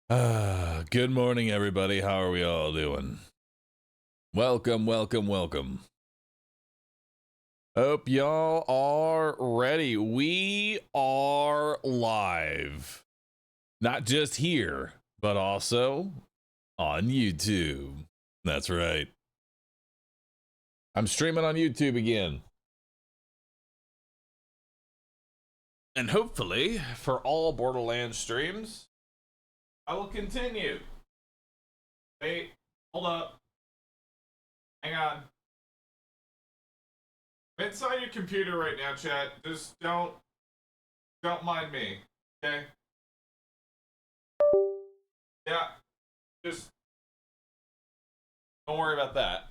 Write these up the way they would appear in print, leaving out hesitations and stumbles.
Good morning, everybody. How are we all doing? Welcome, welcome, welcome. Hope y'all are ready. We are live. Not just here, but also on YouTube. That's right. I'm streaming on YouTube again. And hopefully, for all Borderlands streams, I will continue. Wait, hold up. Hang on. I'm inside your computer right now, chat. Just don't mind me, okay? Yeah, just don't worry about that.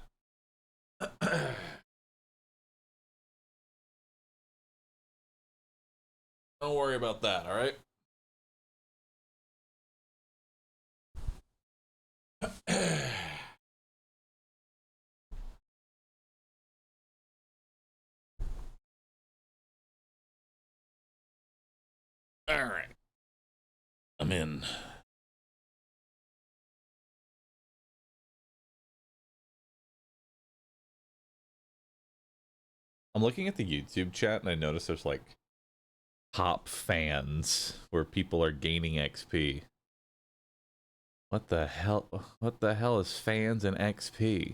Don't worry about that, all right? All right. I'm in. I'm looking at the YouTube chat and I notice there's like top fans where people are gaining XP. What the hell? What the hell is fans and XP?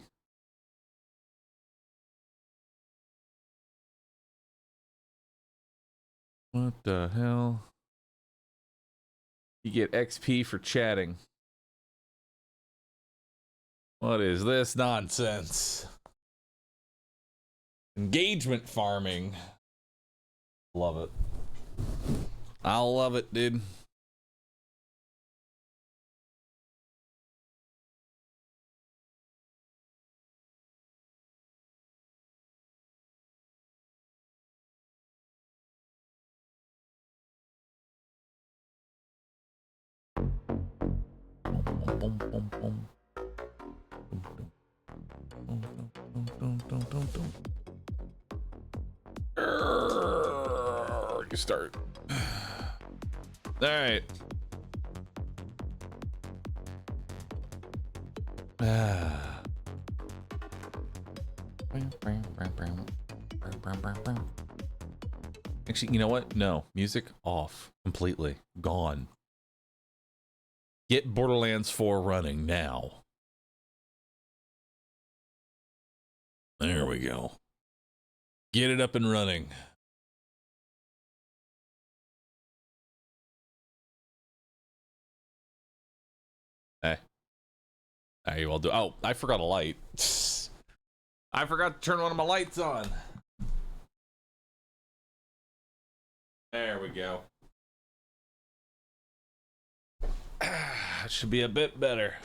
What the hell? You get XP for chatting. What is this nonsense? Engagement farming. Love it. I love it, dude. You start. All right. Actually, you know what? No, music off completely. Gone. Get Borderlands 4 running now. There we go. Get it up and running. Hey. How you all do? Oh, I forgot a light. I forgot to turn one of my lights on. There we go. It should be a bit better.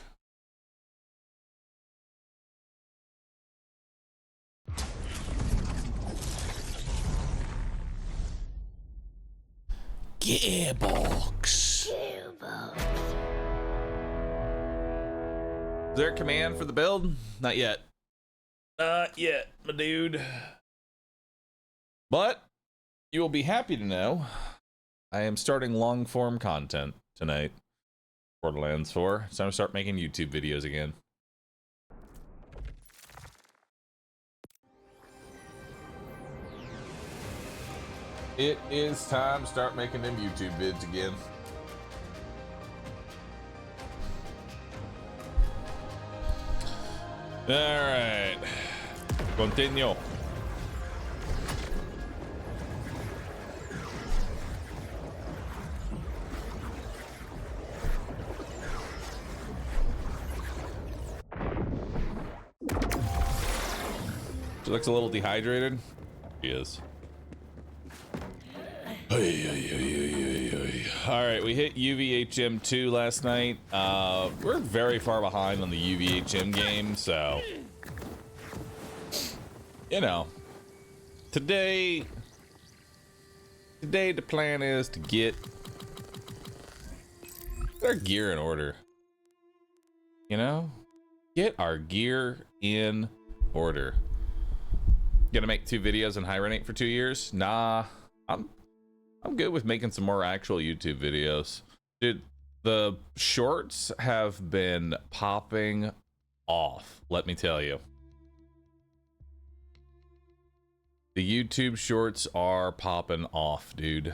Gearbox. Is there a command for the build? Not yet. Not yet, my dude. But you will be happy to know I am starting long form content tonight. Borderlands 4. It's time to start making YouTube videos again. It is time to start making them YouTube vids again. Alright. Continue. She looks a little dehydrated. She is. Alright, we hit UVHM 2 last night. We're very far behind on the UVHM game, so you know. Today the plan is to get our gear in order. You know? Get our gear in order. Gonna make 2 videos and hibernate for 2 years? Nah, I'm good with making some more actual YouTube videos. Dude, The shorts have been popping off, let me tell you. The YouTube shorts are popping off, dude.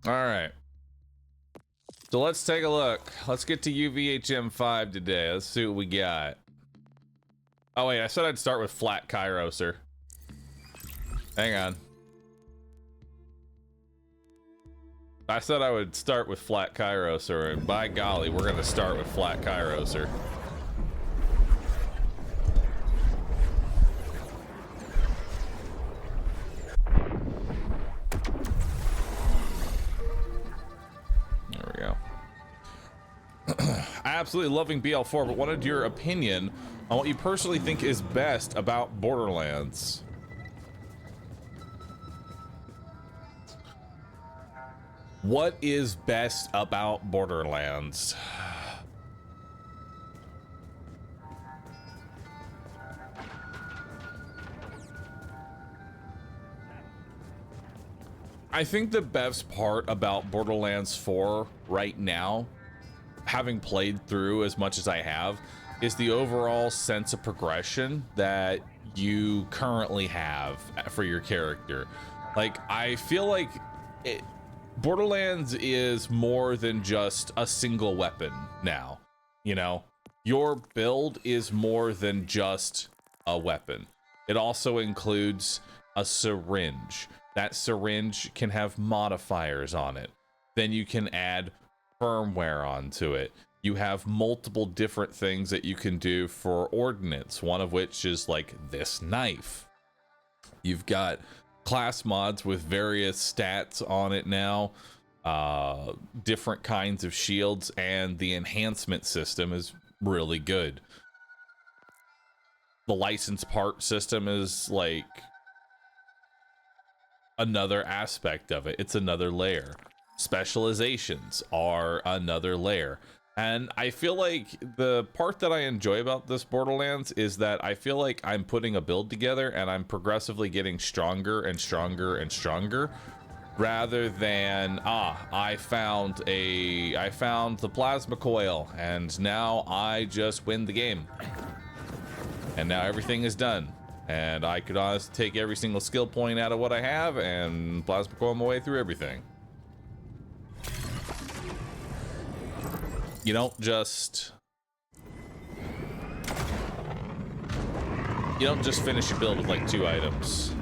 All right. So let's take a look. Let's get to UVHM5 today. Let's see what we got. Oh wait, I said I'd start with flat Cairo, sir. Hang on. I said I would start with flat Cairo, sir, and by golly, we're gonna start with flat Cairo, sir. There we go. Absolutely loving BL4, but wanted your opinion on what you personally think is best about Borderlands. What is best about Borderlands? I think the best part about Borderlands 4 right now, having played through as much as I have, is the overall sense of progression that you currently have for your character. Like, I feel like Borderlands is more than just a single weapon now. You know, your build is more than just a weapon. It also includes a syringe. That syringe can have modifiers on it. Then you can add firmware onto it. You have multiple different things that you can do for ordnance, one of which is like this knife. You've got class mods with various stats on it now, different kinds of shields, and the enhancement system is really good. The license part system is like another aspect of it. It's another layer. Specializations are another layer. And I feel like the part that I enjoy about this Borderlands is that I feel like I'm putting a build together and I'm progressively getting stronger and stronger and stronger, rather than I found the plasma coil and now I just win the game. And now everything is done. And I could honestly take every single skill point out of what I have and plasma coil my way through everything. You don't just finish your build with like 2 items.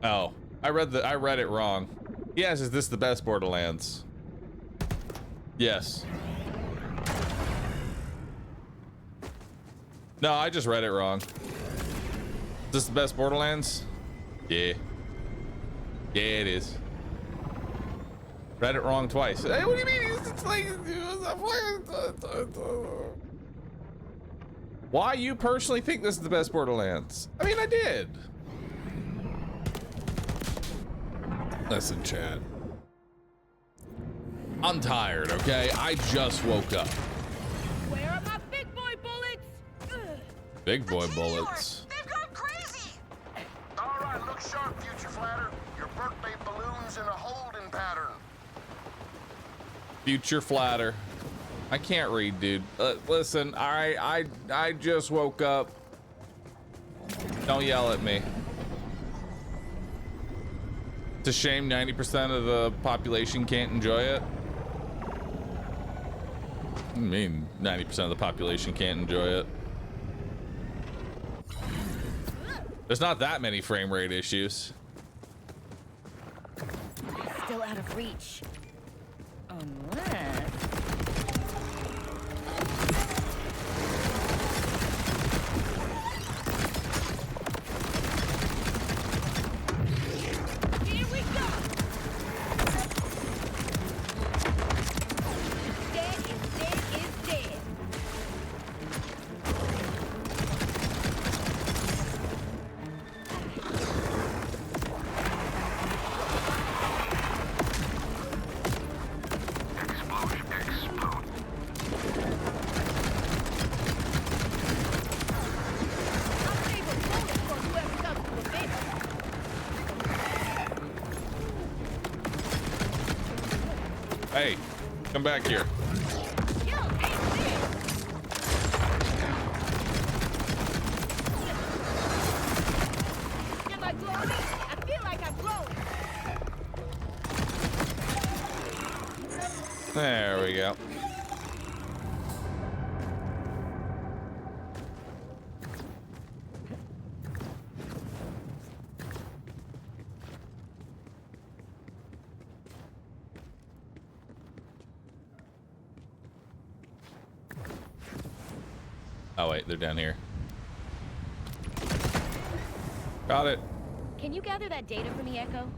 Oh, I read it wrong. Yes, is this the best Borderlands? Yes. No, I just read it wrong. Is this the best Borderlands? Yeah. Yeah, it is. Read it wrong twice. Hey, what do you mean? It's like... Why you personally think this is the best Borderlands? I mean, I did. Listen, Chad. I'm tired, okay? I just woke up. Where are my big boy bullets? Ugh. Big boy bullets. They've gone crazy. All right, look sharp, future flatter. Your birthday balloon's in a holding pattern. Future flatter. I can't read, dude. Listen, I just woke up. Don't yell at me. It's a shame 90% of the population can't enjoy it. I mean, 90% of the population can't enjoy it. There's not that many frame rate issues. Still out of reach. Unless... Here we go! Dead is dead is dead. Hey, come back here. Am I glowing? I feel like I'm glowing. There we go. Oh wait, they're down here. Got it. Can you gather that data for me, Echo?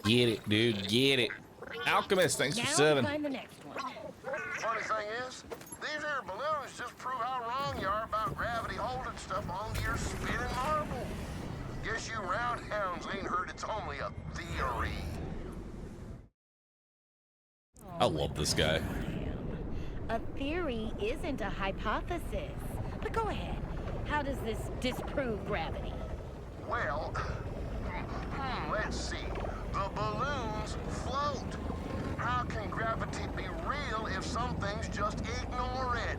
Get it, dude. Get it. Alchemist, thanks for Now 7. find the next one. Funny thing is, these here balloons just prove how wrong you are about gravity holding stuff onto your spinning marble. Guess you roundhounds ain't heard it's only a theory. I love this guy. A theory isn't a hypothesis. But go ahead. How does this disprove gravity? Well, let's see. The balloons float. How can gravity be real if some things just ignore it?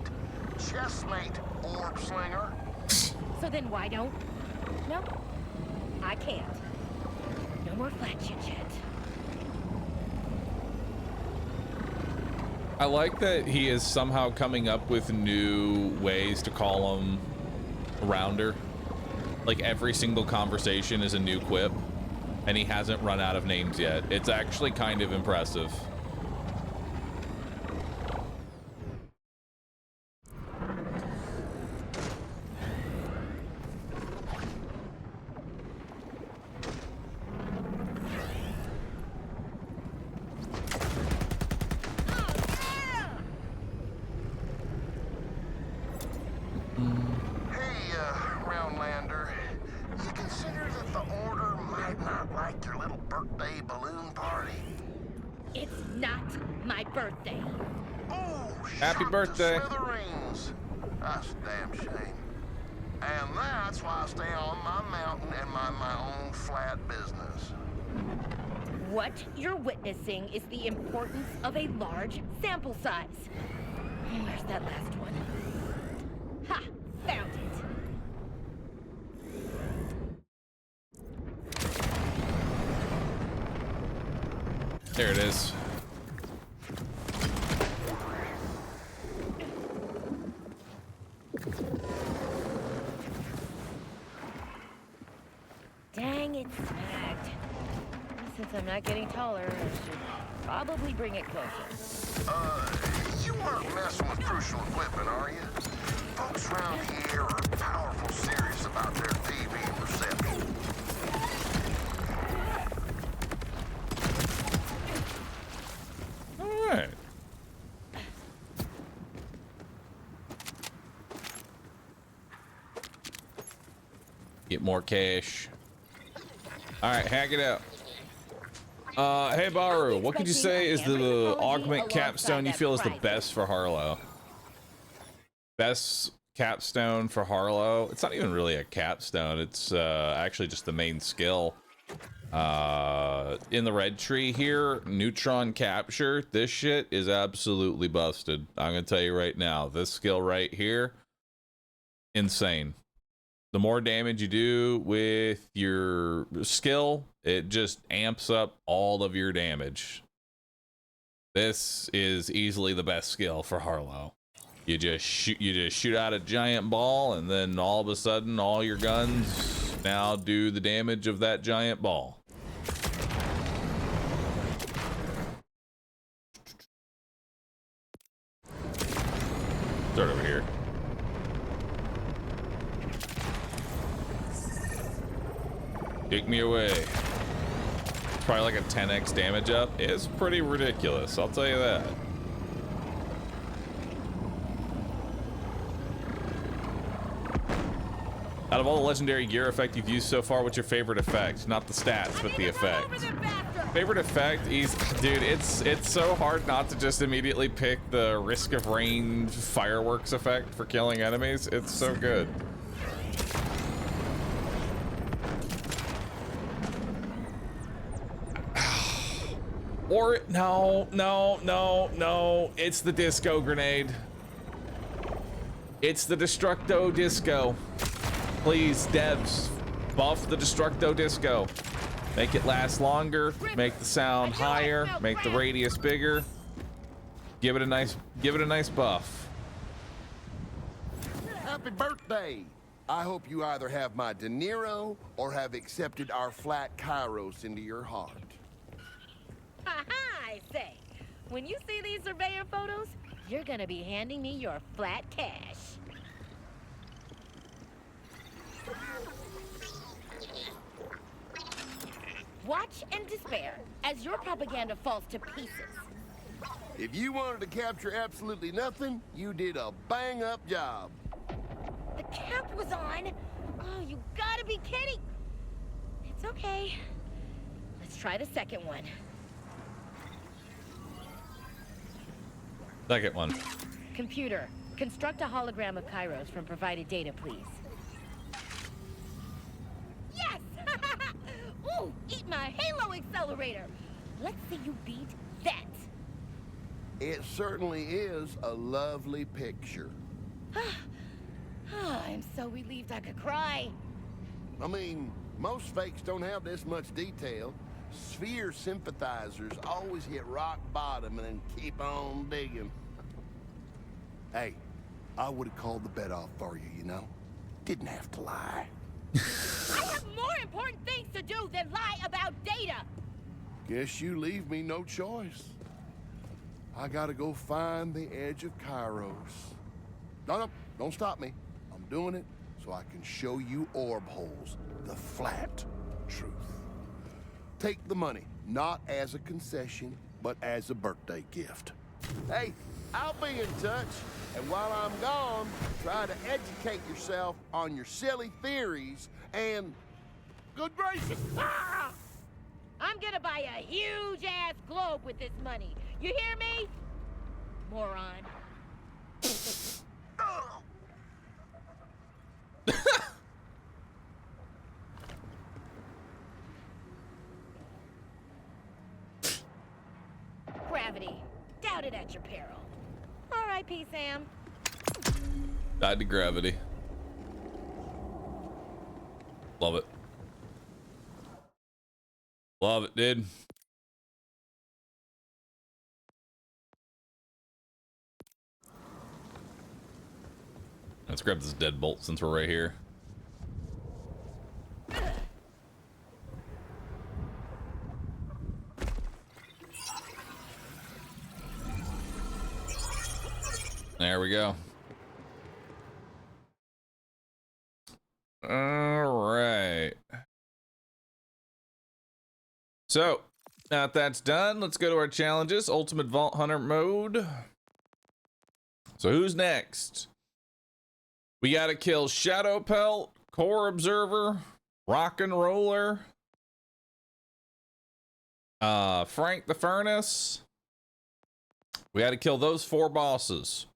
Chessmate, orb slinger. So then why don't? No, I can't. No more flat chit-chat. I like that he is somehow coming up with new ways to call him Rounder. Like every single conversation is a new quip, and he hasn't run out of names yet. It's actually kind of impressive. Hey, Roundlander, you consider that the Order might not like your little birthday balloon party? It's not my birthday. Oh, Happy shot birthday. to smithereens. That's a damn shame. And that's why I stay on my mountain and mind my own flat business. What you're witnessing is the importance of a large sample size. Where's that last one? Ha! Found it. There it is. Dang, it snagged. Since I'm not getting taller, I should probably bring it closer. You aren't messing with crucial equipment, are you? Folks around here are powerful serious about their TV reception. All right. Get more cash. All right, hack it out. Hey Bahroo, what could you say is the augment capstone you feel is the best for Harlow? Best capstone for Harlow? It's not even really a capstone. It's actually just the main skill. In the red tree here, neutron capture. This shit is absolutely busted. I'm gonna tell you right now. This skill right here, insane. The more damage you do with your skill, it just amps up all of your damage. This is easily the best skill for Harlow. You just shoot out a giant ball, and then all of a sudden all your guns now do the damage of that giant ball. Start over here. Take me away. It's probably like a 10x damage up. It's pretty ridiculous, I'll tell you that. Out of all the legendary gear effect you've used so far, what's your favorite effect? Not the stats, but the effect. Favorite effect is, dude, it's so hard not to just immediately pick the risk of rain fireworks effect for killing enemies. It's so good. Or no, no, no, no. It's the disco grenade. It's the Destructo Disco. Please, devs, buff the Destructo Disco. Make it last longer, make the sound higher, make the radius bigger. Give it a nice buff. Happy birthday! I hope you either have my De Niro or have accepted our flat Kairos into your heart. Ha-ha, I say. When you see these surveyor photos, you're gonna be handing me your flat cash. Watch and despair as your propaganda falls to pieces. If you wanted to capture absolutely nothing, you did a bang-up job. The cap was on. Oh, you gotta be kidding. It's okay. Let's try the second one. Second one. Computer, construct a hologram of Kairos from provided data, please. Yes! Ooh, eat my Halo accelerator. Let's see you beat that. It certainly is a lovely picture. Oh, I'm so relieved I could cry. I mean, most fakes don't have this much detail. Sphere sympathizers always hit rock bottom and then keep on digging. Hey, I would have called the bet off for you, you know? Didn't have to lie. I have more important things to do than lie about data. Guess you leave me no choice. I gotta go find the edge of Kairos. No, don't stop me. I'm doing it so I can show you orb holes, the flat truth. Take the money, not as a concession, but as a birthday gift. Hey, I'll be in touch. And while I'm gone, try to educate yourself on your silly theories and... Good gracious! Ah! I'm gonna buy a huge-ass globe with this money. You hear me? Moron. Gravity. Doubt it at your peril. R.I.P. Sam. Died to gravity. Love it. Love it, dude. Let's grab this deadbolt since we're right here. There we go. All right. So, now that that's done, let's go to our challenges. Ultimate Vault Hunter mode. So who's next? We gotta kill Shadow Pelt, Core Observer, Rock and Roller, Frank the Furnace. We gotta kill those 4 bosses.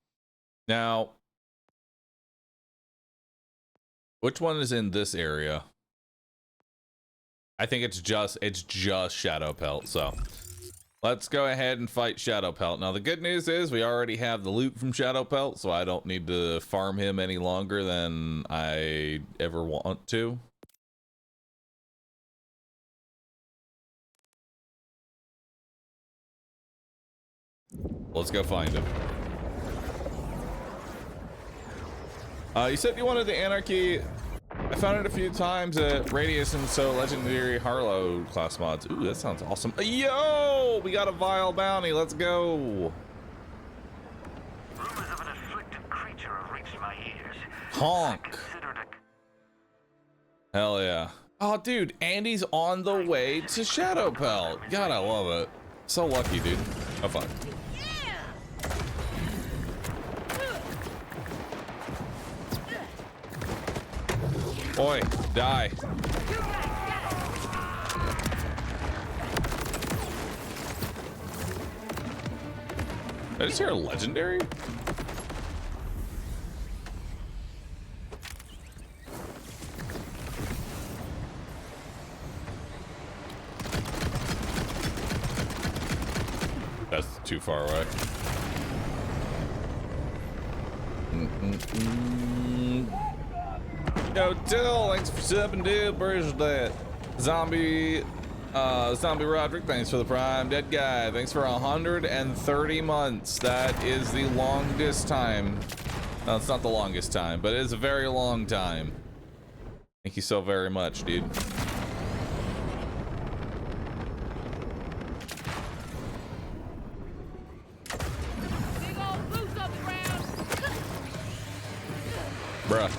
Now, which one is in this area? I think it's just Shadow Pelt. So let's go ahead and fight Shadow Pelt. Now the good news is we already have the loot from Shadow Pelt, so I don't need to farm him any longer than I ever want to. Let's go find him. You said you wanted the Anarchy. I found it a few times at Radius and so Legendary Harlow class mods. Ooh, that sounds awesome. Yo, we got a Vile Bounty. Let's go. Rumors of an afflicted creature have reached my ears. Honk. Hell yeah. Oh, dude, Andy's on the way to Shadow Pelt. God, I love it. So lucky, dude. Oh, fuck. Boy, die. I just hear a legendary? That's too far away. Yo, Till, thanks for subbing, dude. Where's that? Zombie Roderick, thanks for the prime. Dead Guy, thanks for 130 months. That is the longest time. No, it's not the longest time, but it is a very long time. Thank you so very much, dude. Bruh.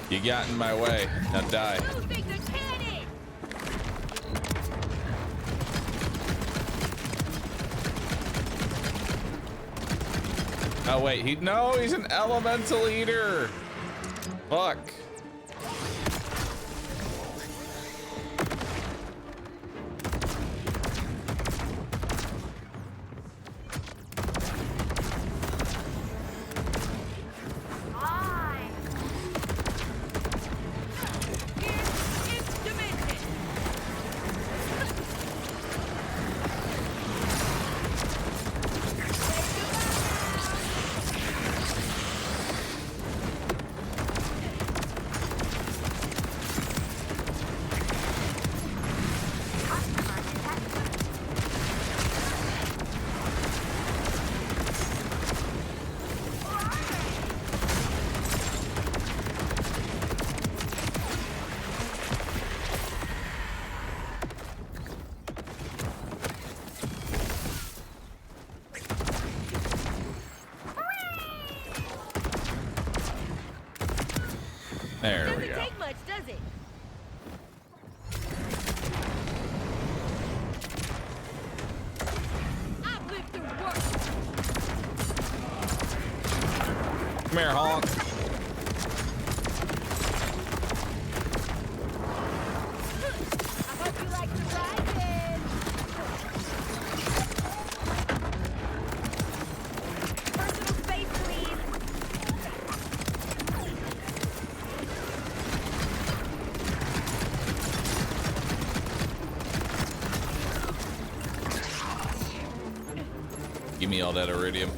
You got in my way. Now die. Oh wait, he's an elemental eater. Fuck. There we go. Doesn't take much, does it? Uplifter work. Come here, honk. I hope you like the ride. Personal space, please. Give me all that iridium.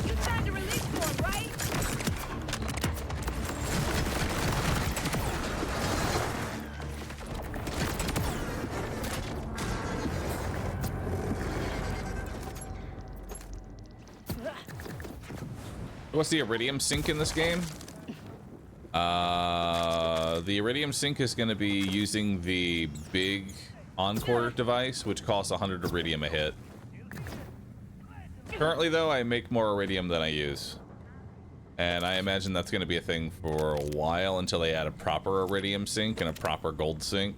You signed a release form, right? What's the iridium sink in this game? The iridium sink is going to be using the big Encore device, which costs 100 iridium a hit. Currently, though, I make more iridium than I use. And I imagine that's going to be a thing for a while until they add a proper iridium sink and a proper gold sink.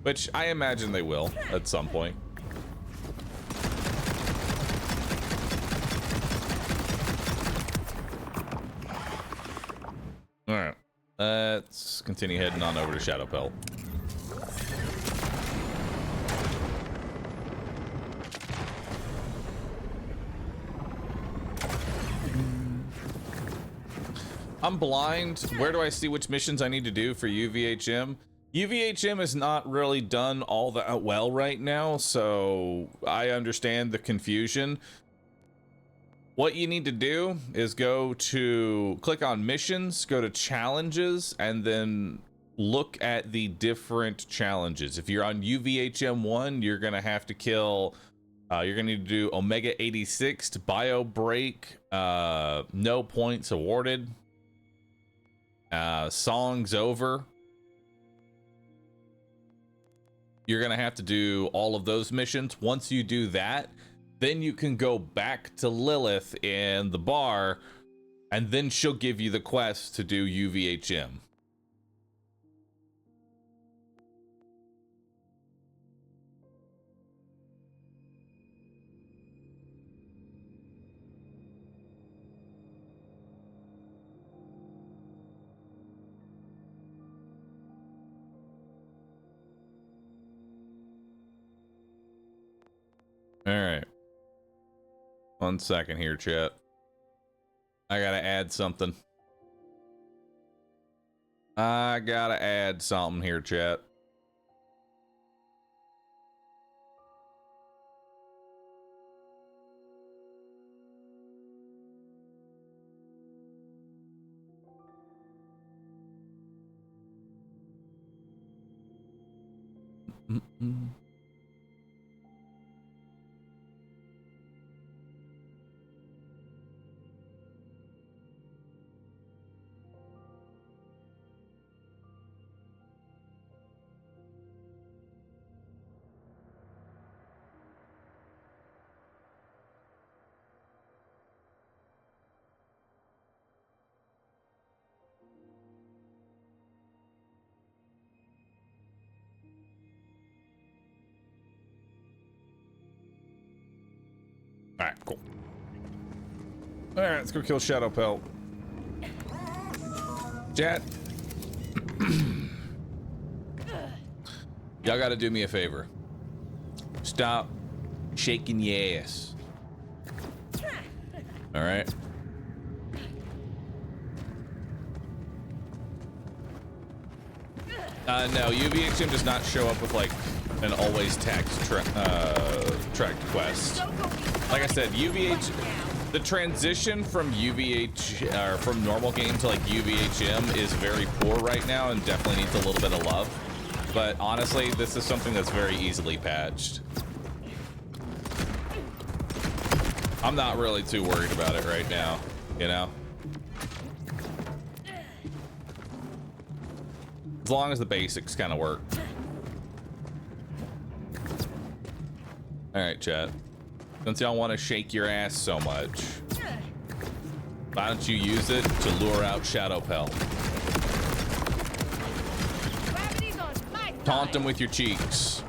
Which I imagine they will at some point. Alright. Let's continue heading on over to Shadow Pelt. I'm blind. Where do I see which missions I need to do for UVHM? UVHM is not really done all that well right now, so I understand the confusion. What you need to do is click on missions, go to challenges, and then look at the different challenges. If you're on UVHM 1, you're going to have to kill, you're going to need to do Omega 86 to bio break, no points awarded, songs over. You're going to have to do all of those missions. Once you do that, then you can go back to Lilith in the bar, and then she'll give you the quest to do UVHM. All right. 1 second here, chat. I gotta add something. I gotta add something here, chat. Alright, cool. Alright, let's go kill Shadow Pelt. Chat. Y'all gotta do me a favor. Stop shaking your ass. Alright? No, UVHM does not show up with like an always tracked quest. Like I said, the transition from UVH or from normal game to like UVHM is very poor right now and definitely needs a little bit of love. But honestly, this is something that's very easily patched. I'm not really too worried about it right now, you know? As long as the basics kind of work. All right, chat. Since y'all want to shake your ass so much, why don't you use it to lure out Shadow Pelt? Taunt him with your cheeks.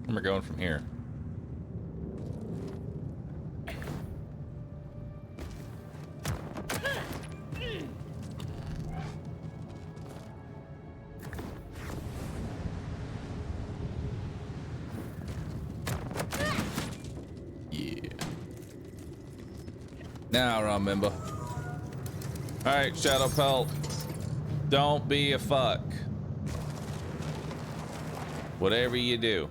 Where am I going from here? Yeah. Now I remember. All right, Shadow Pelt. Don't be a fuck. Whatever you do.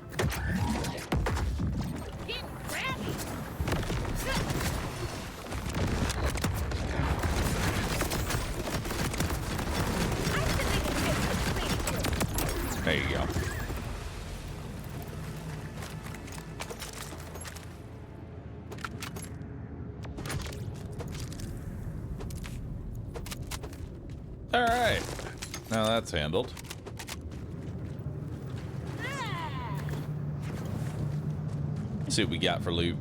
There you go. All right. Now that's handled. Let's see what we got for loot.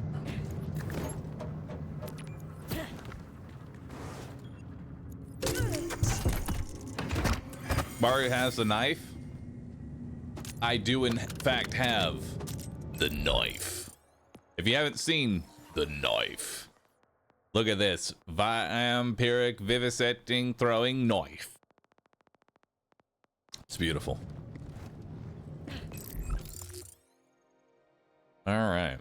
Bahroo has the knife. I do in fact have the knife. If you haven't seen the knife, look at this vampiric vivisecting throwing knife. It's beautiful. All right.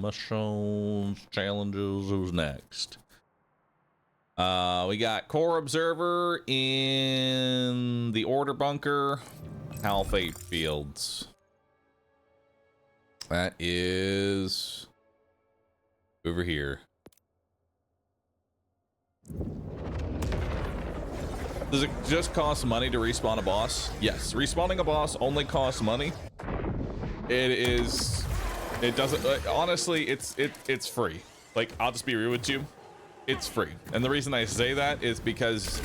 Missions, challenges, who's next? We got Core Observer in the Order Bunker. Halfate Fields. That is over here. Does it just cost money to respawn a boss? Yes, respawning a boss only costs money. It doesn't honestly, it's free. Like, I'll just be real with you. it's free. And the reason I say that is because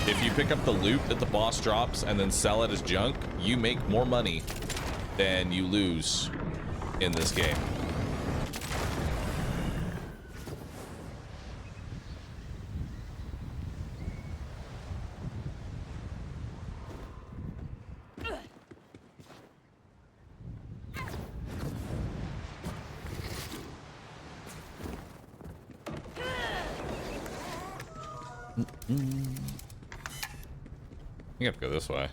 if you pick up the loot that the boss drops and then sell it as junk, you make more money than you lose in this game. You have to go this way.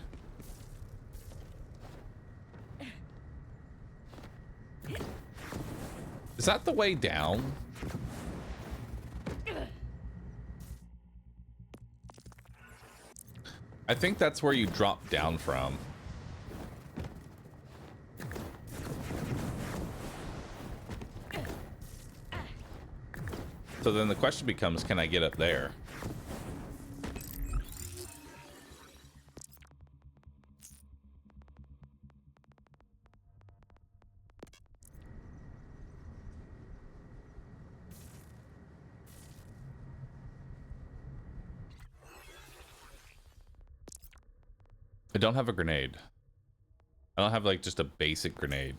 Is that the way down? I think that's where you drop down from. So then the question becomes, can I get up there? I don't have a grenade. I don't have like just a basic grenade.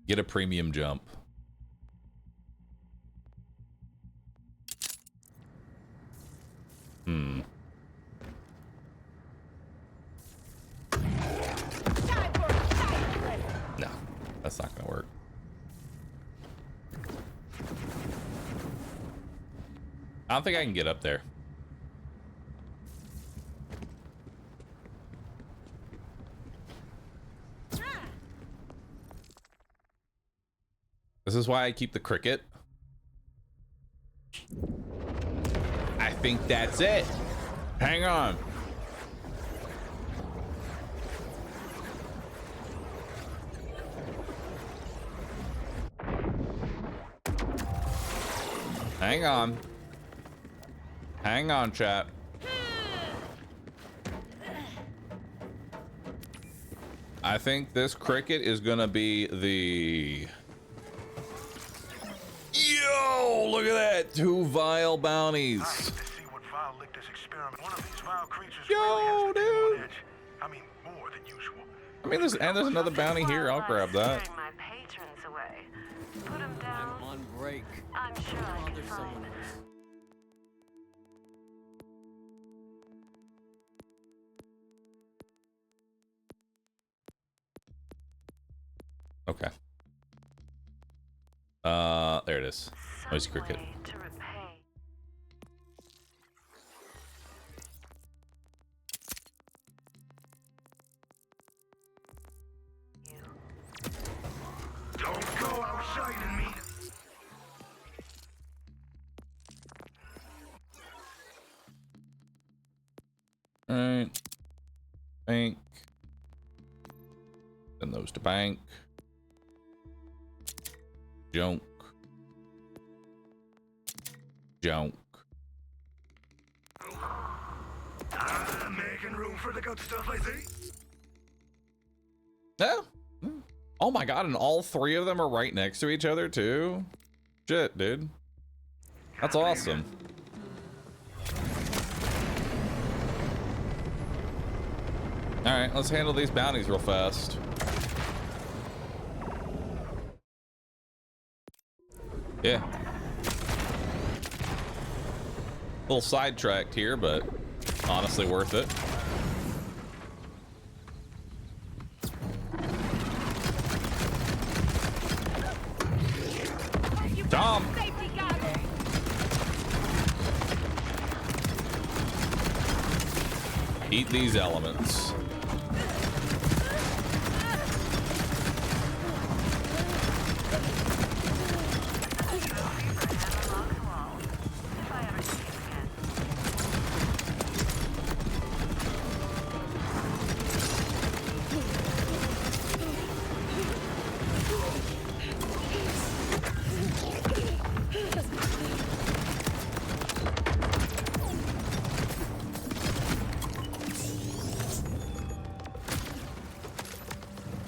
Get a premium jump. No, that's not gonna work. I don't think I can get up there. This is why I keep the cricket. I think that's it. Hang on. Hang on. Hang on, chat. I think this cricket is gonna be the... Yo, look at that. 2 vile bounties. Yo, dude. I mean, more than usual. I mean, there's another bounty here. I'll grab that. My patrons away. Put 'em down. I'm on break. I'm sure I can There's find someone them. else. Okay. There it is. Noisy cricket. Some way to repay. Don't go outside me. Alright. Bank. Send those to bank. Junk. Junk. I'm making room for the good stuff, I see. Yeah. Oh my god, and all 3 of them are right next to each other too? Shit, dude. That's awesome. Alright, let's handle these bounties real fast. Yeah. A little sidetracked here, but honestly worth it. Tom! Safety goggles. Eat these elements.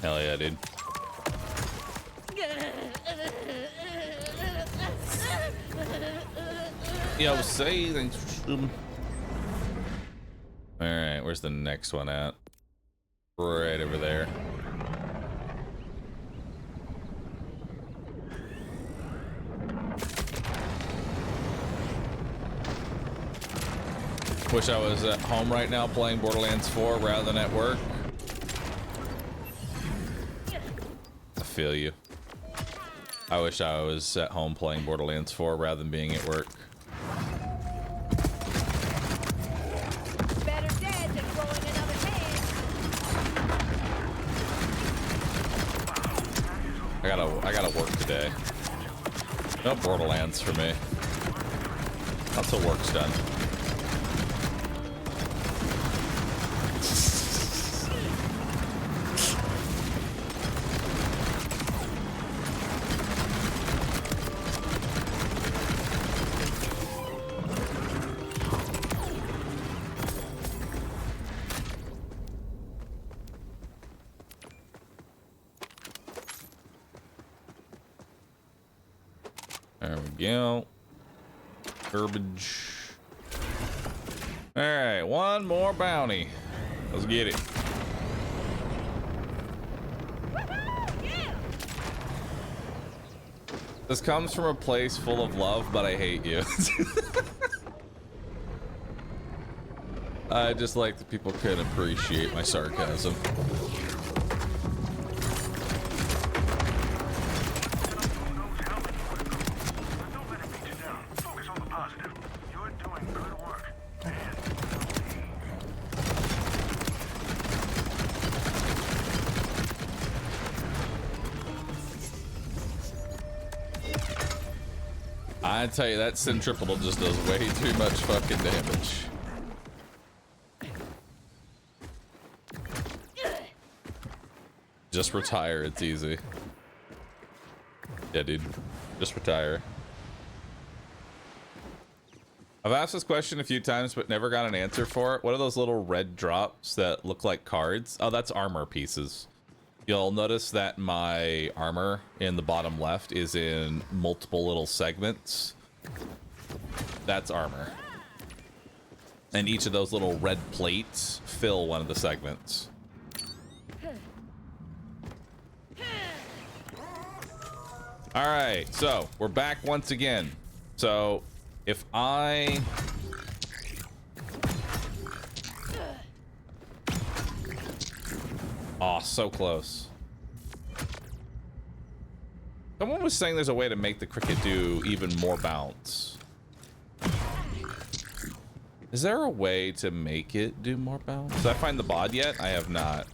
Hell yeah, dude. Yo, say thanks. All right, where's the next one at? Right over there. Wish I was at home right now playing Borderlands 4 rather than at work. I feel you. I wish I was at home playing Borderlands 4 rather than being at work. Better dead than rolling another hand. I gotta work today. No Borderlands for me. Lots of work's done. There we go. Garbage. All right, one more bounty. Let's get it. Yeah. This comes from a place full of love, but I hate you. I just like that people can appreciate my sarcasm. I tell you, that centripetal just does way too much fucking damage. Just retire, it's easy. Yeah, dude. Just retire. I've asked this question a few times, but never got an answer for it. What are those little red drops that look like cards? Oh, that's armor pieces. You'll notice that my armor in the bottom left is in multiple little segments. That's armor. And each of those little red plates fill one of the segments. All right, so we're back once again. So if I... Oh, so close. Someone was saying there's a way to make the cricket do even more bounce. Is there a way to make it do more bounce? Did I find the bod yet? I have not.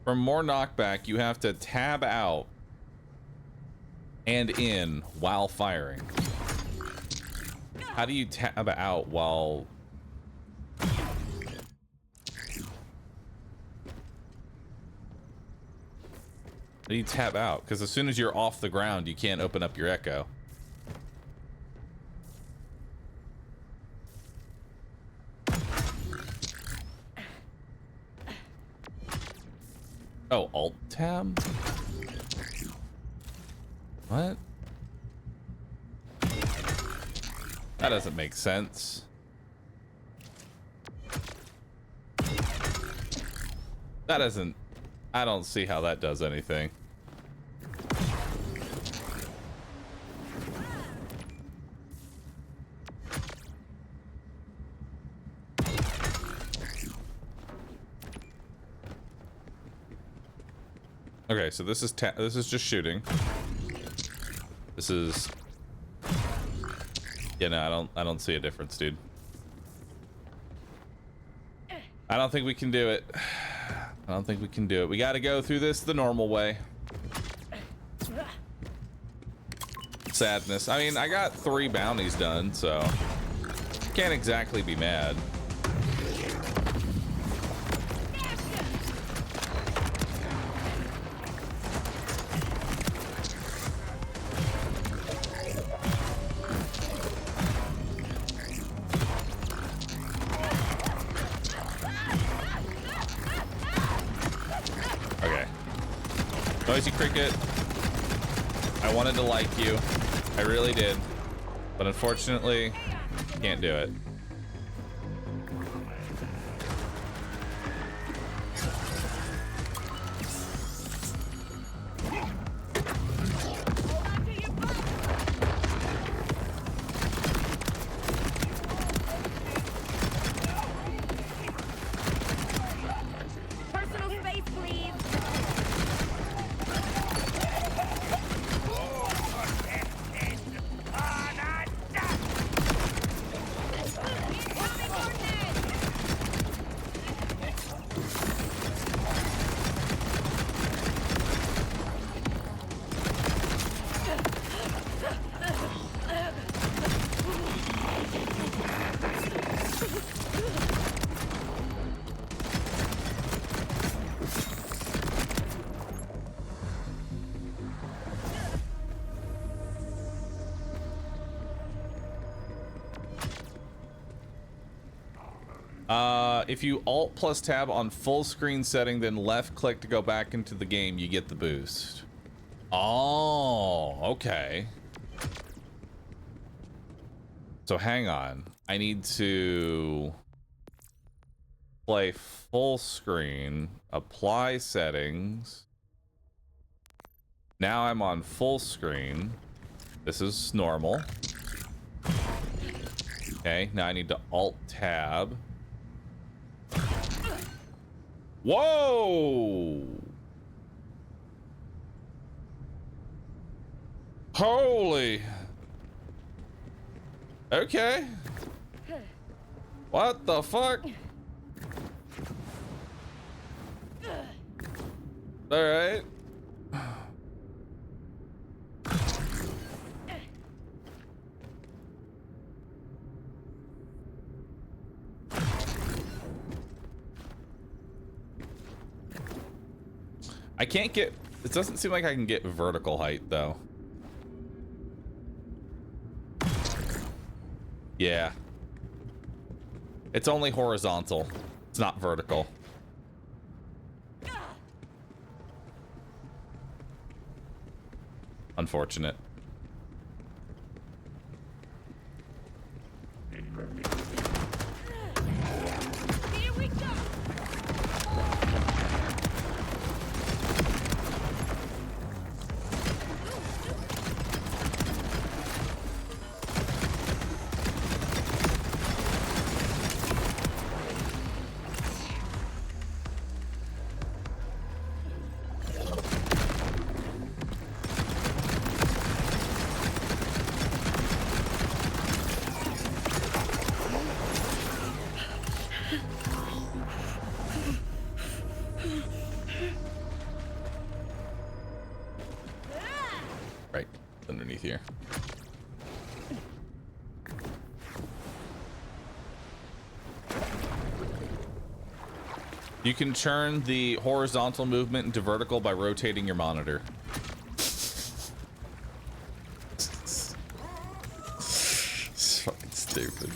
For more knockback, you have to tab out and in while firing. How do you tab out while... How do you tab out? Because as soon as you're off the ground, you can't open up your echo. Oh, alt tab? What? That doesn't make sense. That doesn't... I don't see how that does anything. Okay, so this is just shooting. This is... Yeah, no, I don't see a difference, dude. I don't think we can do it. I don't think we can do it. We got to go through this the normal way. Sadness. I mean, I got 3 bounties done, so can't exactly be mad. Okay. Noisy Cricket, I wanted to like you. I really did. But unfortunately, can't do it. Personal space, please. If you Alt plus Tab on full screen setting, then left click to go back into the game, you get the boost. Oh, okay. So hang on. I need to play full screen, apply settings. Now I'm on full screen. This is normal. Okay, now I need to Alt Tab. Whoa! Holy! Okay. What the fuck? All right. I can't get, it doesn't seem like I can get vertical height though. Yeah. It's only horizontal. It's not vertical. Unfortunate. Here we go. Right, underneath here. You can turn the horizontal movement into vertical by rotating your monitor. It's fucking stupid.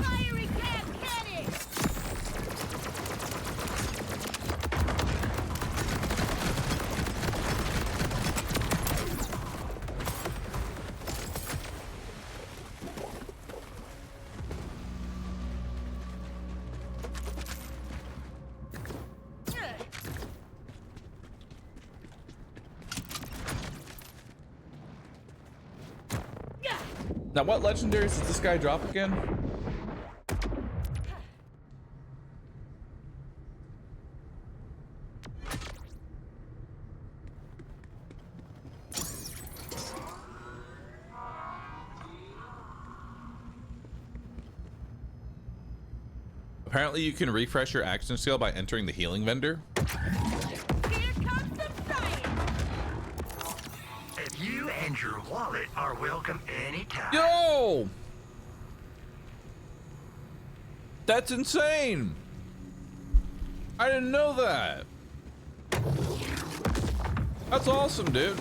Fiery gas cannon. Now, what legendaries does this guy drop again? Apparently you can refresh your action skill by entering the healing vendor. Here comes the science. If you and your wallet are welcome anytime. Yo! That's insane! I didn't know that. That's awesome, dude.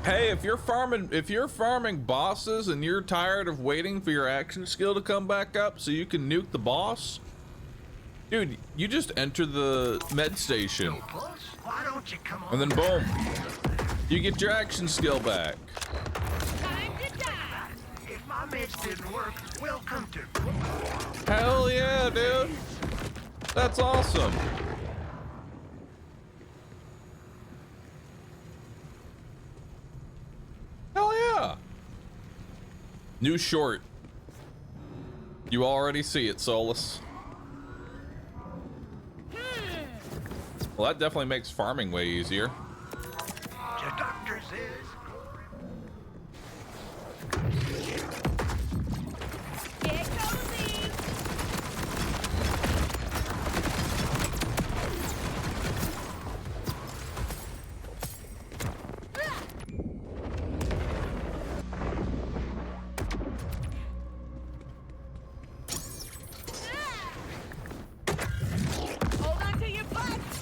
Hey, if you're farming bosses and you're tired of waiting for your action skill to come back up so you can nuke the boss, dude, you just enter the med station. Why don't you come on? And then boom, you get your action skill back. Time to die. If my meds didn't work, welcome to. Hell yeah, dude. That's awesome. Hell yeah. New short. You already see it, Solus. Well, that definitely makes farming way easier. The doctor says. Get cozy. Hold on to your butts.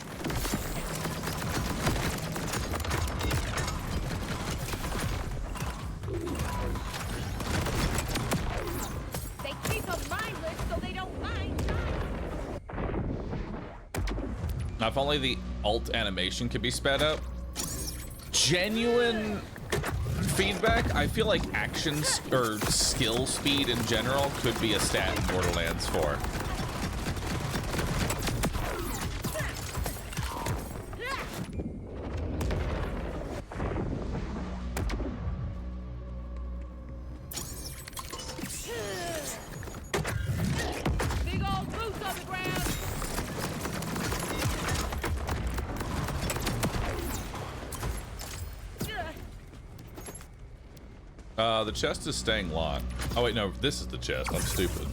They keep them mindless so they don't mind dying. Now, if only the alt animation could be sped up. Genuine feedback, I feel like actions or skill speed in general could be a stat in Borderlands 4. Big old boots on the ground. The chest is staying locked. Oh wait, no, this is the chest. I'm stupid.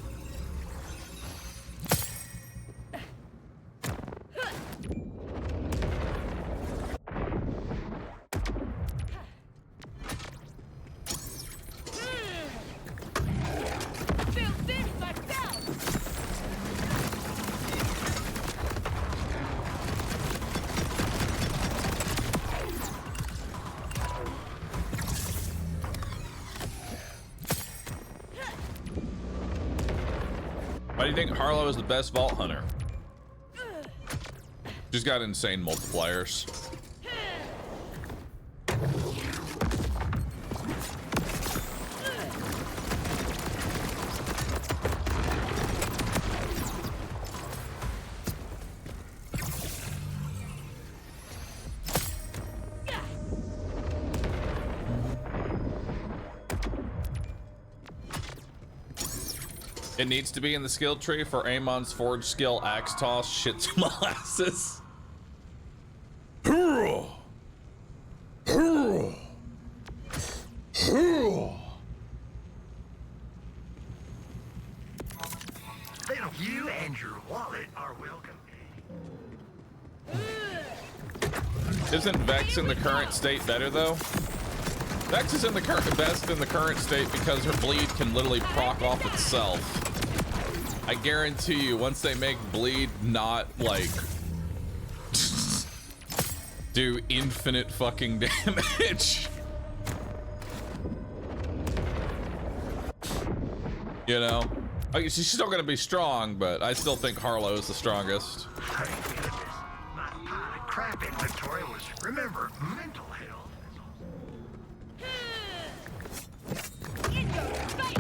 Built this myself. Why do you think Harlow is the best Vault Hunter? She's got insane multipliers. It needs to be in the skill tree for Amon's Forge skill, Axe Toss, Shit's Molasses. You and your wallet are welcome. Isn't Vex in the current state better though? Vex is in the best in the current state because her bleed can literally proc off itself. I guarantee you, once they make bleed not like do infinite fucking damage, you know, like, she's still gonna be strong, but I still think Harlow is the strongest. Thank goodness. My pile of crap inventory was, remember, mental health. In your face.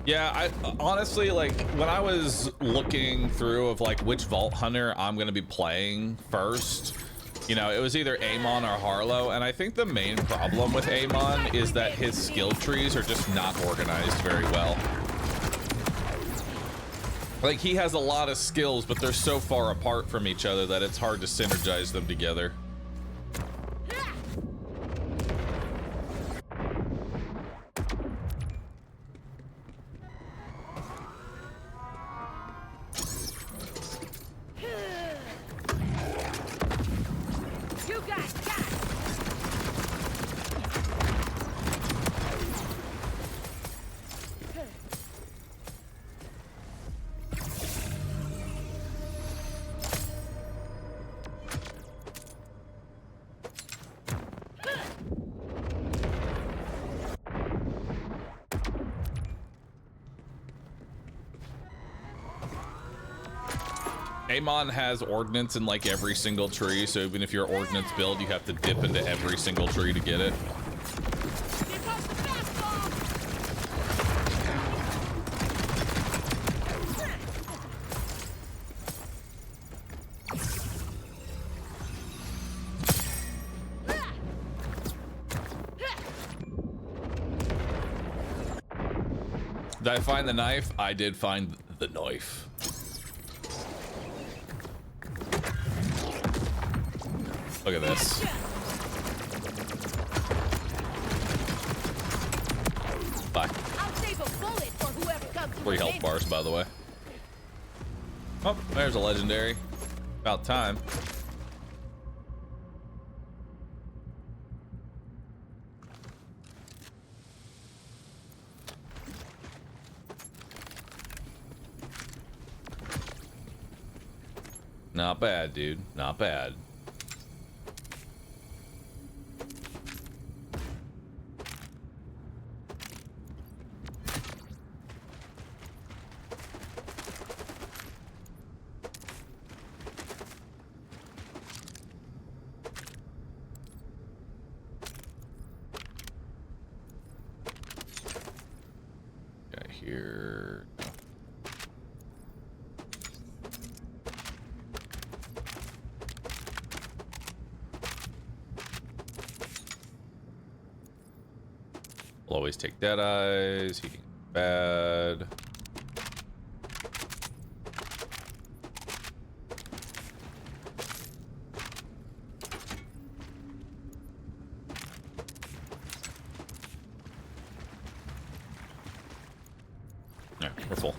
Yeah, I honestly, like, when I was looking through of like which Vault Hunter I'm gonna be playing first, you know, it was either Amon or Harlow, and I think the main problem with Amon is that his skill trees are just not organized very well. Like, he has a lot of skills, but they're so far apart from each other that it's hard to synergize them together. You guys got it. Amon has ordnance in like every single tree, so even if you're ordnance build, you have to dip into every single tree to get it. Here comes the fastball. Did I find the knife? I did find the knife. Look at this. Bye. I'll save a bullet for whoever comes to 3 health revenge. bars, by the way. Oh, there's a legendary. About time. Not bad, dude. Not bad. Okay, here. We'll always take dead eyes. Heating bad. Alright, we're full.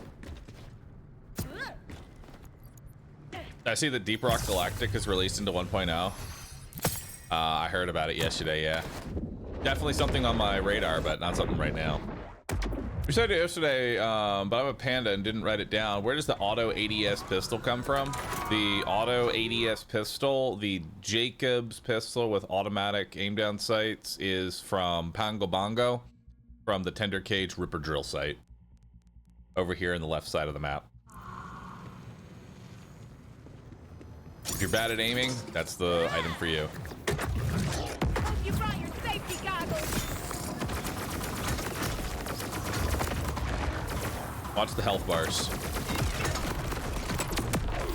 I see that Deep Rock Galactic is released into 1.0. I heard about it yesterday, yeah. Definitely something on my radar, but not something right now. We said it yesterday, but I'm a panda and didn't write it down. Where does the auto ADS pistol come from? The auto ADS pistol, the Jacobs pistol with automatic aim down sights, is from Pango Bongo, from the Tender Cage Ripper Drill site. Over here in the left side of the map. If you're bad at aiming, that's the item for you. Hope you brought your safety goggles. Watch the health bars.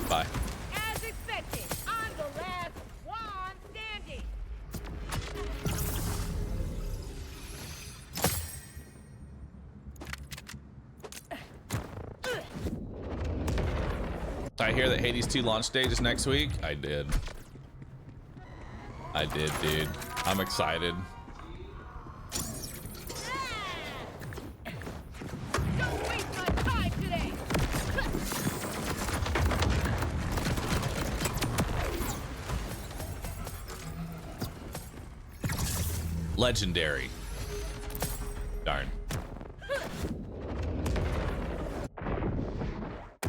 Bye. As expected, I'm the last one standing. I hear that Hades 2 launch date is next week. I did. I did, dude. I'm excited. Don't waste my time today. Legendary. Darn.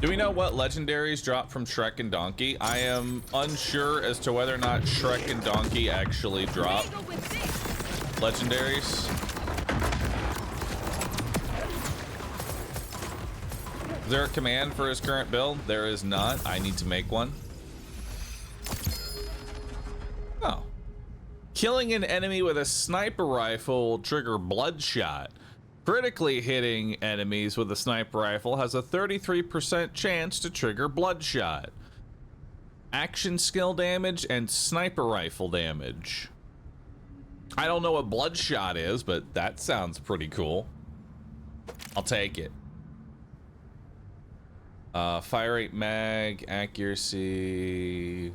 Do we know what legendaries drop from Shrek and Donkey? I am unsure as to whether or not Shrek and Donkey actually drop Tangle with this. legendaries. Is there a command for his current build? There is not. I need to make one. Oh. Killing an enemy with a sniper rifle will trigger Bloodshot. Critically hitting enemies with a sniper rifle has a 33% chance to trigger Bloodshot. Action skill damage and sniper rifle damage. I don't know what Bloodshot is, but that sounds pretty cool. I'll take it. Fire rate, mag, accuracy.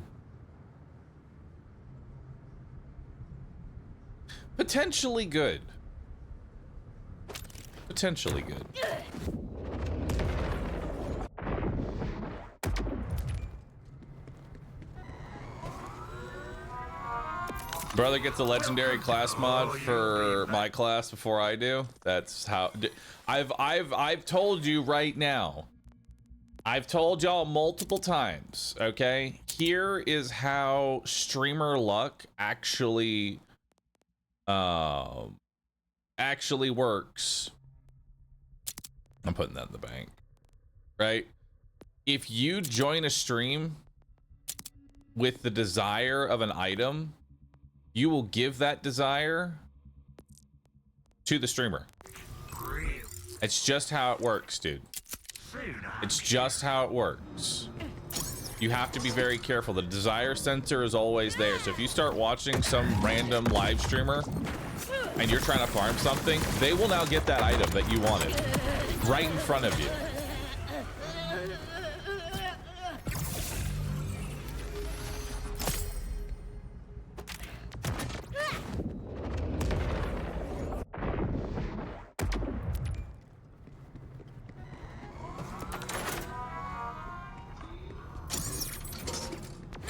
Potentially good. Potentially good. Brother gets a legendary class mod for my class before I do. That's how I've told you right now. I've told y'all multiple times, okay? Here is how streamer luck actually works. I'm putting that in the bank. Right? If you join a stream with the desire of an item, you will give that desire to the streamer. It's just how it works, dude. It's just how it works. You have to be very careful. The desire sensor is always there. So if you start watching some random live streamer and you're trying to farm something, they will now get that item that you wanted right in front of you.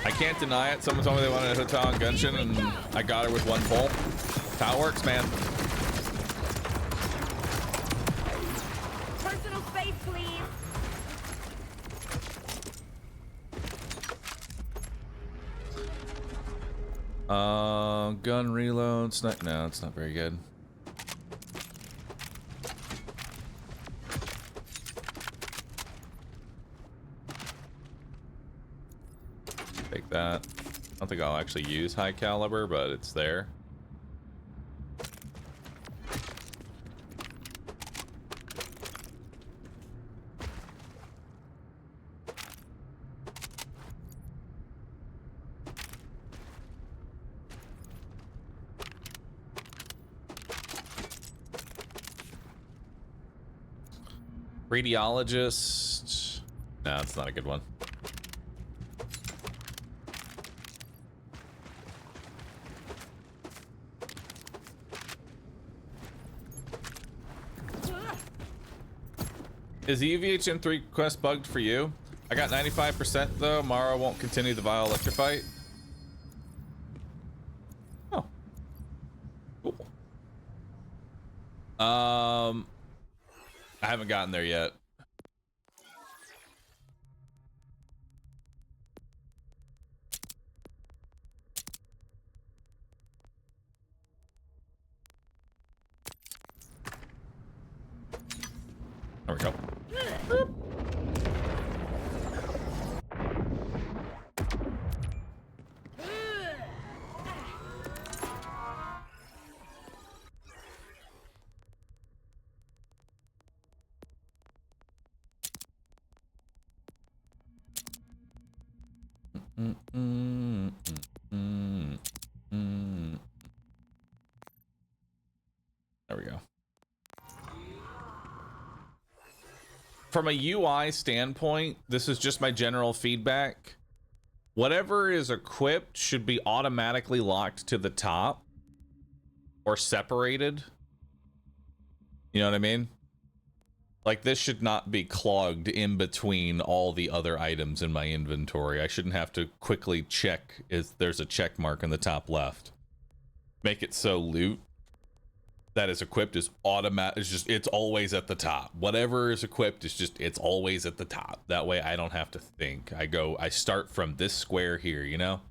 I can't deny it. Someone told me they wanted a hotel on Genshin, and I got her with one pull. That's how it works, man. Personal space, please. Gun reloads. No, it's not very good. Take that. I don't think I'll actually use high caliber, but it's there. Radiologist. No, it's not a good one. Is the EVHN3 quest bugged for you? I got 95% though. Mara won't continue the Vile Electrifight. Oh. Cool. I haven't gotten there yet. There we go. There we go. From a UI standpoint, this is just my general feedback. Whatever is equipped should be automatically locked to the top or separated. You know what I mean? Like, this should not be clogged in between all the other items in my inventory. I shouldn't have to quickly check if there's a check mark in the top left. Make it so loot that is equipped is automatic. It's always at the top. Whatever is equipped is it's always at the top. That way I don't have to think. I start from this square here, you know?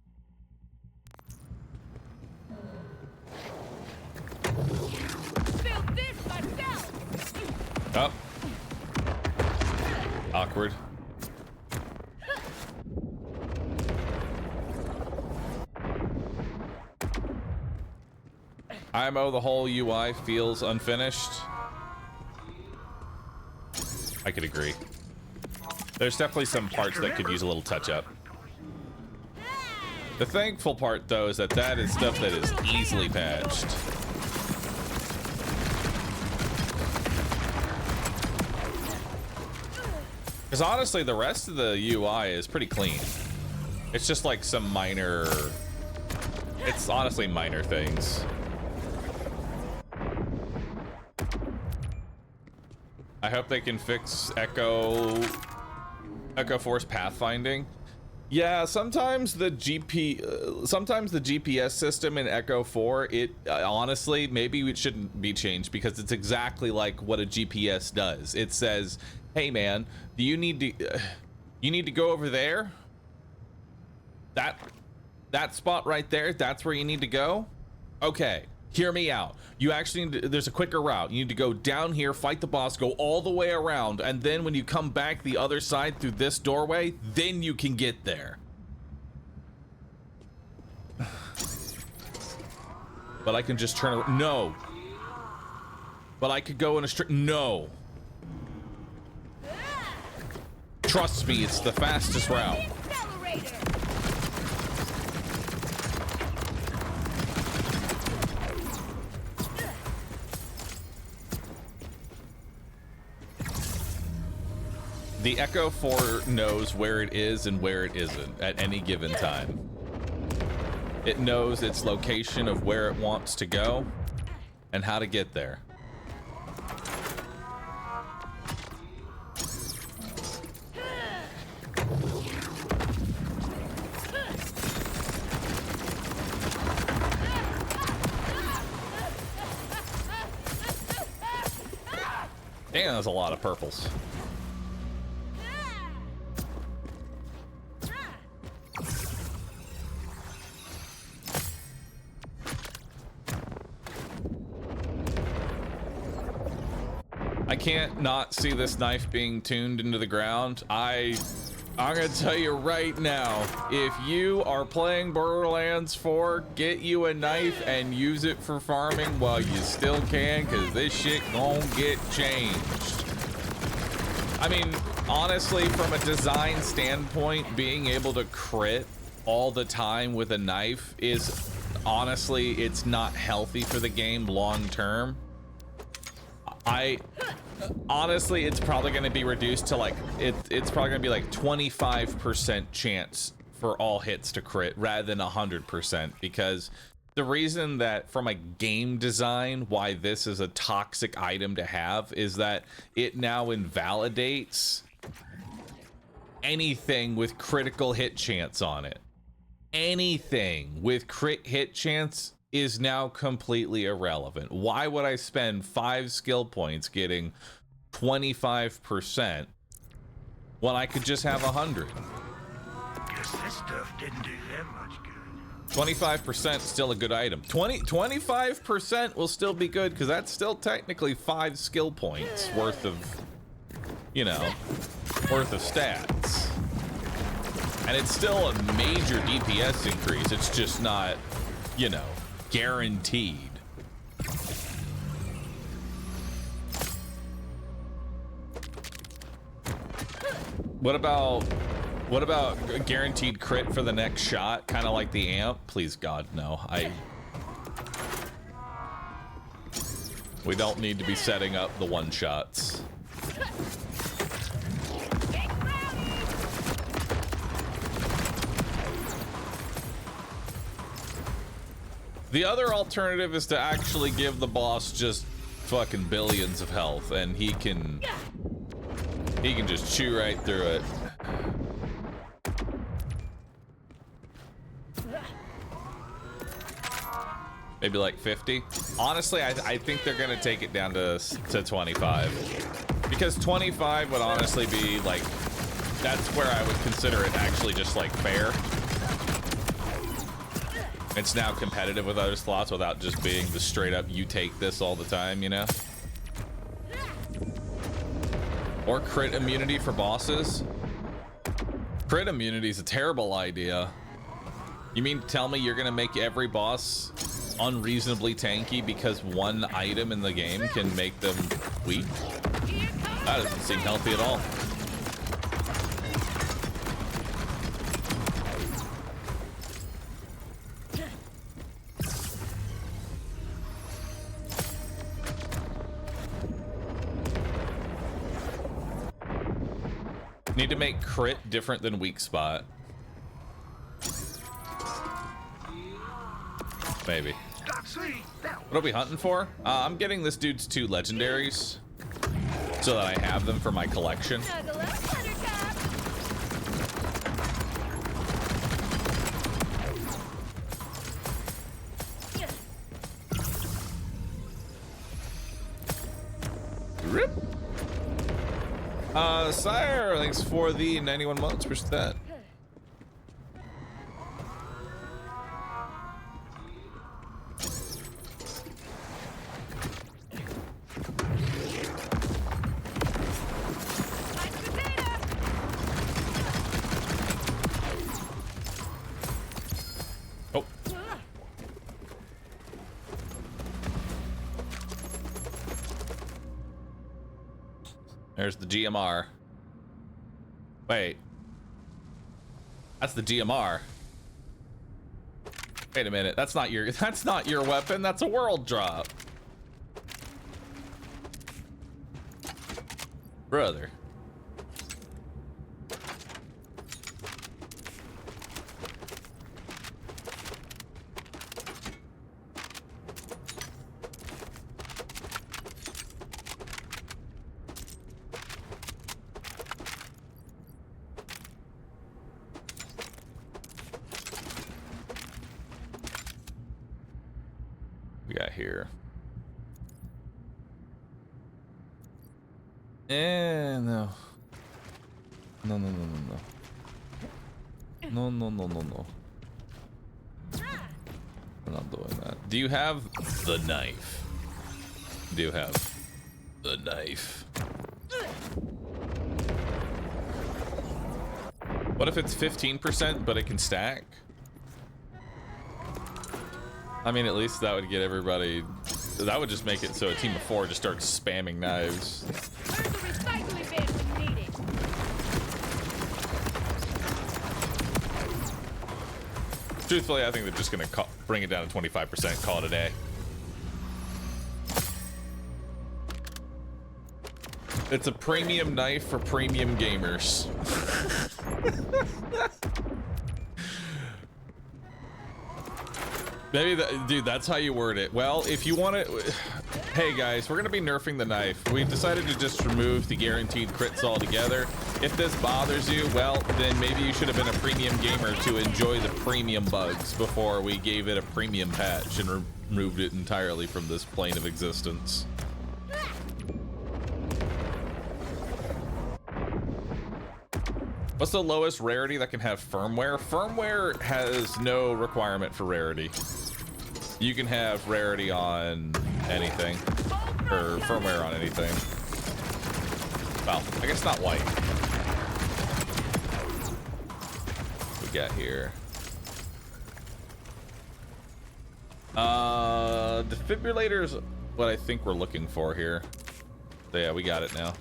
Built this myself. Oh. Awkward. IMO, the whole UI feels unfinished. I could agree. There's definitely some parts that could use a little touch up. The thankful part though is that is stuff that is easily patched. Because honestly, the rest of the UI is pretty clean. It's just like some minor... It's honestly minor things. I hope they can fix Echo Force pathfinding. Yeah, sometimes the GPS system in Echo 4, it honestly, maybe it shouldn't be changed because it's exactly like what a GPS does. It says, "Hey man, do you need to go over there? That spot right there, that's where you need to go? Okay, hear me out. You actually need to, there's a quicker route. You need to go down here, fight the boss, go all the way around, and then when you come back the other side through this doorway, then you can get there." But I can just turn around. No. But I could go in a straight. No. Trust me, it's the fastest route. The Echo 4 knows where it is and where it isn't at any given time. It knows its location of where it wants to go and how to get there. Damn, that's a lot of purples. I can't not see this knife being tuned into the ground. I'm gonna tell you right now, if you are playing Borderlands 4, get you a knife and use it for farming while you still can, because this shit gon' get changed. I mean, honestly, from a design standpoint, being able to crit all the time with a knife is, honestly, it's not healthy for the game long term. Honestly, it's probably going to be reduced to like it's probably going to be like 25% chance for all hits to crit rather than 100%, because the reason that from a game design why this is a toxic item to have is that it now invalidates anything with critical hit chance on it. Anything with crit hit chance is now completely irrelevant. Why would I spend 5 skill points getting 25% when I could just have 100? Guess this stuff didn't do that much good. 25% still a good item. 25% will still be good because that's still technically 5 skill points worth of, you know, worth of stats. And it's still a major DPS increase. It's just not, you know, guaranteed. What about guaranteed crit for the next shot, kind of like the amp? Please God, no. We don't need to be setting up the one shots. The other alternative is to actually give the boss just fucking billions of health, and he can just chew right through it. Maybe like 50. Honestly, I think they're gonna take it down to 25, because 25 would honestly be like, that's where I would consider it actually just like fair. It's now competitive with other slots without just being the straight up you take this all the time, you know? Or crit immunity for bosses. Crit immunity is a terrible idea. You mean to tell me you're gonna make every boss unreasonably tanky because one item in the game can make them weak? That doesn't seem healthy at all. need to make crit different than weak spot. Maybe. What are we hunting for? I'm getting this dude's 2 legendaries so that I have them for my collection. Snuggle up, Buttercup. Rip. Sire, thanks for the 91 months. Where's that? Oh. There's the GMR. Wait. That's the GMR. Wait a minute. That's not your weapon. That's a world drop. Brother. We got here. No. No, no, no, no, no. No, no, no, no, no. We're not doing that. Do you have the knife? Do you have the knife? What if it's 15%, but it can stack? I mean, at least that would get everybody... That would just make it so a team of 4 just starts spamming knives. Where's the recycling bin when you need it? Truthfully, I think they're just gonna bring it down to 25%, call it a day. It's a premium knife for premium gamers. Maybe that, dude, that's how you word it. Well, if you want to, hey guys, we're gonna be nerfing the knife. We decided to just remove the guaranteed crits altogether. If this bothers you, well, then maybe you should have been a premium gamer to enjoy the premium bugs before we gave it a premium patch and removed it entirely from this plane of existence. What's the lowest rarity that can have firmware? Firmware has no requirement for rarity. You can have rarity on anything, or firmware on anything. Well, I guess not white. What we got here? Defibrillators, what I think we're looking for here. So yeah, we got it now.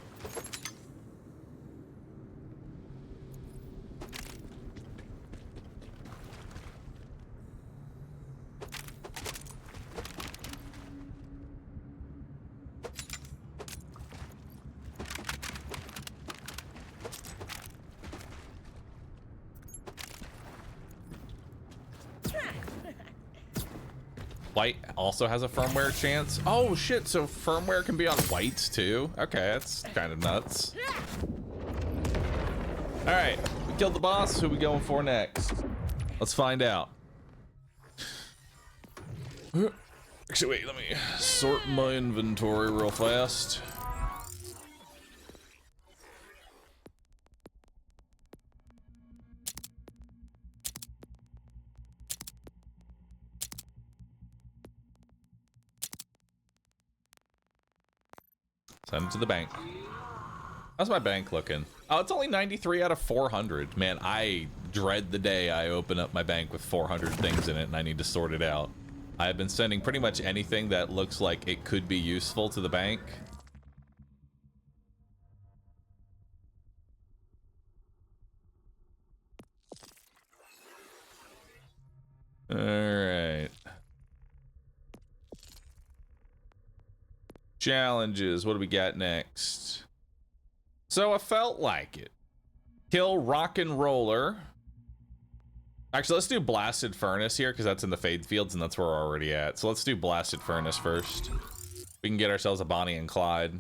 White also has a firmware chance. Oh shit, so firmware can be on whites too? Okay, that's kind of nuts. All right, we killed the boss. Who we going for next? Let's find out. Actually, wait, let me sort my inventory real fast. Send it to the bank. How's my bank looking? Oh, it's only 93 out of 400. Man, I dread the day I open up my bank with 400 things in it and I need to sort it out. I have been sending pretty much anything that looks like it could be useful to the bank. All right. Challenges. What do we got next? So I felt like it. Kill Rock and Roller. Actually, let's do Blasted Furnace here because that's in the Fade Fields and that's where we're already at. So let's do Blasted Furnace first. We can get ourselves a Bonnie and Clyde.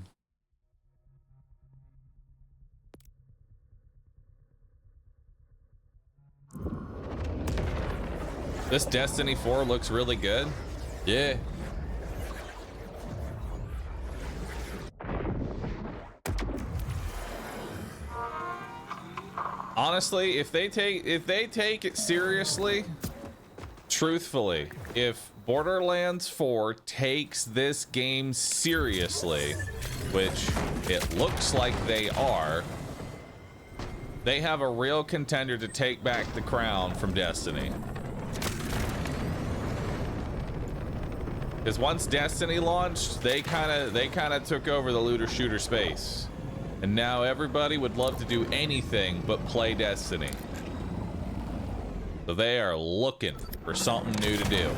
This Destiny 4 looks really good. Yeah. Honestly, if they take it seriously, truthfully, if Borderlands 4 takes this game seriously, which it looks like they are, they have a real contender to take back the crown from Destiny. Because once Destiny launched, they kind of took over the looter shooter space, and now everybody would love to do anything but play Destiny. So they are looking for something new to do.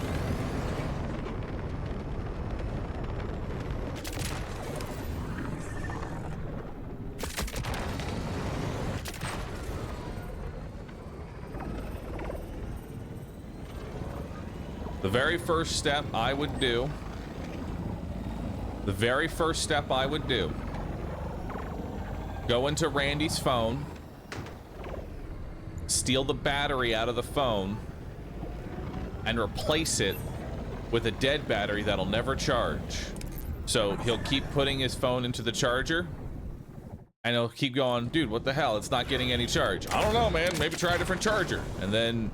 The very first step I would do, go into Randy's phone, steal the battery out of the phone, and replace it with a dead battery that'll never charge. So he'll keep putting his phone into the charger, and he'll keep going, dude, what the hell? It's not getting any charge. I don't know, man. Maybe try a different charger. And then,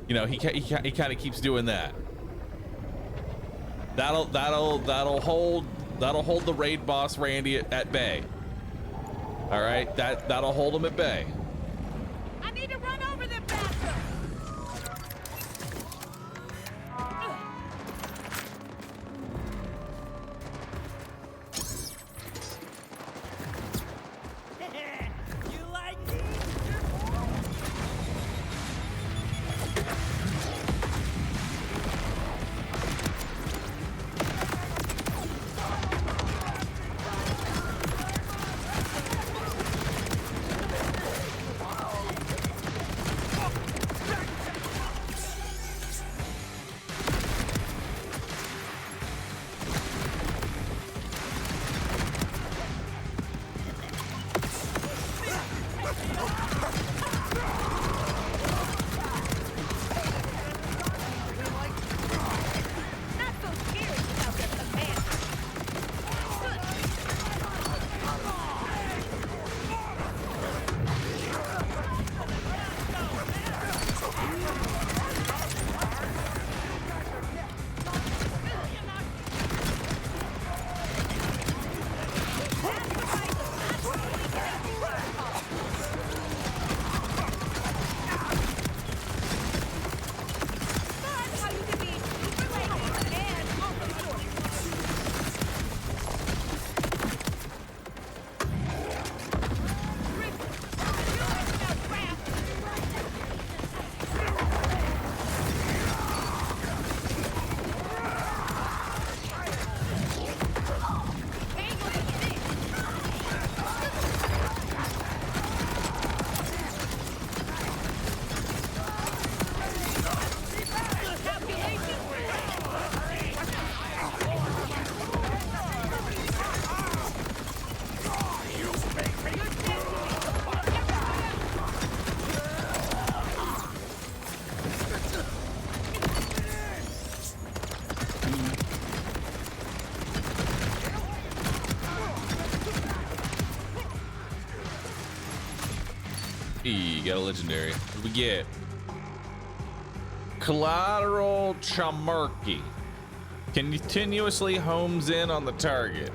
you know, he kind of keeps doing that. That'll hold the raid boss Randy at bay. All right, that'll hold him at bay. I need to run over them bastards. You like it? Got a legendary. What do we get? Collateral Chamarki. Continuously homes in on the target.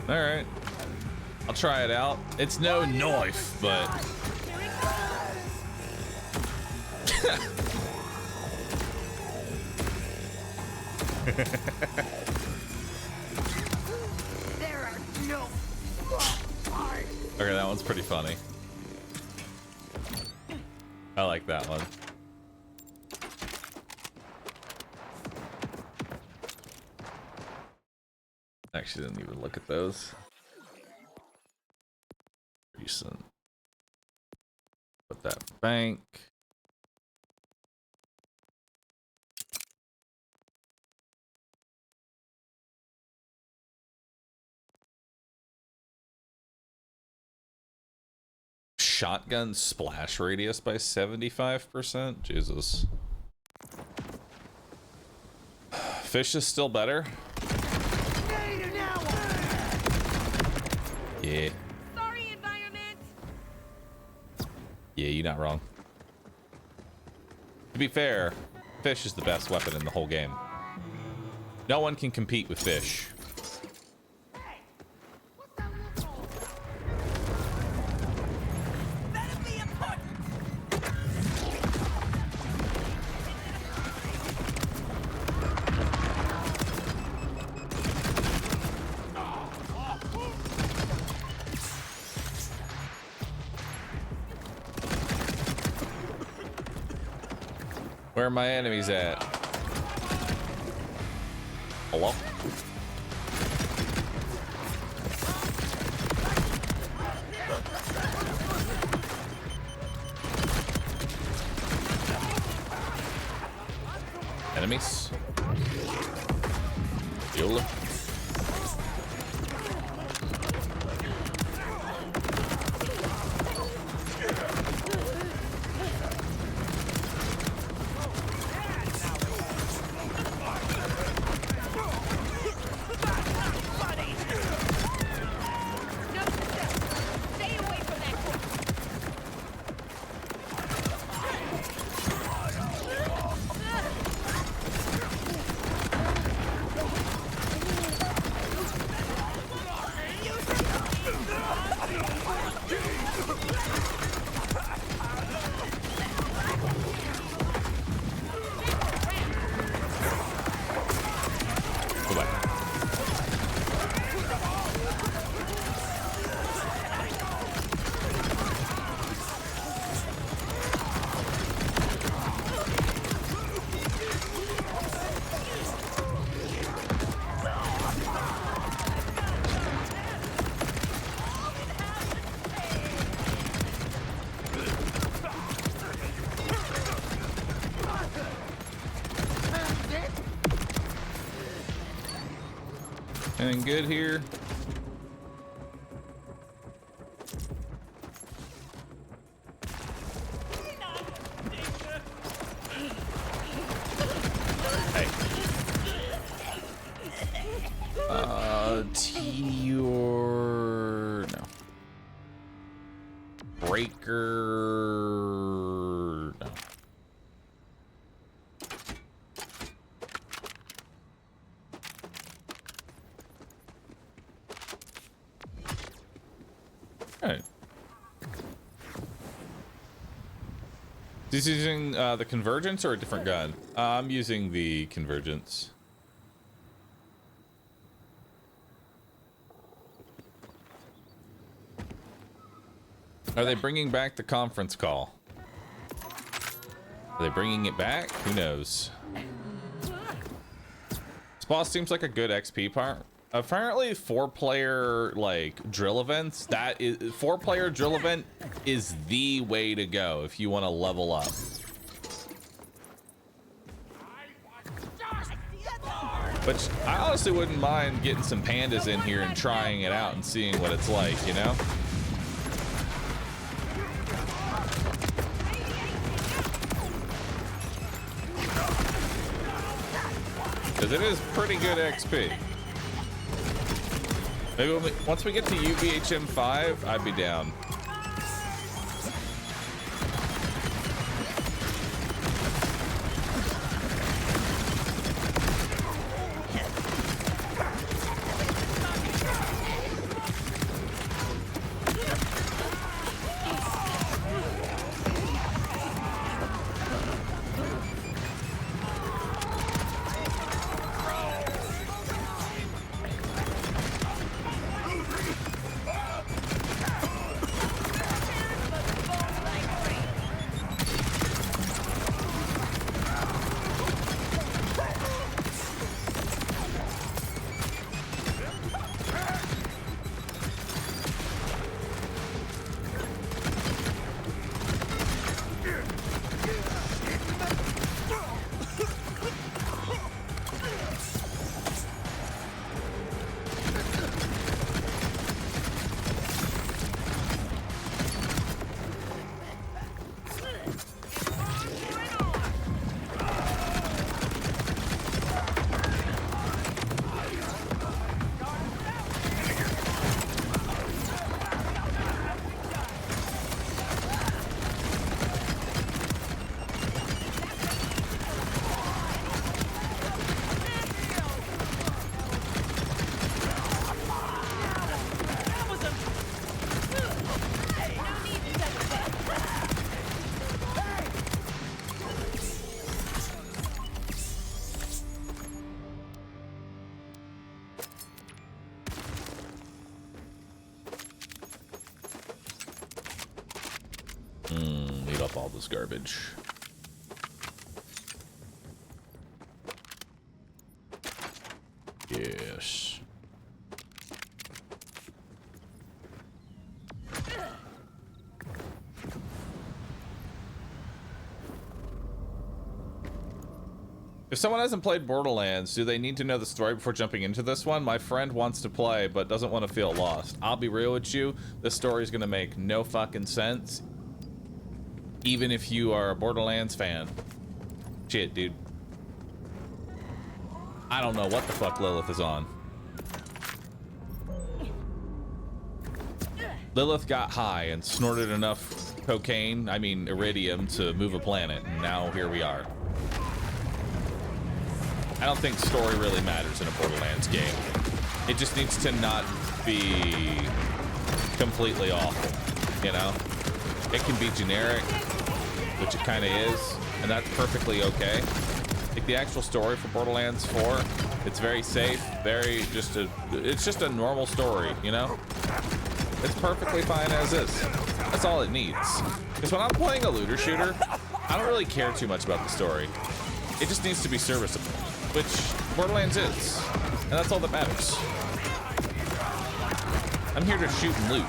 All right, I'll try it out. It's no knife, but There are no. okay, that one's pretty funny. I like that one. Actually, didn't even look at those. Recent. Report that bank. Shotgun splash radius by 75%. Jesus. Fish is still better. Yeah. Sorry, environment. Yeah, you're not wrong. To be fair, fish is the best weapon in the whole game. No one can compete with fish. Where are my enemies at? Hello? Enemies? Bueller? Stay away from that corpse. Go back. Anything good here? Hey. Teor... no. Breaker... no. Alright. Is he using the Convergence or a different gun? I'm using the Convergence. Are they bringing back the conference call? Are they bringing it back? Who knows? This boss seems like a good XP part. Apparently 4-player like drill events, that is 4-player drill event is the way to go if you want to level up. Which I honestly wouldn't mind getting some pandas in here and trying it out and seeing what it's like, you know? Because it is pretty good XP. Maybe once we get to UVHM 5, I'd be down. up all this garbage. Yes. If someone hasn't played Borderlands, do they need to know the story before jumping into this one? My friend wants to play, but doesn't want to feel lost. I'll be real with you, this story is gonna make no fucking sense, even if you are a Borderlands fan. Shit, dude. I don't know what the fuck Lilith is on. Lilith got high and snorted enough cocaine, I mean iridium, to move a planet, and now here we are. I don't think story really matters in a Borderlands game. It just needs to not be completely awful, you know? It can be generic, which it kind of is, and that's perfectly okay. Like the actual story for Borderlands 4, it's very safe, it's just a normal story, you know? It's perfectly fine as is. That's all it needs. Because when I'm playing a looter shooter, I don't really care too much about the story. It just needs to be serviceable, which Borderlands is, and that's all that matters. I'm here to shoot and loot.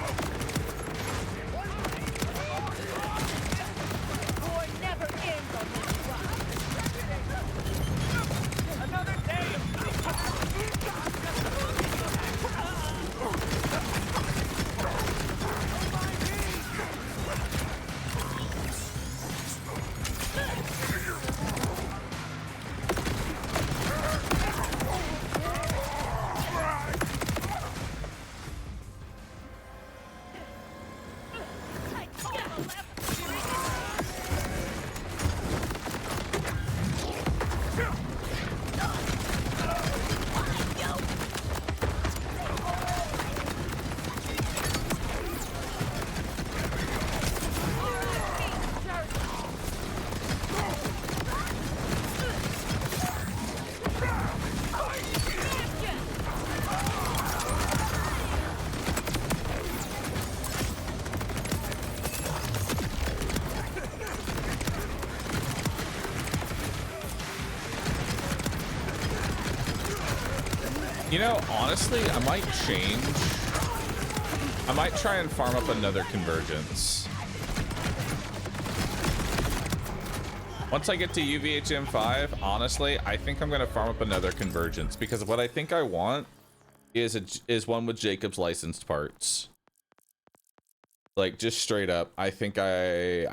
You know, honestly, I might change. I might try and farm up another convergence. Once I get to UVHM5, honestly, I think I'm gonna farm up another convergence because what I think I want is one with Jacob's licensed parts. Like just straight up, I think I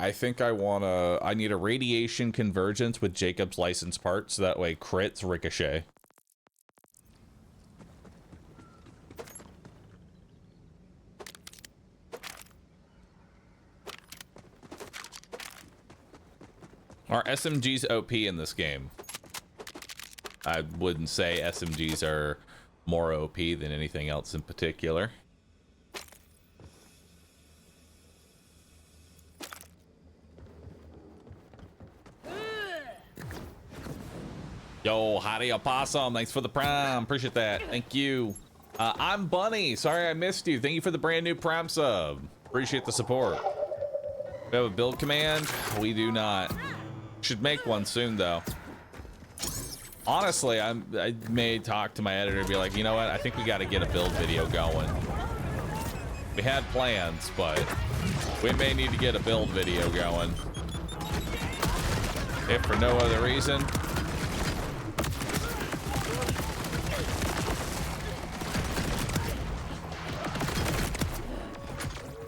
need a radiation convergence with Jacob's licensed parts so that way crits ricochet. Are SMGs OP in this game? I wouldn't say SMGs are more OP than anything else in particular. Yo, howdy opossum, thanks for the prime, appreciate that, thank you. I'm Bunny, sorry I missed you, thank you for the brand new prime sub, appreciate the support. We have a build command? We do not. Should make one soon though. Honestly, I may talk to my editor and be like, you know what, I think we got to get a build video going. We had plans, but we may need to get a build video going. If for no other reason.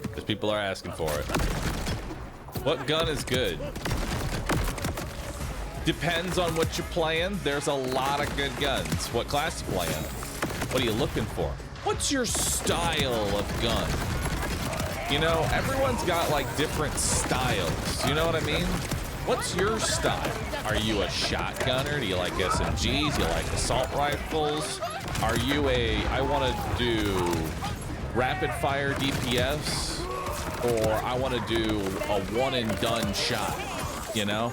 Because people are asking for it. What gun is good? Depends on what you're playing. There's a lot of good guns. What class you playing? What are you looking for? What's your style of gun? You know, everyone's got like different styles. You know what I mean? What's your style? Are you a shotgunner? Do you like SMGs? Do you like assault rifles? Are you I want to do rapid fire DPS? Or I want to do a one and done shot, you know?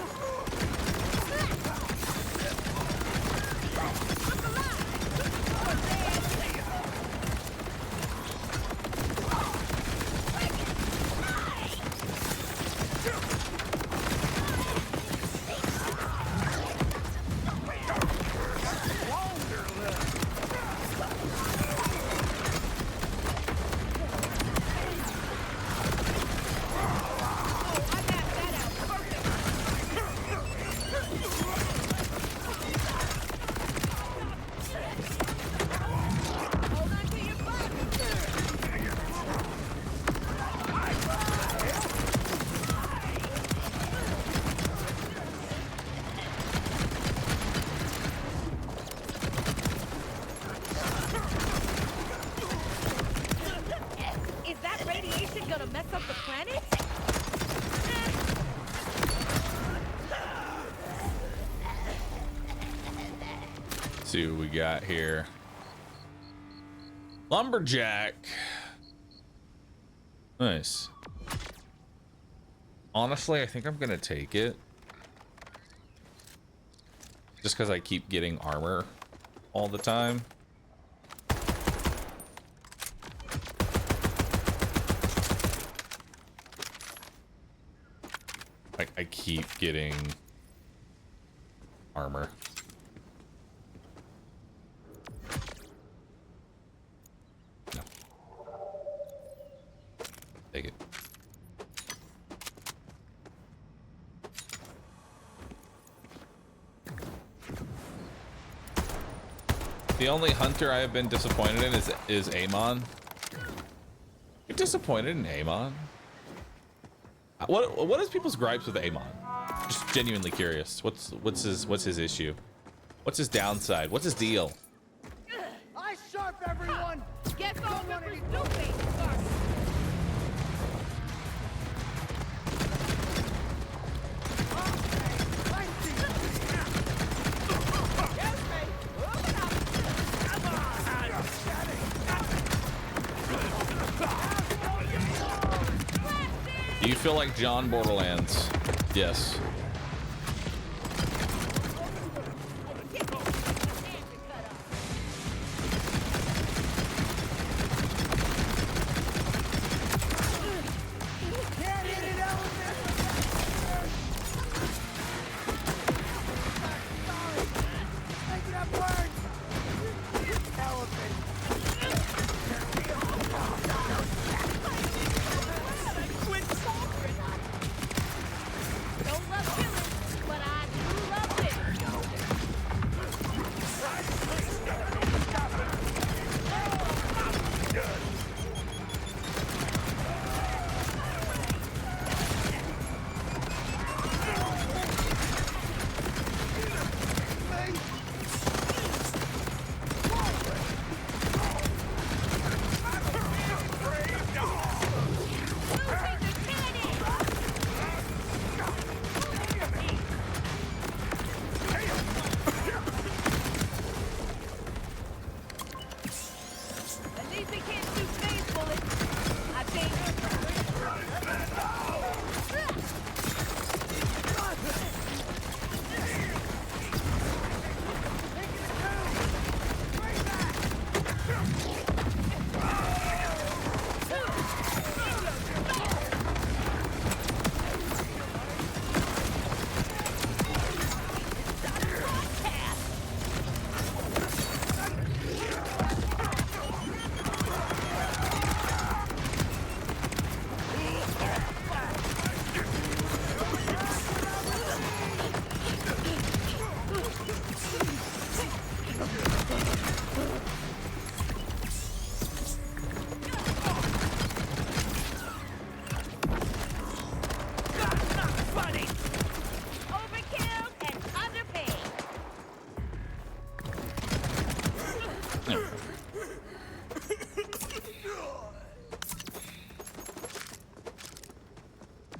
see what we got here. Lumberjack. Nice. Honestly, I think I'm gonna take it. Just because I keep getting armor all the time. I keep getting armor. No. Take it. The only hunter I have been disappointed in is Amon. You're disappointed in Amon? What is people's gripes with Amon? Just genuinely curious. What's his issue? What's his downside? What's his deal? I sharp everyone. Guess all members do face sharp. Do you feel like John Borderlands? Yes. Don't love killing, but I do love winning. At least they can't shoot space bullets. I think. Overkill and underpaid.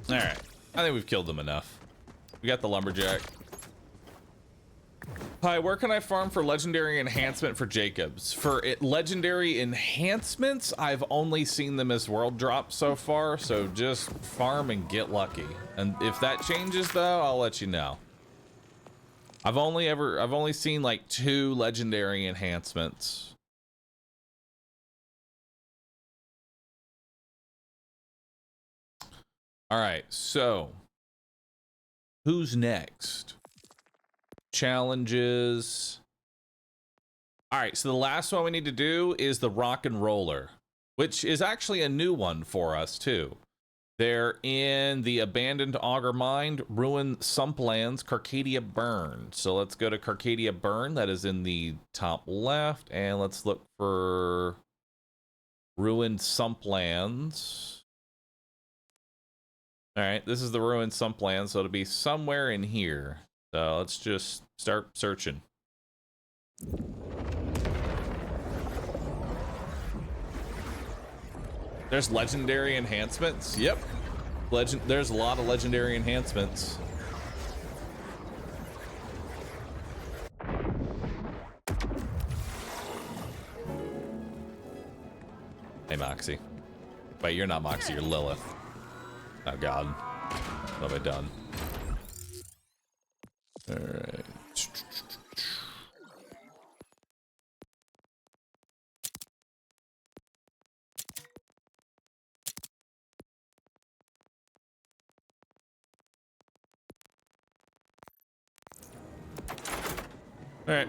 All right. I think we've killed them enough. We got the lumberjack. Hi, where can I farm for legendary enhancement for Jacobs? For legendary enhancements, I've only seen them as world drops so far, so just farm and get lucky. And if that changes though, I'll let you know. I've only seen like 2 legendary enhancements. All right, so who's next? Challenges. All right, so the last one we need to do is the rock and roller, which is actually a new one for us too. They're in the abandoned auger mine, ruined sumplands, Carcadia Burn. So let's go to Carcadia Burn. That is in the top left, and let's look for ruined sumplands. All right, this is the ruined sumplands, so it'll be somewhere in here. So let's just start searching. There's legendary enhancements. Yep. There's a lot of legendary enhancements. Hey, Moxie. Wait, you're not Moxie, you're Lilith. Oh, God. What have I done? Alright. Alright.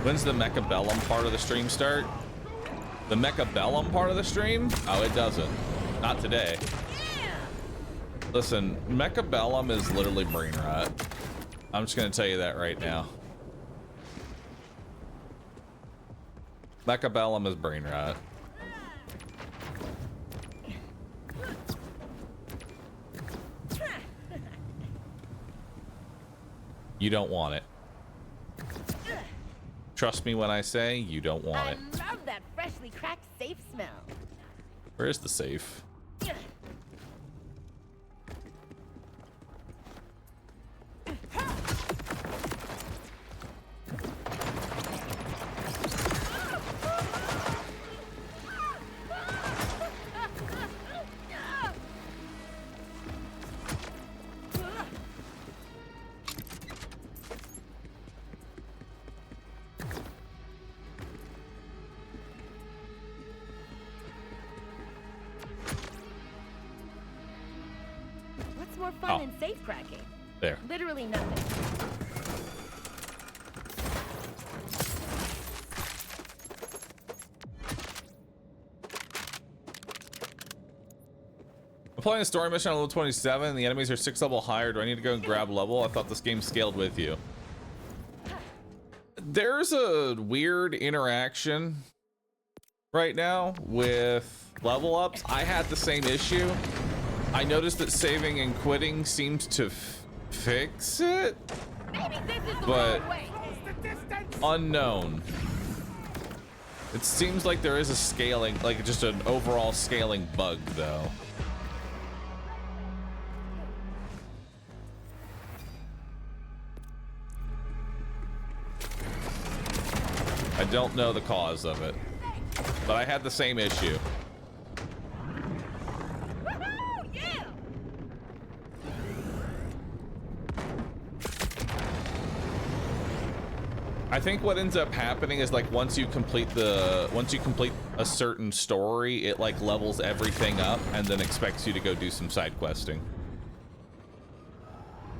When's the Mechabellum part of the stream start? The Mechabellum part of the stream? Oh, it doesn't. Not today. Listen, Mechabellum is literally brain rot. I'm just gonna tell you that right now. Mechabellum is brain rot. You don't want it. Trust me when I say you don't want it. I love that freshly cracked safe smell. Where is the safe? What's more fun than safe cracking? There. Literally nothing. I'm playing a story mission on level 27 and the enemies are 6 level higher. Do I need to go and grab level? I thought this game scaled with you. There's a weird interaction right now with level ups. I had the same issue. I noticed that saving and quitting seemed to fix it, but unknown. It seems like there is a scaling, like just an overall scaling bug though. I don't know the cause of it, but I had the same issue. I think what ends up happening is like once you complete a certain story, it like levels everything up and then expects you to go do some side questing.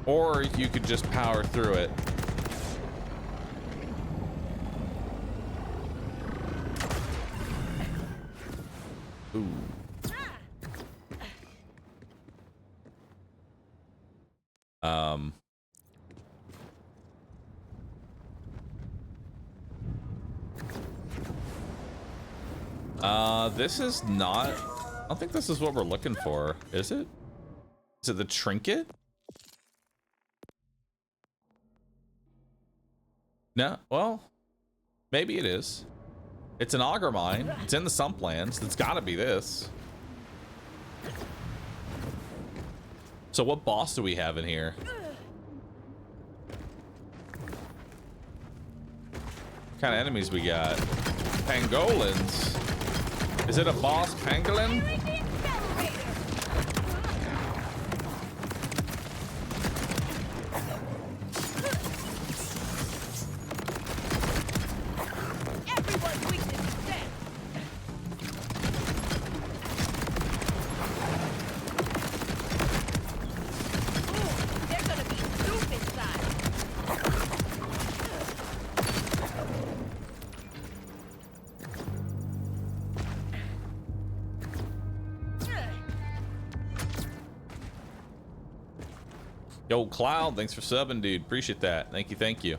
Or you could just power through it. Ooh. This is not, I don't think this is what we're looking for, is it? Is it the trinket? No, well, maybe it is. It's an auger mine. It's in the Sumplands. It's gotta be this. So what boss do we have in here? What kind of enemies we got? Pangolins. Is it a boss pangolin? Yo, Cloud, thanks for subbing, dude. Appreciate that. Thank you, thank you.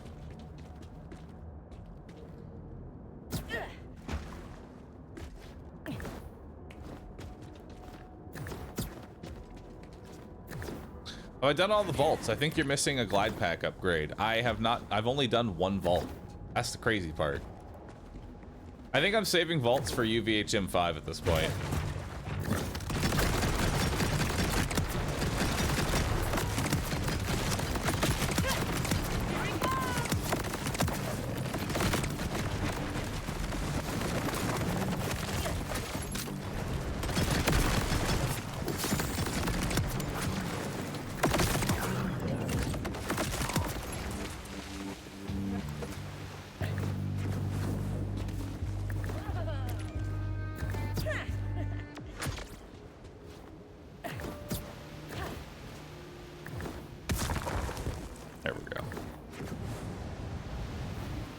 Have I done all the vaults? I think you're missing a glide pack upgrade. I have not. I've only done one vault. That's the crazy part. I think I'm saving vaults for UVHM5 at this point.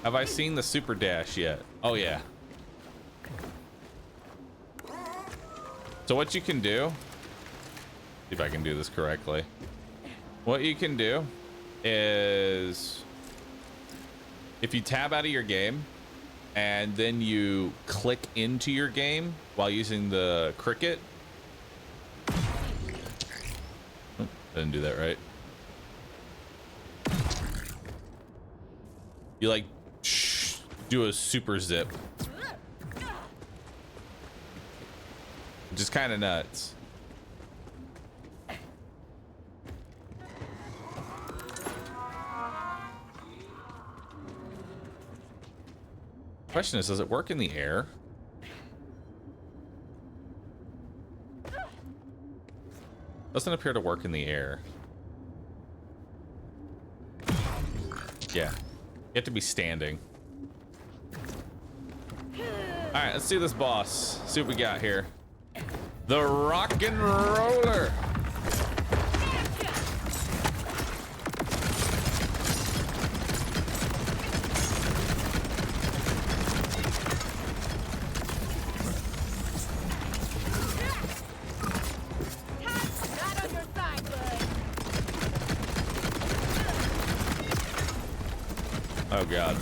Have I seen the super dash yet? Oh yeah. So what you can do, see if I can do this correctly. What you can do is if you tab out of your game and then you click into your game while using the cricket. Oh, didn't do that right. You like do a super zip, which is kind of nuts. Question is, does it work in the air? Doesn't appear to work in the air. Yeah, you have to be standing. All right, let's do this boss. See what we got here. The rock and roller. Not on your side, bud. Oh God.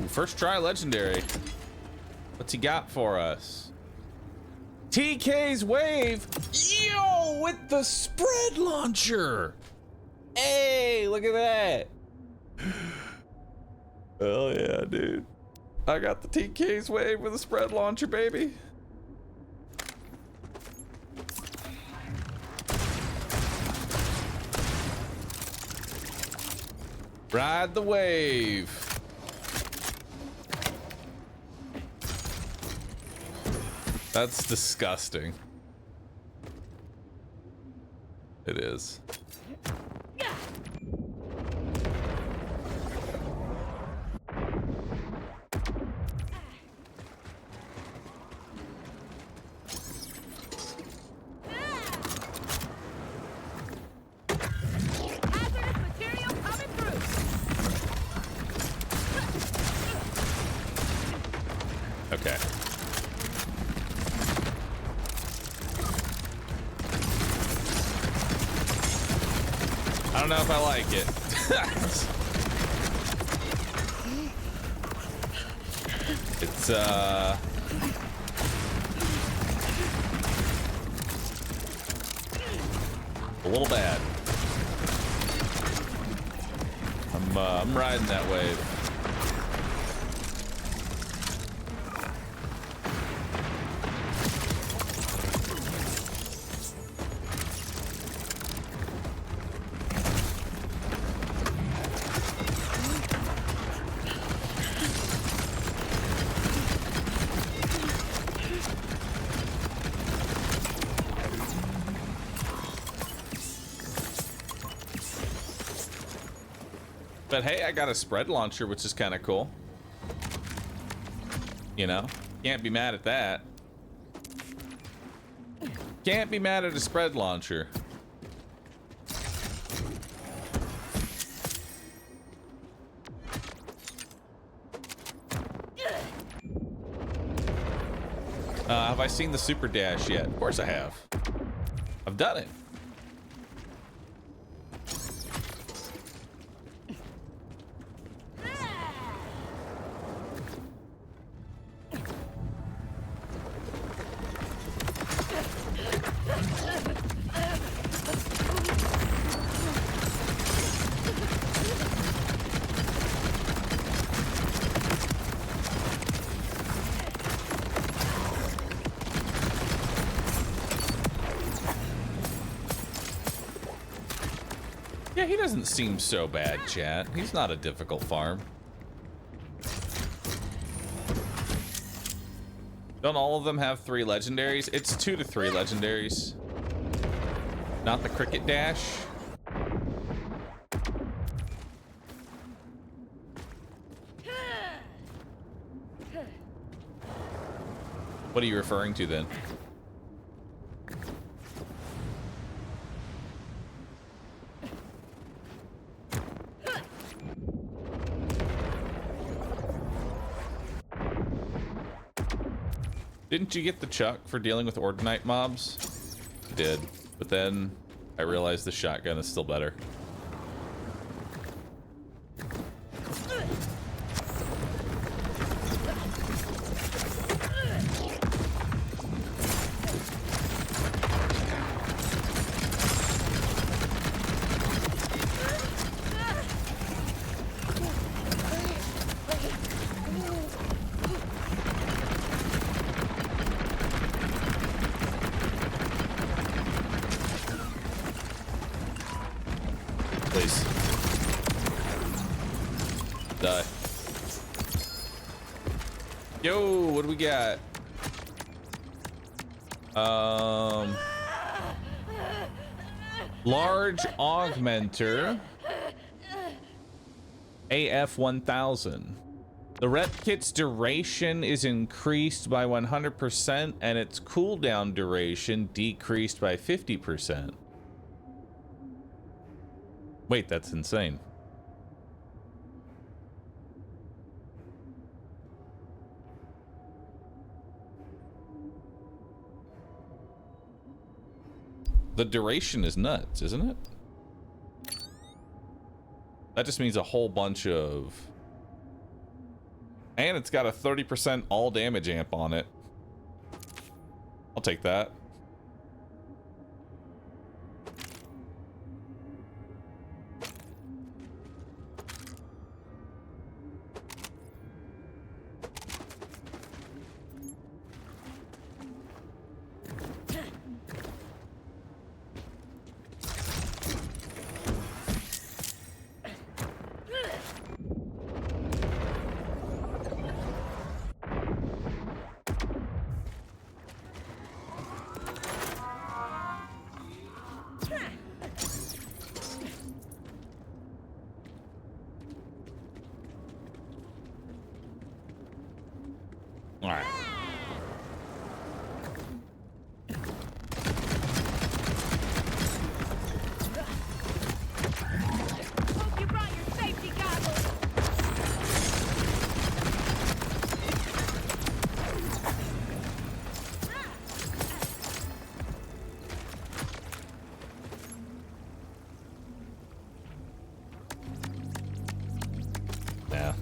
First try legendary. What's he got for us? TK's wave. Yo, with the spread launcher. Hey, look at that. Hell yeah, dude. I got the TK's wave with a spread launcher, baby. Ride the wave. That's disgusting. It is. Hazardous material coming through. Okay. I don't know if I like it. It's a little bad. I'm riding that wave. But hey, I got a spread launcher, which is kind of cool. You know, can't be mad at that. Can't be mad at a spread launcher. Have I seen the super dash yet? Of course I have. I've done it. Yeah, he doesn't seem so bad, chat. He's not a difficult farm. Don't all of them have 3 legendaries? It's 2 to 3 legendaries. Not the cricket dash. What are you referring to then? Didn't you get the chuck for dealing with Ordinite mobs? I did, but then I realized the shotgun is still better. Please. Die. Yo, what do we got? Large augmenter. AF 1000. The rep kit's duration is increased by 100% and its cooldown duration decreased by 50%. Wait, that's insane. The duration is nuts, isn't it? That just means a whole bunch of... And it's got a 30% all damage amp on it. I'll take that. All right. Hope you brought your safety goggles. Yeah.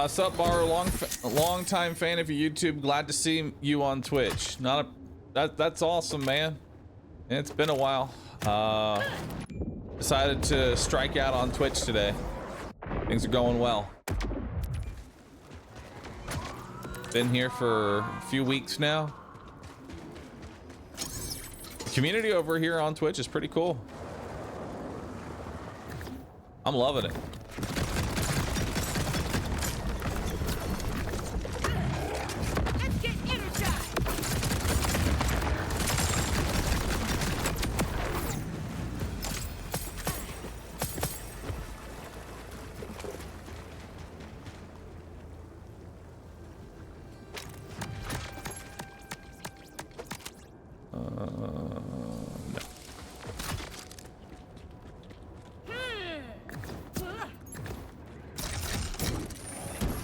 Sup, Bahroo, long time fan of your YouTube. Glad to see you on Twitch. That's awesome, man. It's been a while. Decided to strike out on Twitch today. Things are going well. Been here for a few weeks now. The community over here on Twitch is pretty cool. I'm loving it. Let's get energized.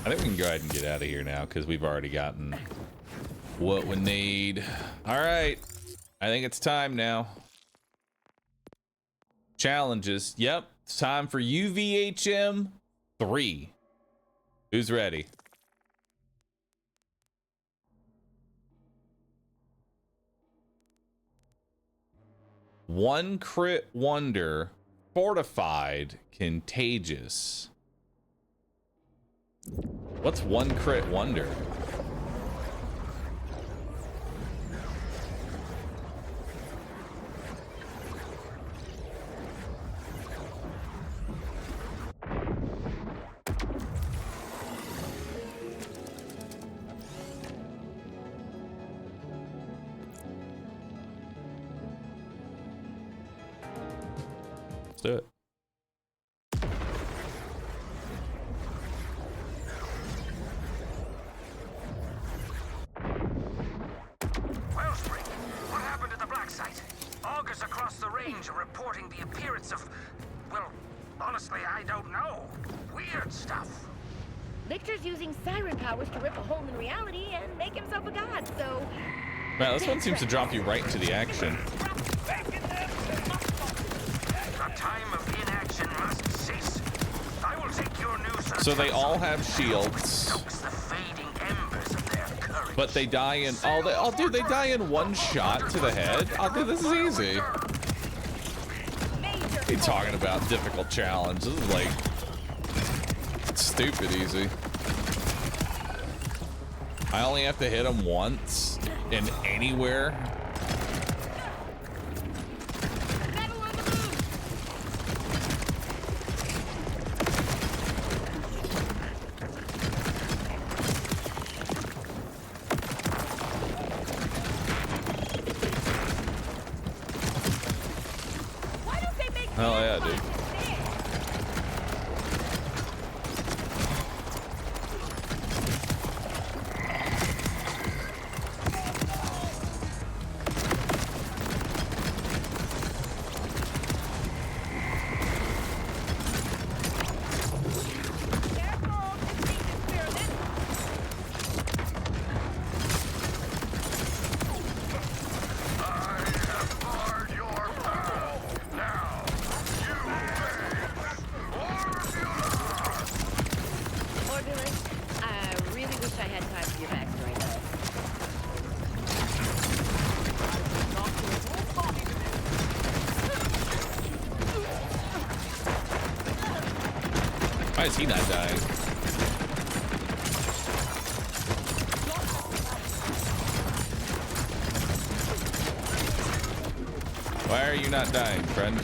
I think we can go ahead and get out of here now because we've already gotten what we need. All right. I think it's time now. Challenges. Yep. It's time for UVHM 3. Who's ready? One crit wonder, fortified, contagious. What's one crit wonder? Let's do it. Wellspring, what happened at the black site? Augurs across the range are reporting the appearance of, well, honestly, I don't know. Weird stuff. Lictor's using siren powers to rip a hole in reality and make himself a god, so... Man, this one seems to drop you right into the action. The time of inaction must cease. I will take your news. So they all have shields, Stokes the fading embers of their courage. but they die in dude, they die in one shot to the head. Oh, dude, this is easy. What are you talking about? Difficult challenge. This is like stupid easy. I only have to hit him once and anywhere. Hell yeah, dude. Why is he not dying? Why are you not dying, friend?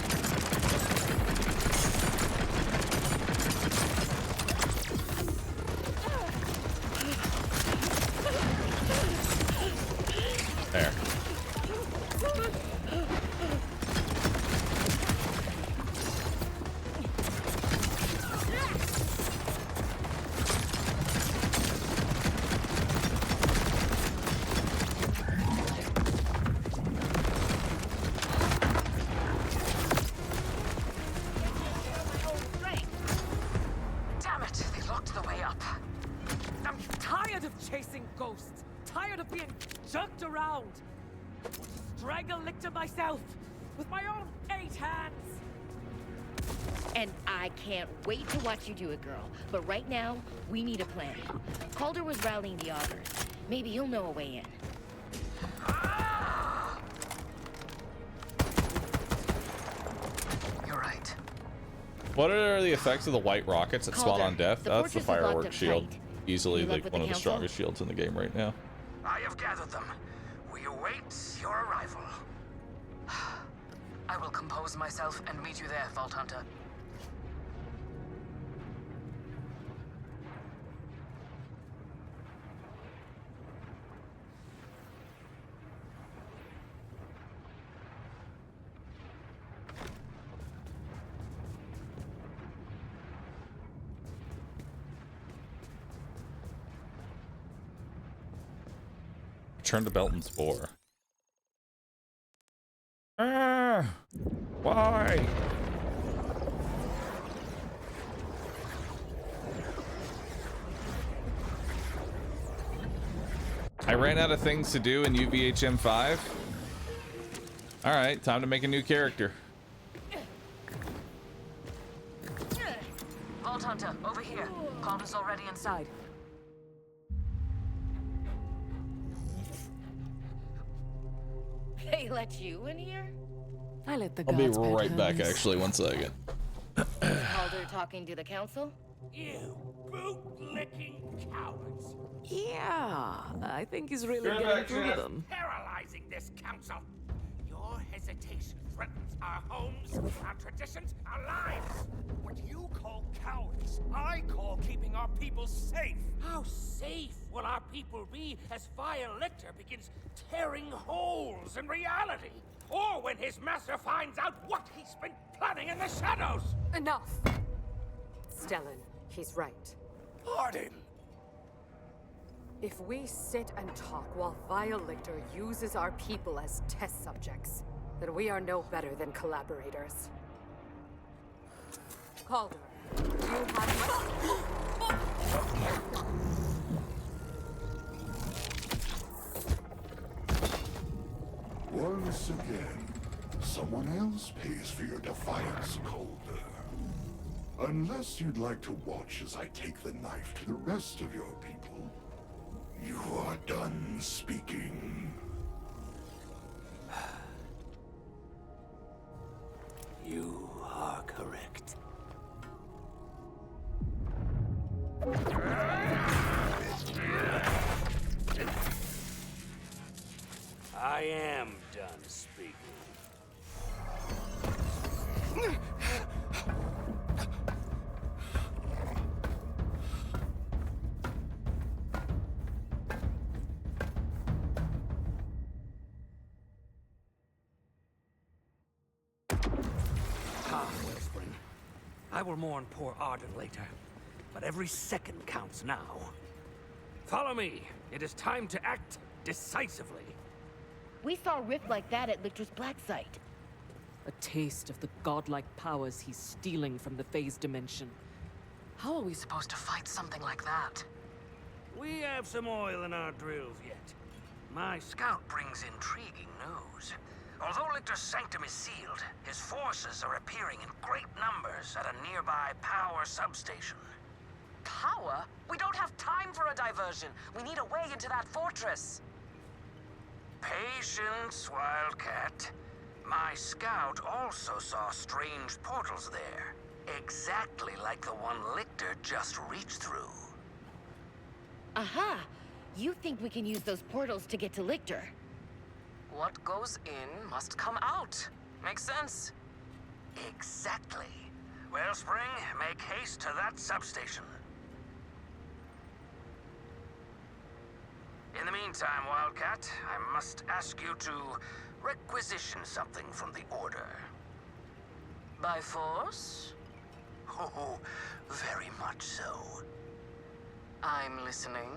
There. Myself with my own 8 hands. And I can't wait to watch you do it, girl. But right now, we need a plan. Calder was rallying the augurs. Maybe he'll know a way in. You're right. What are the effects of the white rockets that spawn Calder, on death? the That's the fortress is locked firework up shield. tight. Easily You left like with one the of the council? strongest shields in the game right now. I have gathered them. We await your arrival. I will compose myself and meet you there, Vault Hunter. Turn to Belton Spore. Ah! Why? I ran out of things to do in UVHM5. Alright, time to make a new character. Vault Hunter, over here. Calder's already inside. They let you in here? I let the I'll be gods pay right back, hers. actually. One second. Calder talking to the council? You boot-licking cowards! Yeah, I think he's really Go getting back, through to Jeff. them. Paralyzing this council! Your hesitation threatens our homes, our traditions, our lives! What you call cowards, I call keeping our people safe! How safe will our people be as Fire Lictor begins tearing holes in reality? Or when his master finds out what he's been planning in the shadows! Enough! Stellan, he's right. Pardon! If we sit and talk while Vialictor uses our people as test subjects, then we are no better than collaborators. Calder, you have my... Once again, someone else pays for your defiance, Calder. Unless you'd like to watch as I take the knife to the rest of your people, you are done speaking. You are correct. I am done speaking. Wellspring. I will mourn poor Arden later, but every second counts now. Follow me. It is time to act decisively. We saw a rift like that at Lictor's Black Site. A taste of the godlike powers he's stealing from the phase dimension. How are we supposed to fight something like that? We have some oil in our drills yet. My scout brings intriguing news. Although Lictor's sanctum is sealed, his forces are appearing in great numbers at a nearby power substation. Power? We don't have time for a diversion. We need a way into that fortress. Patience, Wildcat. My scout also saw strange portals there. Exactly like the one Lictor just reached through. Aha! You think we can use those portals to get to Lictor? What goes in must come out. Makes sense. Exactly. Wellspring, make haste to that substation. In the meantime, Wildcat, I must ask you to requisition something from the Order. By force? Oh, very much so. I'm listening.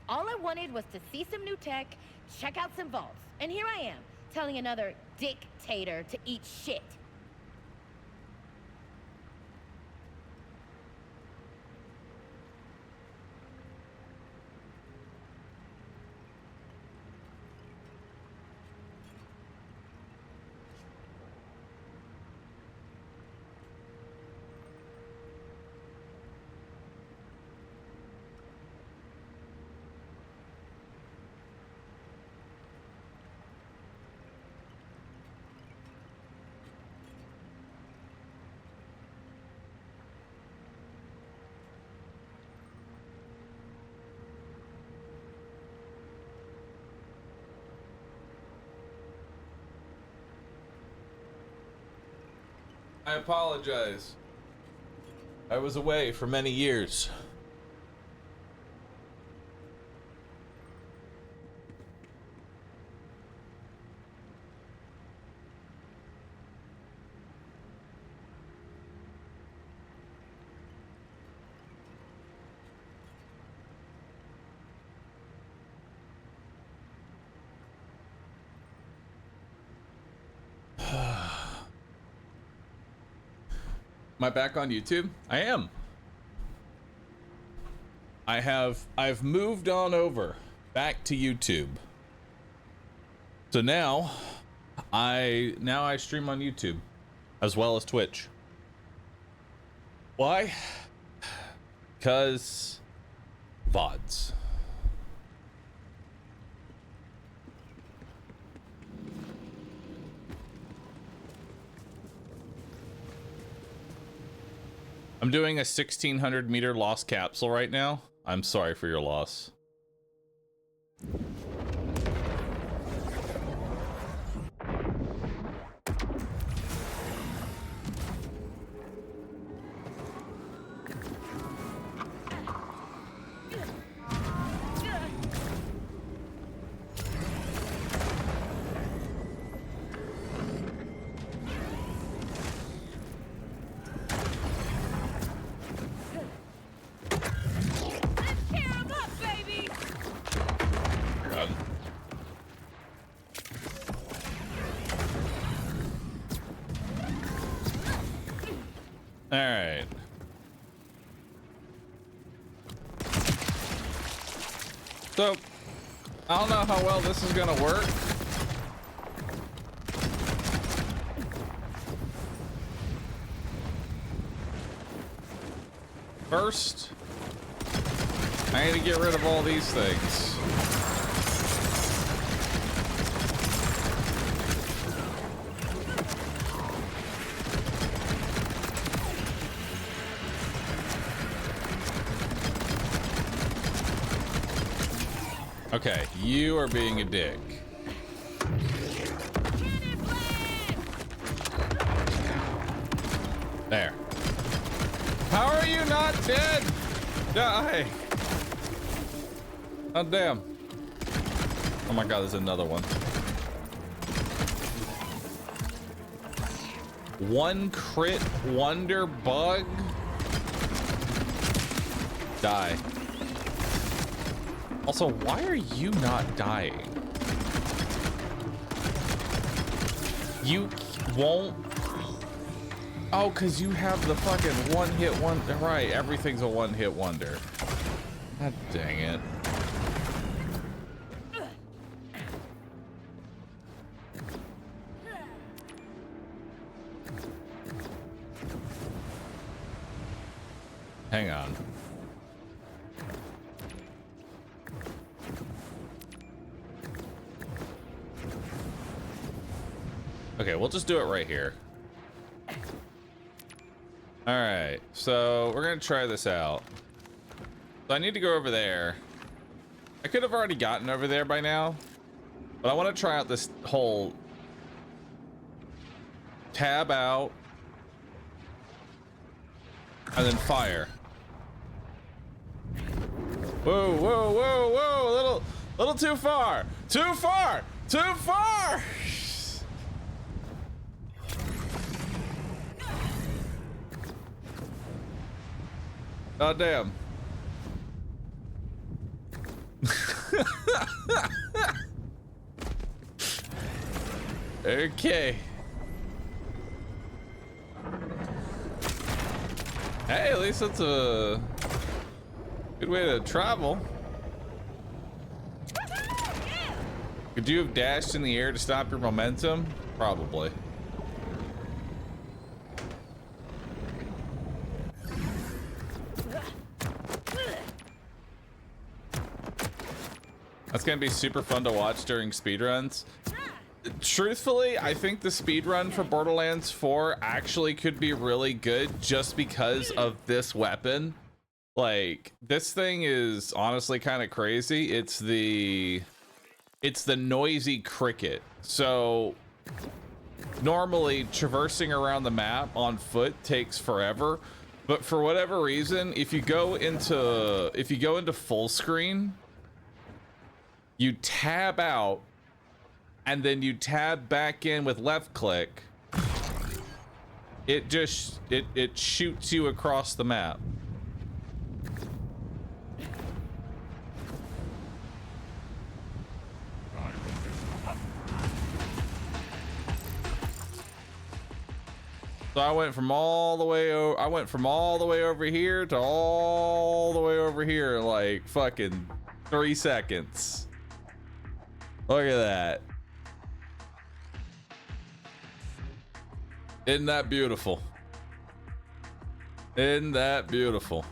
All I wanted was to see some new tech, check out some vaults, and here I am, telling another dictator to eat shit. I apologize. I was away for many years. Am I back on YouTube? I am. I've moved on over back to YouTube. So now I stream on YouTube as well as Twitch. Why? Because VODs. I'm doing a 1,600 meter lost capsule right now. I'm sorry for your loss. Alright. So, I don't know how well this is gonna work. First, I need to get rid of all these things. Okay, you are being a dick. There. How are you not dead? Die. Oh, damn. Oh my god, there's another one. One crit wonder bug. Die. Also, why are you not dying? You won't. Oh, because you have the fucking one-hit wonder. Right, everything's a one-hit wonder. God dang it. Hang on. Okay, we'll just do it right here. All right, so we're gonna try this out. So I need to go over there. I could have already gotten over there by now, but I want to try out this whole tab out and then fire. Whoa, whoa, whoa, whoa! Little too far! Too far! Too far! Oh, damn. Okay. Hey, at least that's a good way to travel. Could you have dashed in the air to stop your momentum? Probably. That's gonna be super fun to watch during speedruns. Truthfully, I think the speedrun for Borderlands 4 actually could be really good just because of this weapon. Like, this thing is honestly kind of crazy. It's the noisy cricket. So normally traversing around the map on foot takes forever, but for whatever reason, if you go into full screen, you tab out and then you tab back in with left click, it just it shoots you across the map. So I went from all the way over here to all the way over here in like fucking 3 seconds. Look at that. Isn't that beautiful? Isn't that beautiful?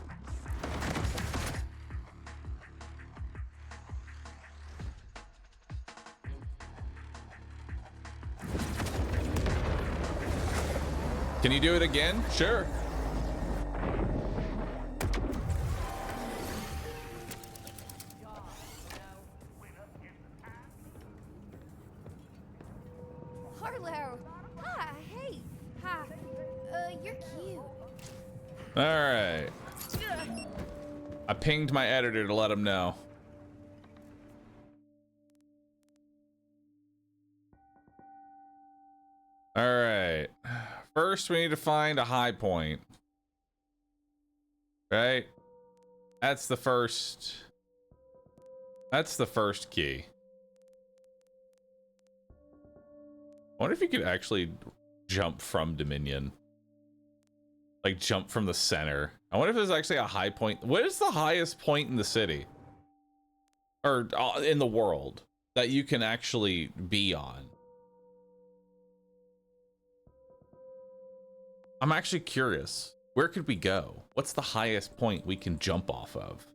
Can you do it again? Sure. Harlow! Hi, hey! Hi. You're cute. All right. I pinged my editor to let him know. All right. First, we need to find a high point. Right? That's the first key. I wonder if you could actually jump from Dominion. Like jump from the center. I wonder if there's actually a high point. What is the highest point in the city? Or in the world that you can actually be on? I'm actually curious. Where could we go? What's the highest point we can jump off of?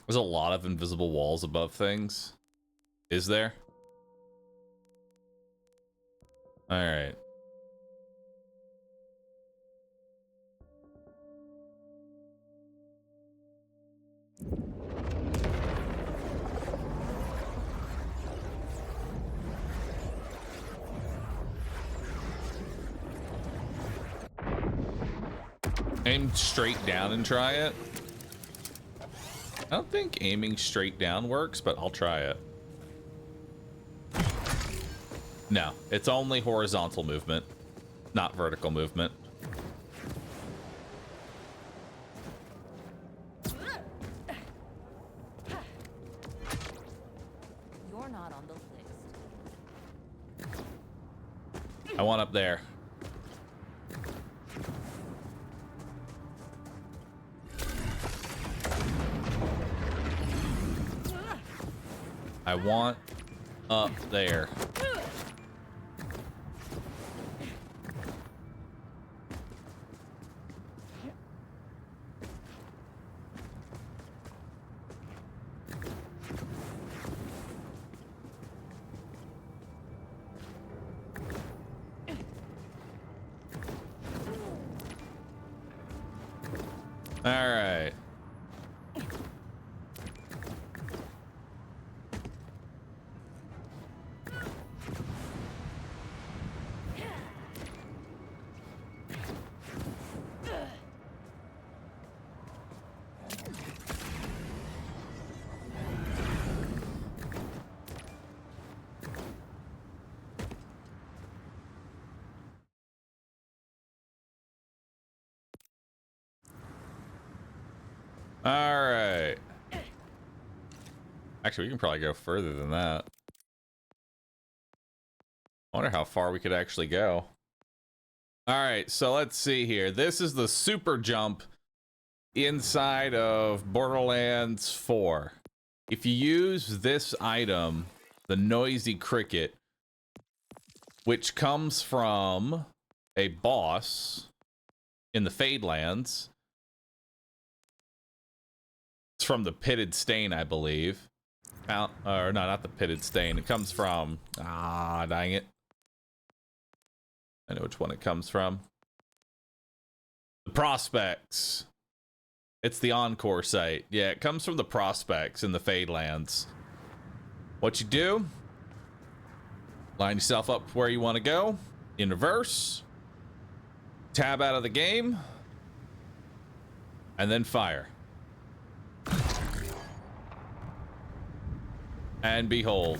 There's a lot of invisible walls above things. Is there? All right. Aim straight down and try it. I don't think aiming straight down works, but I'll try it. No, it's only horizontal movement, not vertical movement. You're not on the list. I want up there. I want up there. All right. All right. Actually, we can probably go further than that. I wonder how far we could actually go. All right, so let's see here. This is the super jump inside of Borderlands 4. If you use this item, the noisy cricket, which comes from a boss in the Fadelands. It's from the Pitted Stain, I believe. Or no, not the Pitted Stain. It comes from... Ah, dang it. I know which one it comes from. The Prospects. It's the Encore site. Yeah, it comes from the Prospects in the Fadelands. What you do? Line yourself up where you want to go. In reverse. Tab out of the game. And then fire. And behold.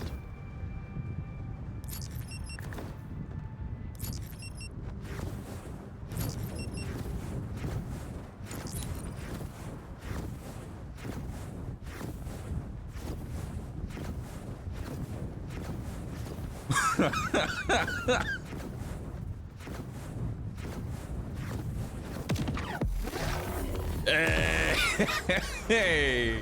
Hey.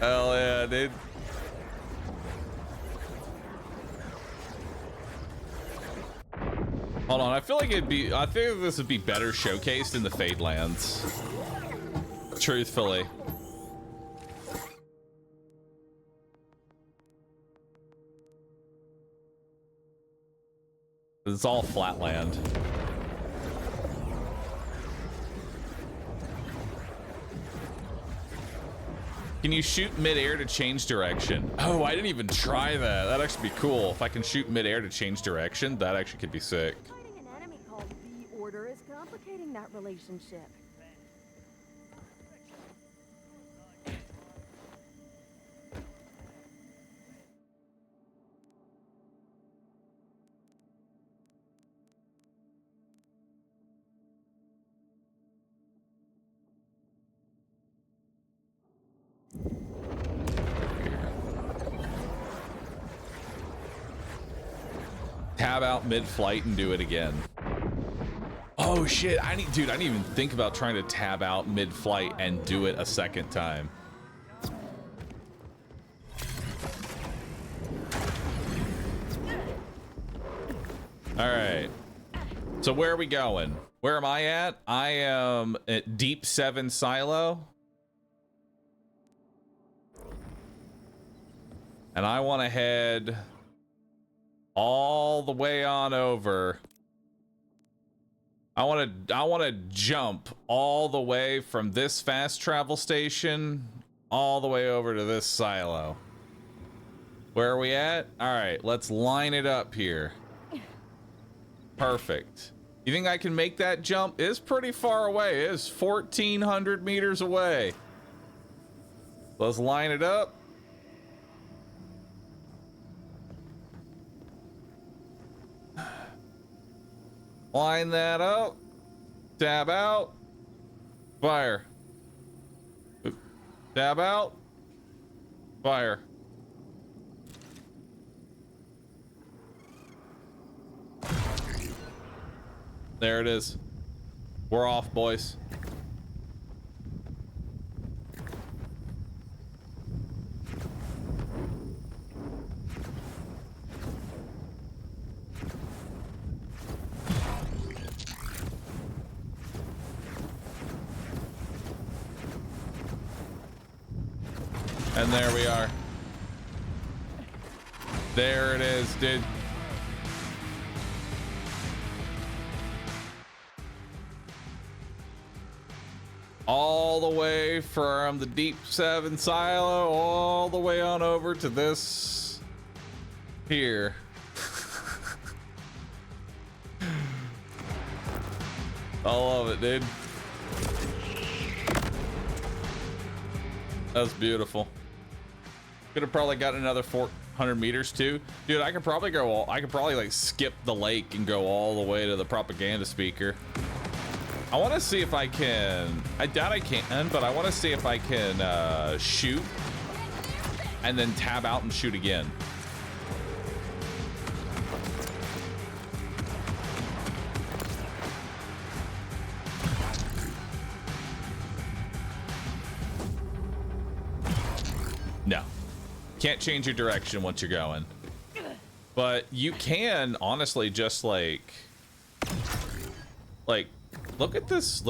Hell yeah, dude. Hold on, I feel like I think this would be better showcased in the Fadelands. Truthfully. It's all flat land. Can you shoot mid-air to change direction? Oh, I didn't even try that. That'd actually be cool. If I can shoot mid-air to change direction, that actually could be sick. Fighting an enemy called the Order is complicating that relationship. Tab out mid-flight and do it again. Oh shit, dude, I didn't even think about trying to tab out mid-flight and do it a second time. All right. So where are we going? Where am I at? I am at Deep 7 Silo. And I want to head all the way on over. I want to jump all the way from this fast travel station all the way over to this silo. Where are we at? All right, let's line it up here. Perfect. You think I can make that jump? It's pretty far away. It is 1,400 meters away. Let's line it up. Line that up. Tab out. Fire. Tab out. Fire. There it is. We're off, boys. And there we are. There it is, dude. All the way from the Deep 7 silo, all the way on over to this here. I love it, dude. That's beautiful. Could have probably gotten another 400 meters too. Dude, I could probably like skip the lake and go all the way to the propaganda speaker. I want to see if I can. I doubt I can, but I want to see if I can shoot and then tab out and shoot again. No. Can't change your direction once you're going. But you can honestly just like look at this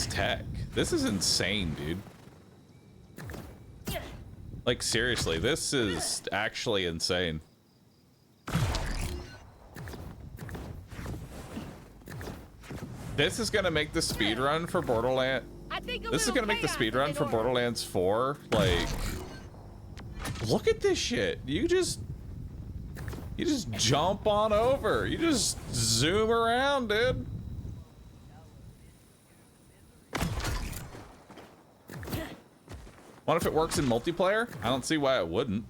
tech. This is insane, dude. Like seriously, this is actually insane. This is gonna make the speedrun for Borderlands. This is gonna make the speedrun for Borderlands 4 like. Look at this shit. You just jump on over. You just zoom around, dude. What if it works in multiplayer? I don't see why it wouldn't.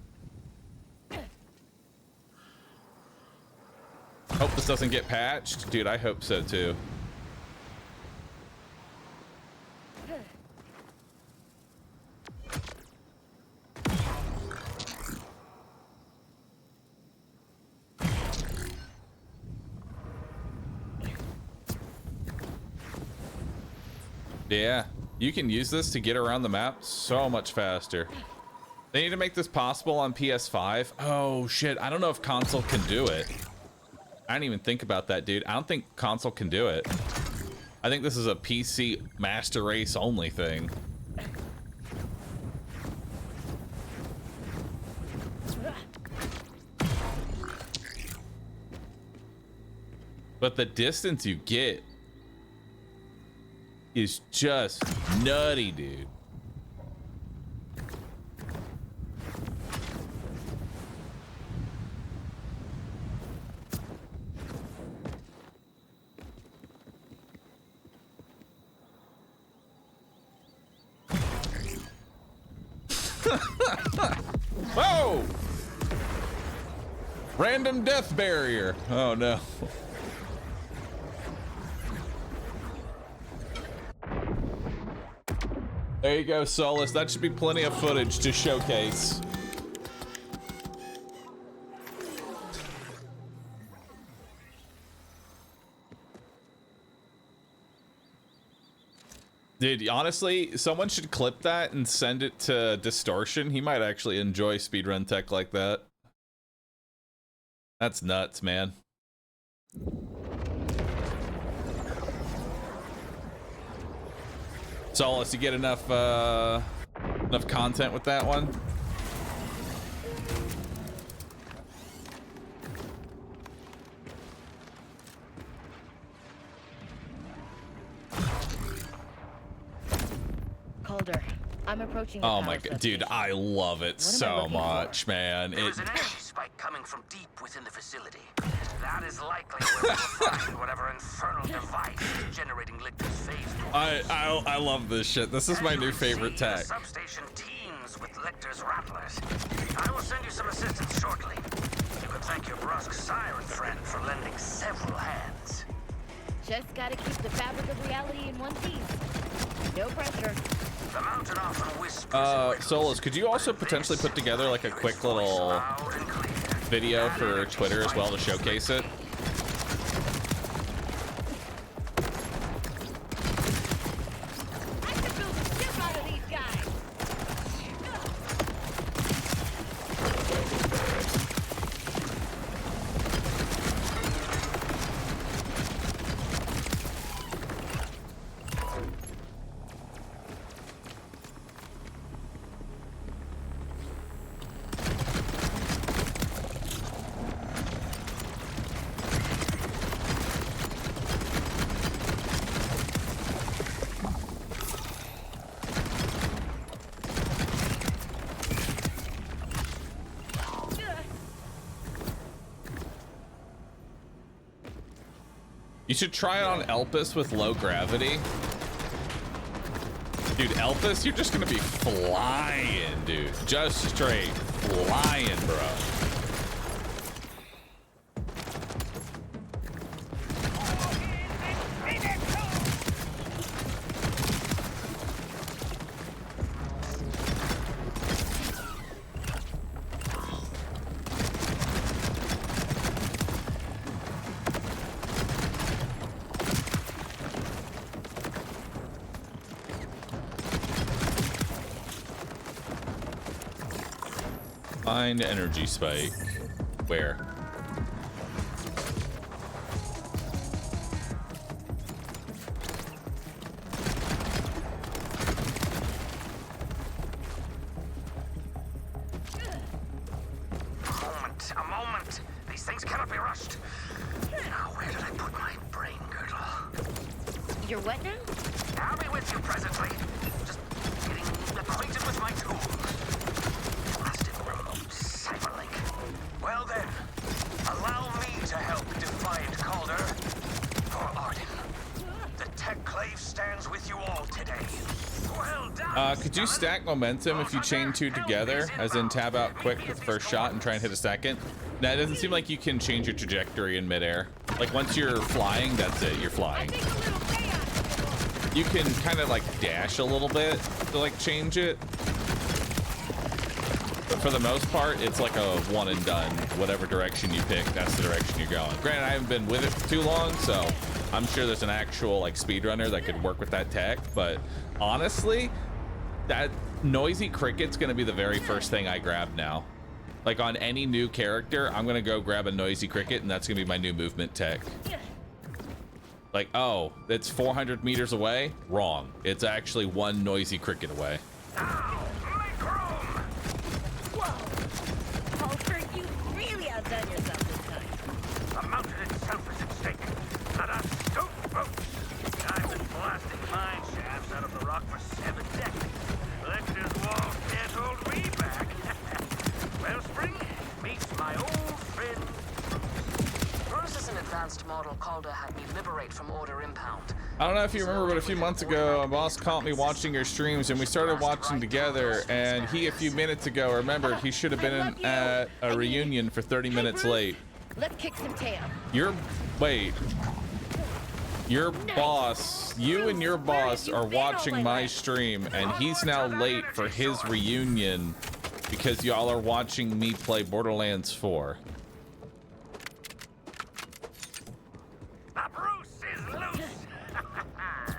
Hope this doesn't get patched. Dude, I hope so too. Yeah, you can use this to get around the map so much faster. They need to make this possible on PS5. Oh shit, I don't know if console can do it. I didn't even think about that, dude. I don't think console can do it. I think this is a PC Master Race only thing. But the distance you get is just nutty, dude. Whoa! Random death barrier. Oh no. There you go, Solus. That should be plenty of footage to showcase. Dude, honestly, someone should clip that and send it to Distortion. He might actually enjoy speedrun tech like that. That's nuts, man. Solus, you get enough content with that one? Calder, I'm approaching the Oh power my god, substation. dude, I love it so much, man. There's an energy spike coming from deep within the facility. That is likely where we'll find whatever infernal device is generating Lictor's phase. I love this shit. This is my new favorite tech. The substation teams with Lictor's rattlers. I will send you some assistance shortly. You can thank your brusque siren friend for lending several hands. Just gotta keep the fabric of reality in one piece. No pressure. The mountain often whispers. Solus, could you also potentially put together like a quick little video for Twitter as well to showcase it? You should try it on Elpis with low gravity. Dude, Elpis, you're just gonna be flying, dude. Just straight flying, bro. Find energy spike. Where? A moment. These things cannot be rushed. Now, where did I put my brain girdle? You're what now? I'll be with you presently. Just getting acquainted with my tools. Blasted remote cyberlink. Well then, allow me to help Defiant Calder. For Arden. The Techclave stands with you all today. Well done. Could you stack momentum if you chain two together, as in tab out quick with the first shot and try and hit a second? Now, it doesn't seem like you can change your trajectory in midair. Like, once you're flying, that's it, you're flying. You can kind of like dash a little bit to like change it. But for the most part, it's like a one and done. Whatever direction you pick, that's the direction you're going. Granted, I haven't been with it for too long, so I'm sure there's an actual like speedrunner that could work with that tech, but honestly, that noisy cricket's gonna be the very first thing I grab now. Like on any new character, I'm gonna go grab a noisy cricket, and that's gonna be my new movement tech. Like, oh, it's 400 meters away? Wrong. It's actually one noisy cricket away. Whoa! Holster, you really outdone yourself this time. The mountain itself is at stake. Let us scoop boats. I've been blasting mine shafts out of the rock for 7 decades. Lecter's walls can't hold me back. Wellspring meets my old friend. Bruce is an advanced model Calder had me liberate from Order Impound. I don't know if you remember, but a few months ago, a boss caught me watching your streams, and we started watching together, and he, a few minutes ago, remembered he should have been at a reunion for 30 minutes late. Let's kick some tail. Your boss, you and your boss are watching my stream, and he's now late for his reunion because y'all are watching me play Borderlands 4.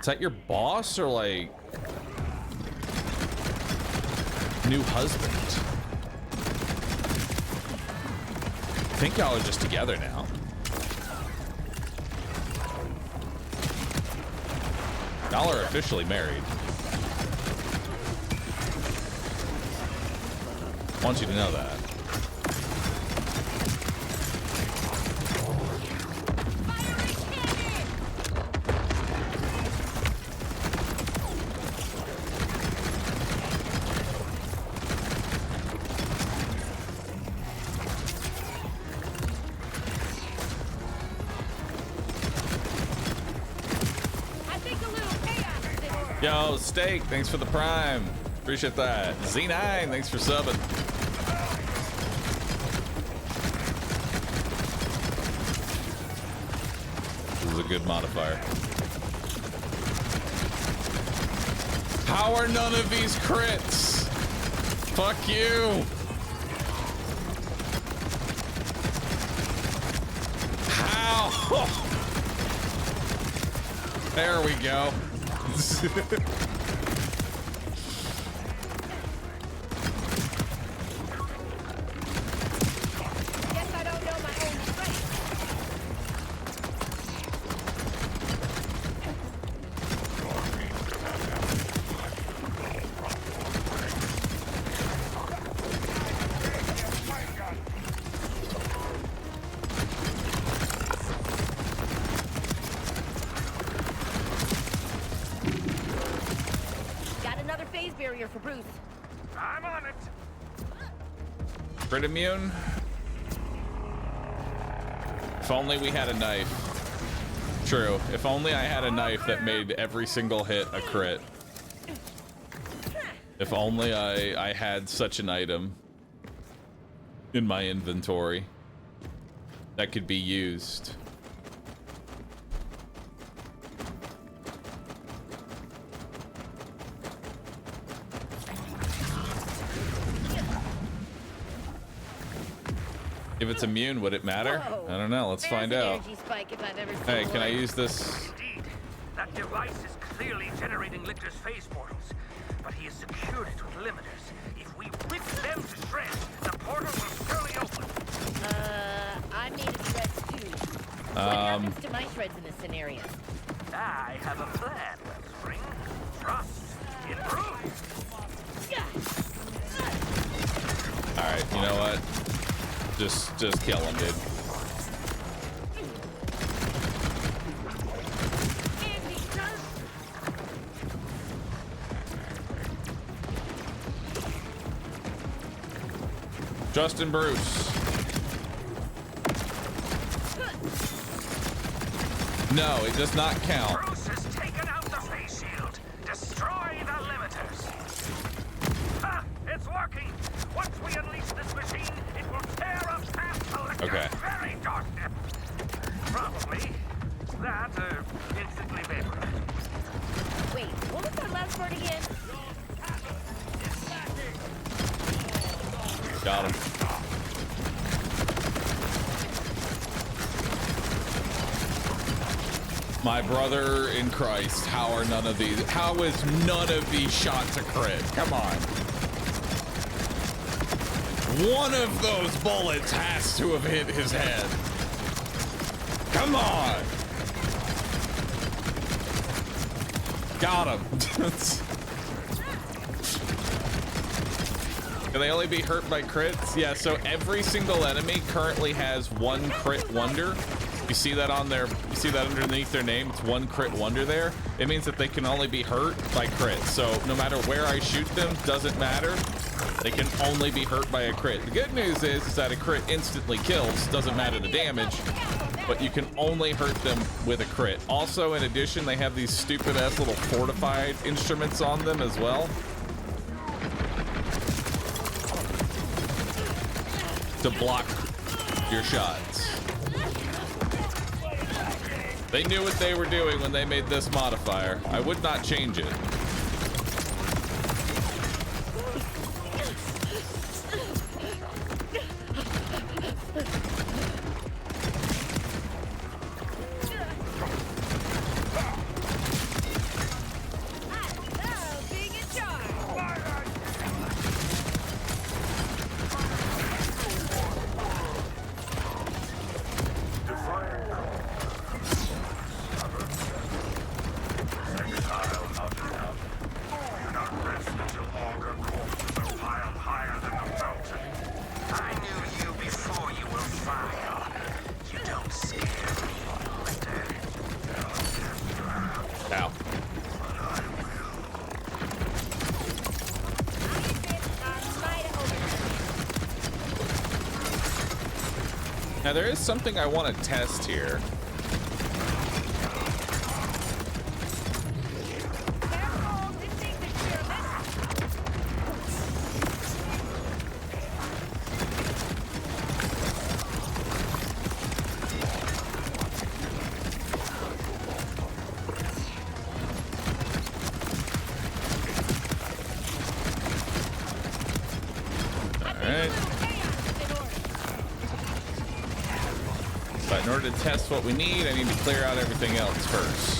Is that your boss or like new husband? I think y'all are just together now. Y'all are officially married. I want you to know that. Yo, Steak, thanks for the prime. Appreciate that. Z9, thanks for subbing. This is a good modifier. How are none of these crits? Fuck you. How? There we go. Guess I don't know my own strength. Got another phase barrier for Bruce. I'm on it. Crit immune. If only we had a knife. True. If only I had a knife that made every single hit a crit. If only I had such an item in my inventory that could be used. If it's immune, would it matter? Whoa. I don't know. Let's find There's an out. energy spike if I've ever seen Hey, can I one. use this? Indeed, that device is clearly generating Lictor's phase portals, but he has secured it with limiters. If we rip them to shreds, the portal will surely open. I made a shred too. What happens to my shreds in this scenario? I have a plan, Wellspring. Trust in Bruce. Alright, you know what? Just kill him, dude. Justin Bruce. No, it does not count. Bruce has taken out the face shield. Destroy the limiters. Ha! It's working. Once we unleash this machine, it will tear us past the very darkness. Probably that instantly vaporized. Wait, what was that last word again? Got him. My brother in Christ, how is none of these shots a crit? Come on. One of those bullets has to have hit his head. Come on. Got him. Can they only be hurt by crits? Yeah, so every single enemy currently has one crit wonder. You see that on their, you see that underneath their name? It's one crit wonder there. It means that they can only be hurt by crits. So no matter where I shoot them, doesn't matter. They can only be hurt by a crit. The good news is that a crit instantly kills, doesn't matter the damage, but you can only hurt them with a crit. Also, in addition, they have these stupid ass little fortified instruments on them as well, to block your shots. They knew what they were doing when they made this modifier. I would not change it. Now there is something I want to test here. In order to test what we need, I need to clear out everything else first.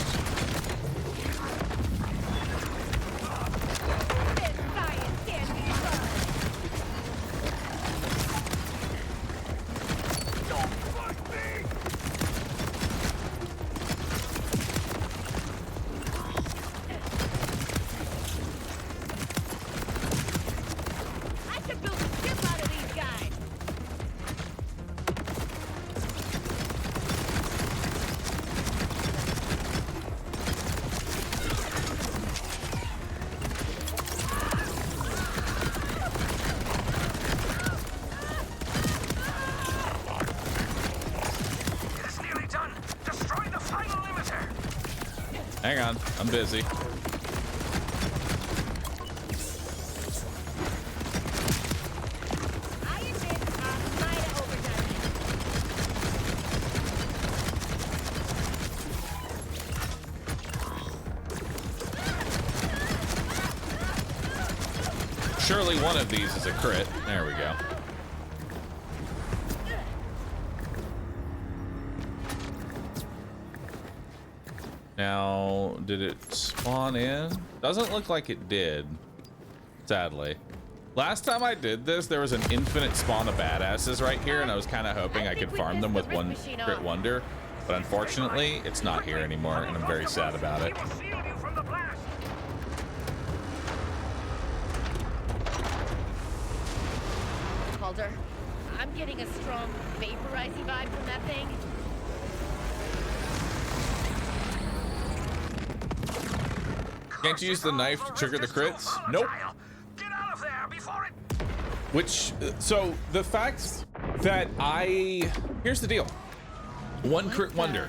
Hang on, I'm busy. Surely one of these is a crit. There we go. Now, did it spawn in? Doesn't look like it did, sadly. Last time I did this, there was an infinite spawn of badasses right here, and I was kind of hoping I could farm them with one crit wonder, but unfortunately, it's not here anymore, and I'm very sad about it. Calder, I'm getting a strong vaporizing vibe from that thing. Can't you use the knife to trigger the crits? Nope. Get out of there before it. Which, so the fact that here's the deal. One crit wonder.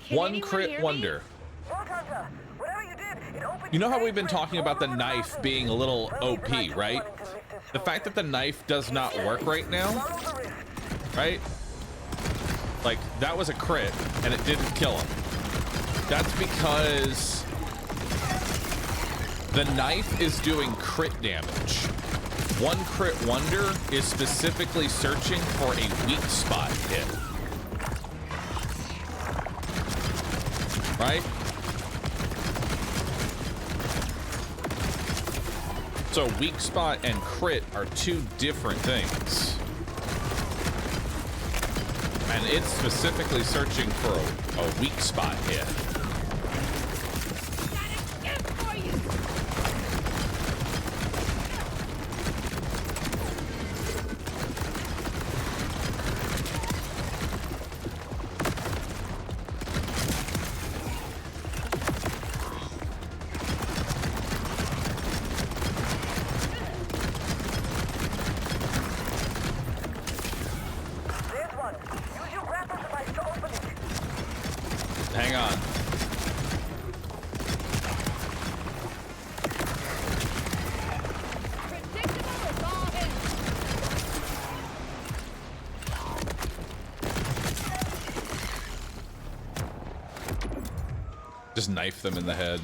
One crit wonder. You know how we've been talking about the knife being a little OP, right? The fact that the knife does not work right now, right? Like, that was a crit and it didn't kill him. That's because the knife is doing crit damage. One crit wonder is specifically searching for a weak spot hit. Right? So weak spot and crit are two different things. And it's specifically searching for a weak spot hit. Hang on. Just knife them in the head.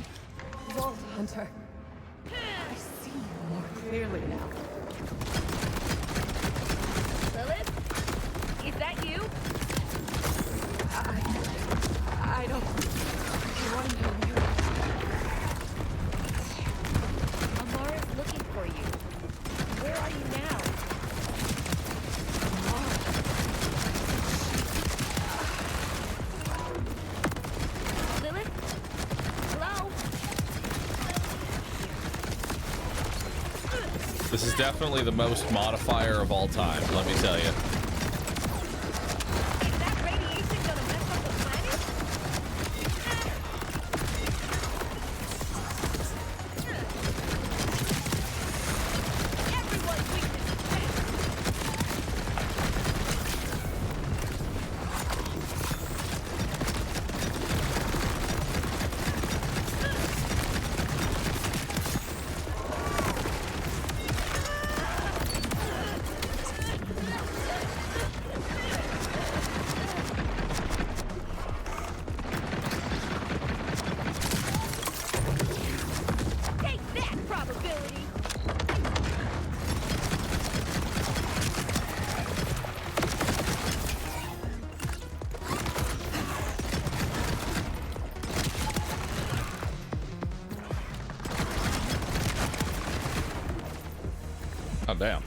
Vault Hunter. I see you more clearly now. Lilith? Is that you? I don't want to know you. Amara's looking for you. Where are you now? Lilith? Hello? This is definitely the most modifier of all time, let me tell you. Oh, damn.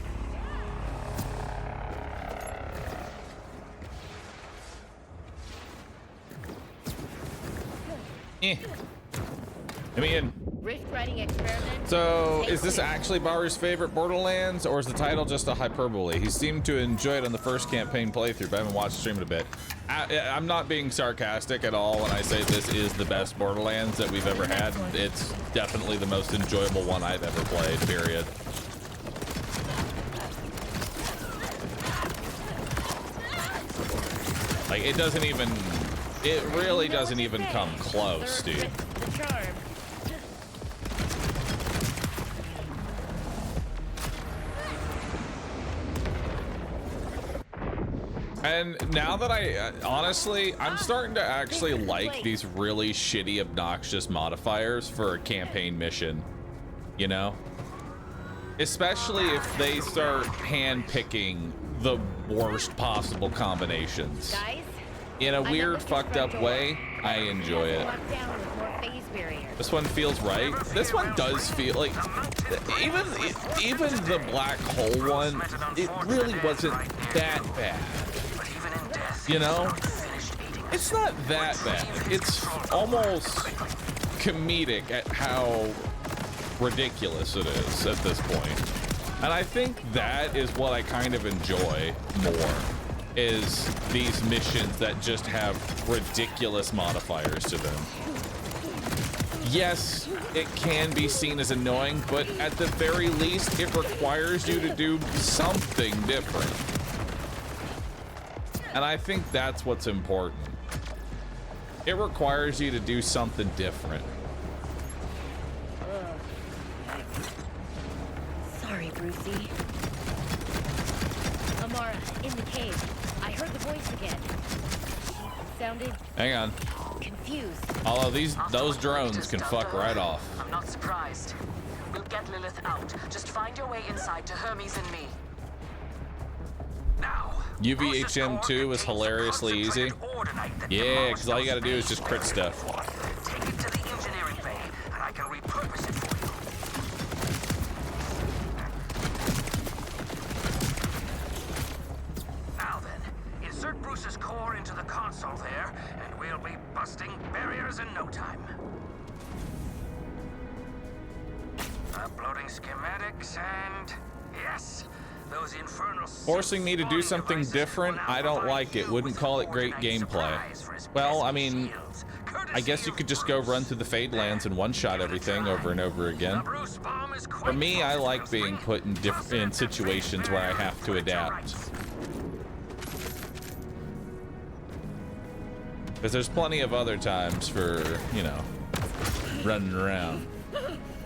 Let me in. Rift riding experiment. So, is this actually Bahroo's favorite Borderlands, or is the title just a hyperbole? He seemed to enjoy it on the first campaign playthrough, but I haven't watched the stream in a bit. I'm not being sarcastic at all when I say this is the best Borderlands that we've ever had. It's definitely the most enjoyable one I've ever played, period. Like, it doesn't even, it really doesn't even come close, dude. And now that honestly, I'm starting to actually like these really shitty, obnoxious modifiers for a campaign mission, you know? Especially if they start hand-picking the worst possible combinations. In a weird, fucked up way, I enjoy it. Locked down with more phase barriers. This one feels right. This one does feel like, even the black hole one, it really wasn't that bad. You know? It's not that bad. It's almost comedic at how ridiculous it is at this point. And I think that is what I kind of enjoy more, is these missions that just have ridiculous modifiers to them. Yes, it can be seen as annoying, but at the very least, it requires you to do something different. And I think that's what's important. It requires you to do something different. Sorry, Brucey. Amara, in the cave. I heard the voice again. Sounded Hang on. confused. Although those drones can fuck right off. I'm not surprised. We'll get Lilith out. Just find your way inside to Hermes and me. Now, UVHM2 is hilariously easy. Yeah, because all you gotta do is just crit stuff. Take it to the engineering bay, and I can repurpose it for you. Now then, insert Bruce's core into the console there, and we'll be busting barriers in no time. Uploading schematics and... yes! Those infernal... Forcing me to do something different, I don't like it. Wouldn't call it great gameplay. Well, I mean, I guess you could just go run through the Fade Lands and one-shot everything over and over again. For me, I like being put in situations where I have to adapt. Because there's plenty of other times for, you know, running around.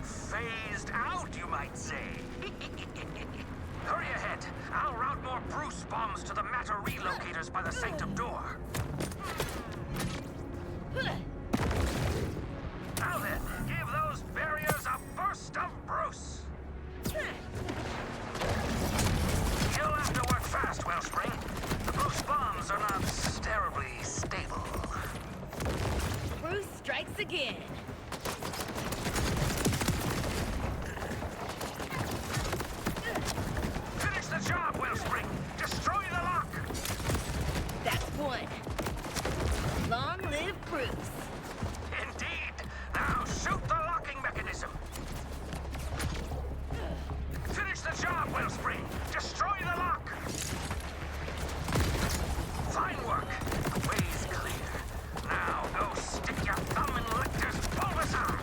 Phased out, you might say. Hurry ahead. I'll route more Bruce bombs to the matter relocators by the sanctum door. Now then, give those barriers a burst of Bruce. You'll have to work fast, Wellspring. The Bruce bombs are not terribly stable. Bruce strikes again. Finish the job, Wellspring. Destroy the lock. That's one. Long live Bruce. Indeed. Now shoot the locking mechanism. Finish the job, Wellspring. Destroy the lock. Fine work. The way's clear. Now go stick your thumb in Lecter's Bulbasaur.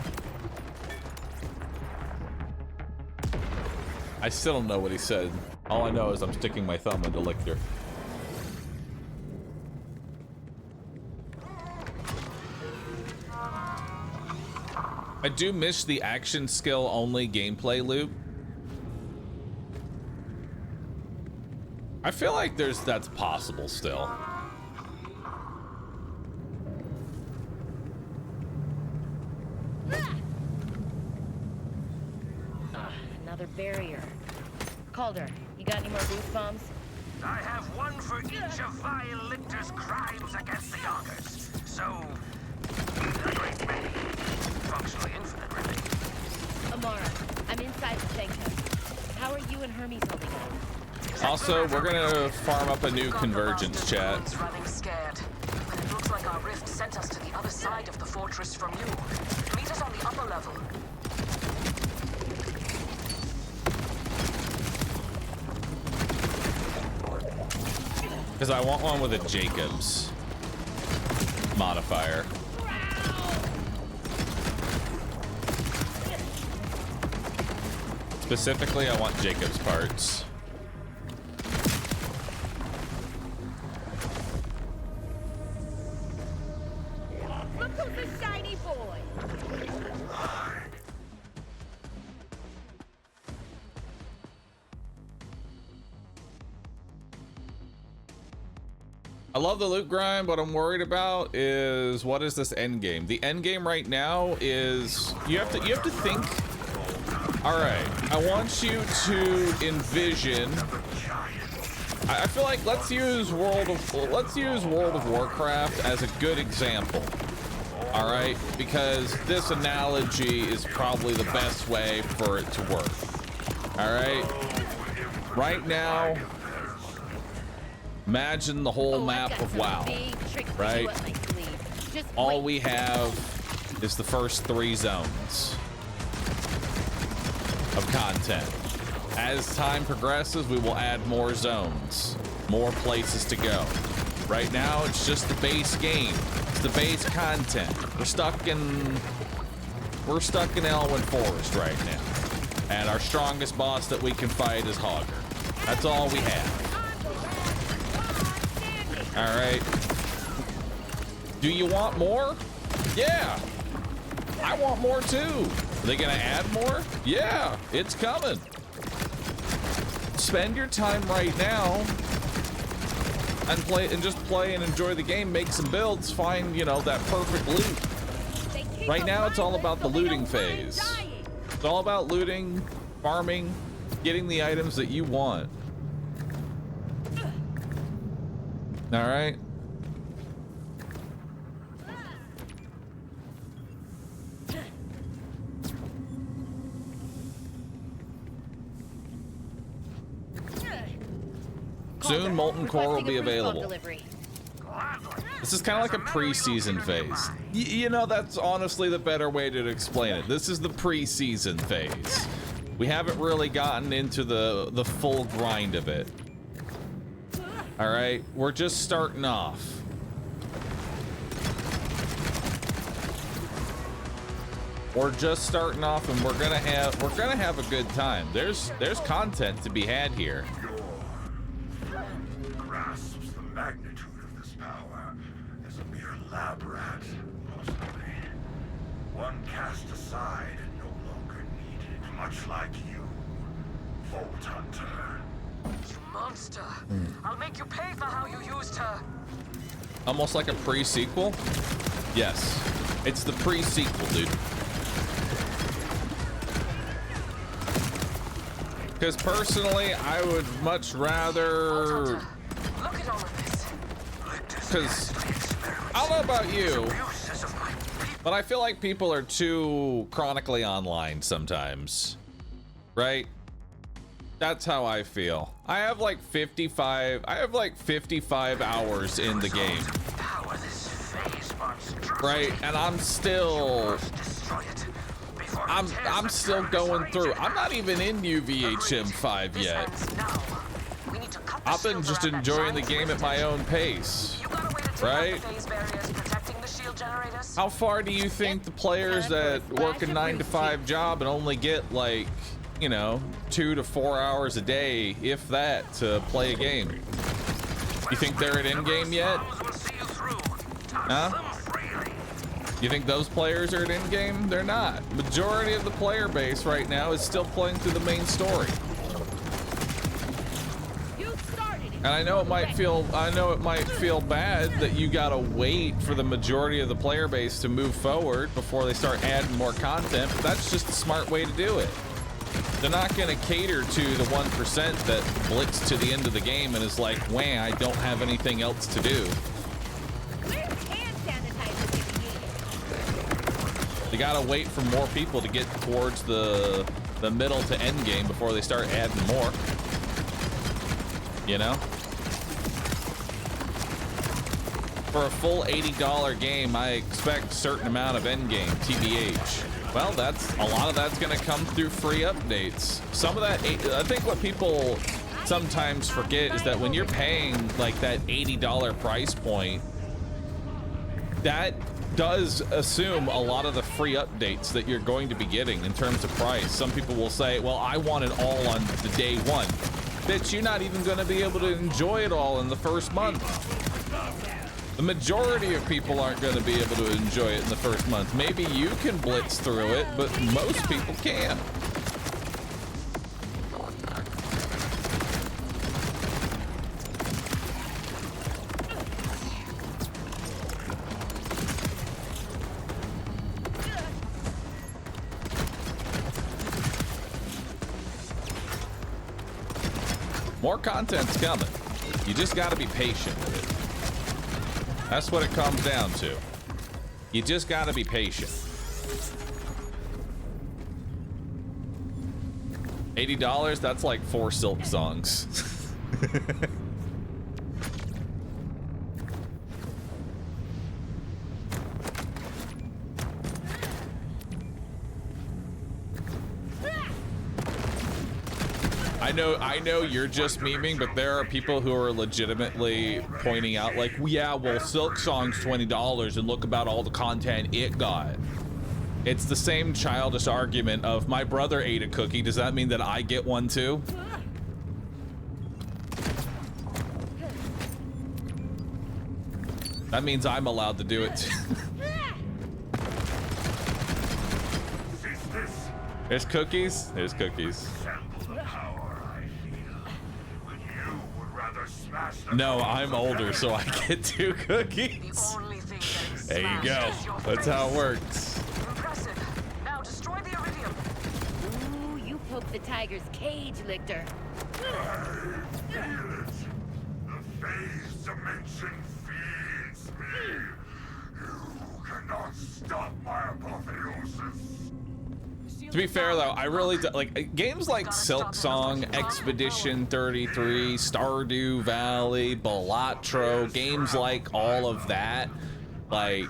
I still don't know what he said. All I know is I'm sticking my thumb into Lictor. I do miss the action skill only gameplay loop. I feel like that's possible still. Another barrier. Calder, you got any more boost bombs? I have one for each of Vile Lictor's crimes against the Augurs. So, a great many. Functionally infinite, really. Amara, I'm inside the sanctum. How are you and Hermes holding up? Also, we're gonna farm up a new convergence chat. Running scared. But it looks like our rift sent us to the other side of the fortress from you. Meet us on the upper level. Because I want one with a Jacobs modifier. Specifically, I want Jacobs parts. Look who's a shiny boy! I love the loot grind. What I'm worried about is, what is this end game? The end game right now is you have to think. All right, I want you to envision. I feel like let's use World of Warcraft as a good example. All right, because this analogy is probably the best way for it to work. All right, right now, imagine the whole map of WoW, right? All we have is the first 3 zones of content. As time progresses, we will add more zones, more places to go. Right now, it's just the base game. It's the base content. We're stuck in Elwyn Forest right now. And our strongest boss that we can fight is Hogger. That's all we have. All right. Do you want more? Yeah. I want more too. Are they gonna add more? Yeah, it's coming. Spend your time right now and just play and enjoy the game, make some builds, find, you know, that perfect loot. Right now it's all about the looting phase. It's all about looting, farming, getting the items that you want. All right. Soon, Molten Core will be available. This is kind of like a pre-season phase. You know, that's honestly the better way to explain it. This is the pre-season phase. We haven't really gotten into the full grind of it. All right, we're just starting off. We're just starting off, and we're gonna have a good time. There's content to be had here. Grasps the magnitude of this power as a mere lab rat, possibly. One cast aside and no longer needed, much like you, Vault Hunter. You monster! I'll make you pay for how you used her. Almost like a pre-sequel? Yes, it's the pre-sequel, dude. Because personally, I would much rather... Look at all of this. Because I don't know about you, but I feel like people are too chronically online sometimes, right? That's how I feel. I have like 55 hours in the game, right? And I'm still going through. I'm not even in UVHM 5 yet. I've been just enjoying the game at my own pace, right? How far do you think the players that work a 9-to-5 job and only get like, you know, 2 to 4 hours a day, if that, to play a game? You think they're at endgame yet? Huh? You think those players are at endgame? They're not. Majority of the player base right now is still playing through the main story. And I know it might feel bad that you gotta wait for the majority of the player base to move forward before they start adding more content, but that's just a smart way to do it. They're not gonna cater to the 1% that blitz to the end of the game and is like, wah, I don't have anything else to do. They gotta wait for more people to get towards the middle to end game before they start adding more. You know? For a full $80 game, I expect a certain amount of end game, TBH. Well, a lot of that's gonna come through free updates. Some of that, I think what people sometimes forget is that when you're paying like that $80 price point, that does assume a lot of the free updates that you're going to be getting in terms of price. Some people will say, well, I want it all on the day one. Bitch, you're not even going to be able to enjoy it all in the first month. The majority of people aren't going to be able to enjoy it in the first month. Maybe you can blitz through it, but most people can't. More content's coming. You just got to be patient with it. That's what it comes down to. You just gotta be patient. $80, that's like 4 Silk songs. I know you're just memeing, but there are people who are legitimately pointing out like, yeah, well, Silk Song's $20 and look about all the content it got. It's the same childish argument of my brother ate a cookie. Does that mean that I get one too? That means I'm allowed to do it too. There's cookies. There's cookies. No, I'm older, so I get 2 cookies. There you go. That's how it works. Impressive. Now destroy the iridium. Ooh, you poked the tiger's cage, Lictor. I feel it. The phase dimension feeds me. You cannot stop my apotheosis. To be fair though, I really do, like games like Silk Song, Expedition 33, Stardew Valley, Balatro, games like all of that, like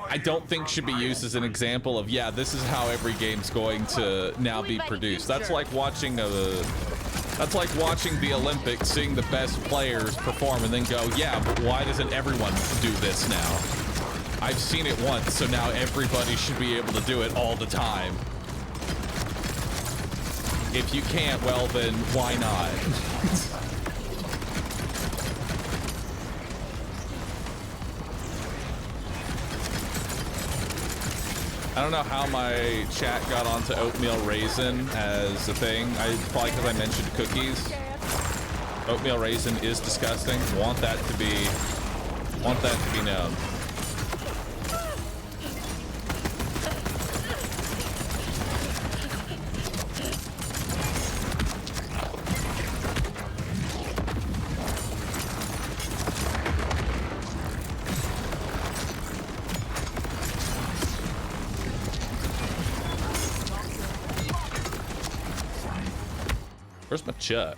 I don't think should be used as an example of, yeah, this is how every game's going to now be produced. That's like watching the Olympics, seeing the best players perform and then go, yeah, but why doesn't everyone do this now? I've seen it once, so now everybody should be able to do it all the time. If you can't, well then why not? I don't know how my chat got onto oatmeal raisin as a thing. Probably because I mentioned cookies. Oatmeal raisin is disgusting. Want that to be known. Where's my chuck?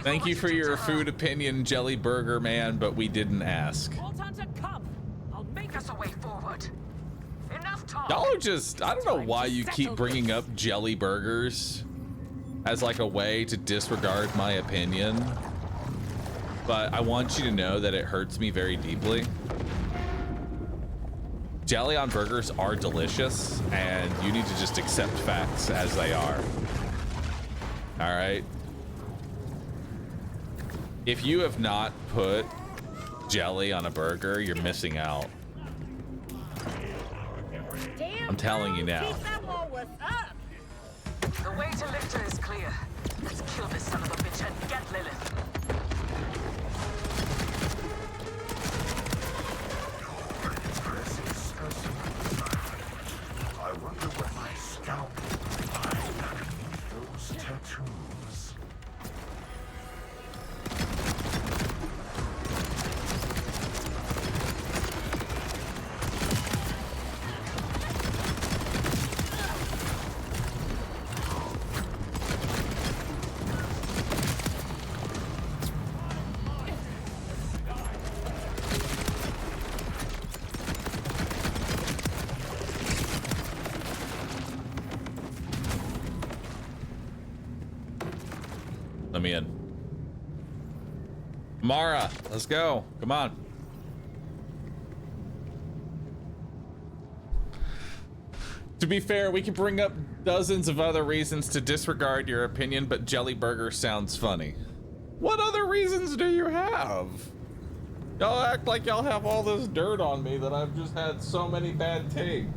Thank you for your food opinion, Jelly Burger Man, but we didn't ask. I'll make us a way forward. Enough talk. Y'all are just, I don't know why you keep bringing up jelly burgers as like a way to disregard my opinion, but I want you to know that it hurts me very deeply. Jelly on burgers are delicious, and you need to just accept facts as they are. All right? If you have not put jelly on a burger, you're missing out. Damn, I'm telling you now. that wall was up. The way to Lictor is clear. Let's kill this son of a bitch and get Lilith. I wonder what my scalp will find those tattoos. Let me in. Mara, let's go. Come on. To be fair, we can bring up dozens of other reasons to disregard your opinion, but Jelly Burger sounds funny. What other reasons do you have? Y'all act like y'all have all this dirt on me that I've just had so many bad takes.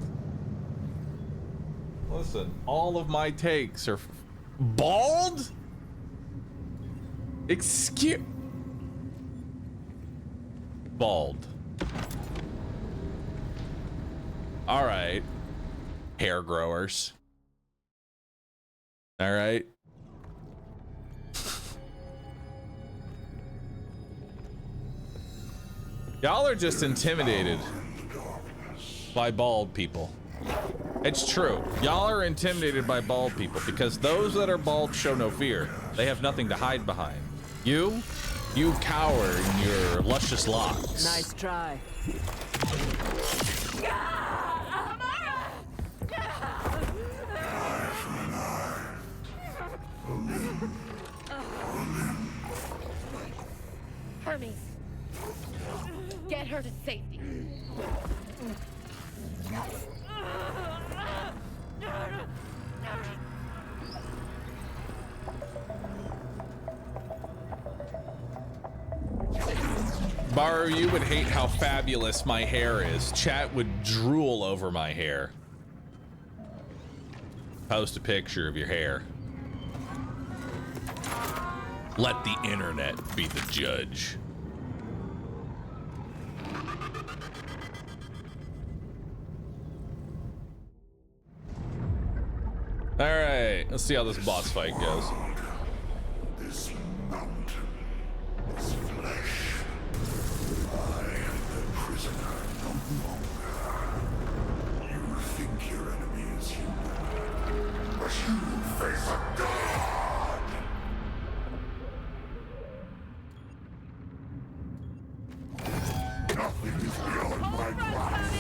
Listen, all of my takes are bald? Excuse... Bald. All right. Hair growers. All right. Y'all are just intimidated by bald people. It's true. Y'all are intimidated by bald people because those that are bald show no fear. They have nothing to hide behind. You cower in your luscious locks. Nice try. Hermes, get her to safety. Bahroo, you would hate how fabulous my hair is. Chat would drool over my hair. Post a picture of your hair. Let the internet be the judge. All right, let's see how this boss fight goes. This mountain is flesh. I am the prisoner no longer. You think your enemy is human, but you face a god. Nothing is beyond my grasp.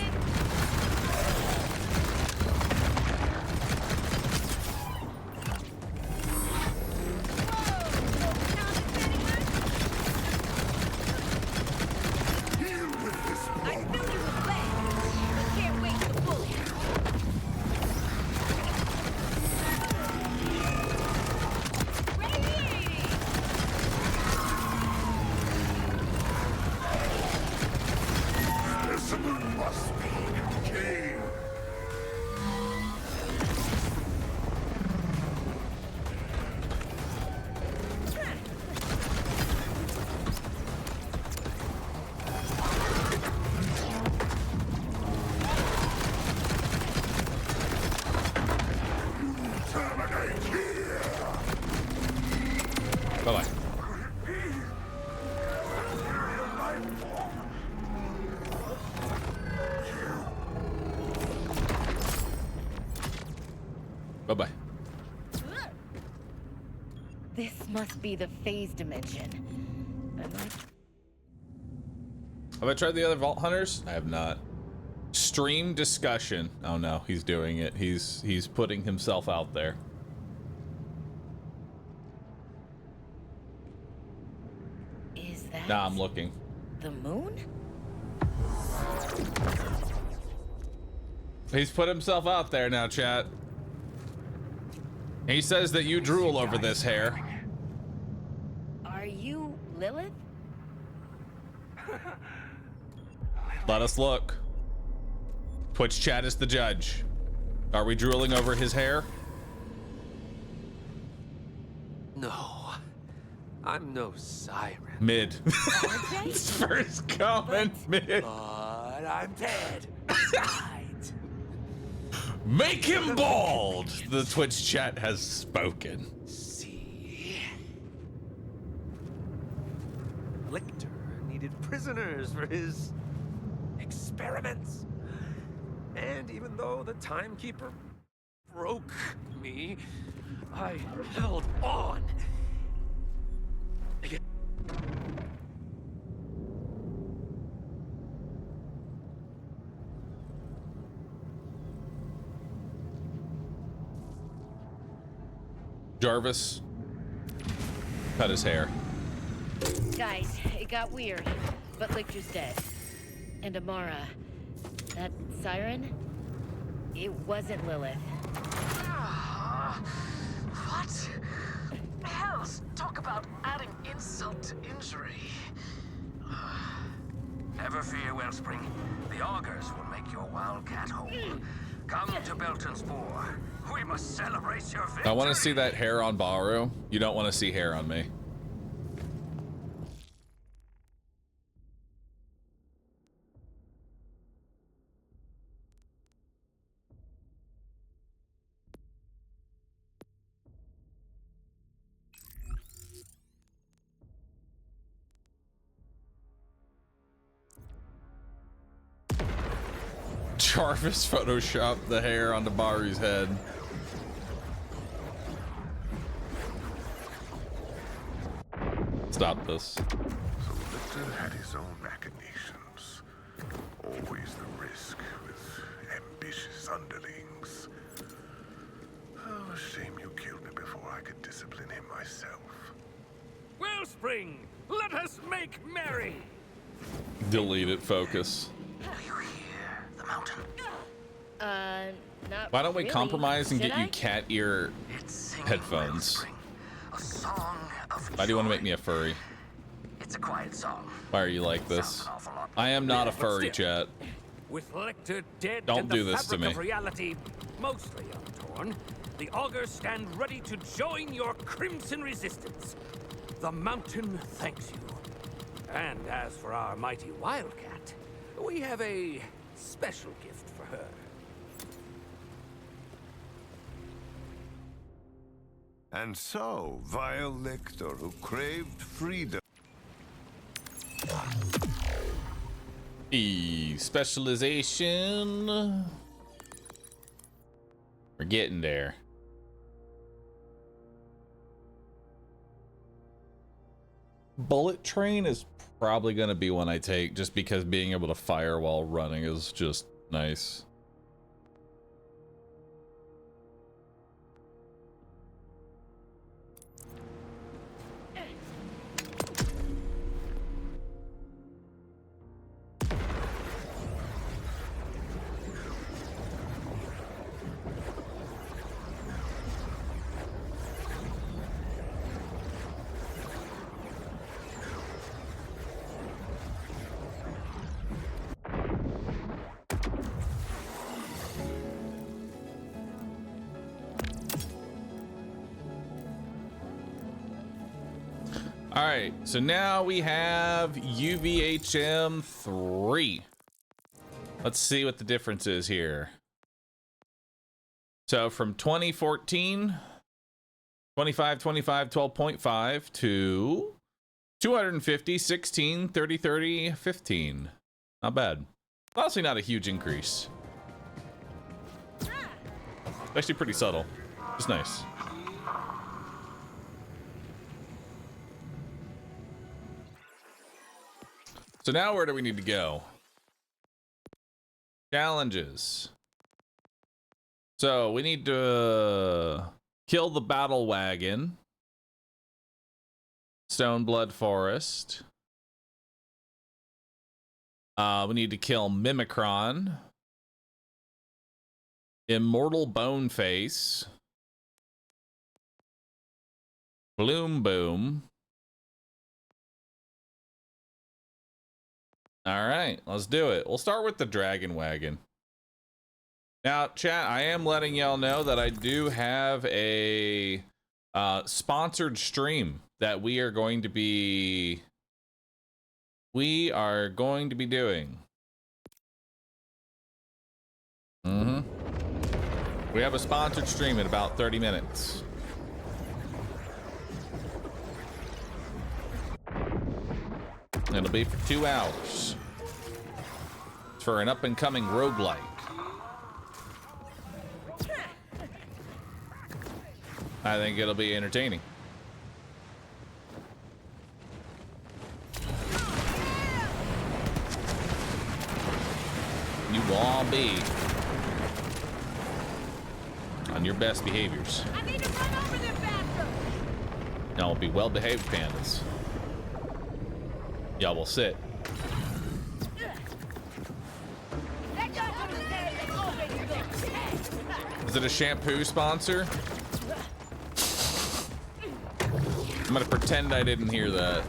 Bye-bye. Bye-bye. This must be the phase dimension. Have I tried the other Vault Hunters? I have not. Stream discussion. Oh no, he's doing it. He's putting himself out there. Is that... Nah, I'm looking. The moon? He's put himself out there now, chat. He says that you drool over this hair. Are you Lilith? Let us look. Twitch chat is the judge. Are we drooling over his hair? No, I'm no siren. Mid. First comment, mid. But I'm dead. Make him bald! The Twitch chat has spoken. See? Lictor needed prisoners for his experiments. And even though the timekeeper broke me, I held on. Jarvis cut his hair. Guys, it got weird, but Lictor's dead. And Amara, that siren, it wasn't Lilith. What? Hells, talk about adding insult to injury. Never fear, Wellspring. The augurs will make your wildcat whole. Come to Belton's Boar. We must celebrate your victory. I want to see that hair on Bahroo. You don't want to see hair on me. Jarvis photoshopped the hair onto Bahroo's head. Stop this. So Lictor had his own machinations. Always the risk with ambitious underlings. Oh, a shame you killed me before I could discipline him myself. Wellspring, let us make merry. Delete it, focus. The mountain. Not Why don't we really. compromise and Should get I? you cat ear headphones? Why do you want to make me a furry? It's a quiet song. Why are you like this? I am not a But furry, still, chat. With Lictor dead Don't and do the this to fabric me. of reality mostly untorn, the augurs stand ready to join your crimson resistance. The mountain thanks you. And as for our mighty wildcat, we have a special gift for her. And so, vile Lictor, who craved freedom. Specialization. We're getting there. Bullet train is probably going to be one I take just because being able to fire while running is just nice. All right, so now we have UVHM 3. Let's see what the difference is here. So from 2014, 25, 25, 12.5 to 250, 16, 30, 30, 15. Not bad. Honestly, not a huge increase. Actually pretty subtle. Just nice. So now where do we need to go? Challenges. So we need to kill the battle wagon. Stoneblood Forest. We need to kill Mimicron. Immortal Boneface. Bloom Boom. All right, let's do it. We'll start with the Dragon Wagon. Now, chat, I am letting y'all know that I do have a sponsored stream that we are going to be doing. We have a sponsored stream in about 30 minutes. It'll be for 2 hours. It's for an up-and-coming roguelike. I think it'll be entertaining. You will all be on your best behaviors. I need to run over them bastards. Y'all will be well-behaved pandas. Yeah, we'll sit. Is it a shampoo sponsor? I'm gonna pretend I didn't hear that.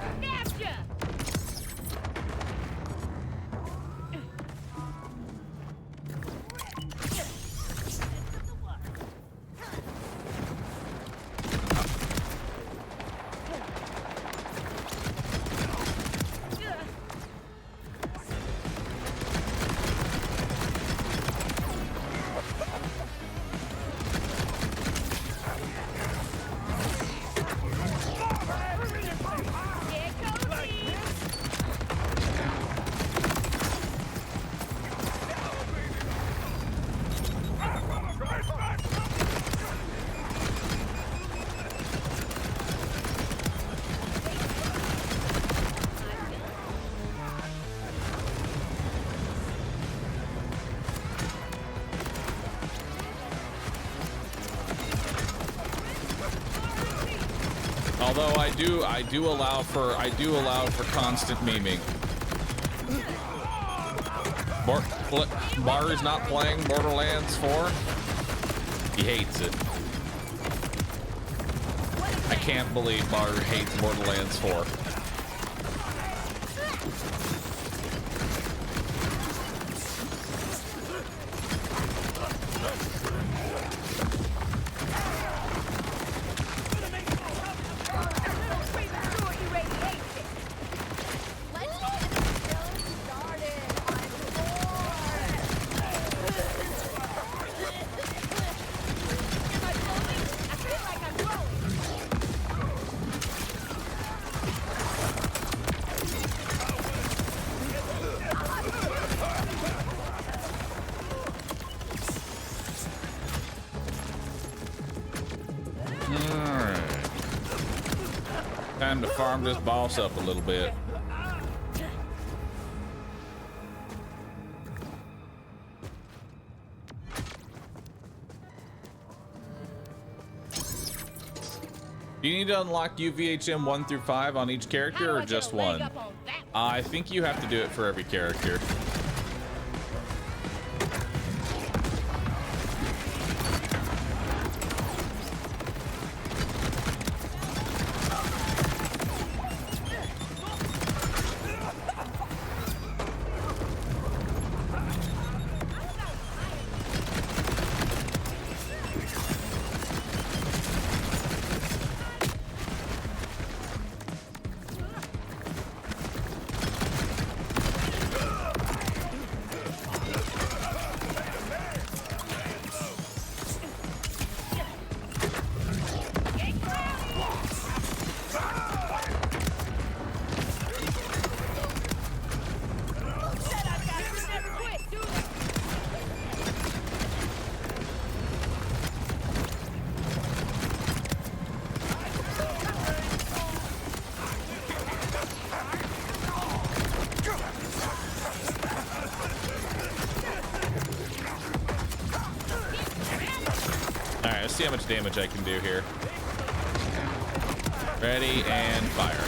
Although I do allow for constant memeing. Bahroo's not playing Borderlands 4. He hates it. I can't believe Bahroo hates Borderlands 4. Time to farm this boss up a little bit. Do you need to unlock UVHM 1 through 5 on each character or just one? I think you have to do it for every character. See how much damage I can do here. Ready and fire.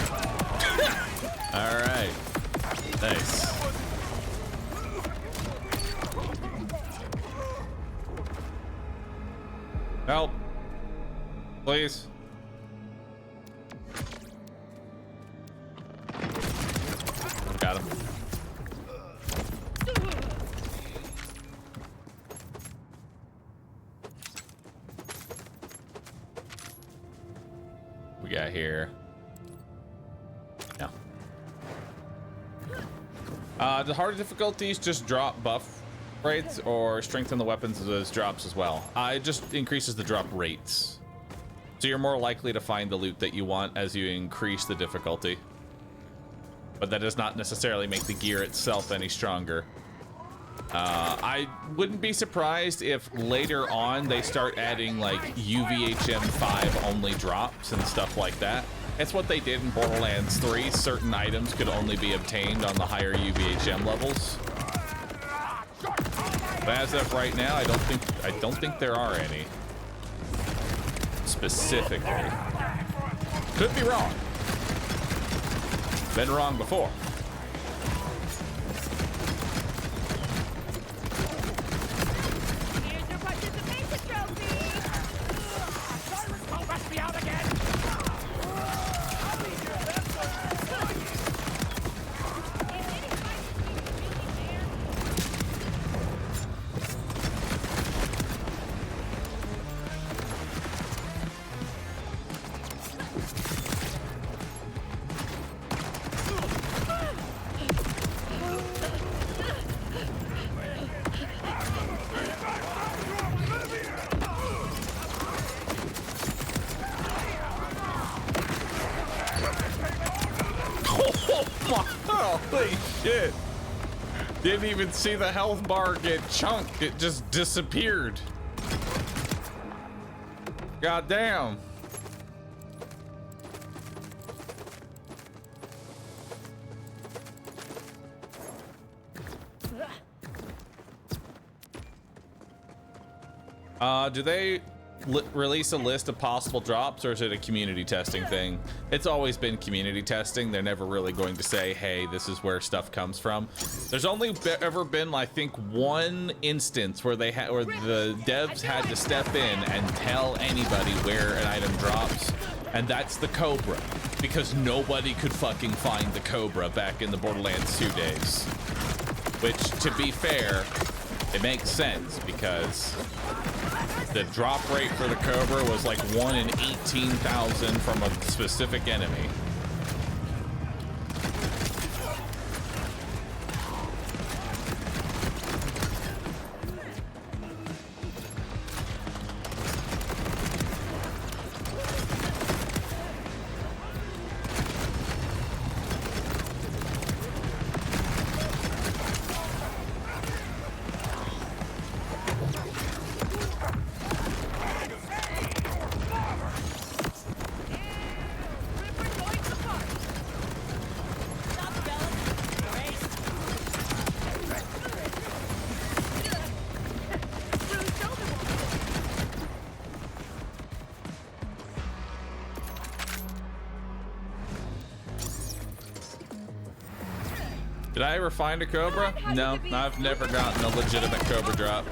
All right. Nice. Help. Please. Got him. We got here. No. The harder difficulties just drop buff rates or strengthen the weapons as drops as well. It just increases the drop rates. So you're more likely to find the loot that you want as you increase the difficulty. But that does not necessarily make the gear itself any stronger. I wouldn't be surprised if later on they start adding like UVHM 5 only drops and stuff like that. That's what they did in Borderlands 3. Certain items could only be obtained on the higher UVHM levels. But as of right now, I don't think there are any specifically. Could be wrong. Been wrong before. Holy shit. Didn't even see the health bar get chunked. It just disappeared. God damn. Do they release a list of possible drops, or is it a community testing thing? It's always been community testing. They're never really going to say, hey, this is where stuff comes from. There's only ever been, I think, one instance where the devs had to step in and tell anybody where an item drops, and that's the Cobra, because nobody could fucking find the Cobra back in the Borderlands 2 days. Which, to be fair, it makes sense, because the drop rate for the Cobra was like 1 in 18,000 from a specific enemy. Did I ever find a Cobra? No, I've never gotten a legitimate Cobra drop.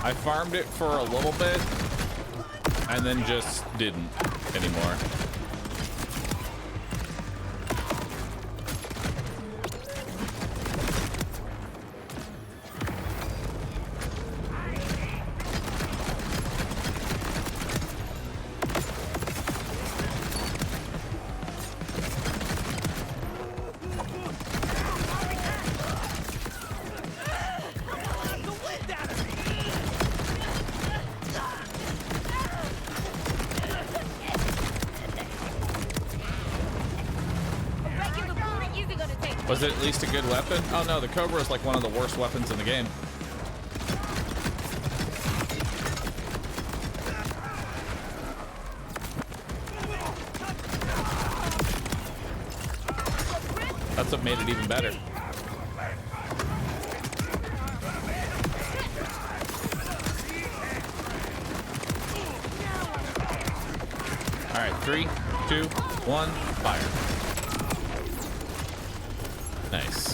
I farmed it for a little bit and then just didn't anymore. Was it at least a good weapon? Oh no, the Cobra is like one of the worst weapons in the game. That's what made it even better. All right, 3, 2, 1, fire. Nice.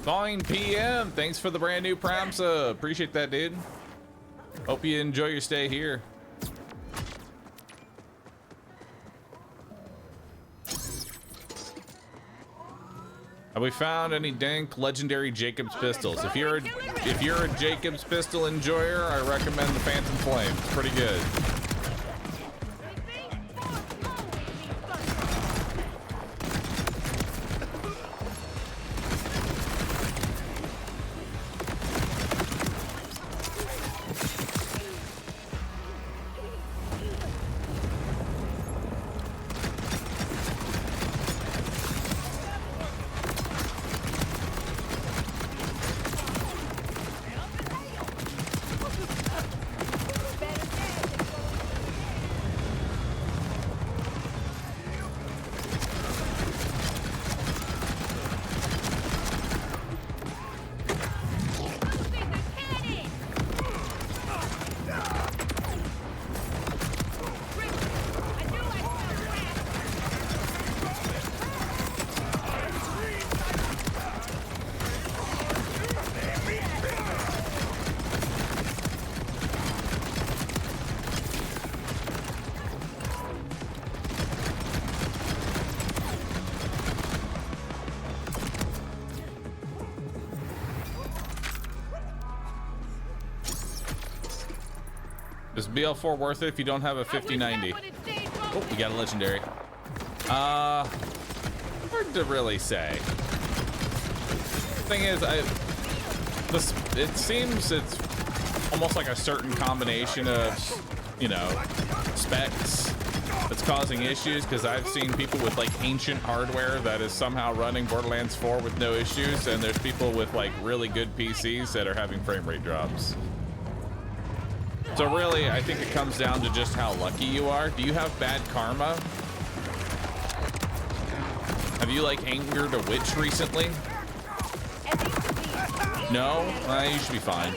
Fine PM, thanks for the brand new Prime sub. Appreciate that, dude. Hope you enjoy your stay here. Have we found any dank legendary Jacob's pistols? If you're a Jacob's pistol enjoyer, I recommend the Phantom Flame. It's pretty good. Is BL4 worth it if you don't have a 5090? Oh, we got a legendary. Hard to really say. Thing is, it seems it's almost like a certain combination of, you know, specs that's causing issues, because I've seen people with like ancient hardware that is somehow running Borderlands 4 with no issues, and there's people with like really good PCs that are having frame rate drops. So really, I think it comes down to just how lucky you are. Do you have bad karma? Have you like angered a witch recently? No? You should be fine.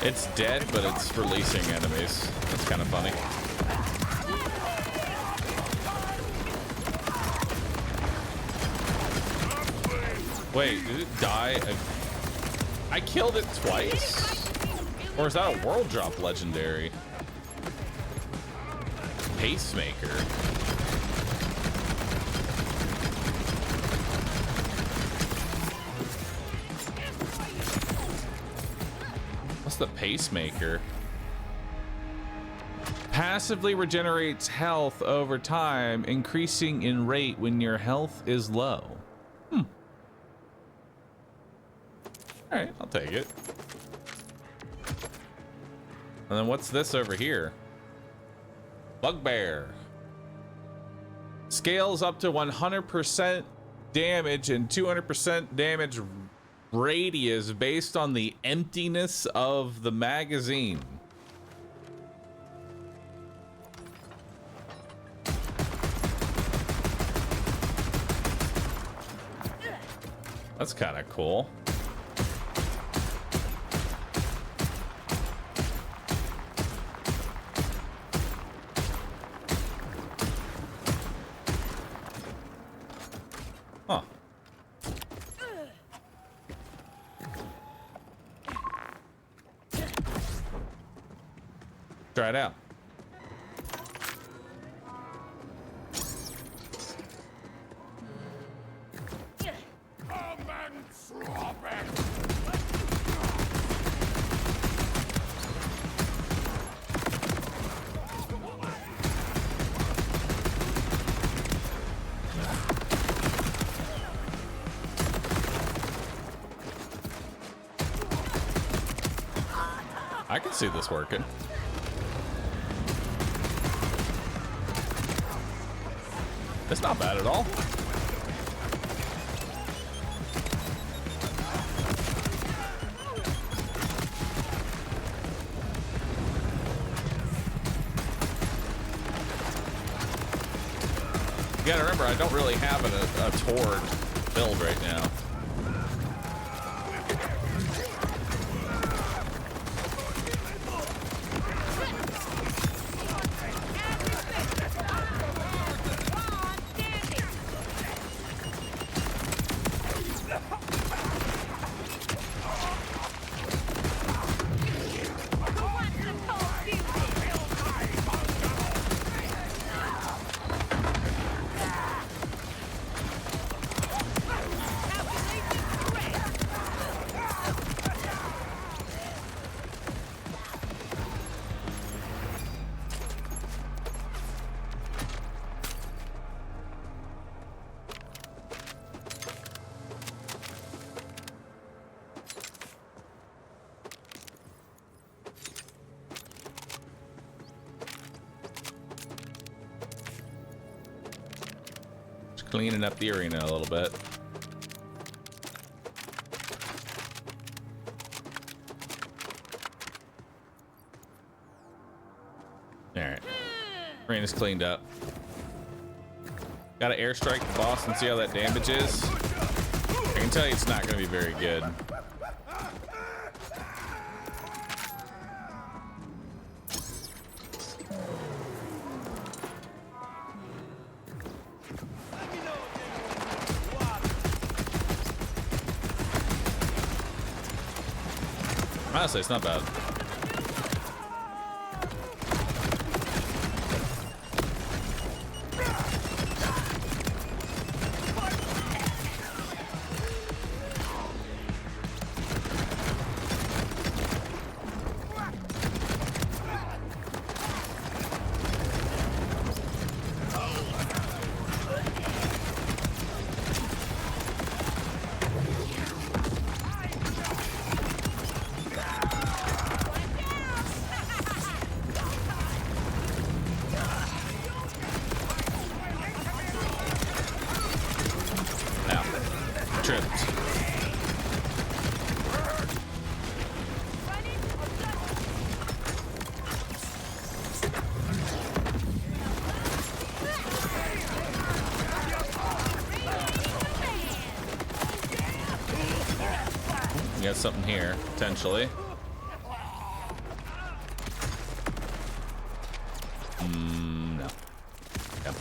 It's dead, but it's releasing enemies. That's kind of funny. Wait, did it die? I killed it twice? Or is that a world drop legendary? Pacemaker. The pacemaker passively regenerates health over time, increasing in rate when your health is low. All right, I'll take it. And then what's this over here? Bugbear. Scales up to 100% damage and 200% damage radius based on the emptiness of the magazine. That's kind of cool. Huh. Try it out. I can see this working. It's not bad at all. You gotta remember, I don't really have a Tord build right now. Cleaning up the arena a little bit. All right, arena's cleaned up. Gotta airstrike the boss and see how that damage is. I can tell you it's not gonna be very good. Honestly, it's not bad. Got something here, potentially. No. Yep.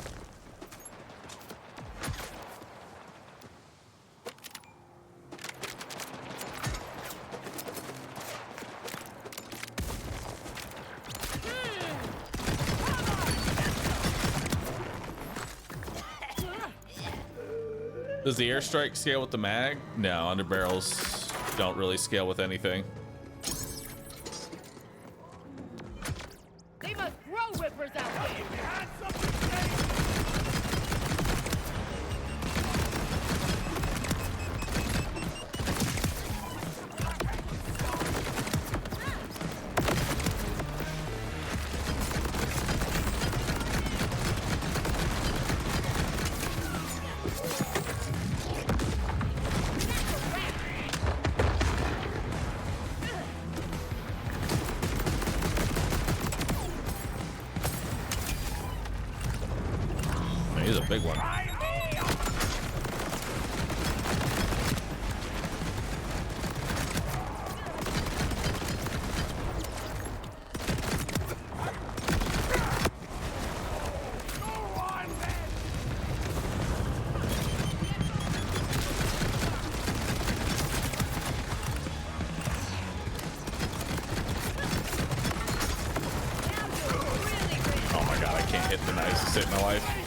Does the airstrike scale with the mag? No, underbarrels don't really scale with anything. They must grow rippers out there. He's a big one. Oh my god, I can't hit the knives to save my life.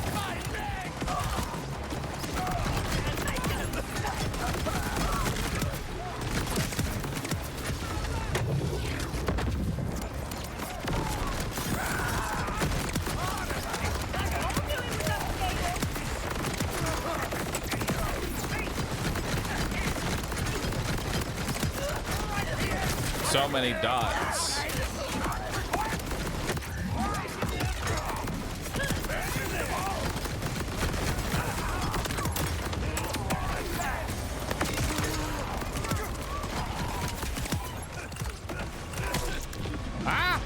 So many dots. Ah!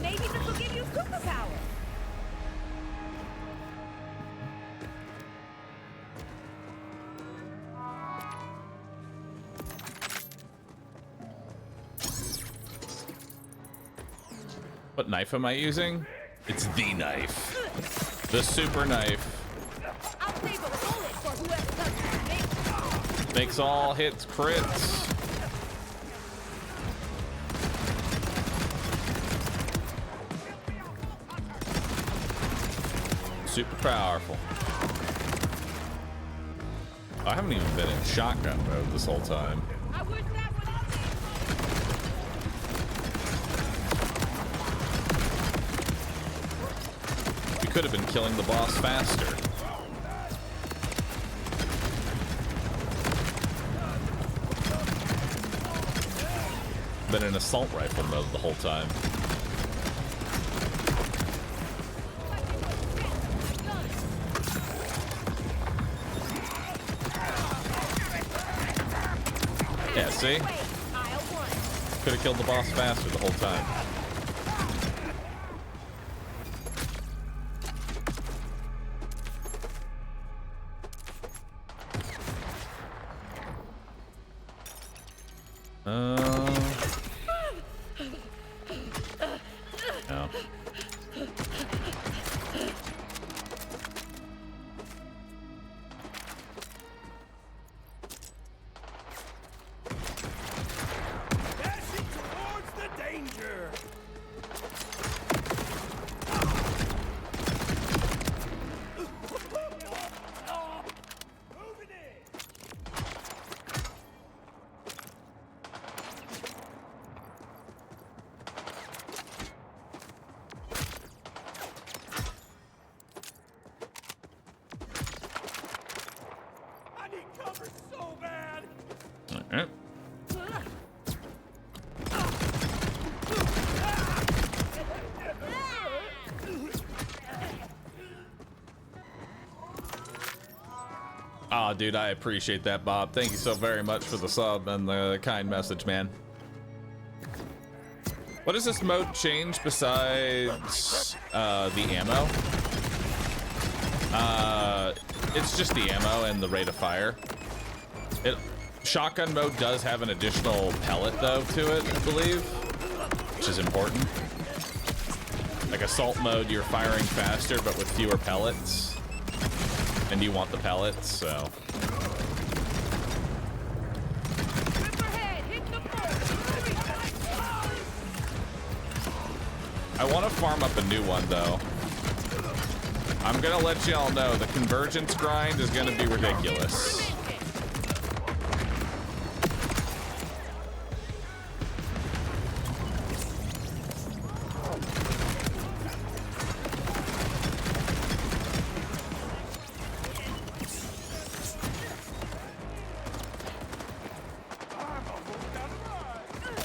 Maybe this will give you superpower. What knife am I using? It's the knife. The super knife. I'll save a bullet for whoever touches me. Makes all hits crits. Super powerful. I haven't even been in shotgun mode this whole time. I wish that would We could have been killing the boss faster. Been in assault rifle mode the whole time. Yeah, see? Could have killed the boss faster the whole time. Oh, dude, I appreciate that, Bob. Thank you so very much for the sub and the kind message, man. What does this mode change besides the ammo? It's just the ammo and the rate of fire. Shotgun mode does have an additional pellet, though, to it, I believe, which is important. Like assault mode, you're firing faster, but with fewer pellets. And you want the pellets, so. I want to farm up a new one, though. I'm gonna let y'all know the convergence grind is gonna be ridiculous.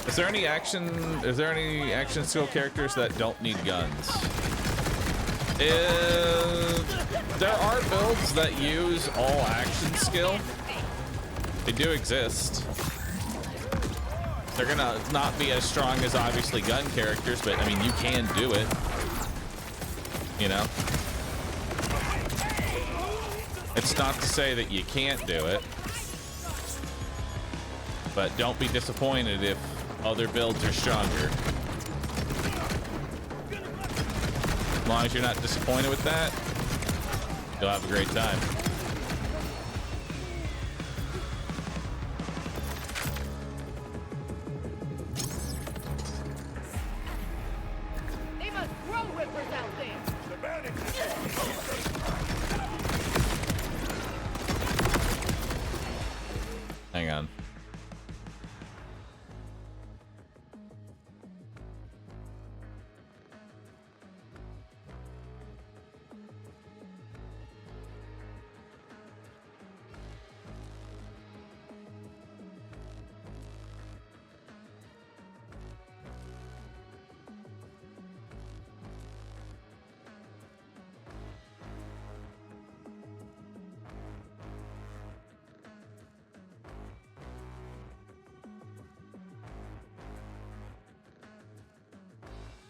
Is there any action skill characters that don't need guns? There are builds that use all action skill. They do exist. They're gonna not be as strong as obviously gun characters, but I mean, you can do it. You know? It's not to say that you can't do it. But don't be disappointed if other builds are stronger. As long as you're not disappointed with that, you'll have a great time. They must throw rippers out there. Hang on.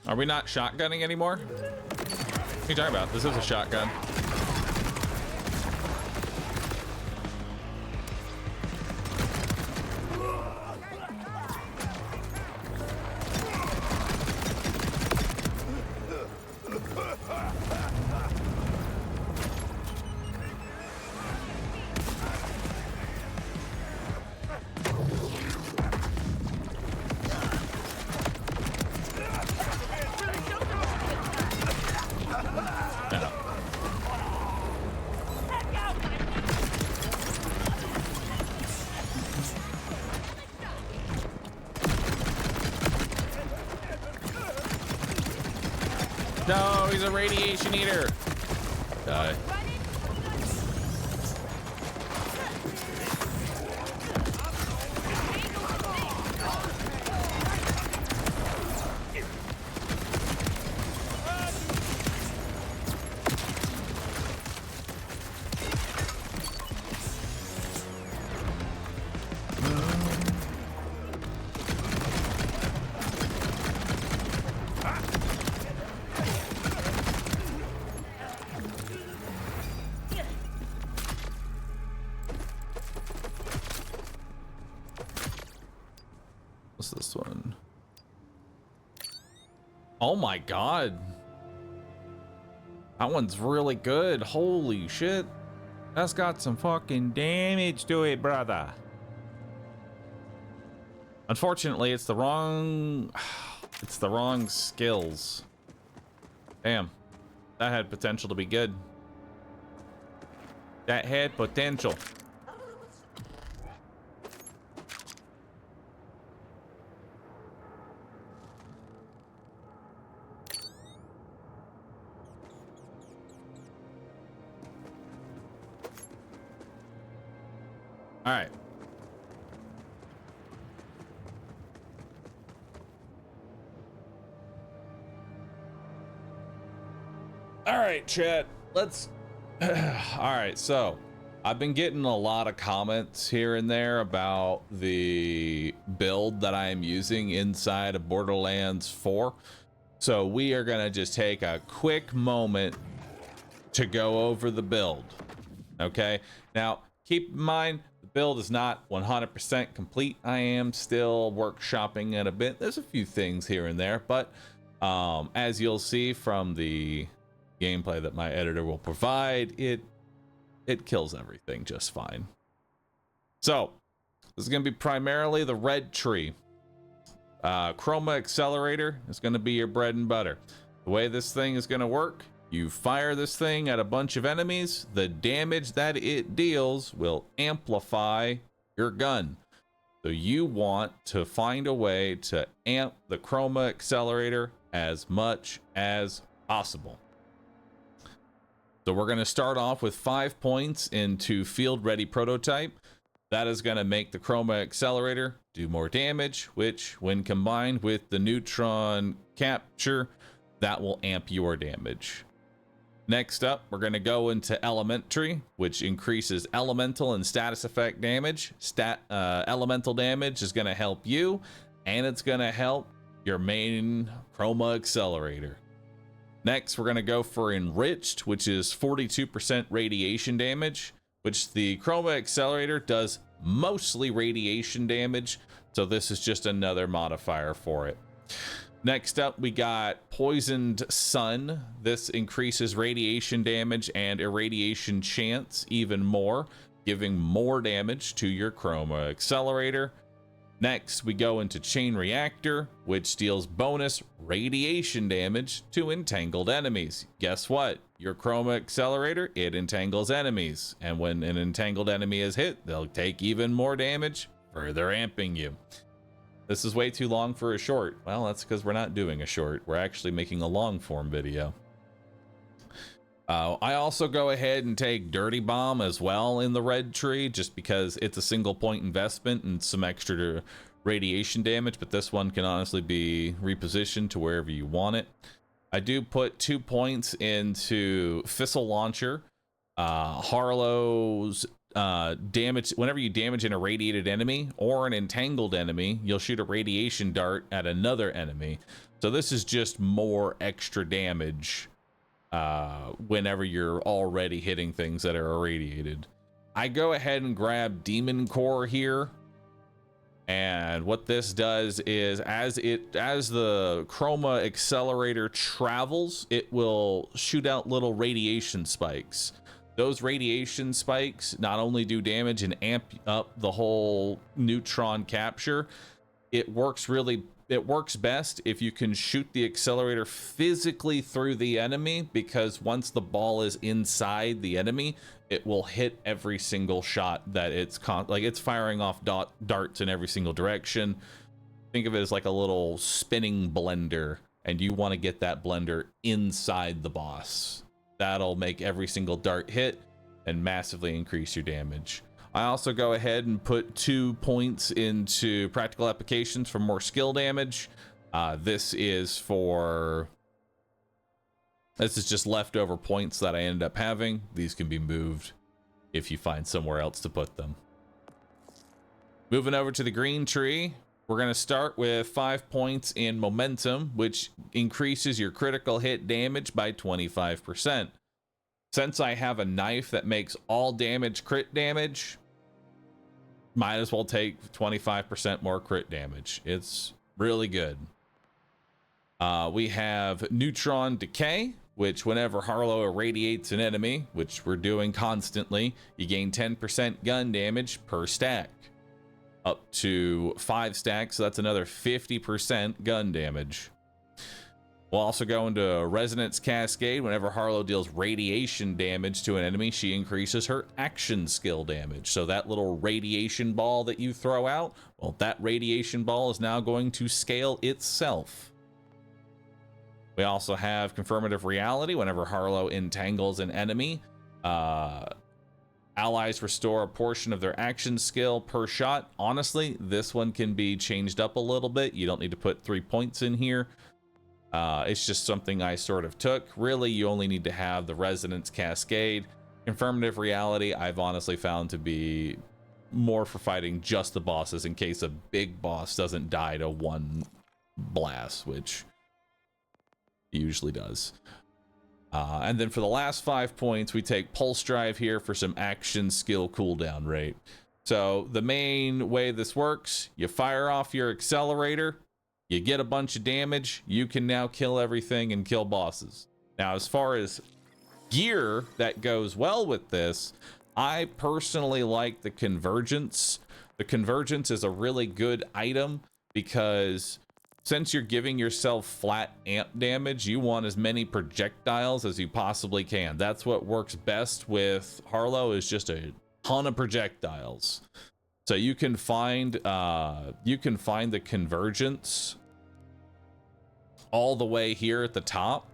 Are we not shotgunning anymore? What are you talking about? This is a shotgun. No, he's a radiation eater. Die. What's this one? Oh my god. That one's really good. Holy shit. That's got some fucking damage to it, brother. Unfortunately, it's the wrong skills. Damn. That had potential to be good. That had potential. All right. All right, chat. Let's. All right, so I've been getting a lot of comments here and there about the build that I am using inside of Borderlands 4. So we are going to just take a quick moment to go over the build. Okay, now keep in mind the build is not 100% complete. I am still workshopping it a bit. There's a few things here and there, but as you'll see from the gameplay that my editor will provide, it kills everything just fine. So this is going to be primarily the red tree. Chroma accelerator is going to be your bread and butter. The way this thing is going to work: you fire this thing at a bunch of enemies, the damage that it deals will amplify your gun. So you want to find a way to amp the Chroma accelerator as much as possible. So we're going to start off with 5 points into field ready prototype. That is going to make the Chroma accelerator do more damage, which when combined with the neutron capture, that will amp your damage. Next up, we're going to go into elementary, which increases elemental and status effect damage. Elemental damage is going to help you, and it's going to help your main Chroma accelerator. Next, we're going to go for enriched, which is 42% radiation damage, which the Chroma accelerator does mostly radiation damage, so this is just another modifier for it. Next up, we got poisoned sun. This increases radiation damage and irradiation chance even more, giving more damage to your Chroma accelerator. Next, we go into chain reactor, which deals bonus radiation damage to entangled enemies. Guess what? Your Chroma accelerator, it entangles enemies, and when an entangled enemy is hit, they'll take even more damage, further amping you. This is way too long for a short. Well, that's because we're not doing a short. We're actually making a long form video. I also go ahead and take Dirty Bomb as well in the red tree, just because it's a single point investment and some extra radiation damage, but this one can honestly be repositioned to wherever you want it. I do put 2 points into Fissile Launcher. Harlow's damage, whenever you damage an irradiated enemy or an entangled enemy, you'll shoot a radiation dart at another enemy. So this is just more extra damage whenever you're already hitting things that are irradiated. I go ahead and grab Demon Core here, and what this does is as the Chroma accelerator travels, it will shoot out little radiation spikes. Those radiation spikes not only do damage and amp up the whole neutron capture, it works best if you can shoot the accelerator physically through the enemy, because once the ball is inside the enemy, it will hit every single shot that it's firing off darts in every single direction. Think of it as like a little spinning blender, and you want to get that blender inside the boss. That'll make every single dart hit and massively increase your damage. I also go ahead and put 2 points into practical applications for more skill damage. This is just leftover points that I ended up having. These can be moved if you find somewhere else to put them. Moving over to the green tree, we're going to start with 5 points in momentum, which increases your critical hit damage by 25%. Since I have a knife that makes all damage crit damage, might as well take 25% more crit damage. It's really good. We have neutron decay, which whenever Harlow irradiates an enemy, which we're doing constantly, you gain 10% gun damage per stack. Up to 5 stacks, so that's another 50% gun damage. We'll also go into Resonance Cascade. Whenever Harlow deals radiation damage to an enemy, she increases her action skill damage. So that little radiation ball that you throw out, well, that radiation ball is now going to scale itself. We also have Confirmative Reality. Whenever Harlow entangles an enemy, allies restore a portion of their action skill per shot. Honestly, this one can be changed up a little bit. You don't need to put 3 points in here. It's just something I sort of took. Really, you only need to have the Resonance Cascade. Confirmative reality, I've honestly found to be more for fighting just the bosses in case a big boss doesn't die to one blast, which he usually does. And then for the last 5 points, we take Pulse Drive here for some action skill cooldown rate. So the main way this works, you fire off your accelerator, you get a bunch of damage, you can now kill everything and kill bosses. Now, as far as gear that goes well with this, I personally like the Convergence. The Convergence is a really good item because since you're giving yourself flat amp damage, you want as many projectiles as you possibly can. That's what works best with Harlow, is just a ton of projectiles. So you can find the Convergence all the way here at the top.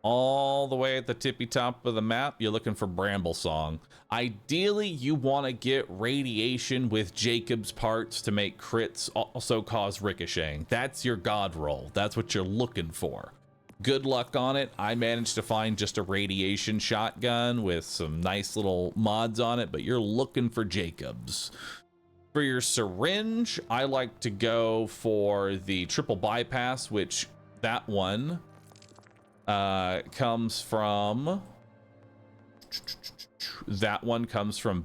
All the way at the tippy top of the map, you're looking for Bramble Song. Ideally, you want to get Radiation with Jacob's parts to make crits also cause ricocheting. That's your god roll. That's what you're looking for. Good luck on it. I managed to find just a Radiation shotgun with some nice little mods on it, but you're looking for Jacob's. For your syringe, I like to go for the triple bypass, which that one comes from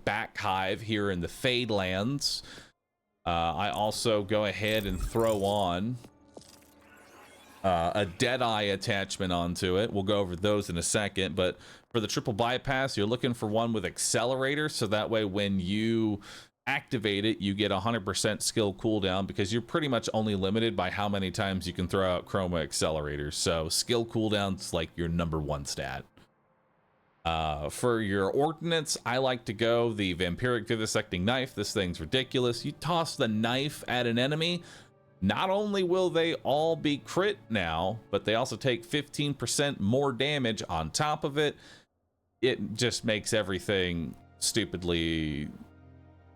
Back Hive here in the Fadelands. I also go ahead and throw on a Deadeye attachment onto it. We'll go over those in a second, but for the triple bypass, you're looking for one with accelerator, so that way when you activate it, you get 100% skill cooldown, because you're pretty much only limited by how many times you can throw out chroma accelerators. So skill cooldown's like your #1 stat. For your ordnance, I like to go the Vampiric Vivisecting Knife. This thing's ridiculous. You toss the knife at an enemy, not only will they all be crit now, but they also take 15% more damage on top of it. It just makes everything stupidly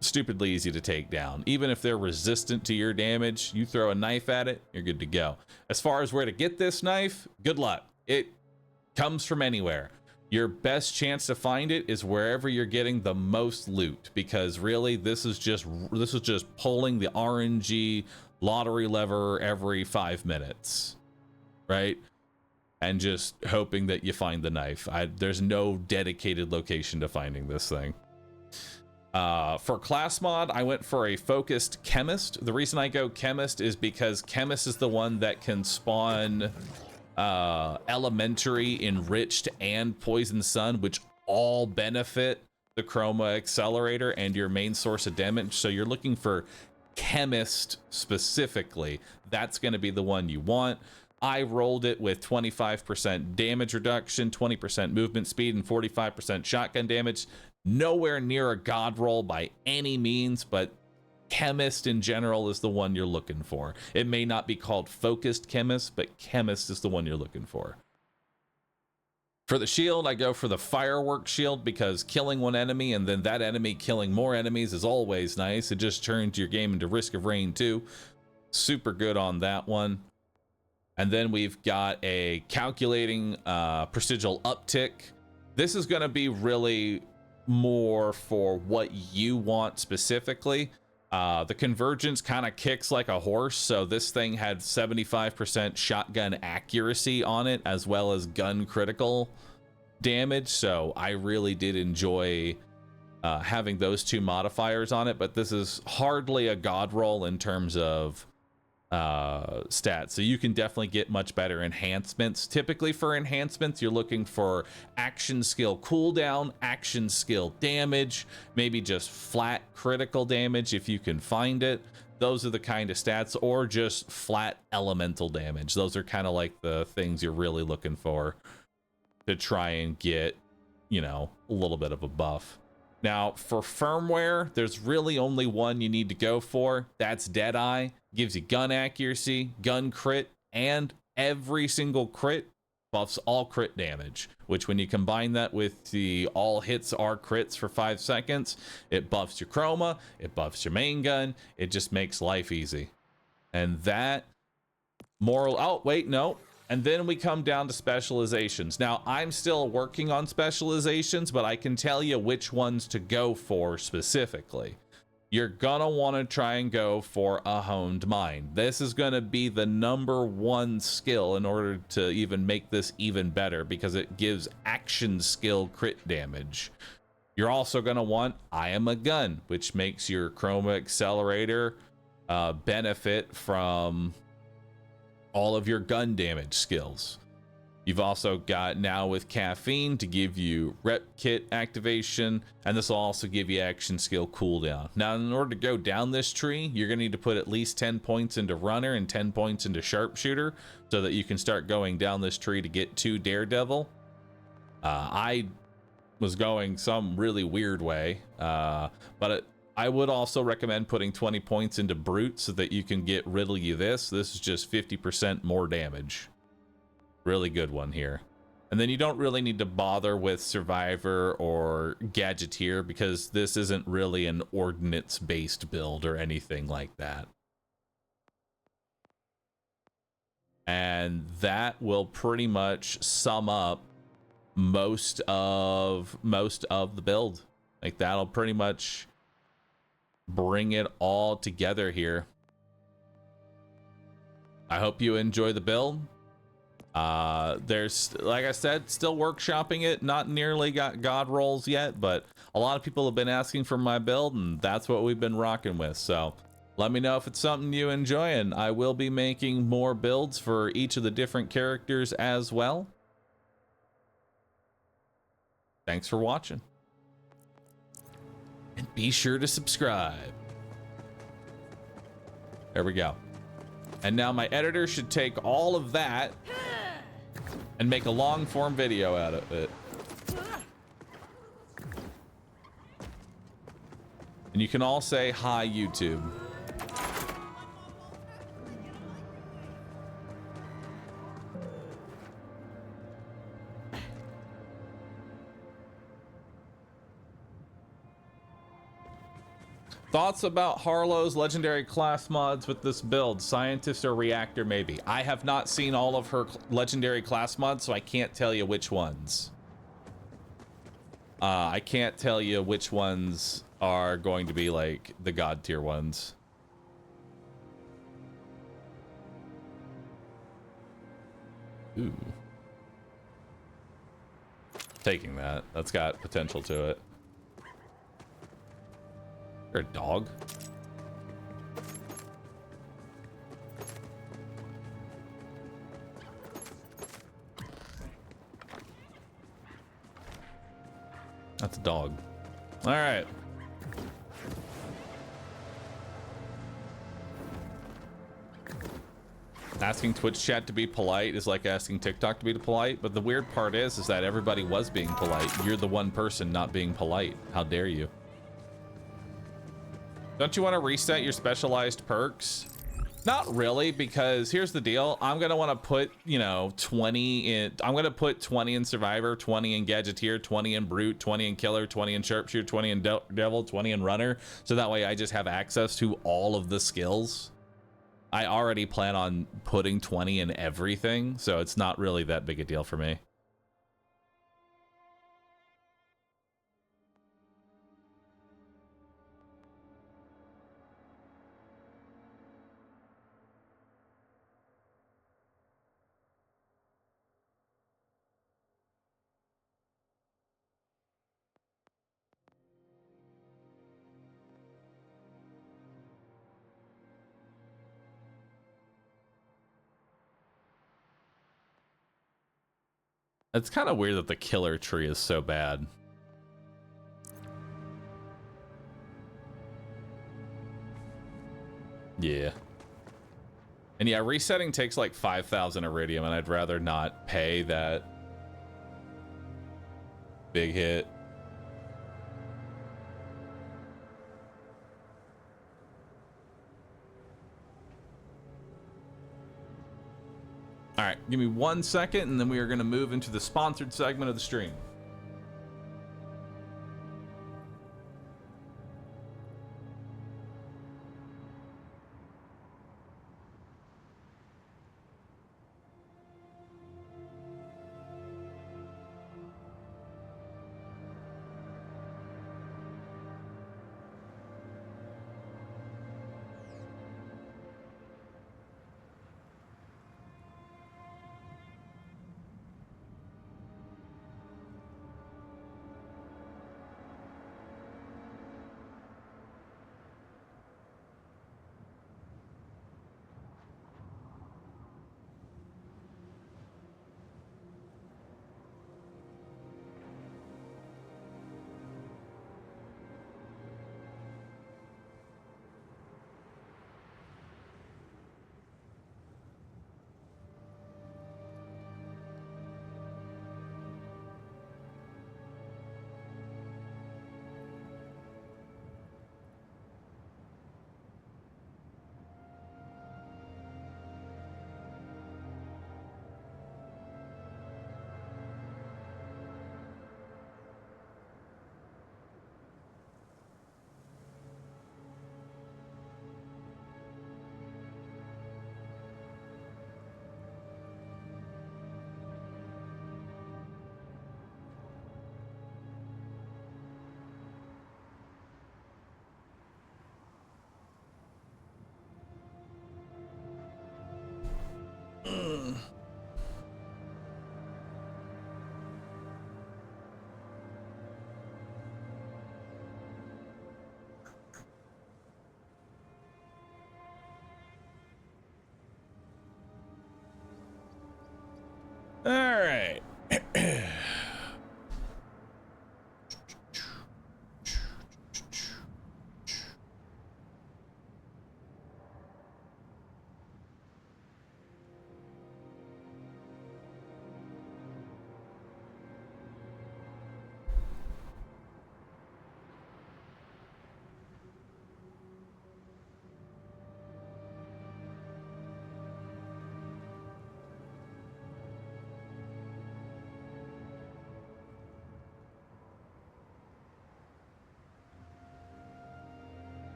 easy to take down. Even if they're resistant to your damage, you throw a knife at it, you're good to go. As far as where to get this knife, good luck. It comes from anywhere. Your best chance to find it is wherever you're getting the most loot, because really this is just pulling the RNG lottery lever every 5 minutes, right? And just hoping that you find the knife. There's no dedicated location to finding this thing. For class mod, I went for a focused chemist. The reason I go chemist is because chemist is the one that can spawn elementary, enriched, and poison sun, which all benefit the chroma accelerator and your main source of damage. So you're looking for chemist specifically. That's going to be the one you want. I rolled it with 25% damage reduction, 20% movement speed, and 45% shotgun damage. Nowhere near a god roll by any means, but chemist in general is the one you're looking for. It may not be called focused chemist, but chemist is the one you're looking for. For the shield, I go for the fireworks shield, because killing one enemy and then that enemy killing more enemies is always nice. It just turns your game into Risk of Rain 2. Super good on that one. And then we've got a calculating prestigial uptick. This is going to be really more for what you want specifically. The convergence kind of kicks like a horse, so this thing had 75% shotgun accuracy on it, as well as gun critical damage, so I really did enjoy having those two modifiers on it. But this is hardly a god roll in terms of stats, so you can definitely get much better enhancements. Typically for enhancements, you're looking for action skill cooldown, action skill damage, maybe just flat critical damage if you can find it. Those are the kind of stats, or just flat elemental damage. Those are kind of like the things you're really looking for to try and get, you know, a little bit of a buff. Now, for firmware, there's really only one you need to go for. That's Deadeye. Gives you gun accuracy, gun crit, and every single crit buffs all crit damage, which when you combine that with the all hits are crits for 5 seconds, it buffs your chroma, it buffs your main gun, it just makes life easy. And that moral... Oh, wait, no. And then we come down to specializations. Now, I'm still working on specializations, but I can tell you which ones to go for specifically. You're gonna want to try and go for a honed mind. This is gonna be the #1 skill in order to even make this even better, because it gives action skill crit damage. You're also gonna want I am a gun, which makes your chroma accelerator benefit from all of your gun damage skills. You've also got now with caffeine to give you rep kit activation, and this will also give you action skill cooldown. Now, in order to go down this tree, you're gonna need to put at least 10 points into runner and 10 points into sharpshooter so that you can start going down this tree to get to daredevil. I was going some really weird way, but I would also recommend putting 20 points into brute so that you can get riddle you this. This is just 50% more damage. Really good one here. And then you don't really need to bother with survivor or gadgeteer, because this isn't really an ordnance based build or anything like that. And that will pretty much sum up most of the build. Like, that'll pretty much bring it all together here. I hope you enjoy the build. There's, like I said, still workshopping it, not nearly got god rolls yet, but a lot of people have been asking for my build, and that's what we've been rocking with. So let me know if it's something you enjoy, and I will be making more builds for each of the different characters as well. Thanks for watching, and be sure to subscribe. There we go. And now my editor should take all of that and make a long form video out of it. And you can all say hi, YouTube. Thoughts about Harlow's legendary class mods with this build? Scientist or reactor, maybe. I have not seen all of her legendary class mods, so I can't tell you which ones. I can't tell you which ones are going to be like the god tier ones. Ooh. Taking that. That's got potential to it. You're a dog. That's a dog. All right. Asking Twitch chat to be polite is like asking TikTok to be polite, but the weird part is that everybody was being polite. You're the one person not being polite. How dare you? Don't you want to reset your specialized perks? Not really, because here's the deal. I'm going to want to put, 20 in... I'm going to put 20 in Survivor, 20 in Gadgeteer, 20 in Brute, 20 in Killer, 20 in Sharpshooter, 20 in Devil, 20 in Runner. So that way I just have access to all of the skills. I already plan on putting 20 in everything, so it's not really that big a deal for me. It's kind of weird that the killer tree is so bad. Yeah. And yeah, resetting takes like 5,000 iridium, and I'd rather not pay that big hit. All right, give me 1 second, and then we are going to move into the sponsored segment of the stream. All right.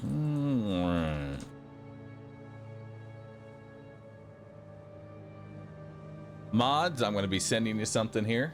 Alright. Mods, I'm going to be sending you something here.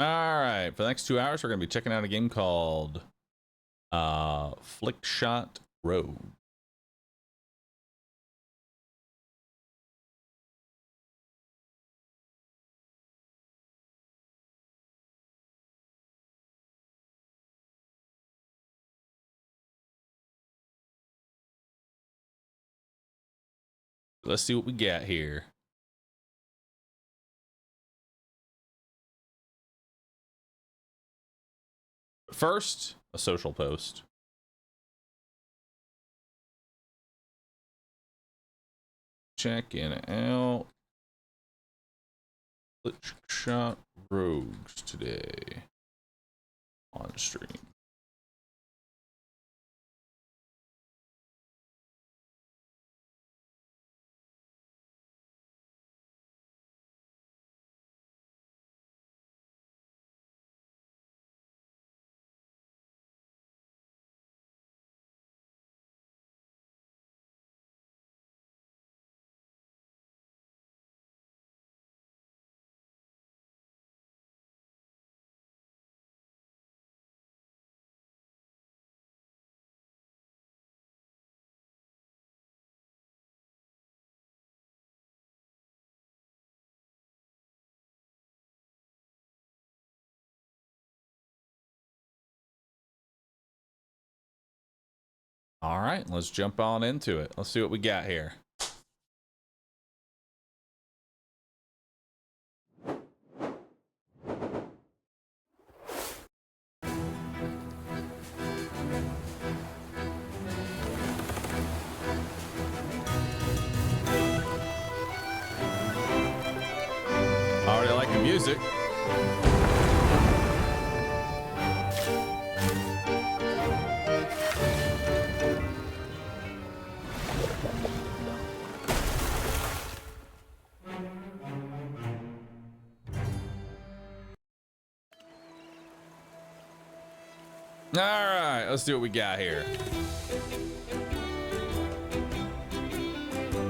All right, for the next 2 hours, we're going to be checking out a game called Flickshot Road. Let's see what we got here. First, a social post. Checking out Flickshot Rogues today on stream. All right, let's jump on into it. Let's see what we got here. Already like the music. All right, let's see what we got here.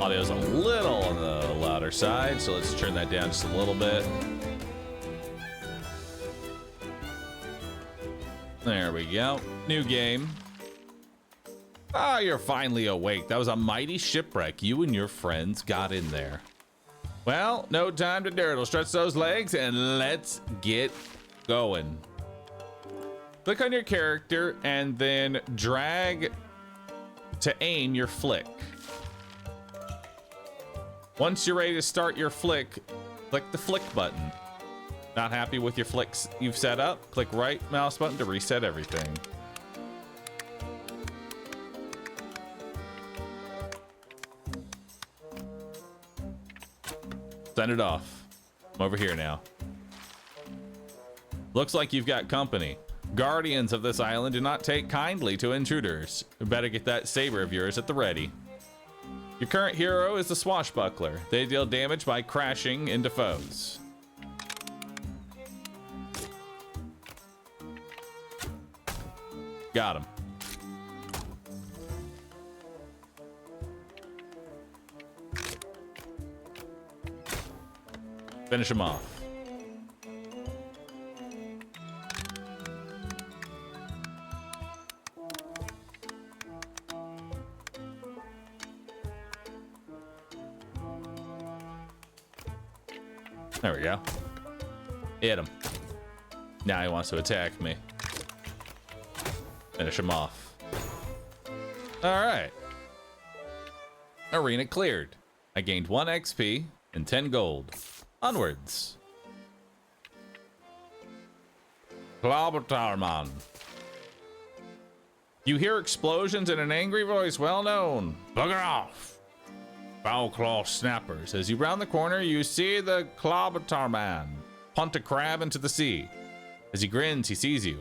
Audio's a little on the louder side, so let's turn that down just a little bit. There we go. New game. Ah, you're finally awake. That was a mighty shipwreck. You and your friends got in there. Well, no time to dirtle. Stretch those legs and let's get going. Click on your character and then drag to aim your flick. Once you're ready to start your flick, click the flick button. Not happy with your flicks you've set up? Click right mouse button to reset everything. Send it off. I'm over here now. Looks like you've got company. Guardians of this island do not take kindly to intruders. You better get that saber of yours at the ready. Your current hero is the Swashbuckler. They deal damage by crashing into foes. Got him. Finish him off. There we go. Hit him. Now he wants to attack me. Finish him off. All right. Arena cleared. I gained 1 XP and 10 gold. Onwards. Klobutarman. You hear explosions in an angry voice well known. Bugger off. Foul claw snappers. As you round the corner, you see the Klobutarman punt a crab into the sea. As he grins, he sees you.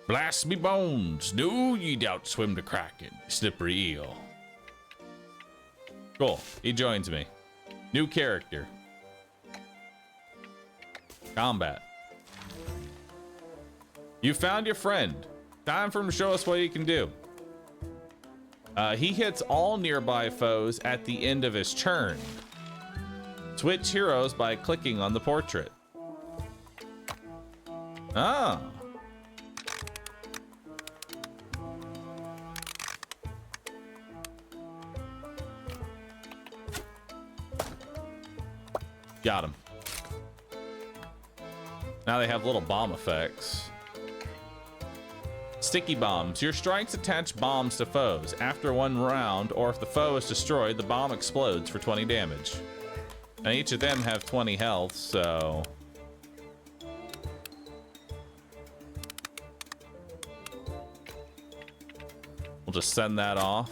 Blast me bones. Do ye doubt swim to Kraken, slippery eel. Cool. He joins me. New character. Combat. You found your friend. Time for him to show us what he can do. He hits all nearby foes at the end of his turn. Switch heroes by clicking on the portrait. Ah. Got him. Now they have little bomb effects. Sticky bombs. Your strikes attach bombs to foes. After 1 round, or if the foe is destroyed, the bomb explodes for 20 damage. And each of them have 20 health, so... we'll just send that off.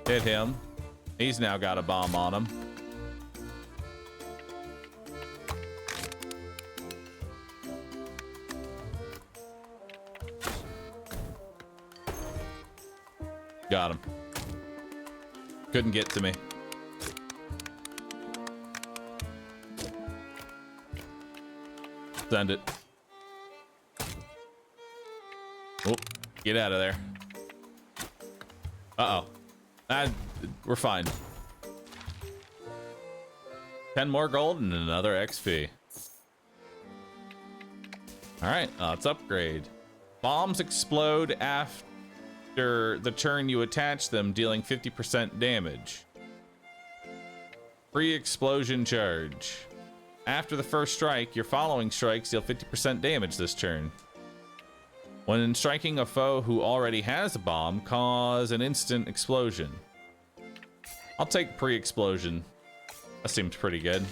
Hit him. He's now got a bomb on him. Got him. Couldn't get to me. Send it. Oh, get out of there. Uh-oh. We're fine. 10 more gold and another XP. All right, let's upgrade. Bombs explode after the turn you attach them, dealing 50% damage. Free explosion charge. After the first strike, your following strikes deal 50% damage this turn. When striking a foe who already has a bomb, cause an instant explosion. I'll take pre-explosion. That seems pretty good.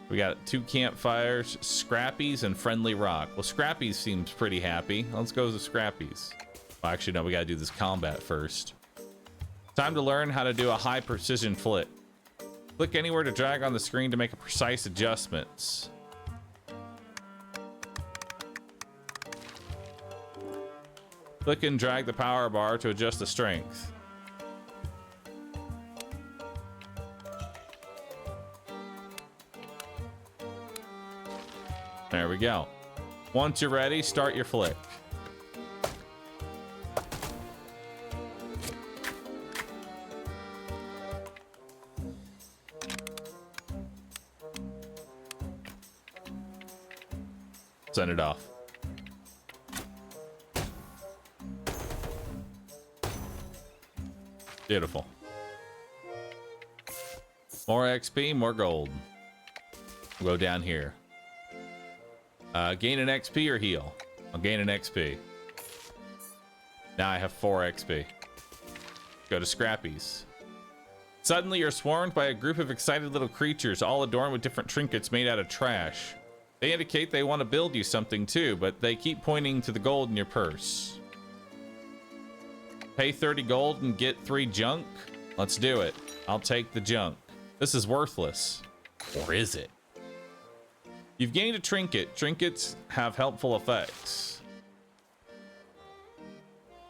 We got 2 campfires, Scrappies, and Friendly Rock. Well, Scrappies seems pretty happy. Let's go with the Scrappies. Well, actually, no, we gotta do this combat first. Time to learn how to do a high precision flick. Click anywhere to drag on the screen to make a precise adjustments. Click and drag the power bar to adjust the strength. There we go. Once you're ready, start your flick. Send it off. Beautiful. More XP, more gold. We'll go down here. Gain an XP or heal? I'll gain an XP. Now I have 4 XP. Go to Scrappies. Suddenly you're swarmed by a group of excited little creatures, all adorned with different trinkets made out of trash. They indicate they want to build you something too, but they keep pointing to the gold in your purse. Pay 30 gold and get 3 junk? Let's do it. I'll take the junk. This is worthless. Or is it? You've gained a trinket. Trinkets have helpful effects.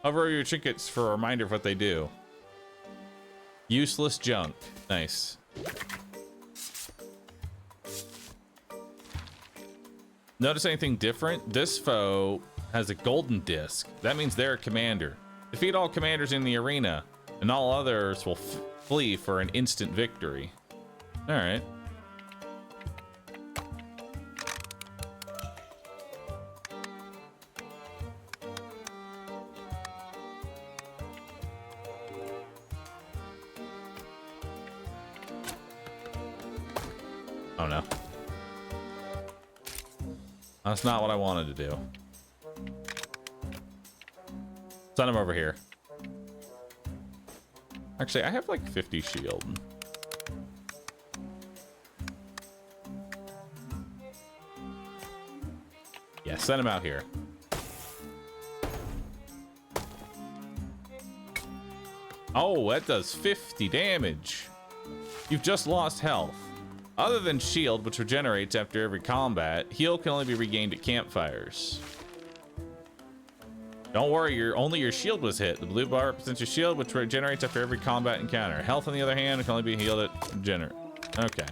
Hover over your trinkets for a reminder of what they do. Useless junk. Nice. Notice anything different? This foe has a golden disc. That means they're a commander. Defeat all commanders in the arena, and all others will flee for an instant victory. All right. Oh no. That's not what I wanted to do. Send him over here. Actually, I have like 50 shield. Yeah, send him out here. Oh, that does 50 damage. You've just lost health. Other than shield, which regenerates after every combat, heal can only be regained at campfires. Don't worry, only your shield was hit. The blue bar represents your shield, which regenerates after every combat encounter. Health, on the other hand, can only be healed at regenerate. Okay.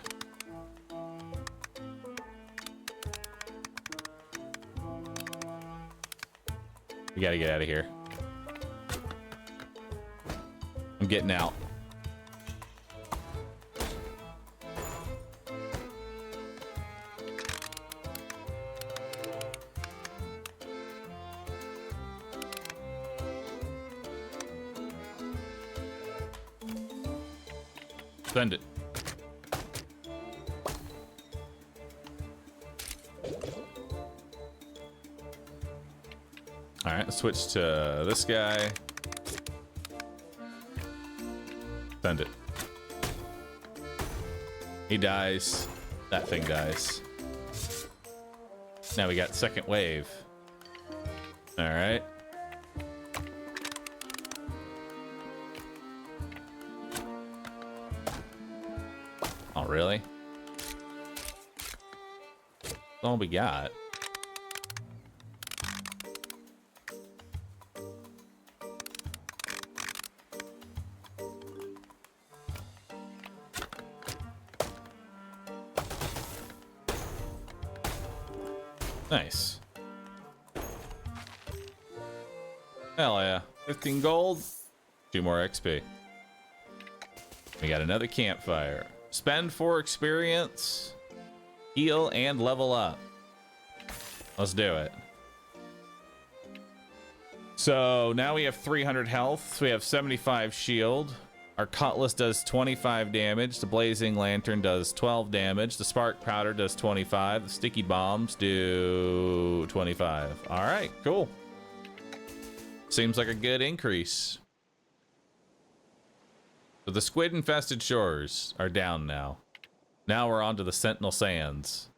We gotta get out of here. I'm getting out. Send it. All right, let's switch to this guy. Send it. He dies. That thing dies. Now we got second wave. All right. Oh, really? That's all we got. Nice. Hell yeah. 15 gold. 2 more XP. We got another campfire. Spend 4 experience. Heal and level up. Let's do it. So now we have 300 health. So we have 75 shield. Our cutlass does 25 damage. The blazing lantern does 12 damage. The spark powder does 25. The sticky bombs do 25. All right, cool. Seems like a good increase. So the squid infested shores are down now. Now we're on to the Sentinel Sands.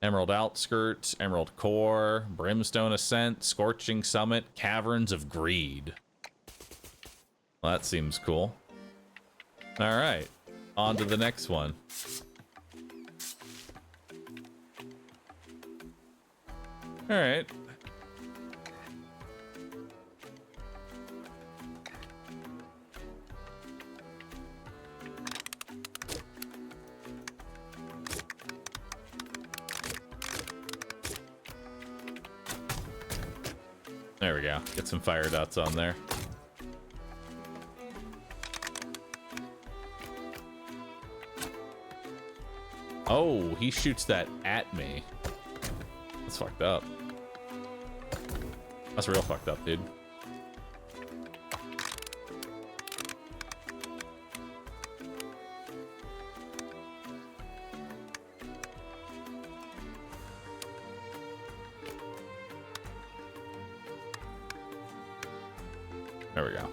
Emerald Outskirts, Emerald Core, Brimstone Ascent, Scorching Summit, Caverns of Greed. Well, that seems cool. All right, on to the next one. All right. There we go. Get some fire dots on there. Oh, he shoots that at me. That's fucked up. That's real fucked up, dude. There we go.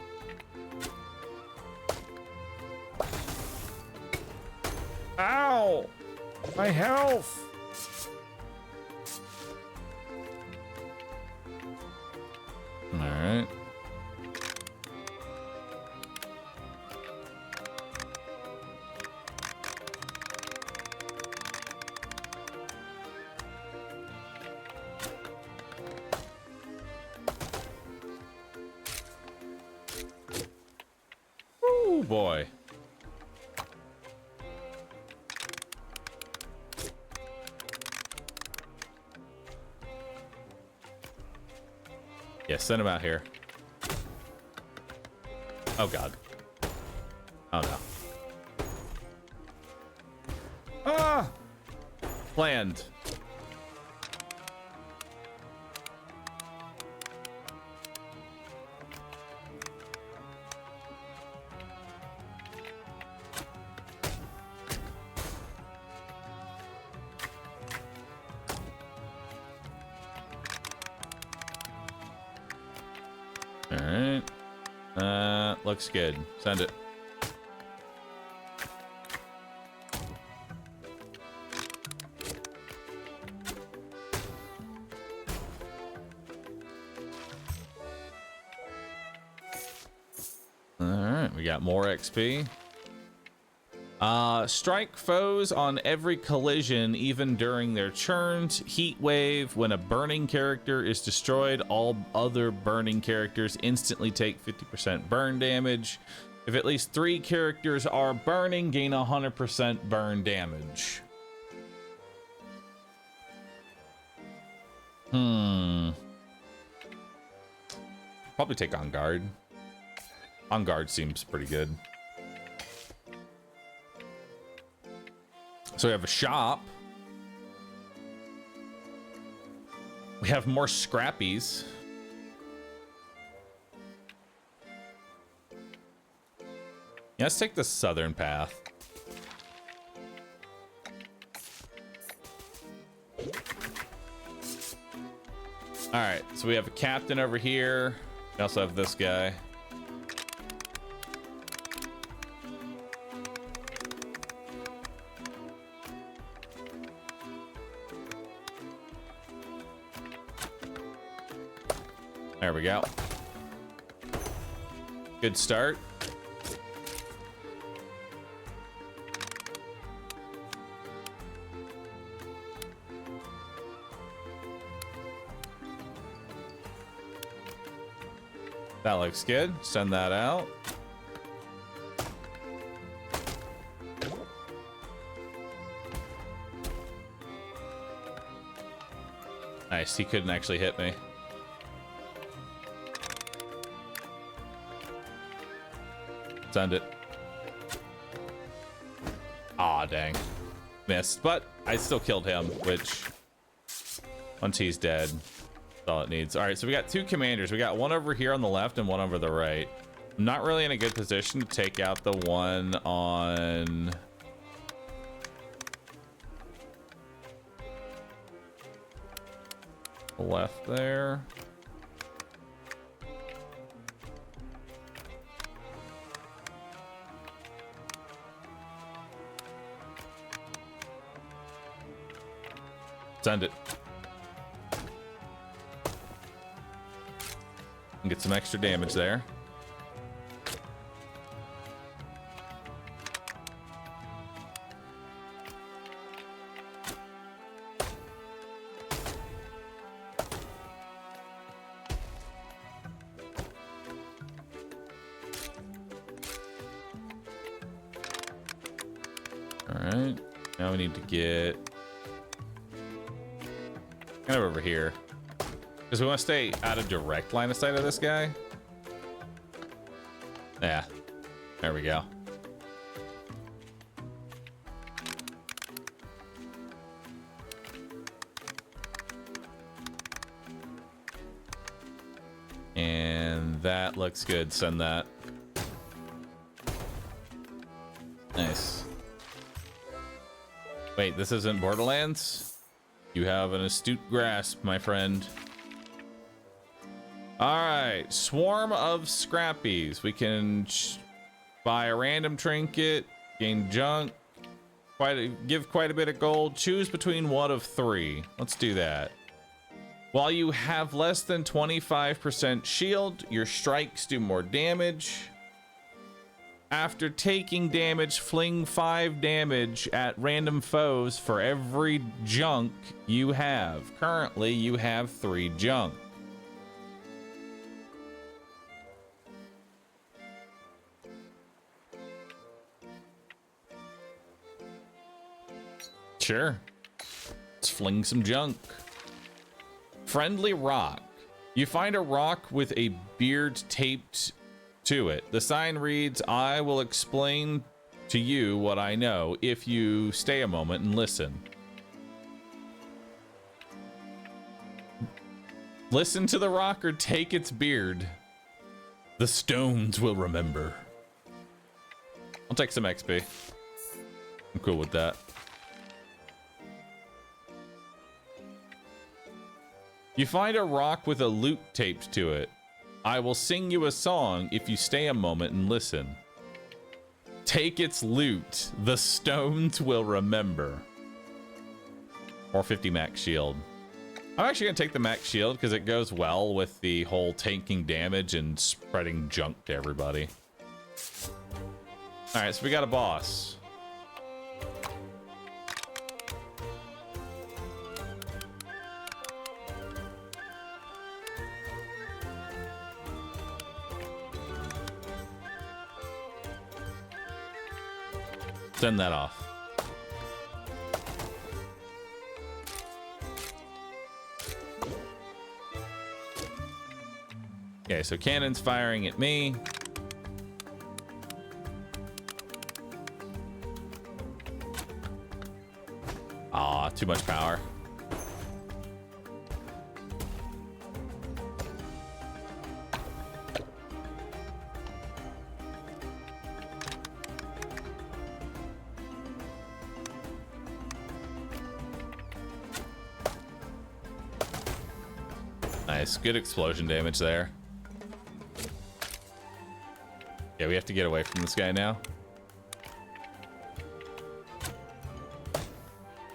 Ow! My health! Alright. Oh boy. Yeah, send him out here. Oh god. Oh no. Ah! Planned. Alright. Looks good. Send it. Alright, we got more XP. Strike foes on every collision, even during their turns. Heat wave. When a burning character is destroyed, all other burning characters instantly take 50% burn damage. If at least 3 characters are burning, gain 100% burn damage. Probably take On Guard. On Guard seems pretty good. So we have a shop. We have more scrappies. Yeah, let's take the southern path. All right, so we have a captain over here. We also have this guy. There we go. Good start. That looks good. Send that out. Nice, he couldn't actually hit me. Send it. Aw, dang. Missed, but I still killed him, which once he's dead, that's all it needs. All right, so we got 2 commanders. We got one over here on the left and one over the right. I'm not really in a good position to take out the one on the left there. Send it. And get some extra damage there. All right. Now we need to get kind of over here, because we want to stay out of direct line of sight of this guy. Yeah, there we go. And that looks good. Send that. Nice. Wait, this isn't Borderlands? You have an astute grasp, my friend. All right, swarm of scrappies. We can buy a random trinket, gain junk, give quite a bit of gold. Choose between one of three. Let's do that. While you have less than 25% shield, your strikes do more damage. After taking damage, fling 5 damage at random foes for every junk you have. Currently, you have 3 junk. Sure. Let's fling some junk. Friendly rock. You find a rock with a beard taped to it. The sign reads, "I will explain to you what I know if you stay a moment and listen." Listen to the rock or take its beard. The stones will remember. I'll take some XP. I'm cool with that. You find a rock with a lute taped to it. I will sing you a song if you stay a moment and listen. Take its lute. The stones will remember. Or 50 max shield. I'm actually going to take the max shield because it goes well with the whole tanking damage and spreading junk to everybody. Alright, so we got a boss. Send that off. Okay, so cannon's firing at me. Aw, too much power. Nice, good explosion damage there. Yeah, we have to get away from this guy now.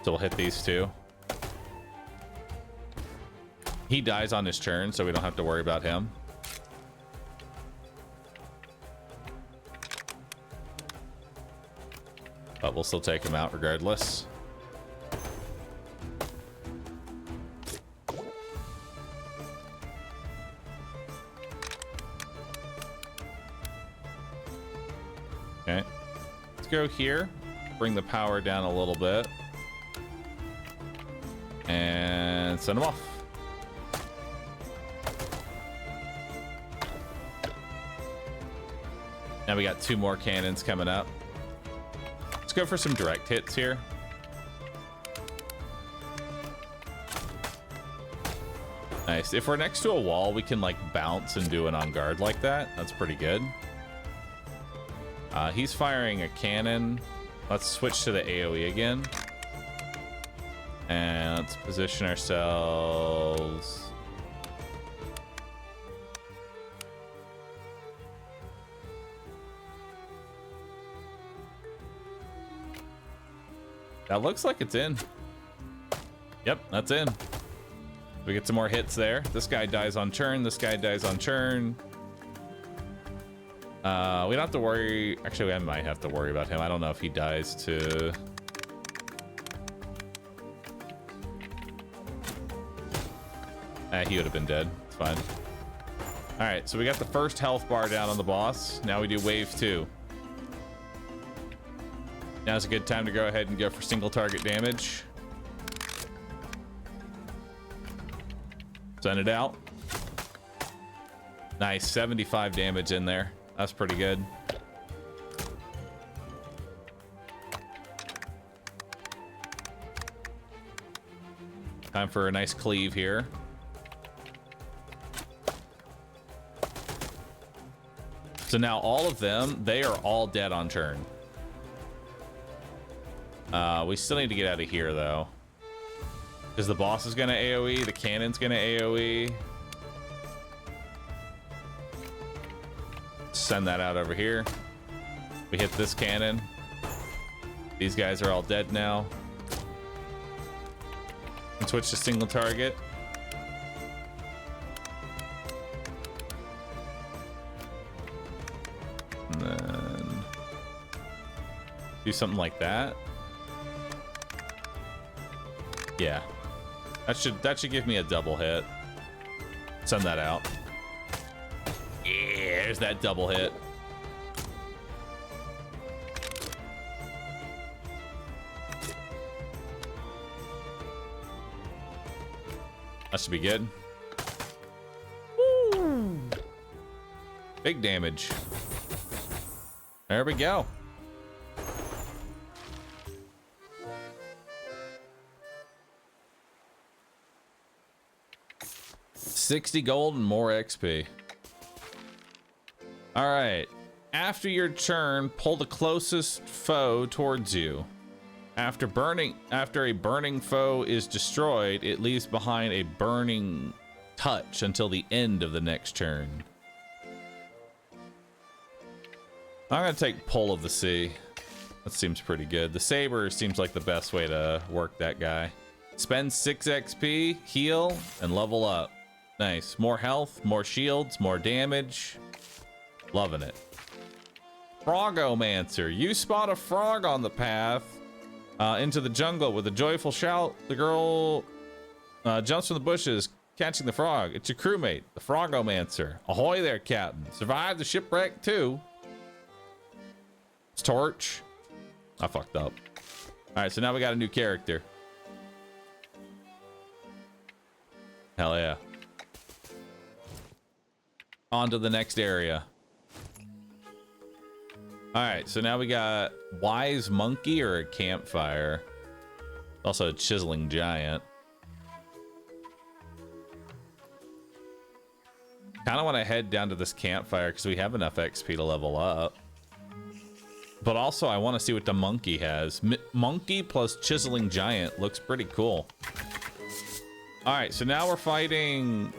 So we'll hit these two. He dies on his turn, so we don't have to worry about him. But we'll still take him out regardless. Okay, let's go here, bring the power down a little bit, and send them off. Now we got 2 more cannons coming up. Let's go for some direct hits here. Nice. If we're next to a wall, we can like bounce and do an on guard like that. That's pretty good. He's firing a cannon. Let's switch to the AoE again. And let's position ourselves. That looks like it's in. Yep, that's in. We get some more hits there. This guy dies on turn. This guy dies on turn. We don't have to worry. Actually, I might have to worry about him. I don't know if he dies to... he would have been dead. It's fine. All right, so we got the first health bar down on the boss. Now we do wave 2. Now's a good time to go ahead and go for single target damage. Send it out. Nice, 75 damage in there. That's pretty good. Time for a nice cleave here. So now all of them, they are all dead on turn. We still need to get out of here though. Because the boss is gonna AoE, the cannon's gonna AoE. Send that out over here. We hit this cannon. These guys are all dead now. And switch to single target. And then do something like that. Yeah. That should give me a double hit. Send that out. Yeah, there's that double hit. That should be good. Woo! Big damage. There we go. $60 gold and more XP. All right. After your turn, pull the closest foe towards you. After a burning foe is destroyed, it leaves behind a burning touch until the end of the next turn. I'm gonna take Pull of the Sea. That seems pretty good. The saber seems like the best way to work that guy. Spend 6 XP, heal, and level up. Nice. More health, more shields, more damage. Loving it. Frogomancer. You spot a frog on the path into the jungle with a joyful shout. The girl jumps from the bushes, catching the frog. It's your crewmate, the Frogomancer. Ahoy there, Captain. Survived the shipwreck too. It's Torch. I fucked up. All right, so now we got a new character. Hell yeah. On to the next area. All right, so now we got Wise Monkey or a Campfire. Also a Chiseling Giant. Kind of want to head down to this campfire because we have enough XP to level up. But also I want to see what the monkey has. Monkey plus Chiseling Giant looks pretty cool. All right, so now we're fighting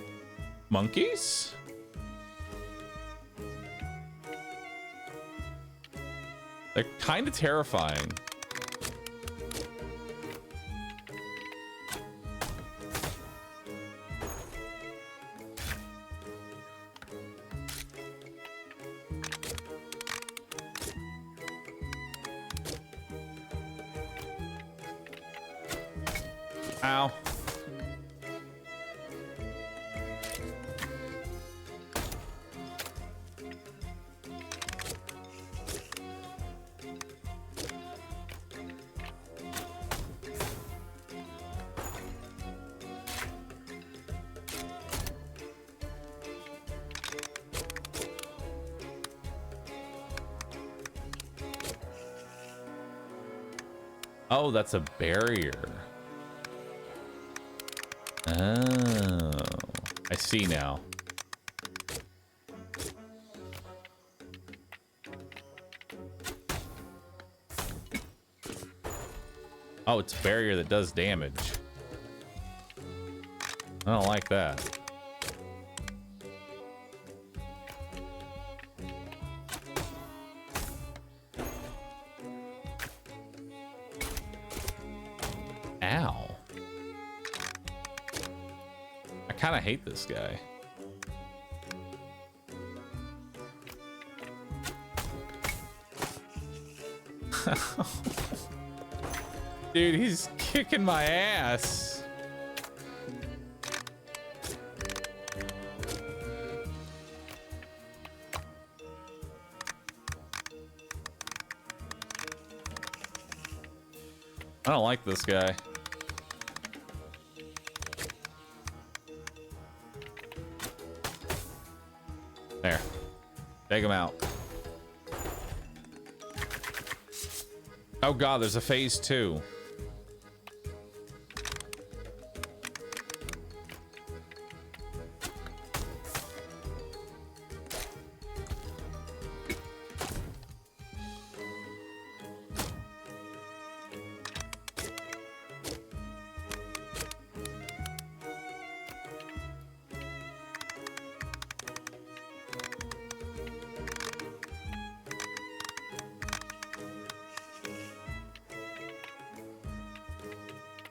monkeys? They're kind of terrifying. Ow. Oh, that's a barrier. Oh, I see now. Oh, it's a barrier that does damage. I don't like that. Ow. I kind of hate this guy. Dude, he's kicking my ass. I don't like this guy. There. Take him out. Oh god, there's a phase 2.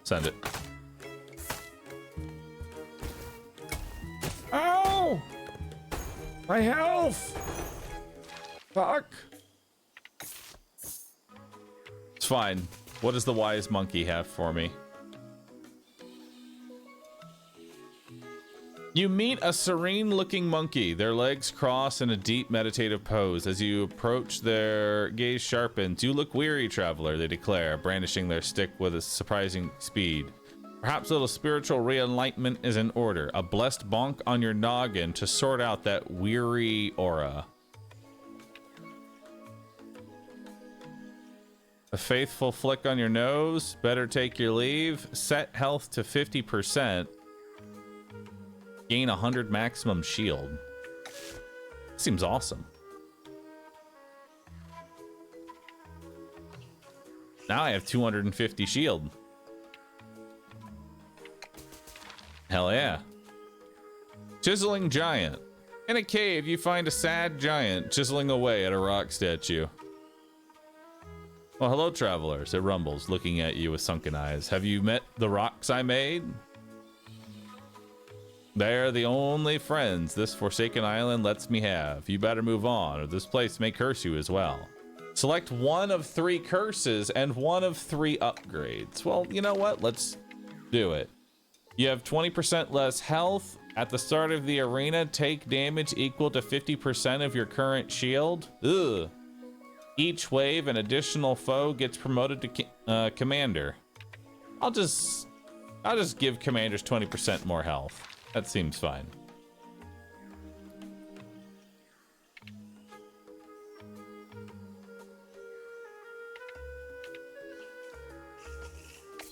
Send it. Ow! My health! Fuck. It's fine. What does the wise monkey have for me? You meet a serene-looking monkey. Their legs cross in a deep meditative pose. As you approach, their gaze sharpens. You look weary, traveler, they declare, brandishing their stick with a surprising speed. Perhaps a little spiritual re-enlightenment is in order. A blessed bonk on your noggin to sort out that weary aura. A faithful flick on your nose. Better take your leave. Set health to 50%. Gain 100 maximum shield. Seems awesome. Now I have 250 shield. Hell yeah. Chiseling giant. In a cave, you find a sad giant chiseling away at a rock statue. Well, hello, travelers. It rumbles, looking at you with sunken eyes. Have you met the rocks I made? They're the only friends this forsaken island lets me have. You better move on, or this place may curse you as well. Select one of 3 curses and one of 3 upgrades. Well, you know what? Let's do it. You have 20% less health. At the start of the arena, take damage equal to 50% of your current shield. Ugh. Each wave, an additional foe gets promoted to commander. I'll just give commanders 20% more health. That seems fine.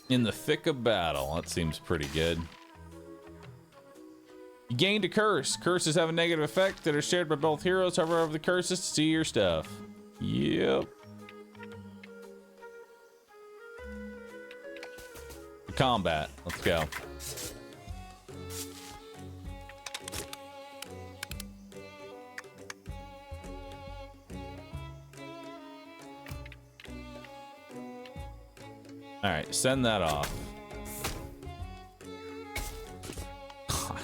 In the thick of battle. That seems pretty good. You gained a curse. Curses have a negative effect that are shared by both heroes. Hover over the curses to see your stuff. Yep. Combat. Let's go. All right, send that off. God.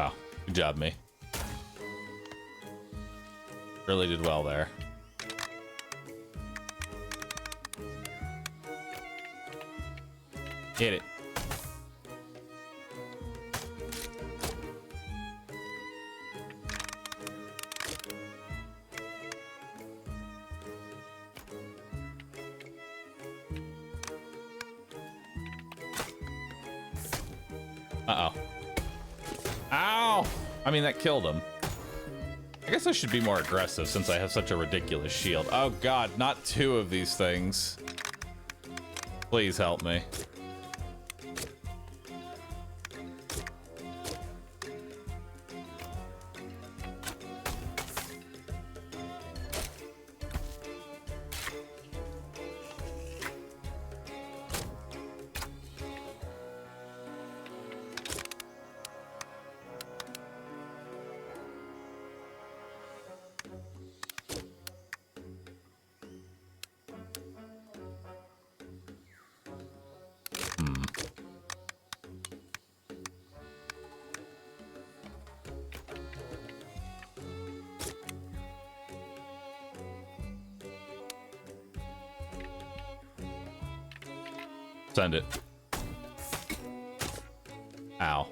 Oh, good job, me. Really did well there. Hit it. Uh-oh. Ow! I mean, that killed him. I guess I should be more aggressive since I have such a ridiculous shield. Oh god, not 2 of these things. Please help me. Send it. Ow.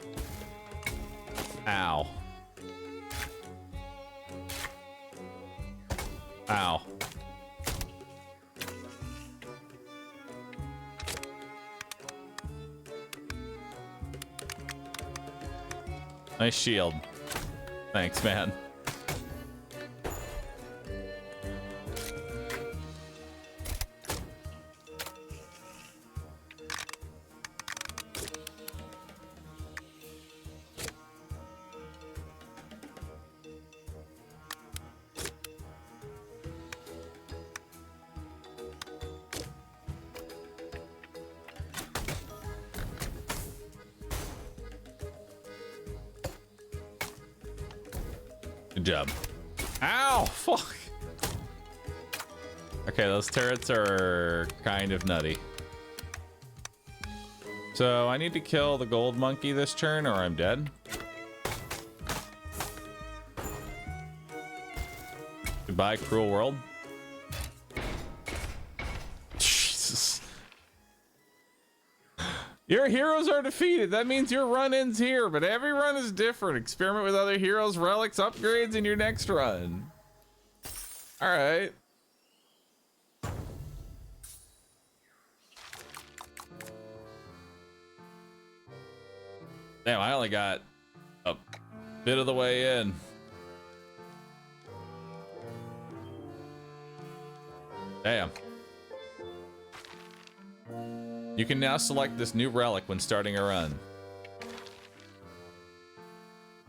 Ow. Ow. Nice shield. Thanks, man. Good job. Ow! Fuck! Okay, those turrets are kind of nutty. So I need to kill the gold monkey this turn or I'm dead. Goodbye, cruel world. Jesus. Your heroes are defeated. That means your run ends here, but every run is different. Experiment with other heroes, relics, upgrades in your next run. All right. Damn, I only got a bit of the way in. Damn. You can now select this new relic when starting a run.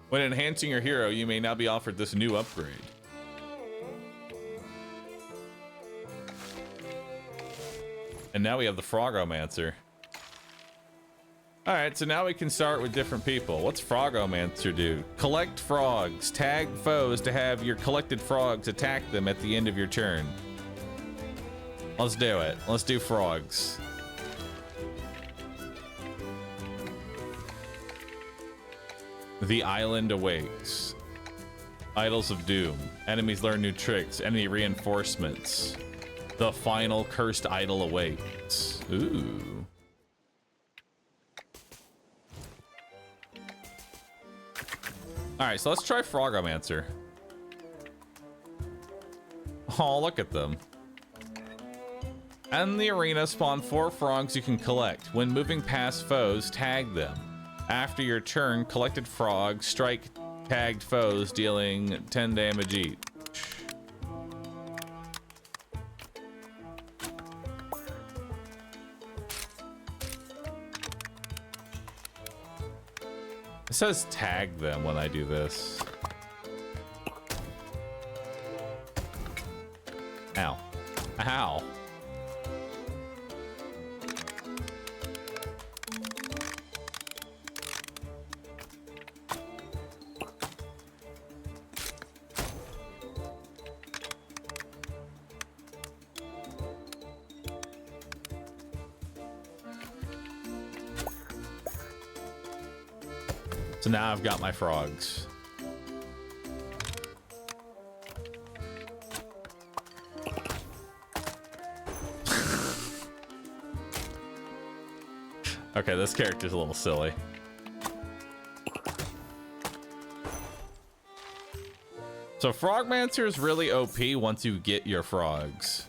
When enhancing your hero, you may now be offered this new upgrade. And now we have the Frogomancer. Alright, so now we can start with different people. What's Frogomancer do? Collect frogs. Tag foes to have your collected frogs attack them at the end of your turn. Let's do it. Let's do frogs. The island awakes. Idols of Doom. Enemies learn new tricks. Enemy reinforcements. The final cursed idol awaits. Ooh. Alright, so let's try Frogomancer. Oh, look at them. In the arena, spawn 4 frogs you can collect. When moving past foes, tag them. After your turn, collected frogs strike tagged foes, dealing 10 damage each. It says tag them when I do this. Ow. Ow. So now I've got my frogs. Okay, this character's a little silly. So Frogmancer is really OP once you get your frogs.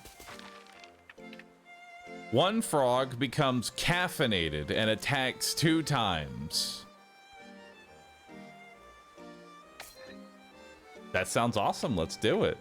One frog becomes caffeinated and attacks 2 times. That sounds awesome. Let's do it.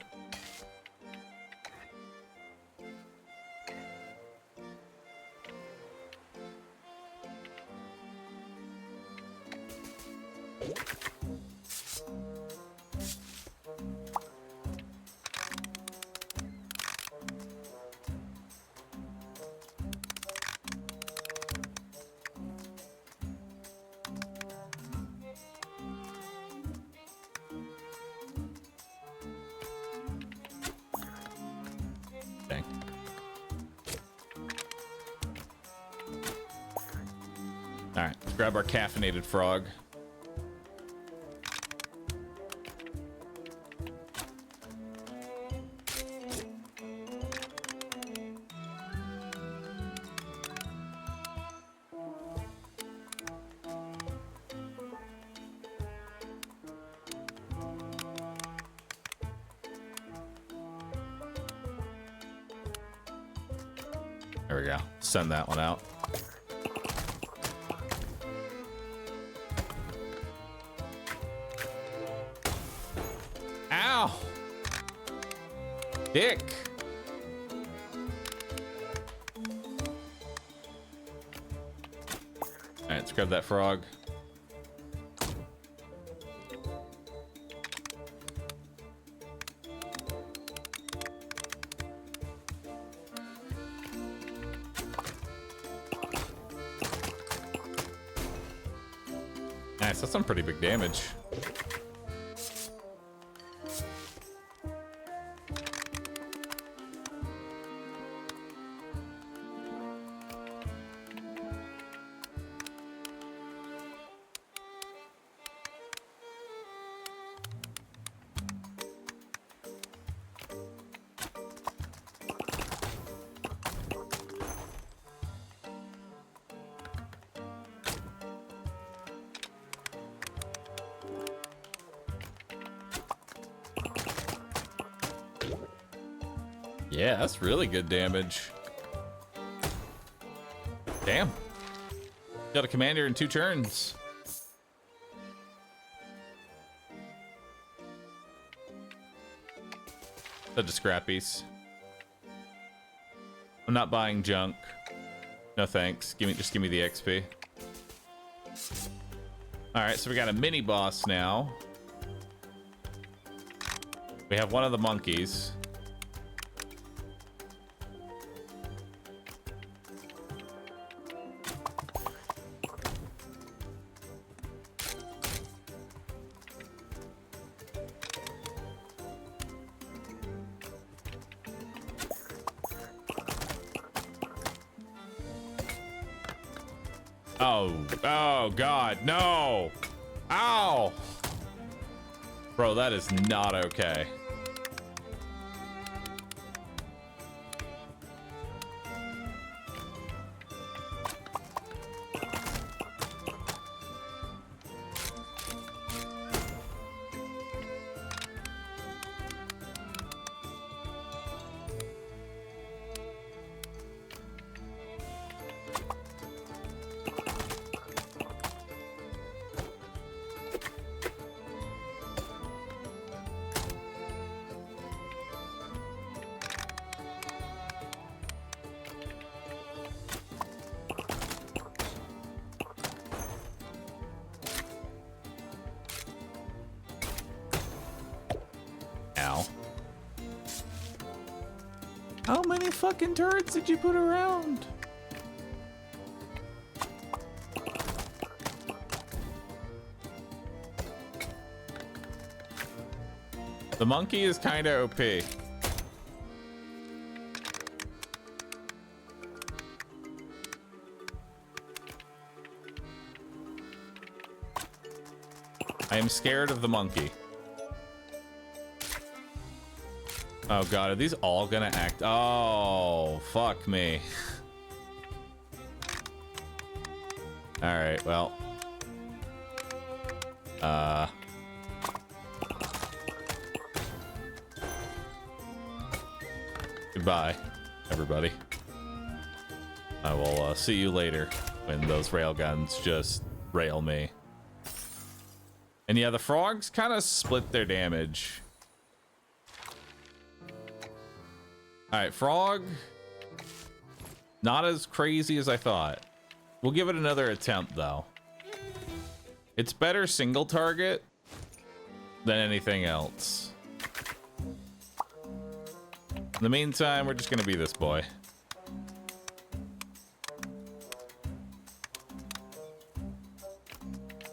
Alright, let's grab our caffeinated frog. There we go. Send that one out. Ow! Dick! Alright, let's grab that frog. Nice, that's some pretty big damage. Yeah, that's really good damage. Damn. Got a commander in 2 turns. Such a scrappies. I'm not buying junk. No thanks. Just give me the XP. Alright, so we got a mini boss now. We have one of the monkeys. Oh God, no! Ow! Bro, that is not okay. How many fucking turrets did you put around? The monkey is kind of OP. I am scared of the monkey. Oh God, are these all gonna act? Oh, fuck me. All right, well. Goodbye, everybody. I will see you later when those railguns just rail me. And yeah, the frogs kind of split their damage. All right, frog. Not as crazy as I thought. We'll give it another attempt, though. It's better single target than anything else. In the meantime, we're just gonna be this boy.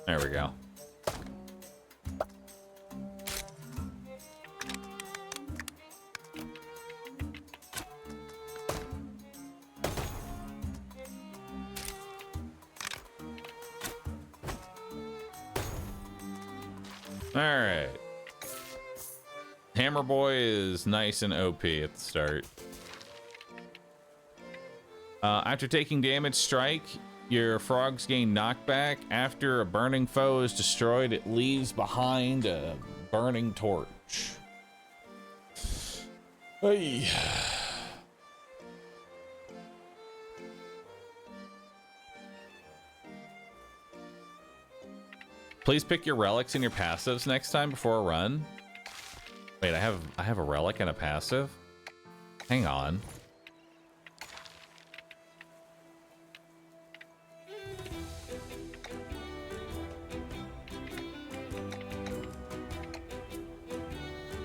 There we go. All right. Hammer Boy is nice and OP at the start. After taking damage strike, your frogs gain knockback. After a burning foe is destroyed, it leaves behind a burning torch. Hey. Please pick your relics and your passives next time before a run. Wait, I have a relic and a passive? Hang on.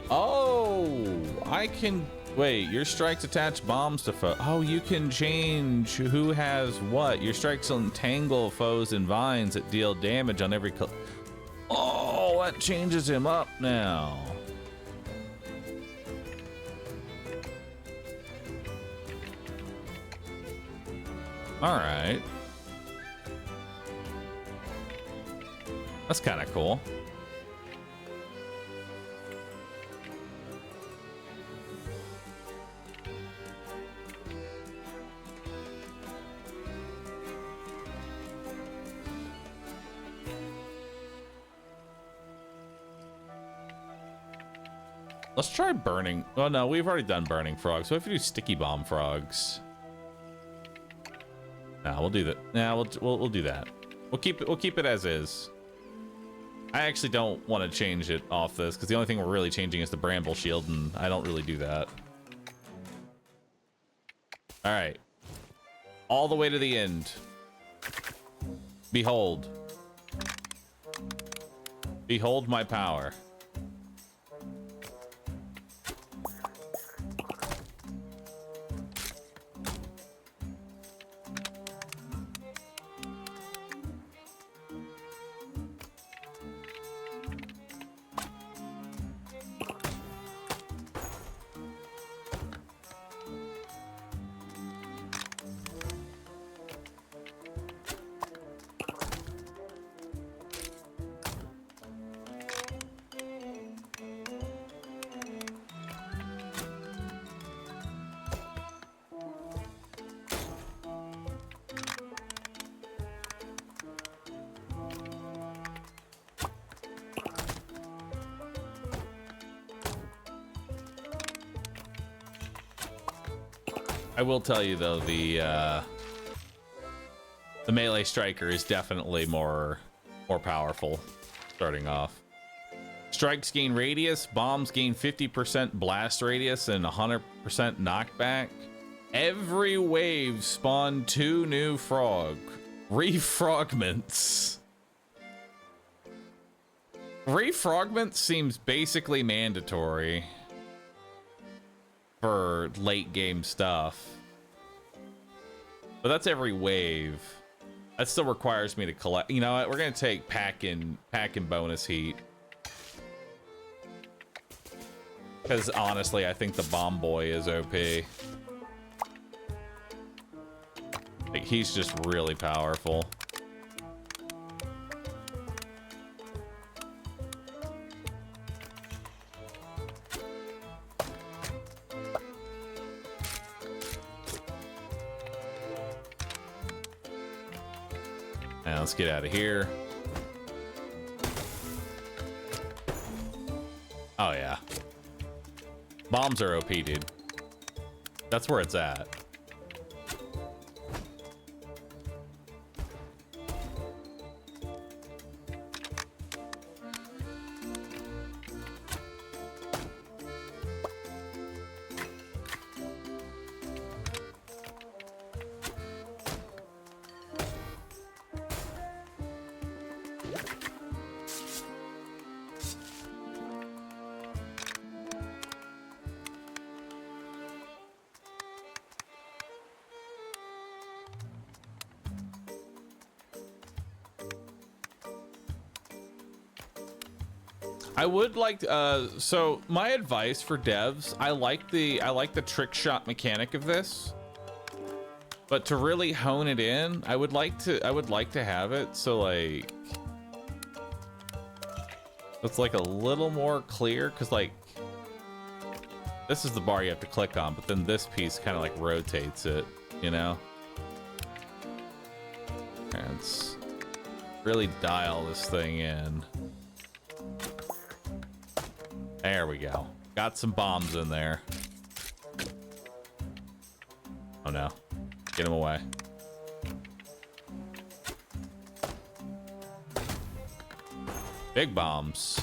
Oh, I can wait. Your strikes attach bombs to foes. Oh, you can change who has what. Your strikes entangle foes in vines that deal damage on every. Oh, that changes him up now. All right. That's kind of cool. Let's try burning. Oh no, we've already done burning frogs. So if we do sticky bomb frogs, nah, we'll do that. Nah, we'll do that. We'll keep it as is. I actually don't want to change it off this because the only thing we're really changing is the bramble shield, and I don't really do that. All right, all the way to the end. Behold, behold my power. I will tell you though, the melee striker is definitely more powerful starting off. Strikes gain radius, bombs gain 50% blast radius and 100% knockback. Every wave spawned 2 new refrogments. Refrogments seems basically mandatory for late game stuff, but that's every wave. That still requires me to collect. You know what? We're gonna take pack and bonus heat, because honestly, I think the bomb boy is OP. Like, he's just really powerful. Now let's get out of here. Oh yeah. Bombs are OP, dude. That's where it's at. I would like so my advice for devs, I like the trick shot mechanic of this, but to really hone it in, I would like to have it so like it's like a little more clear, because like this is the bar you have to click on, but then this piece kind of like rotates it, you know? And it's really dial this thing in. There we go. Got some bombs in there. Oh no. Get him away. Big bombs.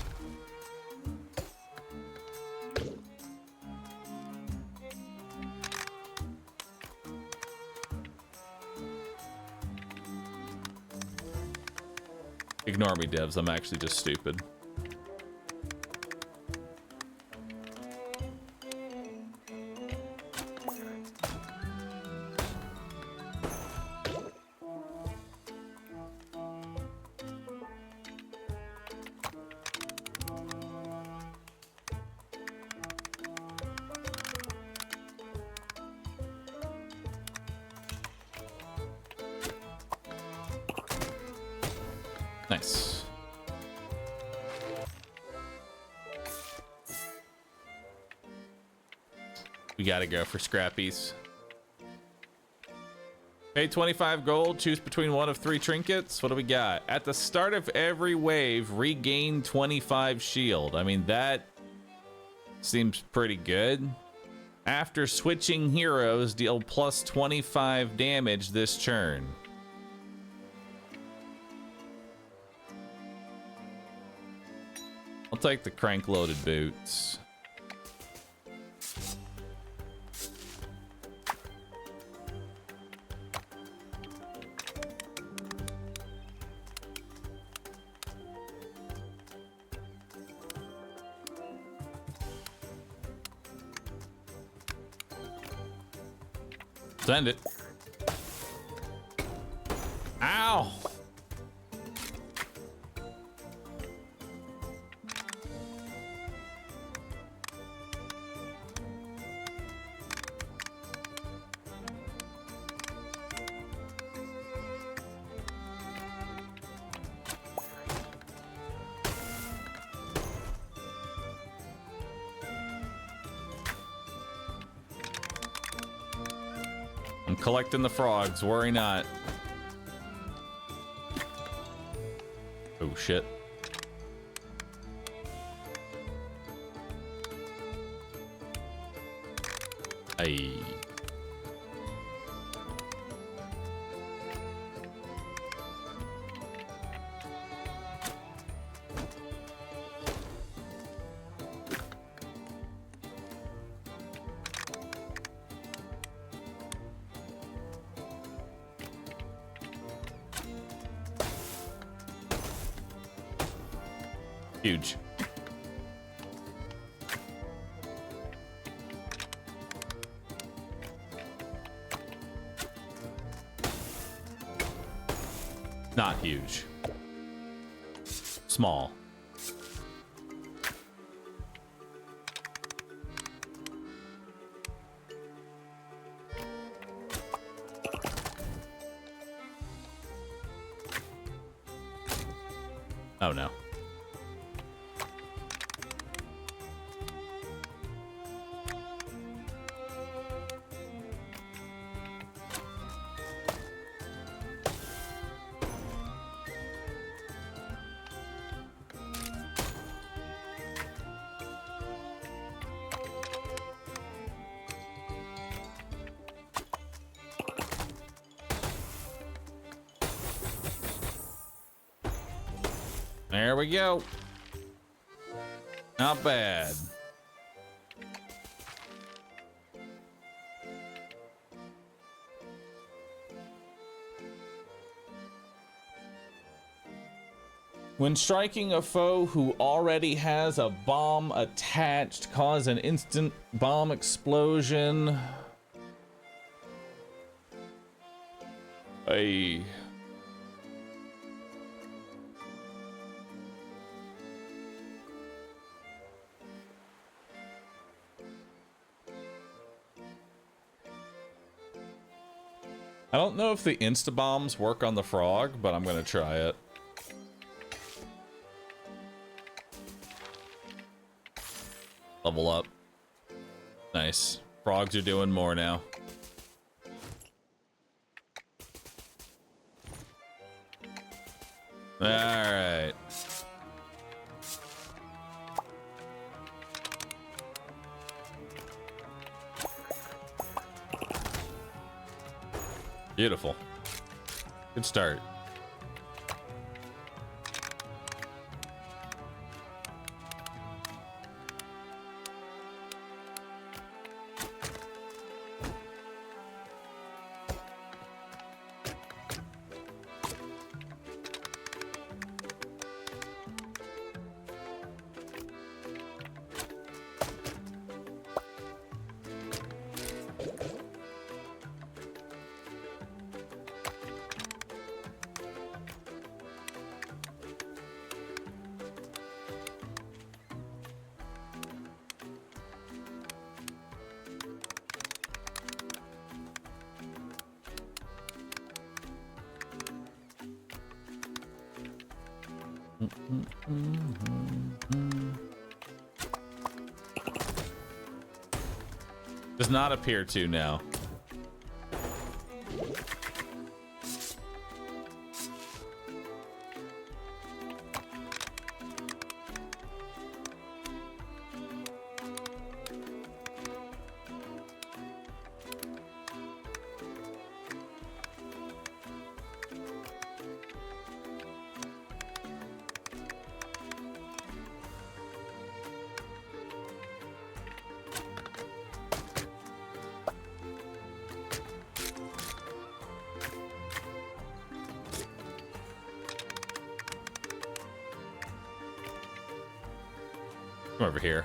Ignore me, devs. I'm actually just stupid. Nice. We gotta go for scrappies. Pay 25 gold, choose between one of 3 trinkets. What do we got? At the start of every wave, regain 25 shield. I mean, that seems pretty good. After switching heroes, deal plus 25 damage this turn. I'll take the crank-loaded boots. Send it. Ow! I'm collecting the frogs, worry not. Oh shit. Hey. Huge. Not huge. Small. Oh no. There we go. Not bad. When striking a foe who already has a bomb attached, cause an instant bomb explosion. Hey. I don't know if the insta-bombs work on the frog, but I'm gonna try it. Level up. Nice. Frogs are doing more now. All right. Beautiful. Good start. Does not appear to now. Come over here.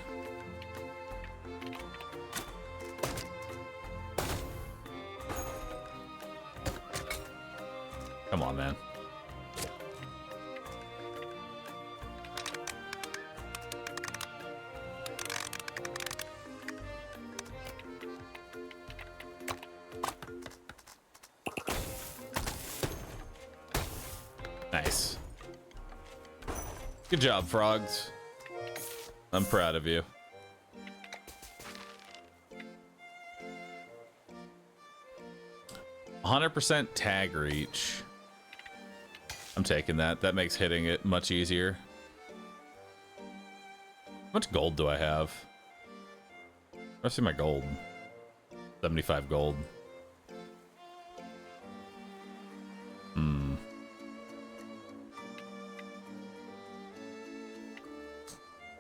Come on, man. Nice. Good job, frogs. I'm proud of you. %, tag reach. I'm taking that. That makes hitting it much easier. How much gold do I have? I see my gold. 75 gold.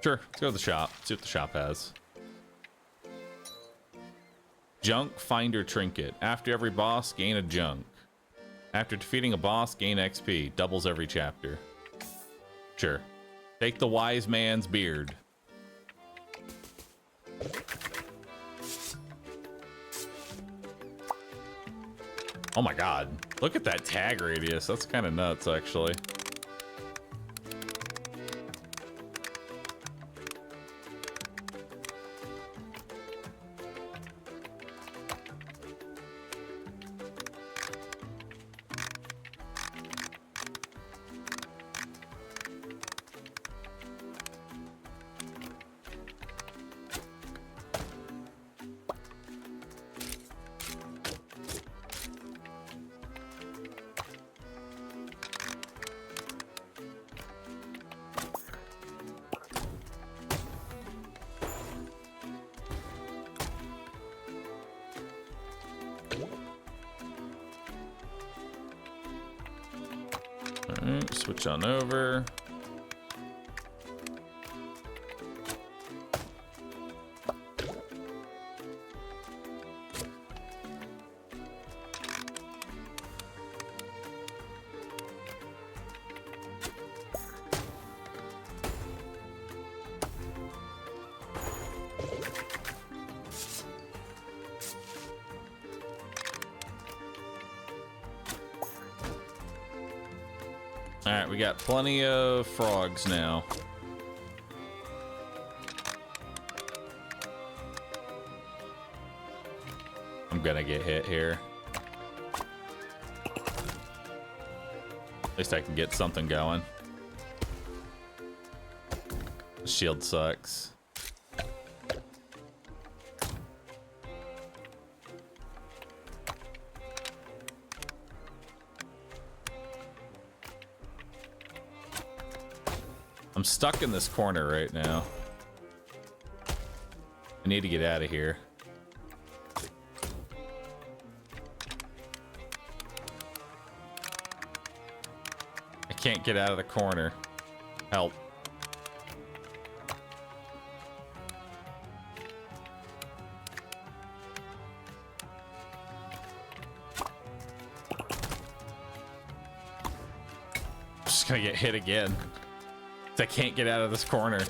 Sure, let's go to the shop. See what the shop has. Junk Finder Trinket. After every boss, gain a junk. After defeating a boss, gain XP. Doubles every chapter. Sure. Take the wise man's beard. Oh my god. Look at that tag radius. That's kind of nuts, actually. Alright, switch on over. Alright, we got plenty of frogs now. I'm gonna get hit here. At least I can get something going. The shield sucks. I'm stuck in this corner right now. I need to get out of here. I can't get out of the corner. Help. I'm just gonna get hit again. I can't get out of this corner.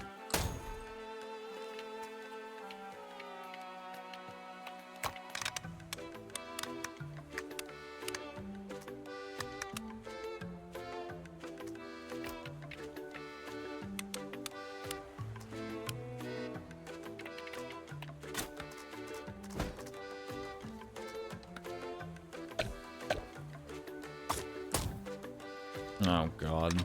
Oh, God.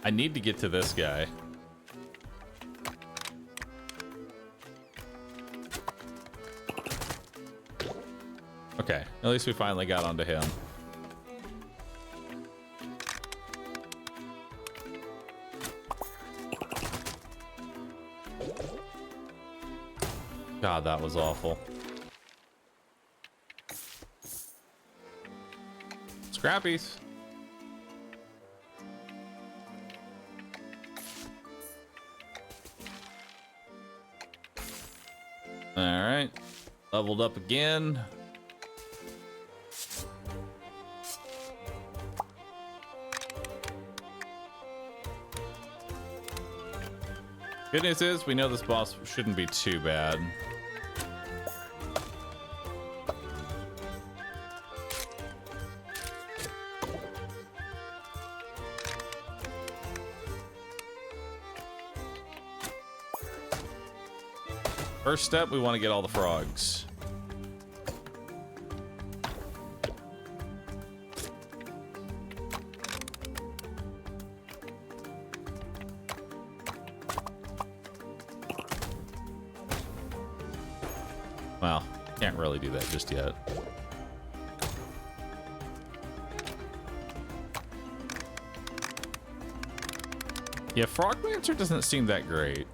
I need to get to this guy. Okay, at least we finally got onto him. God, that was awful. Scrappies. All right, leveled up again. Good news is we know this boss shouldn't be too bad. First step, we want to get all the frogs. Well, can't really do that just yet. Yeah, Frogmancer doesn't seem that great.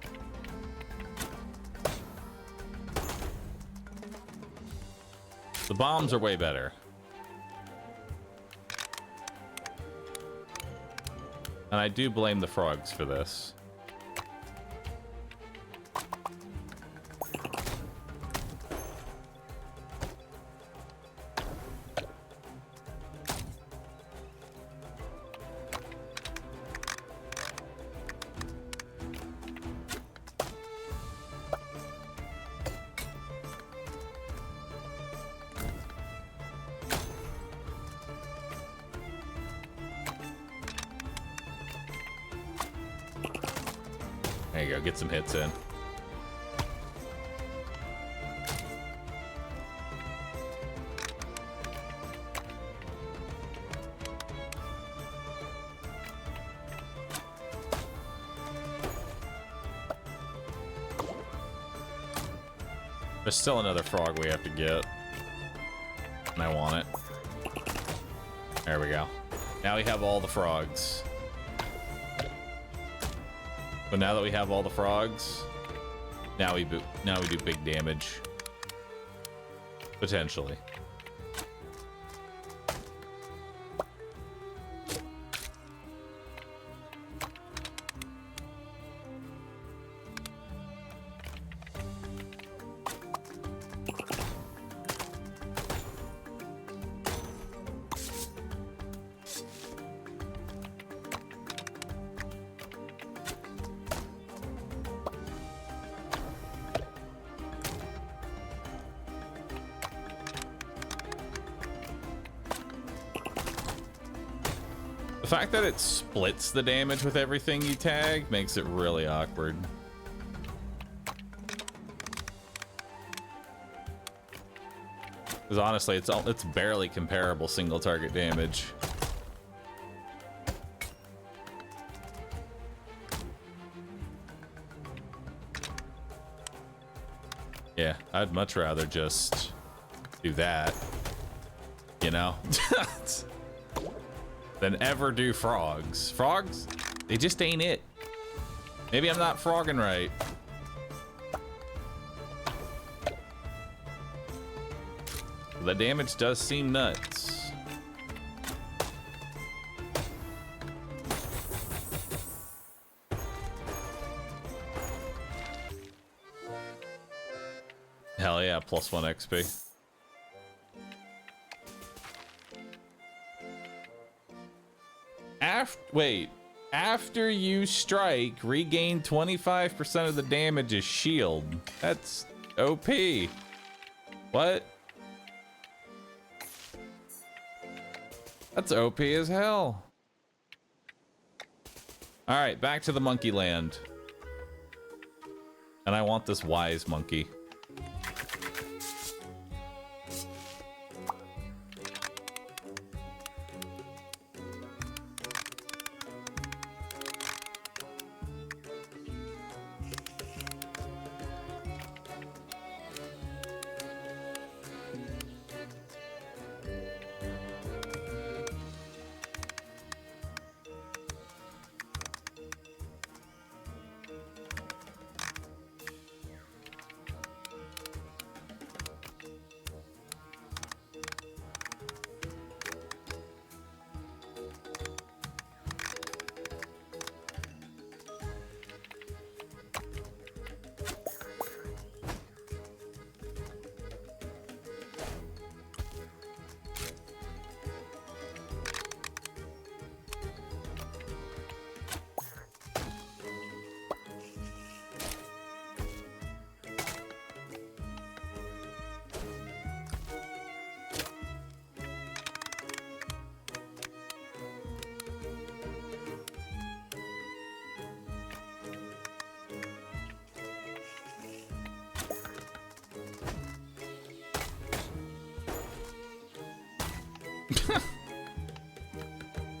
The bombs are way better. And I do blame the frogs for this. There you go, get some hits in. There's still another frog we have to get. And I want it. There we go. Now we have all the frogs. But now that we have all the frogs, now we do big damage. Potentially. The fact that it splits the damage with everything you tag makes it really awkward. Because honestly, it's barely comparable single target damage. Yeah, I'd much rather just do that, you know? Than ever do frogs. Frogs, they just ain't it. Maybe I'm not frogging right. The damage does seem nuts. Hell yeah, +1 XP. After you strike, regain 25% of the damage as shield. That's OP. What? That's OP as hell. All right, back to the monkey land. And I want this wise monkey.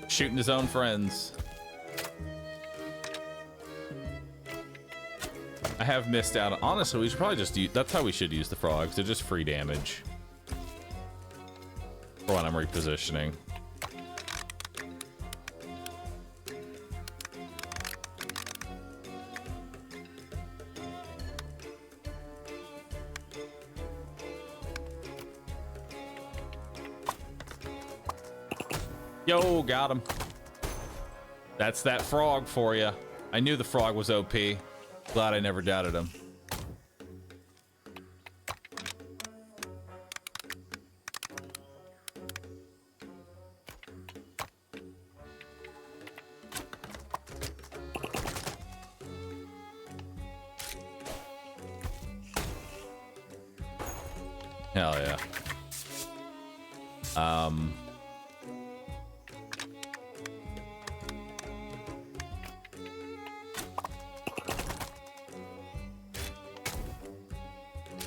Shooting his own friends. I have missed out. Honestly, we should probably just use... That's how we should use the frogs. They're just free damage. For when I'm repositioning. Yo, got him. That's that frog for you. I knew the frog was OP. Glad I never doubted him. Hell yeah.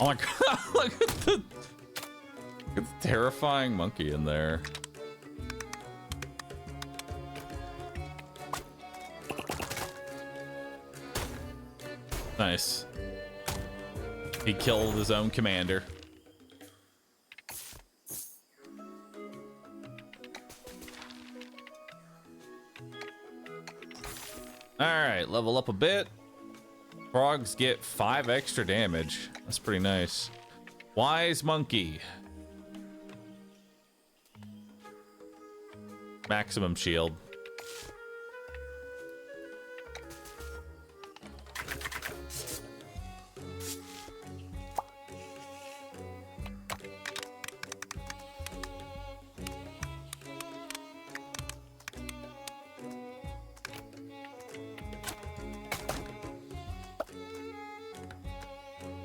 Oh my god, look at the terrifying monkey in there. Nice. He killed his own commander. Alright, level up a bit. Frogs get 5 extra damage. That's pretty nice. Wise monkey. Maximum shield.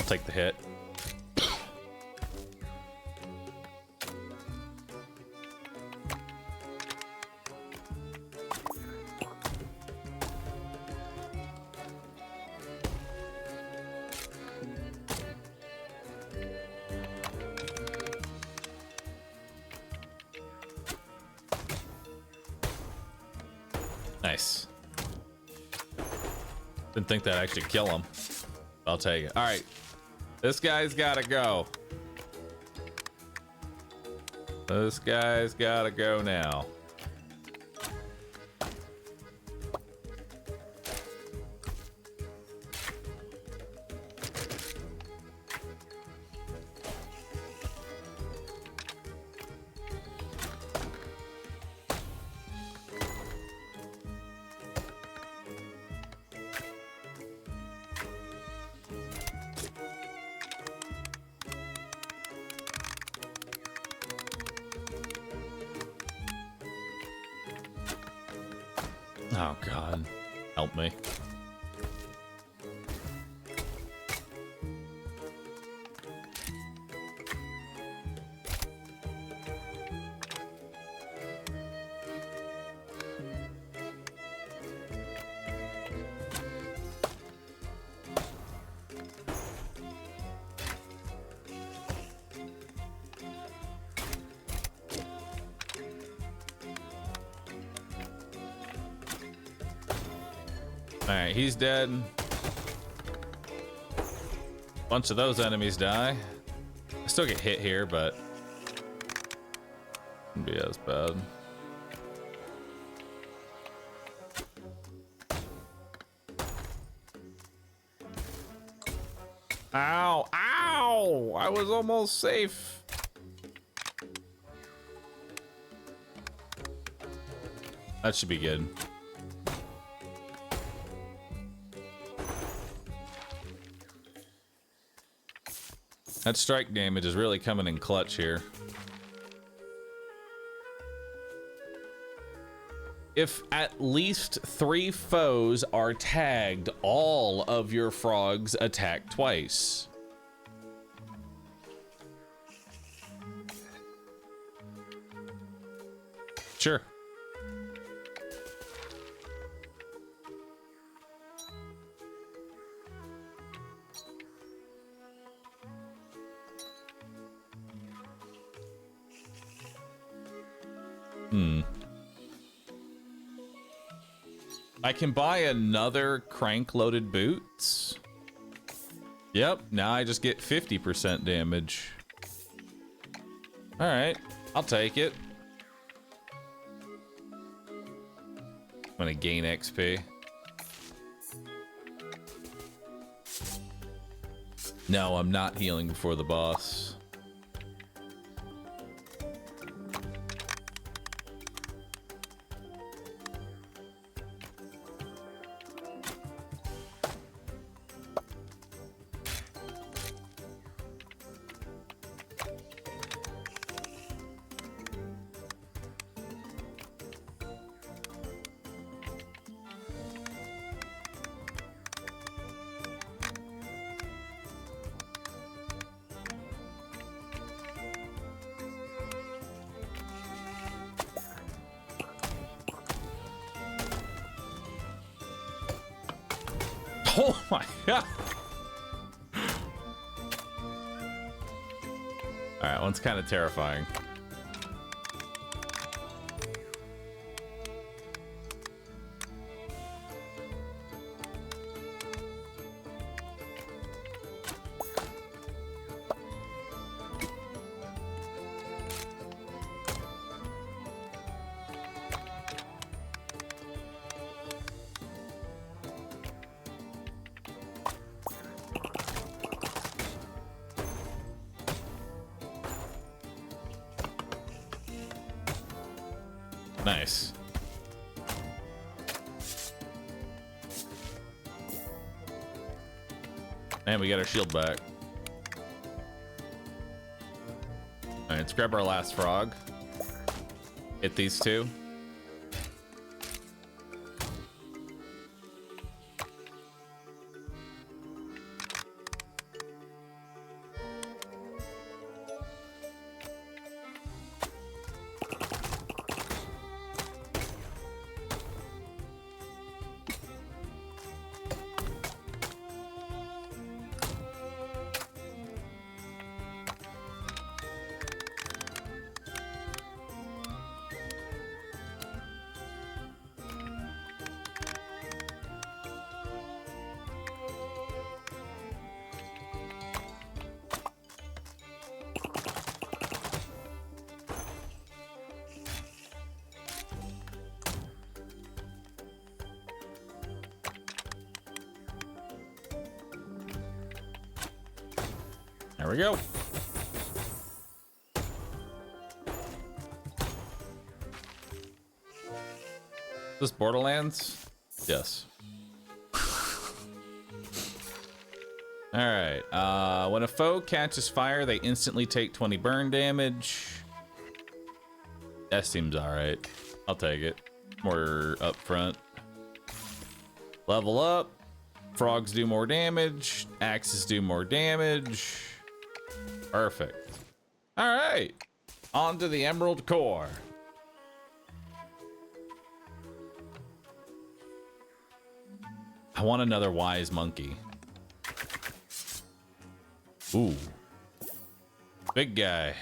Take the hit. Nice. Didn't think that'd actually kill him. I'll take it. All right. This guy's gotta go. This guy's gotta go now. Oh god, help me. Alright, he's dead. Bunch of those enemies die. I still get hit here, but wouldn't be as bad. Ow! Ow! I was almost safe. That should be good. That strike damage is really coming in clutch here. If at least 3 foes are tagged, all of your frogs attack twice. Sure. I can buy another crank-loaded boots. Yep, now I just get 50% damage. Alright, I'll take it. I'm gonna gain XP. No, I'm not healing before the boss. Oh my god! Alright, one's kind of terrifying. Nice. And we got our shield back. Alright, let's grab our last frog. Hit these two. There we go. This Borderlands? Yes. Alright. When a foe catches fire, they instantly take 20 burn damage. That seems alright. I'll take it. More up front. Level up. Frogs do more damage. Axes do more damage. Perfect. Alright. On to the Emerald Core. I want another wise monkey. Ooh. Big guy.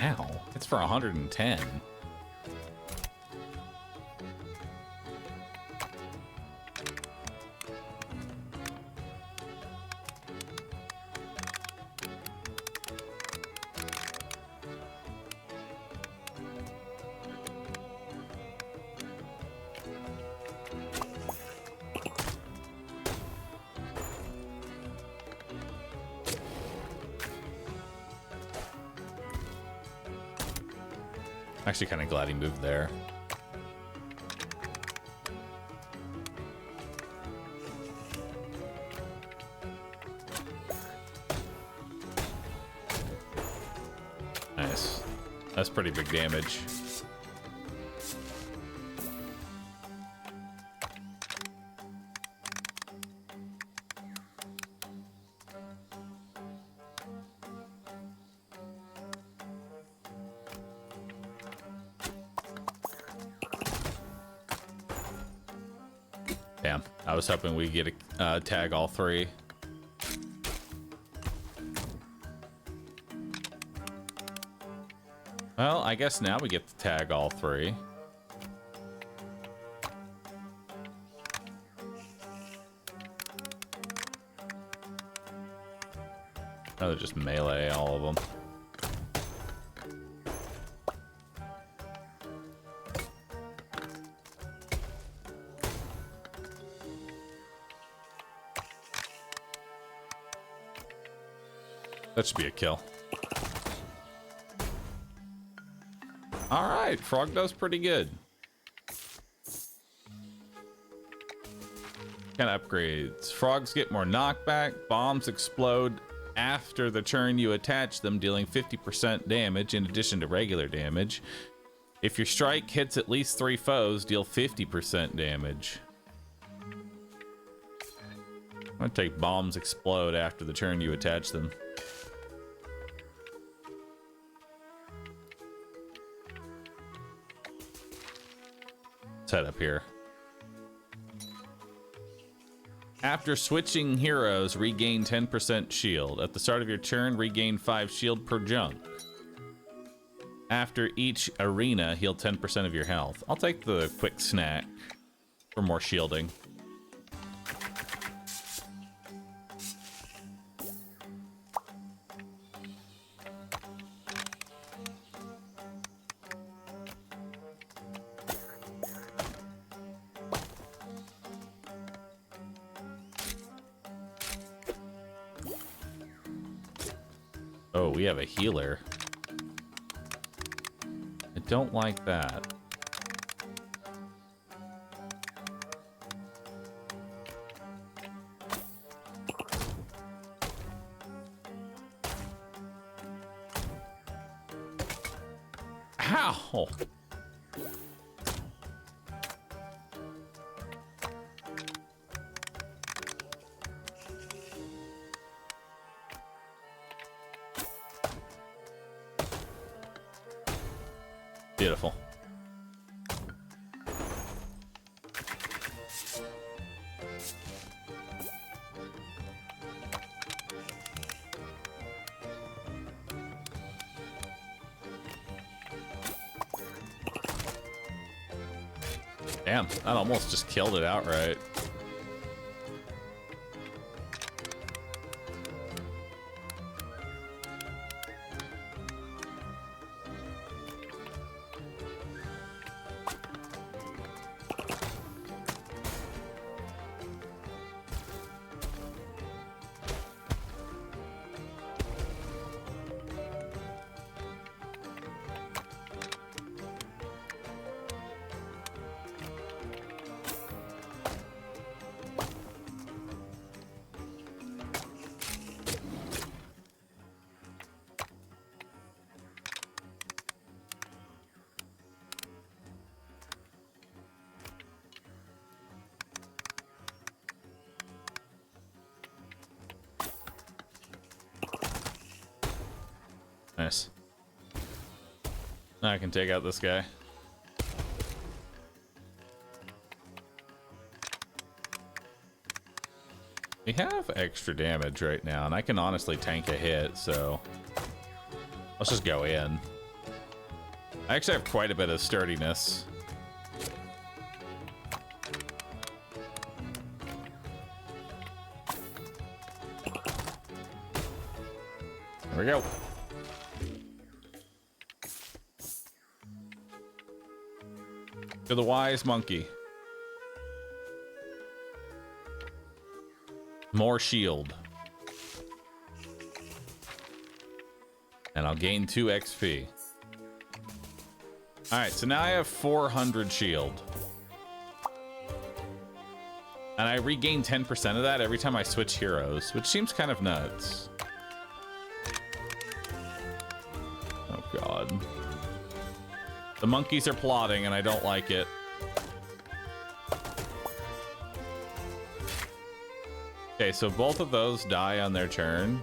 Ow, it's for 110. Actually kind of glad he moved there. Nice. That's pretty big damage. Damn, I was hoping we get a tag all three. Well, I guess now we get to tag all three. Oh, they're just melee, all of them. That should be a kill. All right, Frog does pretty good. Kind of upgrades. Frogs get more knockback. Bombs explode after the turn you attach them, dealing 50% damage in addition to regular damage. If your strike hits at least 3 foes, deal 50% damage. I'm gonna take bombs explode after the turn you attach them. Head up here. After switching heroes, regain 10% shield. At the start of your turn, regain 5 shield per junk. After each arena, heal 10% of your health. I'll take the quick snack for more shielding. Oh, we have a healer. I don't like that. Ow! Beautiful. Damn, that almost just killed it outright. Nice. Now I can take out this guy. We have extra damage right now, and I can honestly tank a hit, so let's just go in. I actually have quite a bit of sturdiness. There we go. To the wise monkey. More shield. And I'll gain 2 XP. Alright, so now I have 400 shield. And I regain 10% of that every time I switch heroes, which seems kind of nuts. Oh god. The monkeys are plotting and I don't like it. Okay, so both of those die on their turn.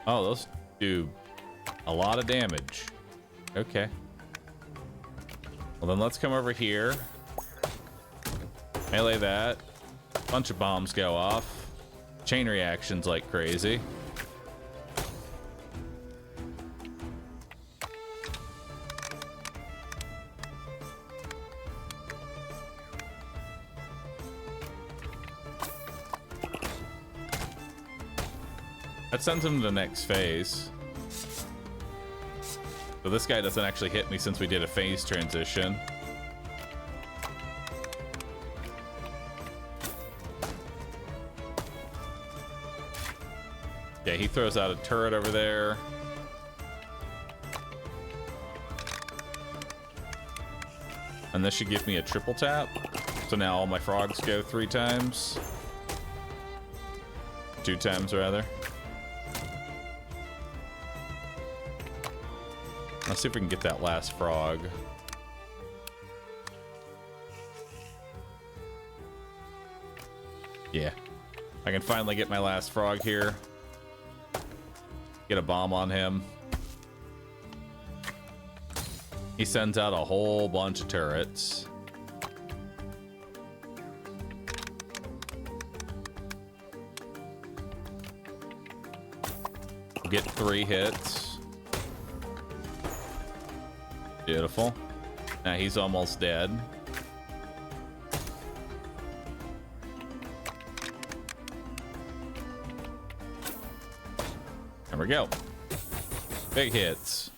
Oh, those do a lot of damage. Okay. Well, then let's come over here. Melee that. Bunch of bombs go off. Chain reactions like crazy. That sends him to the next phase. So this guy doesn't actually hit me since we did a phase transition. Yeah, he throws out a turret over there. And this should give me a triple tap. So now all my frogs go 3 times. 2 times, rather. Let's see if we can get that last frog. Yeah. I can finally get my last frog here. Get a bomb on him. He sends out a whole bunch of turrets. Get 3 hits. Beautiful. Now he's almost dead. There we go. Big hits.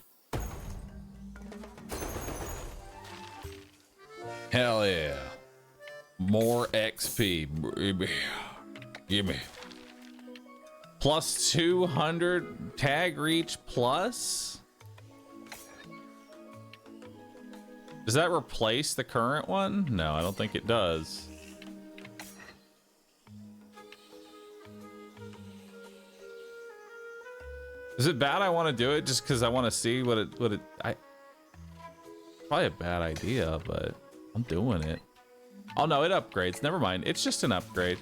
Hell yeah. More XP. Give me. Plus 200 tag reach plus? Does that replace the current one? No, I don't think it does. Is it bad I want to do it just because I want to see what it probably a bad idea, but I'm doing it. Oh no, it upgrades. Never mind. It's just an upgrade.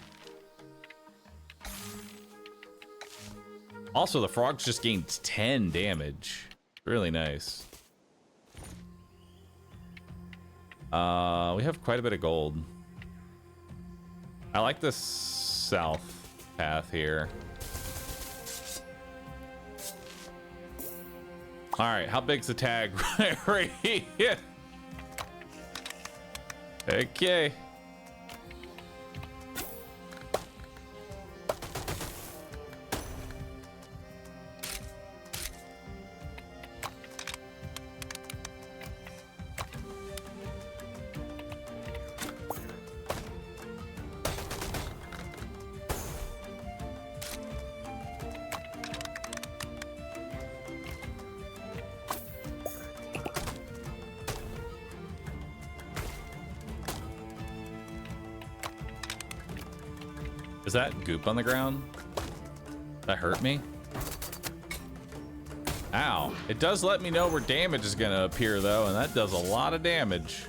Also, the frogs just gained 10 damage. Really nice. We have quite a bit of gold. I like this south path here. All right, how big's the tag right here? Okay. Is that goop on the ground? That hurt me? Ow. It does let me know where damage is gonna appear though, and that does a lot of damage.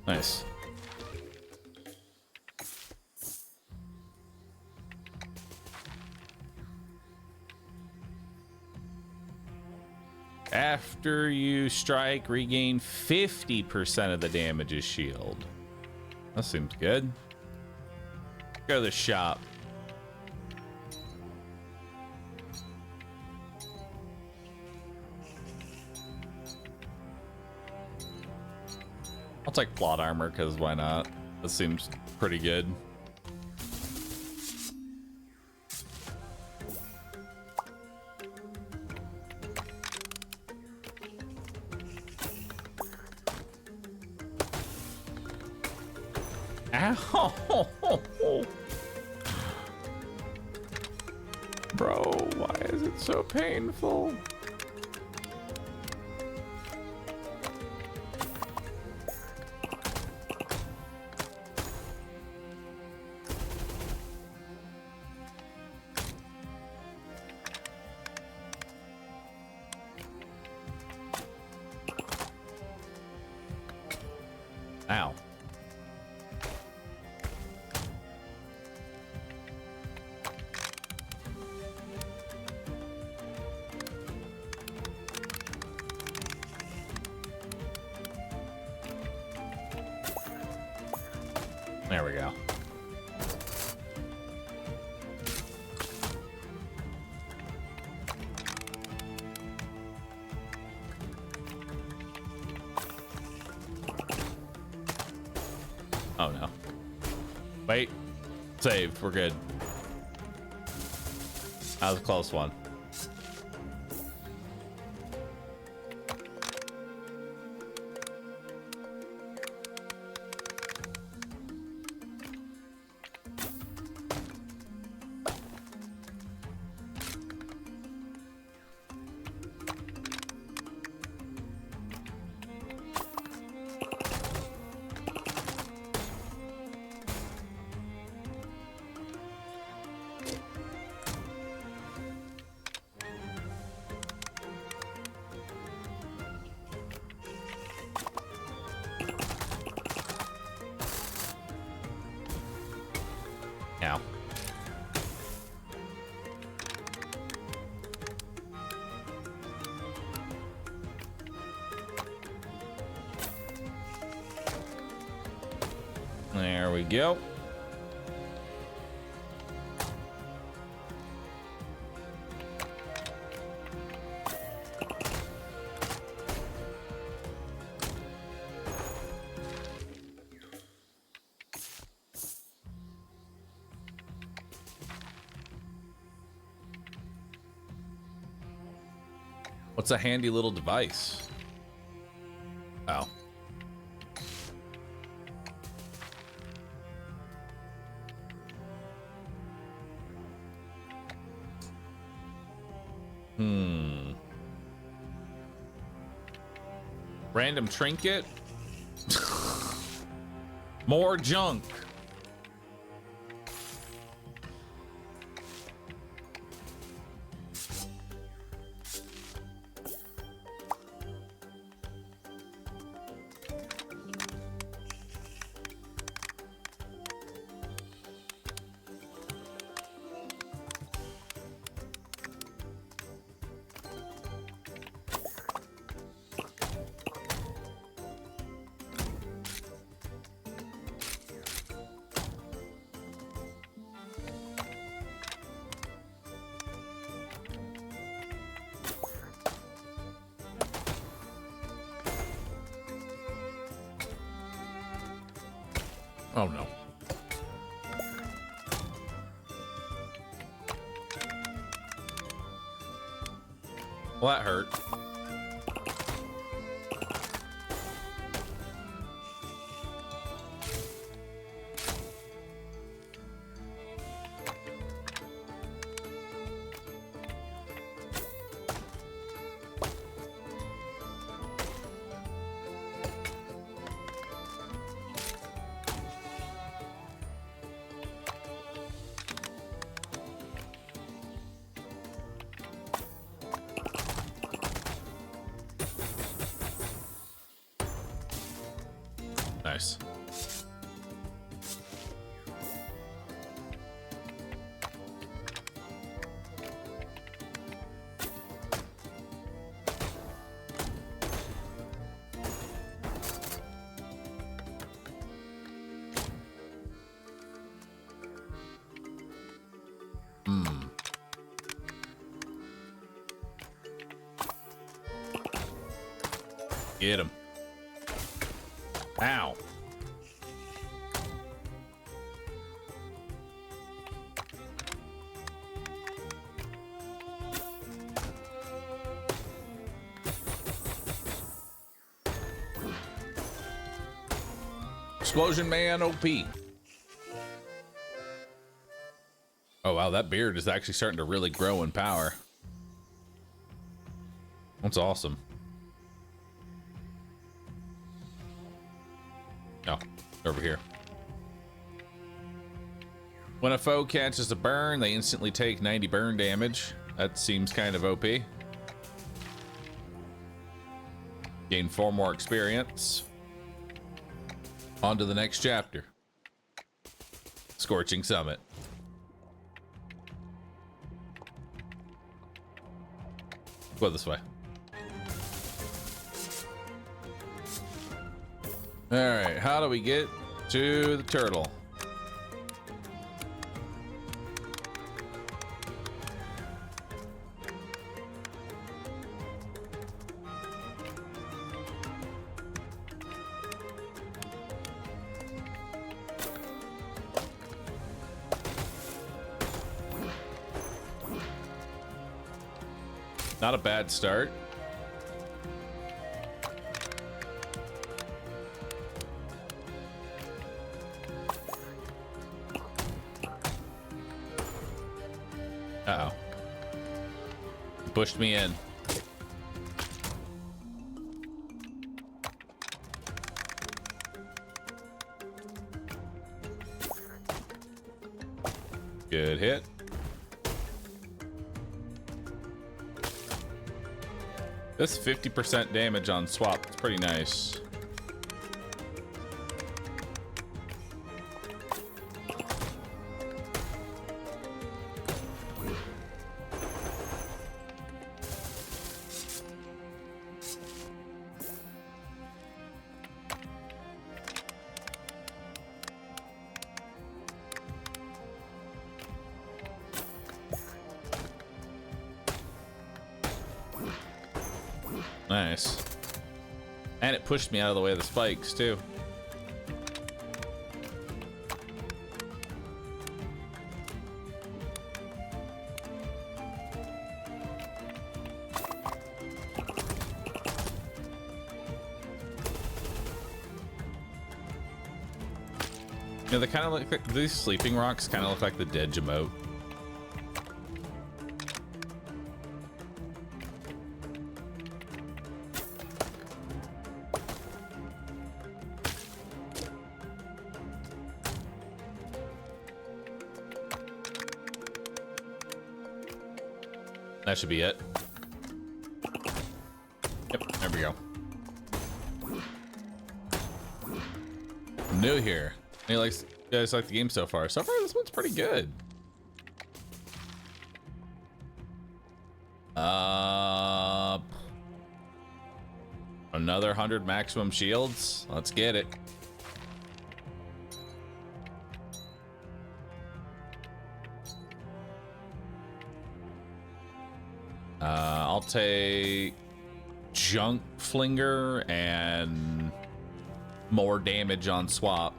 Nice. After you strike, regain 50% of the damage's shield. That seems good. Go to the shop. I'll take plot armor, because why not? That seems pretty good. Ow! Bro, why is it so painful? Ow. There we go. Oh no. Wait. Saved. We're good. That was a close one. Now. There we go. What's a handy little device? Oh. Random trinket? More junk. Oh no. Well, that hurt. Nice. Get him. Ow. Explosion Man OP. Oh wow, that beard is actually starting to really grow in power. That's awesome. Oh, over here. When a foe catches a burn, they instantly take 90 burn damage. That seems kind of OP. Gain 4 more experience. On to the next chapter. Scorching Summit. Go this way. Alright, how do we get to the turtle? Not a bad start. Uh-oh. Pushed me in. Good hit. This 50% damage on swap. It's pretty nice. Nice. And it pushed me out of the way of the spikes, too. Yeah, they kind of look like these sleeping rocks kind of look like the dead emote. That should be it. Yep, there we go. I'm new here. Hey, you guys like the game so far? So far, this one's pretty good. Another 100 maximum shields. Let's get it. I'll take junk flinger and more damage on swap.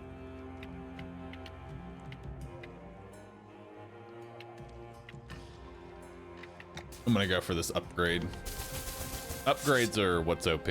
I'm gonna go for this upgrade. Upgrades are what's OP.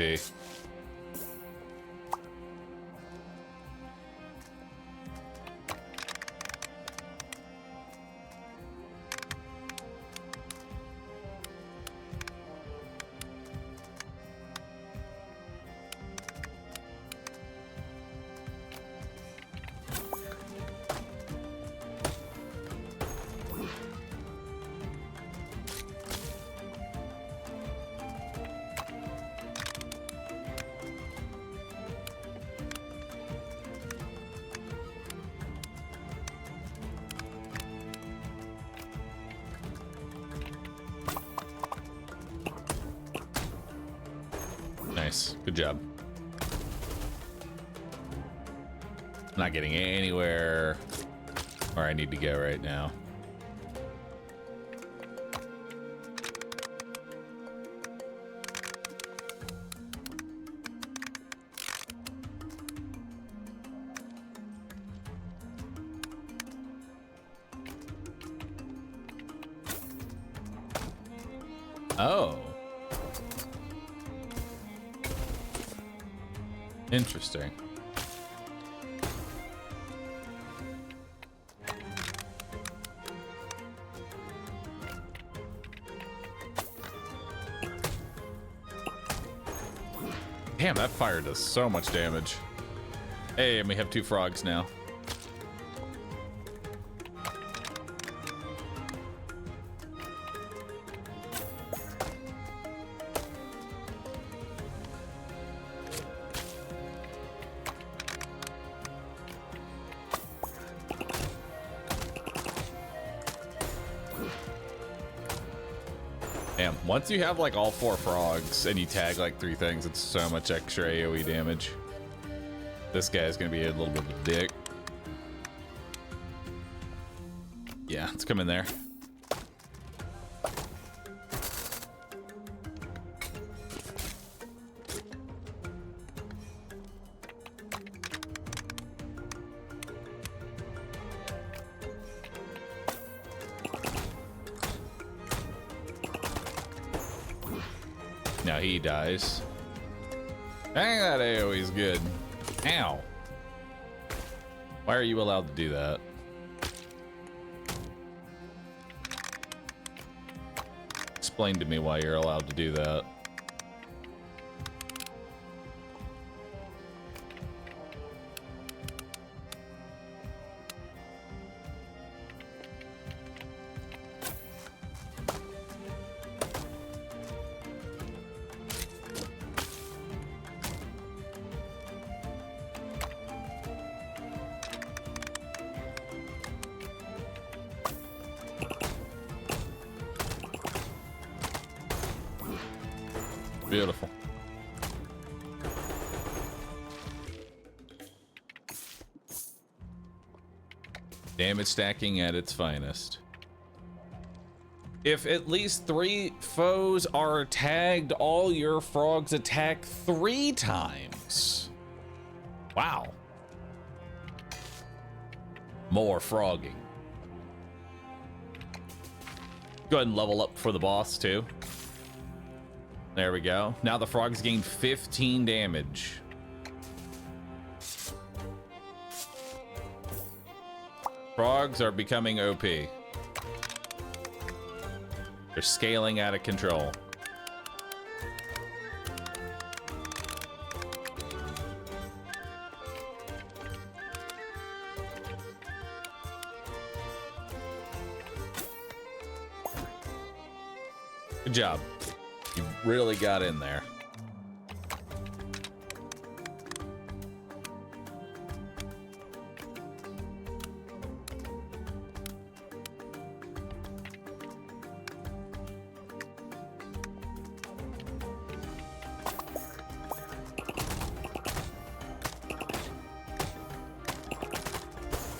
Nice. Good job. Not getting anywhere where I need to go right now. Oh. Interesting. Damn, that fire does so much damage. Hey, and we have 2 frogs now. Damn, once you have like all 4 frogs and you tag like 3 things, it's so much extra AoE damage. This guy's gonna be a little bit of a dick. Yeah, let's come in there. Now he dies. Dang, that AoE's good. Ow. Why are you allowed to do that? Explain to me why you're allowed to do that. Beautiful. Damage stacking at its finest. If at least 3 foes are tagged, all your frogs attack 3 times. Wow. More frogging. Go ahead and level up for the boss too. There we go. Now the frogs gain 15 damage. Frogs are becoming OP. They're scaling out of control. Good job. You really got in there.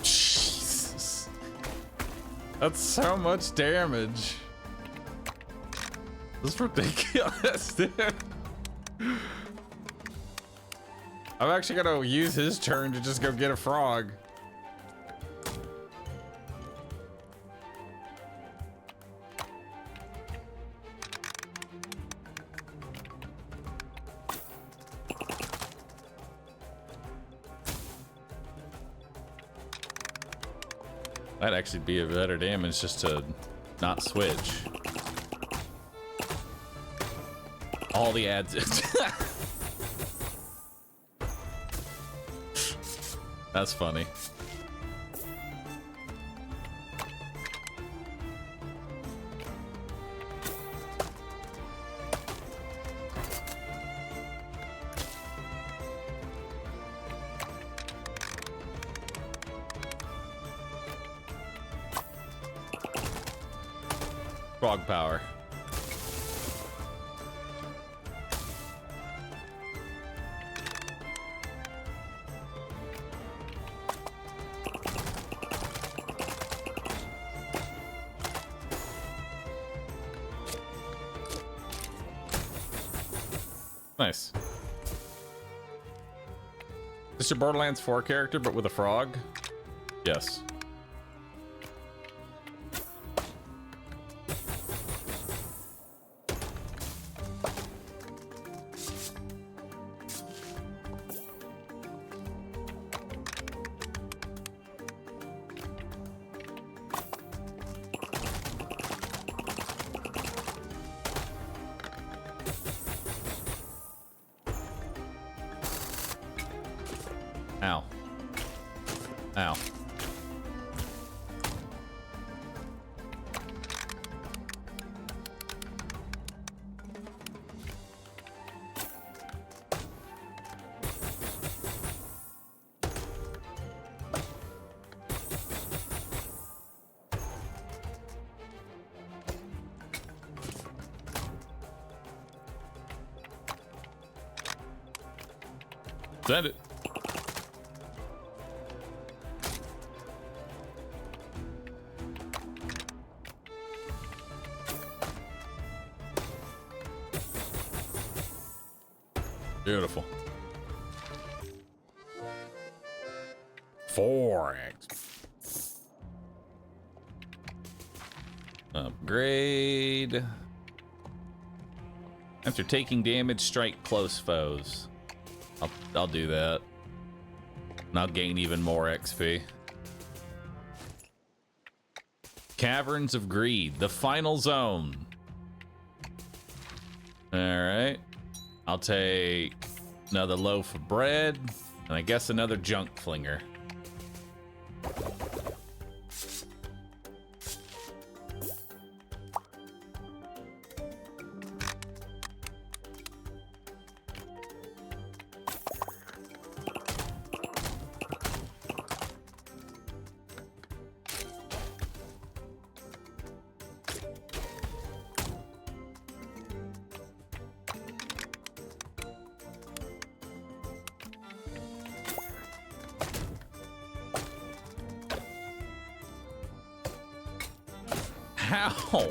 Jesus. That's so much damage. This is ridiculous, dude. I'm actually gonna use his turn to just go get a frog. That'd actually be a better damage just to not switch. All the ads. That's funny. Frog power. Nice. This is your Borderlands 4 character, but with a frog? Yes. Ow. Ow. Send it. Beautiful. 4x. Upgrade. After taking damage, strike close foes. I'll do that. And I'll gain even more XP. Caverns of Greed, the final zone. Alright. I'll take another loaf of bread, and I guess another junk flinger. How?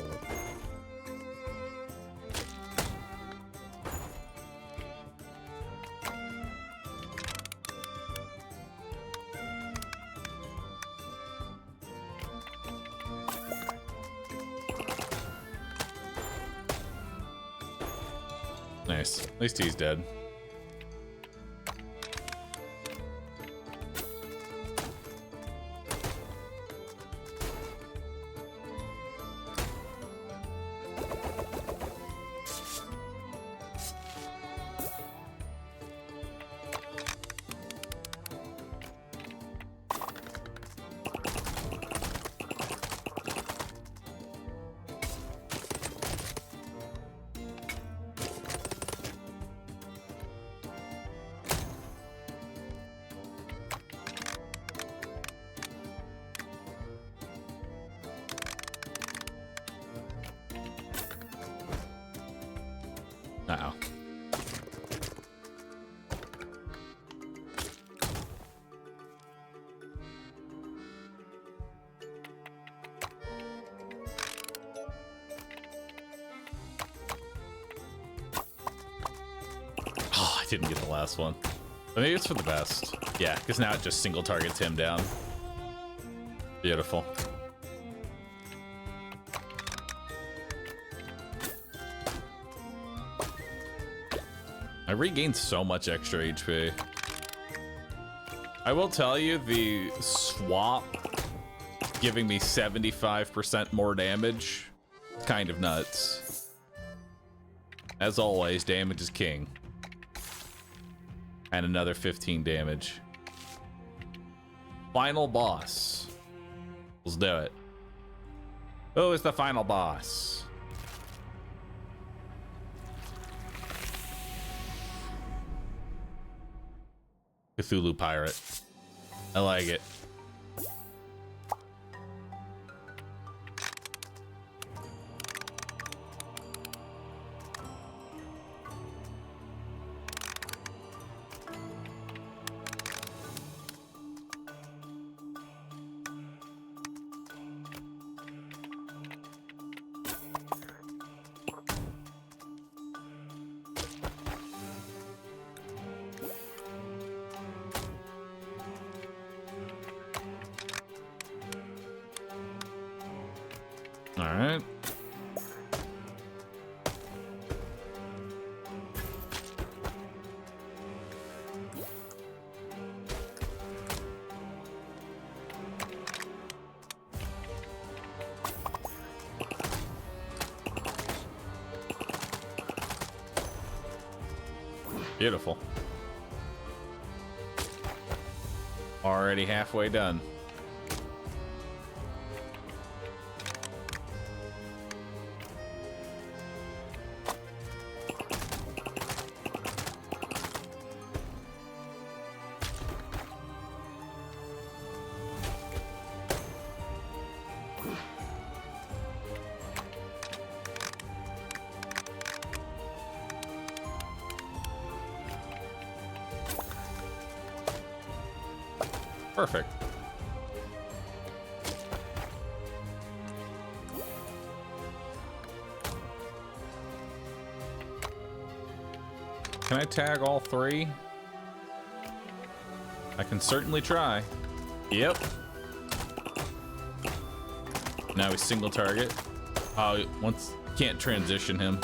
Nice. At least he's dead. Uh-oh. Oh, I didn't get the last one. But maybe it's for the best. Yeah, because now it just single targets him down. Beautiful. I regained so much extra HP. I will tell you, the swap giving me 75% more damage, kind of nuts. As always, damage is king. And another 15 damage. Final boss. Let's do it. Who is the final boss? Cthulhu Pirate. I like it. All right. Beautiful. Already halfway done. Perfect. Can I tag all three? I can certainly try. Yep. Now he's single target. Oh, once can't transition him.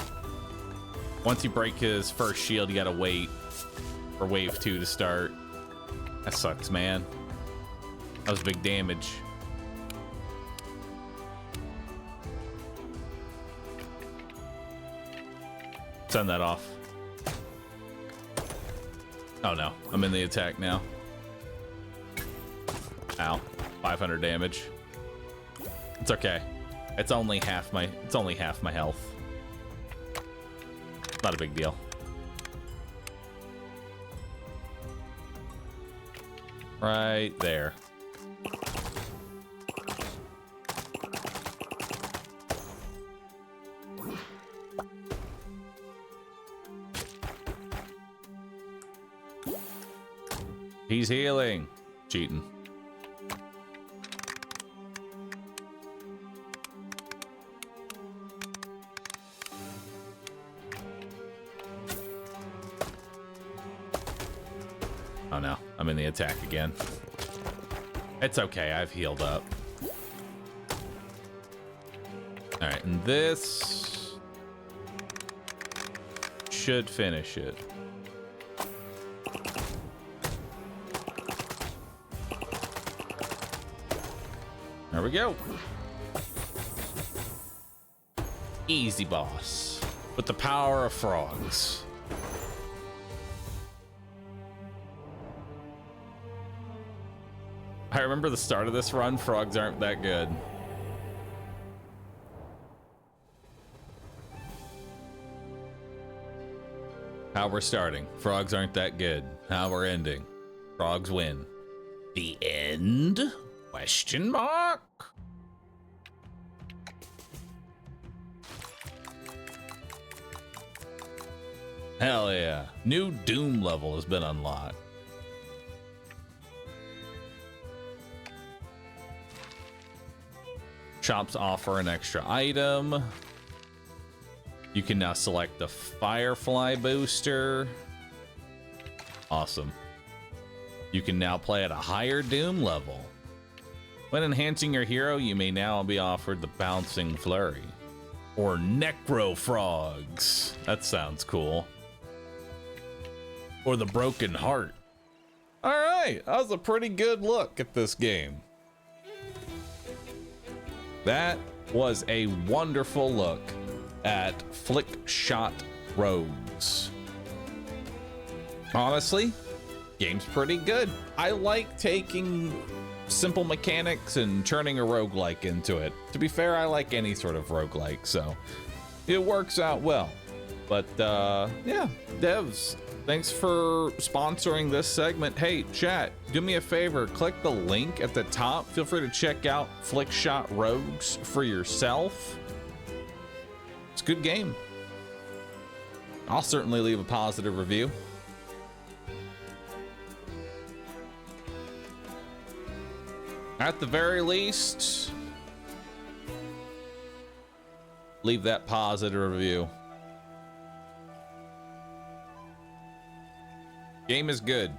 Once you break his first shield, you gotta wait for wave 2 to start. That sucks, man. That was big damage. Send that off. Oh no, I'm in the attack now. Ow, 500 damage. It's okay. It's only half my health. Not a big deal. Right there. He's healing. Cheating. Oh no, I'm in the attack again. It's okay, I've healed up. All right, and this should finish it. There we go. Easy boss with the power of frogs. I remember the start of this run, frogs aren't that good. How we're starting, frogs aren't that good. How we're ending, frogs win. The end? Question mark? Hell yeah. New Doom level has been unlocked. Shops offer an extra item. You can now select the Firefly booster. Awesome. You can now play at a higher Doom level. When enhancing your hero, you may now be offered the Bouncing Flurry. Or Necro Frogs. That sounds cool. Or the Broken Heart. Alright, that was a pretty good look at this game. That was a wonderful look at Flick Shot Rogues. Honestly, game's pretty good. I like taking simple mechanics and turning a roguelike into it. To be fair, I like any sort of roguelike, so it works out well. But yeah, devs, thanks for sponsoring this segment. Hey, chat, do me a favor, click the link at the top. Feel free to check out Flick Shot Rogues for yourself. It's a good game. I'll certainly leave a positive review. At the very least, leave that positive review. Game is good.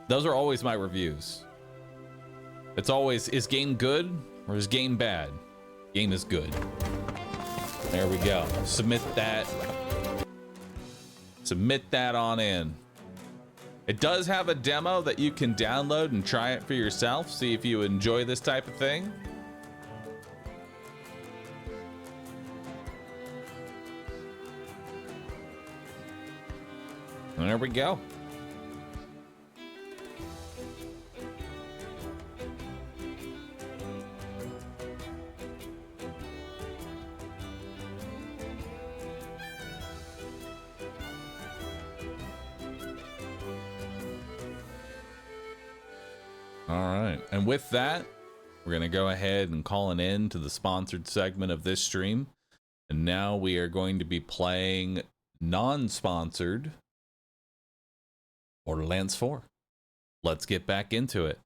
Those are always my reviews. It's always, is game good or is game bad? Game is good. There we go. Submit that. Submit that on in. It does have a demo that you can download and try it for yourself. See if you enjoy this type of thing. And there we go. All right. And with that, we're going to go ahead and call an end to the sponsored segment of this stream. And now we are going to be playing non-sponsored Borderlands 4. Let's get back into it.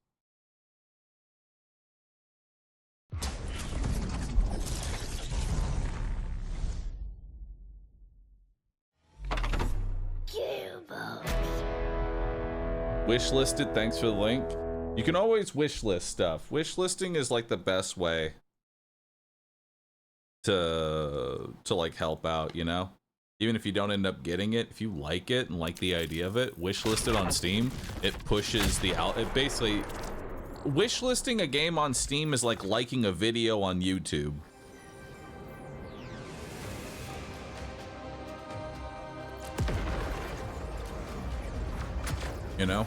Wishlisted, thanks for the link. You can always wishlist stuff. Wishlisting is like the best way to like help out, you know? Even if you don't end up getting it, if you like it and like the idea of it, wishlist it on Steam. It pushes the out. It basically, wishlisting a game on Steam is like liking a video on YouTube. You know?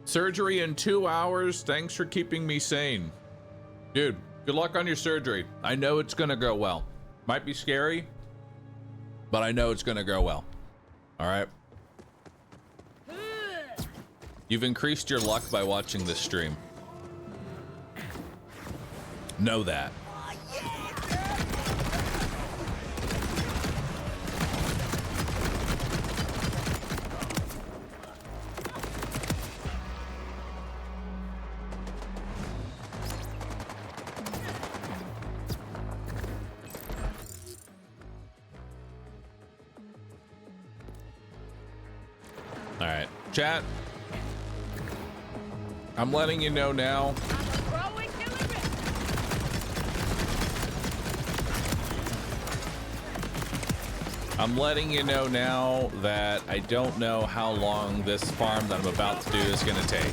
Surgery in 2 hours. Thanks for keeping me sane. Dude, good luck on your surgery. I know it's gonna go well. Might be scary, but I know it's gonna go well. All right. You've increased your luck by watching this stream. Know that. Chat, I'm letting you know now. I'm letting you know now that I don't know how long this farm that I'm about to do is going to take.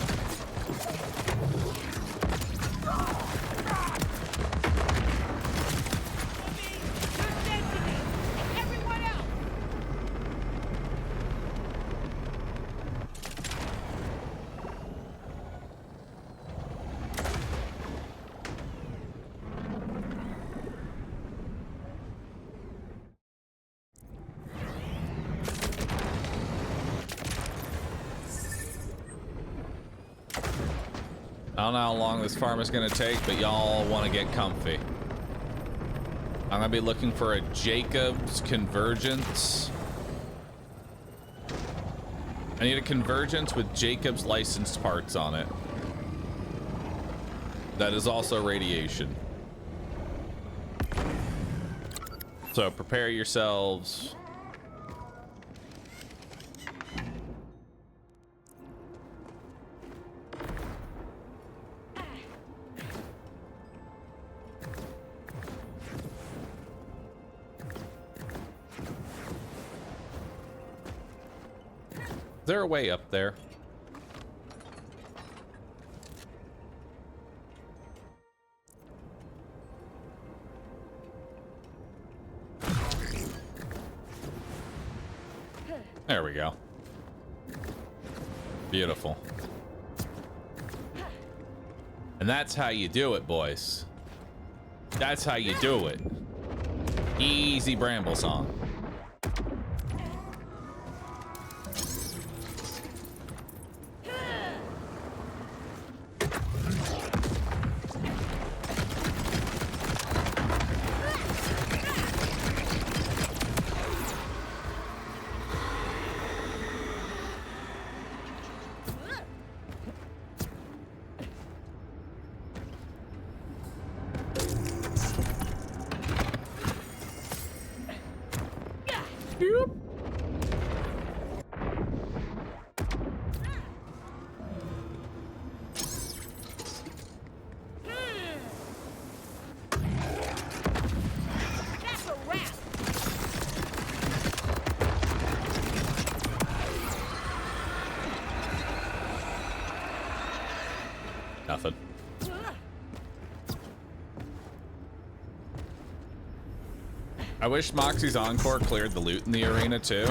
I don't know how long this farm is going to take, but y'all want to get comfy. I'm going to be looking for a Jacob's convergence. I need a convergence with Jacob's licensed parts on it. That is also radiation. So prepare yourselves. Is there a way up there? There we go. Beautiful. And that's how you do it, boys. That's how you do it. Easy Bramble song. nothing. I wish Moxie's Encore cleared the loot in the arena too.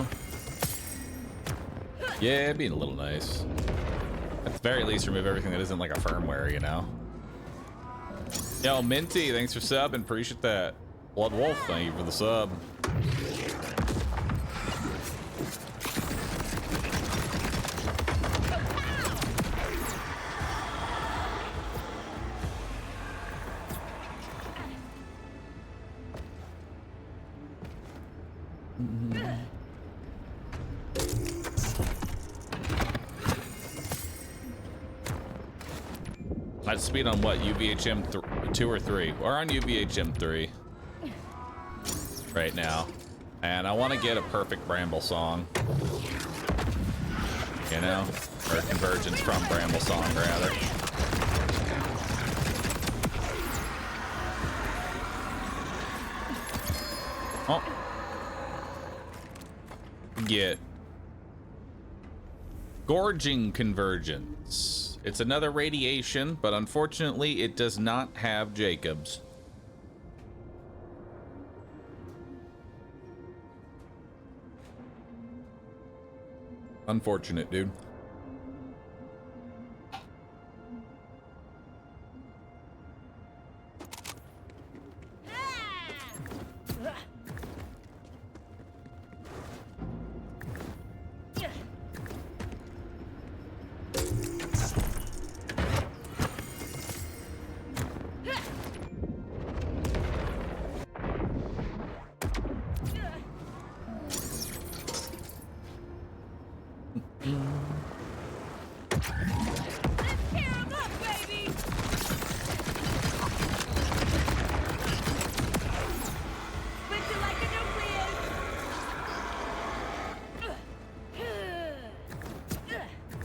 Yeah, it'd be a little nice. At the very least, remove everything that isn't like a firmware, you know? Yo, Minty, thanks for subbing. Appreciate that. Blood Wolf, thank you for the sub. I'd speed on what, UVHM 2 or 3? We're on UVHM 3 right now, and I want to get a perfect Bramble song, you know, or convergence from Bramble song rather. Oh, get gorging convergence. It's another radiation, but unfortunately it does not have Jacobs. Unfortunate, dude.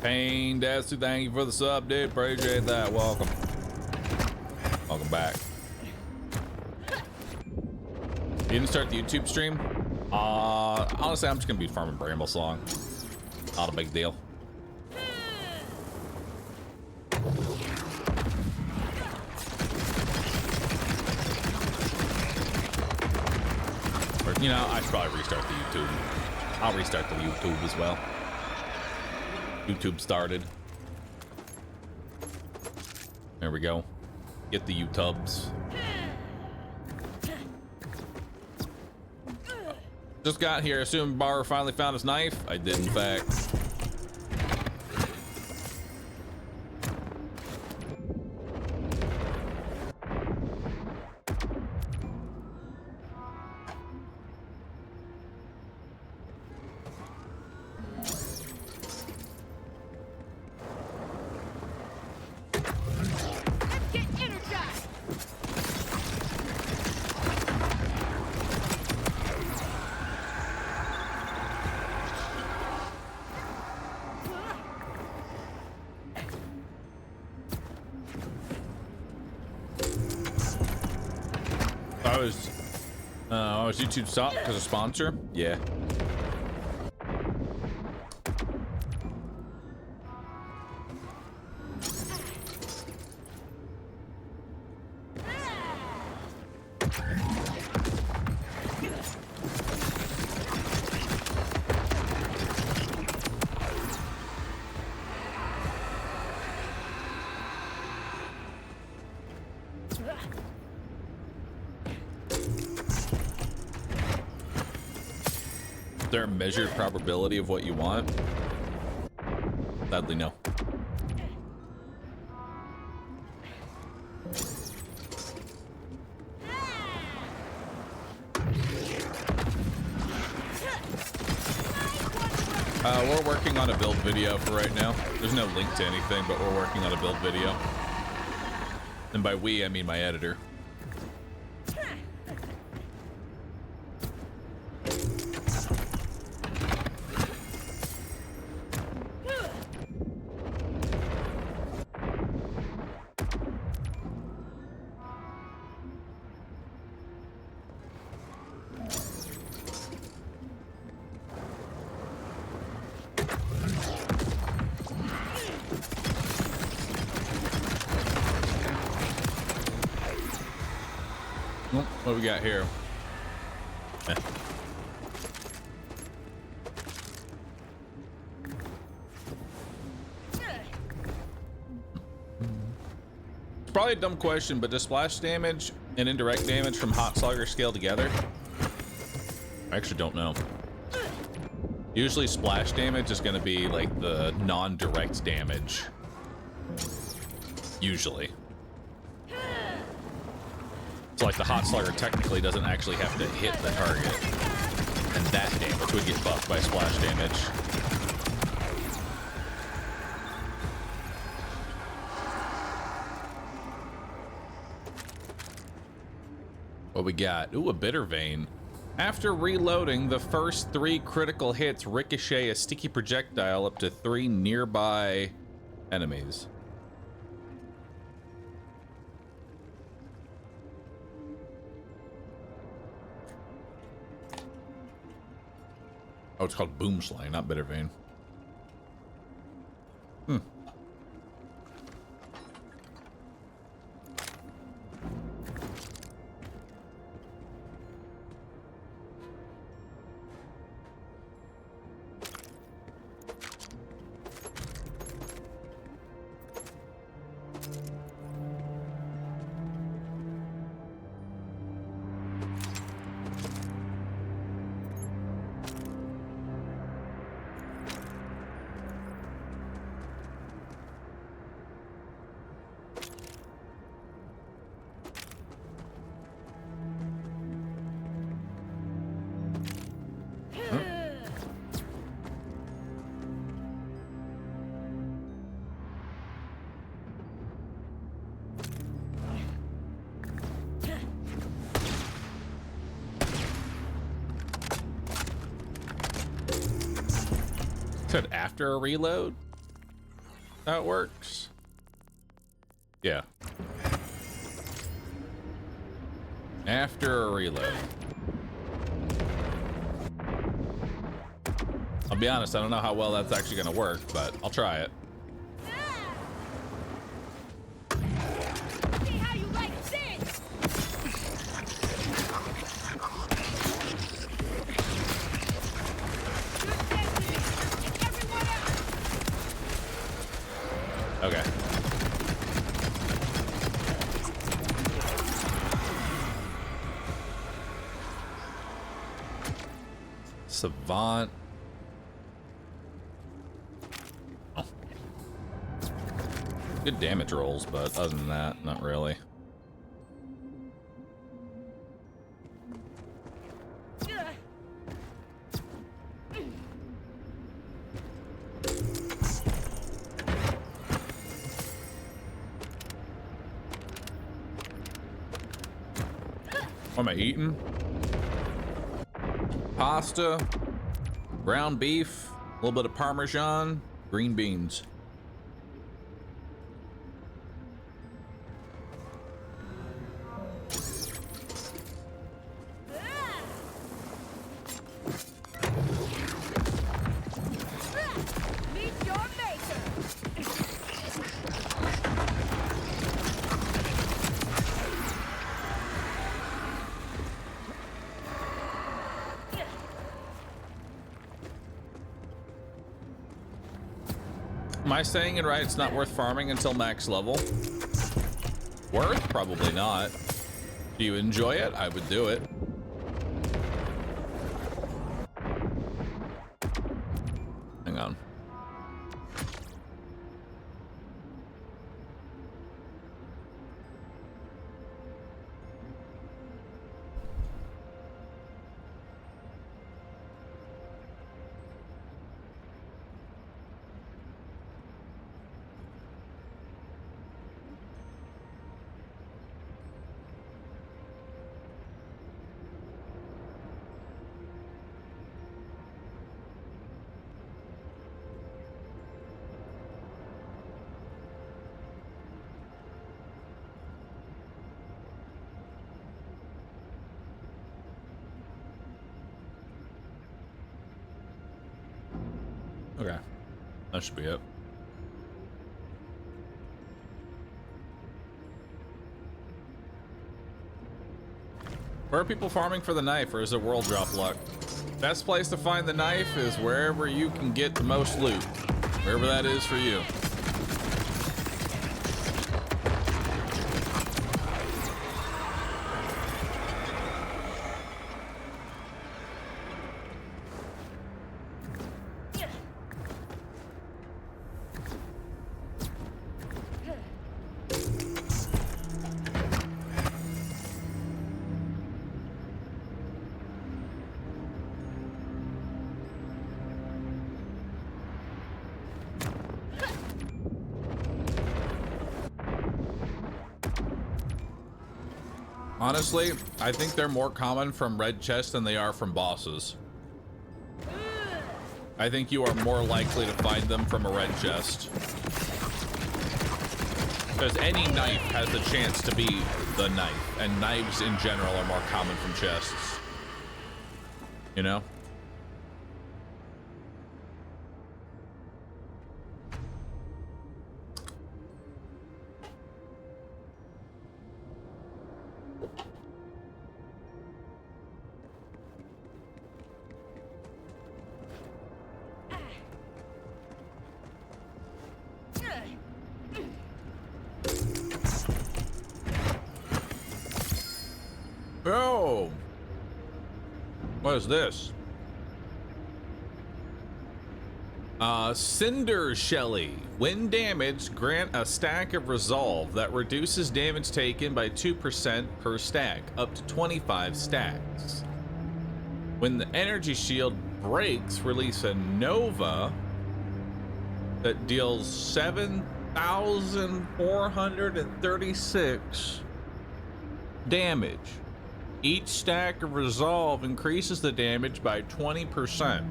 Pain Desu, thank you for the sub, dude. Appreciate that. Welcome. Welcome back. You didn't start the YouTube stream? Honestly, I'm just gonna be farming Bramble song. Not a big deal. Or, you know, I should probably restart the YouTube. I'll restart the YouTube as well. YouTube started. There we go. Get the YouTubes. Just got here. Assume Bahroo finally found his knife. I did, in fact. Was YouTube stopped because of sponsor? Yeah. Is there a measured probability of what you want? Sadly, no. We're working on a build video for right now. There's no link to anything, but we're working on a build video. And by we, I mean my editor. What do we got here? It's probably a dumb question, but does splash damage and indirect damage from Hot Slugger scale together? I actually don't know. Usually splash damage is going to be like the non-direct damage. Usually. So like the Hot Slugger technically doesn't actually have to hit the target. And that damage would get buffed by splash damage. What we got? Ooh, a Bitter Vein. After reloading, the first 3 critical hits ricochet a sticky projectile up to 3 nearby enemies. Oh, it's called Boom Slang, not Bitter Vein. Hmm. Said after a reload? How it works? Yeah. After a reload. I'll be honest, I don't know how well that's actually gonna work, but I'll try it. See how you like this? Okay. Savant. Oh. Good damage rolls, but other than that, not really. What am I eating? Pasta, ground beef, a little bit of Parmesan, green beans. Meet your maker. Am I saying it right? It's not worth farming until max level. Worth? Probably not. Do you enjoy it? I would do it. Hang on. Okay. That should be it. Where are people farming for the knife, or is it world drop luck? Best place to find the knife is wherever you can get the most loot. Wherever that is for you. Honestly, I think they're more common from red chests than they are from bosses. I think you are more likely to find them from a red chest. Because any knife has the chance to be the knife, and knives in general are more common from chests. You know? Oh, what is this? Cinder Shelly. When damaged, grant a stack of resolve that reduces damage taken by 2% per stack, up to 25 stacks. When the energy shield breaks, release a Nova that deals 7,436 damage. Each stack of resolve increases the damage by 20%.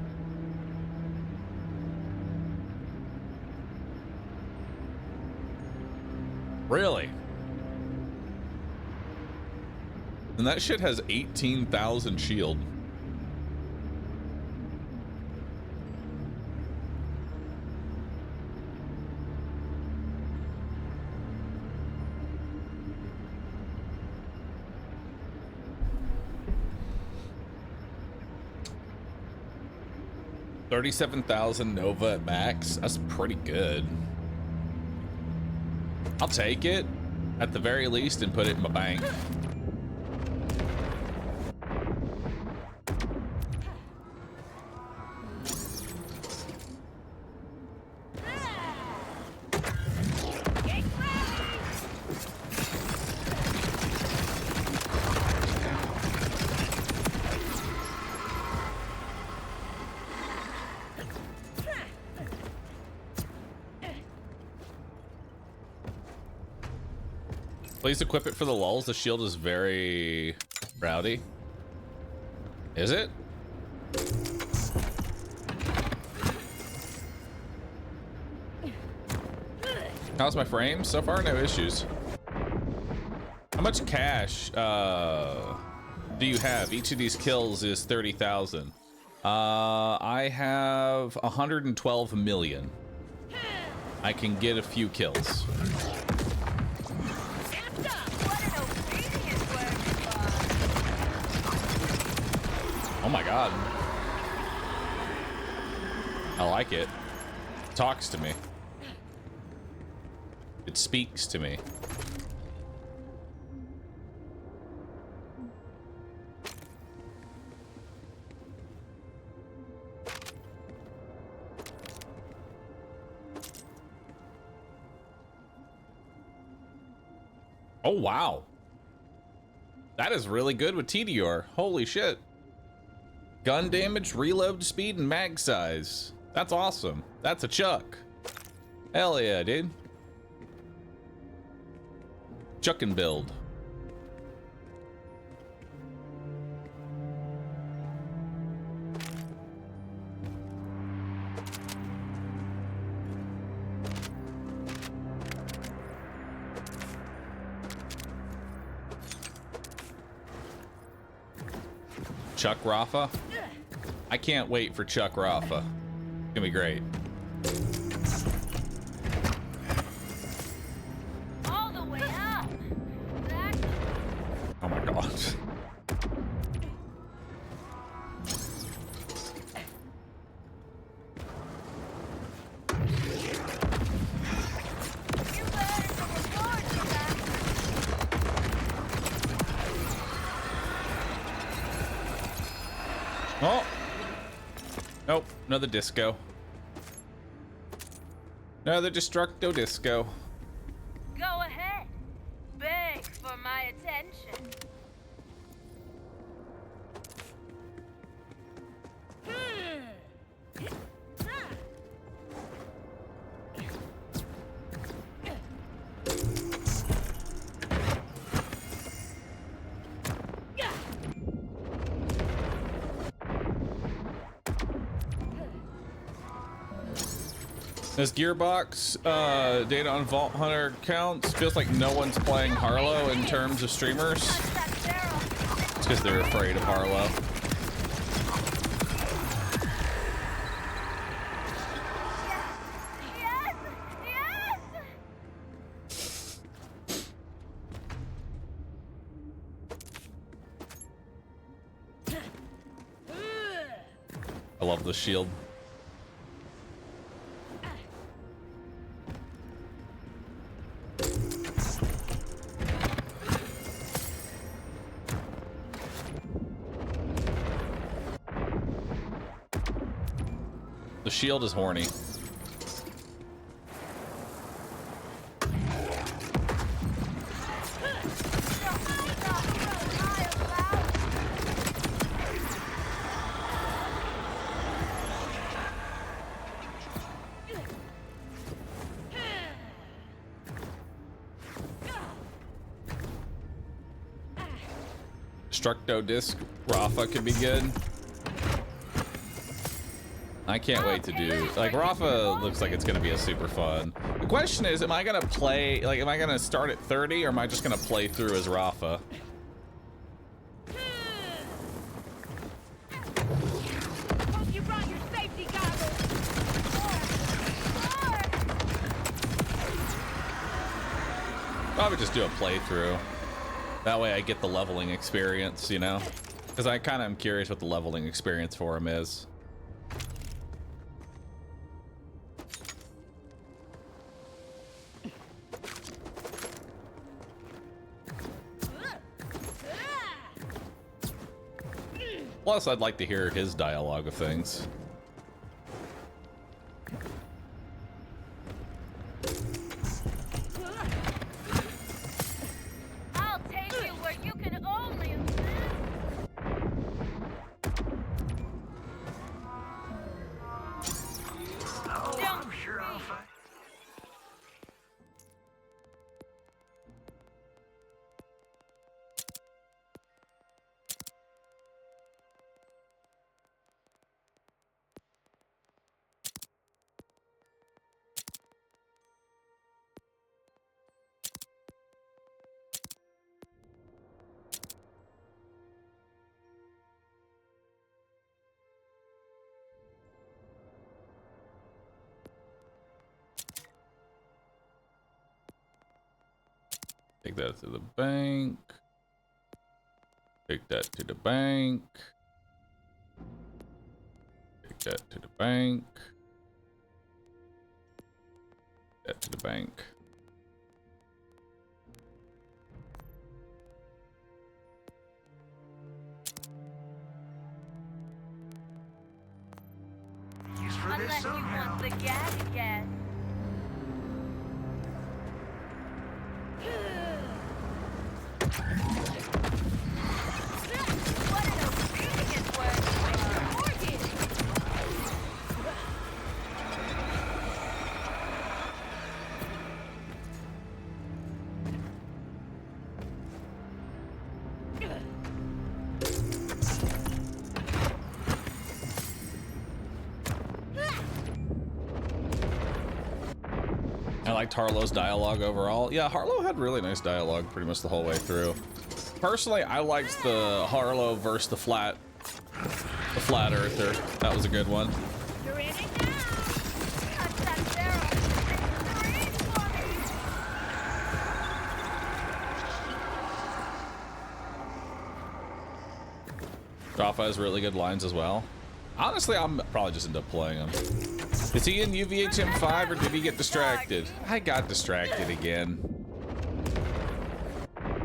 Really? And that shit has 18,000 shield. $37,000 Nova at max. That's pretty good. I'll take it at the very least and put it in my bank. Please equip it for the lulz. The shield is very rowdy. Is it? How's my frame? So far, no issues. How much cash do you have? Each of these kills is 30,000. I have 112 million. I can get a few kills. Oh my god. I like it. It talks to me. It speaks to me. Oh wow. That is really good with TDR. Holy shit. Gun damage, reload speed, and mag size. That's awesome. That's a chuck. Hell yeah, dude. Chuck and build. Chuck Rafa. I can't wait for Chuck Rafa. It's gonna be great. All the way up. Oh my god. Nope, another disco. Another Destructo disco. Go ahead. Beg for my attention. This Gearbox data on Vault Hunter counts. Feels like no one's playing Harlow in terms of streamers. It's because they're afraid of Harlow. I love the shield. The shield is horny. Destructo disc Rafa could be good. I can't wait to do, like, Rafa looks like it's gonna be a super fun. The question is, am I gonna play, like, am I gonna start at 30 or am I just gonna play through as Rafa? Hope you brought your safety goggles. Probably just do a playthrough. That way I get the leveling experience, you know? Because I kind of am curious what the leveling experience for him is. Plus, I'd like to hear his dialogue of things. I'll take you where you can only Oh, I'm sure I'll find. Take that to the bank. Take that to the bank. Take that to the bank. That to the bank. Unless you want the gag again. What an obedient word. I liked Harlow's dialogue overall. Yeah, Harlow had really nice dialogue pretty much the whole way through. Personally, I liked the Harlow versus the flat earther. That was a good one. You're in it now. Touch that barrel. Breathe for me. Rafa has really good lines as well. Honestly, I'm probably just end up playing him. Is he in UVHM5 or did he get distracted? I got distracted again.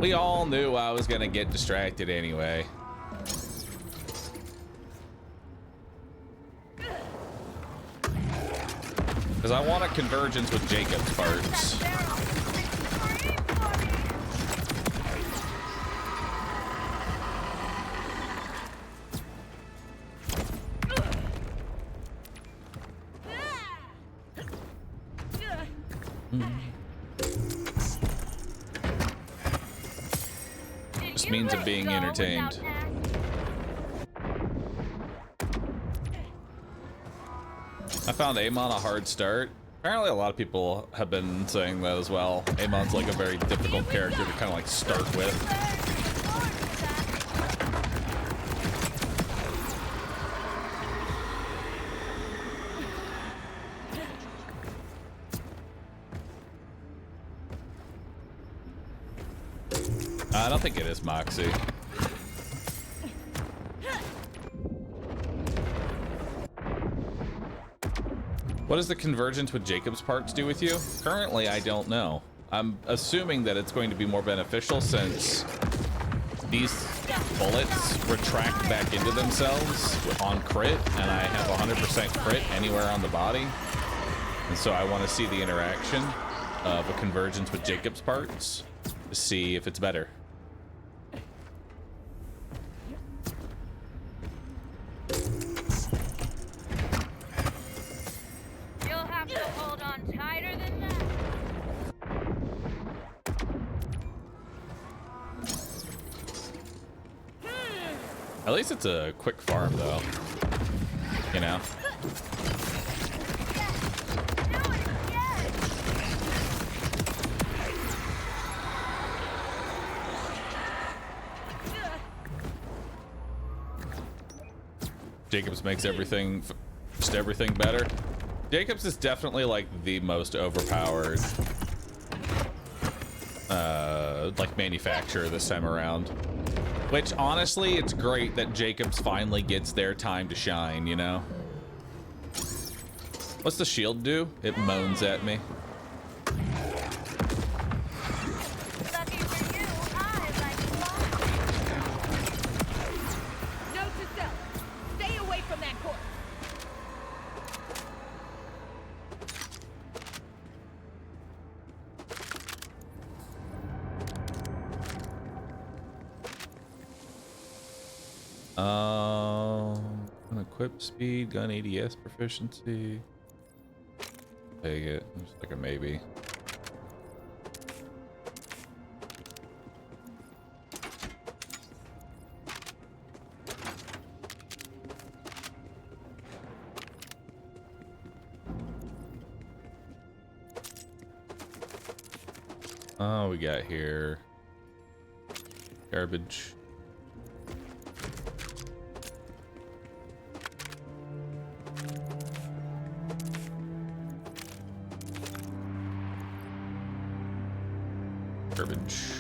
We all knew I was gonna get distracted anyway. Because I want a convergence with Jacob's parts. Just means of being entertained. I found Amon a hard start. Apparently a lot of people have been saying that as well. Amon's like a very difficult character to kind of like start with. I don't think it is Moxie. What does the convergence with Jacob's parts do with you? Currently, I don't know. I'm assuming that it's going to be more beneficial since these bullets retract back into themselves on crit, and I have 100% crit anywhere on the body. And so I want to see the interaction of a convergence with Jacob's parts to see if it's better. At least it's a quick farm, though. You know? Jacobs makes everything, just everything better. Jacobs is definitely like the most overpowered, like manufacturer this time around. Which, honestly, it's great that Jacobs finally gets their time to shine, you know? What's the shield do? It moans at me. Lucky for you, I like long. Note to self, stay away from that corpse. Equip speed, gun ADS proficiency. Take it. It's like a maybe. Oh, we got here garbage. Garbage.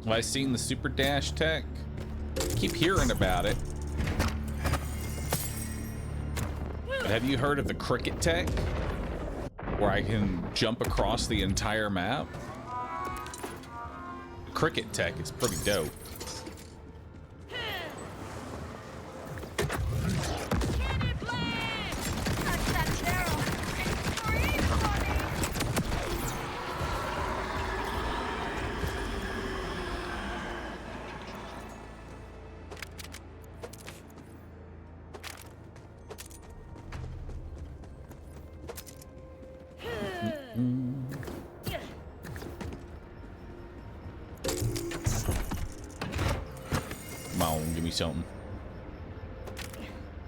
Have I seen the super dash tech? Keep hearing about it. But have you heard of the cricket tech? Where I can jump across the entire map? The cricket tech is pretty dope. Come on, give me something.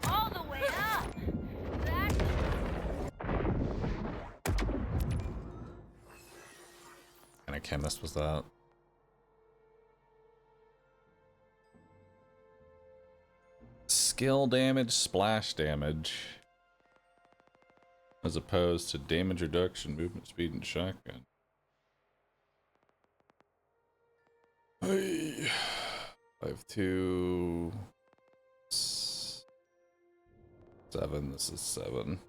All the way up. That's... What kind of chemist was that? Skill damage, splash damage. As opposed to damage reduction, movement speed, and shotgun. Hey. 5, 2, 7. This is 7.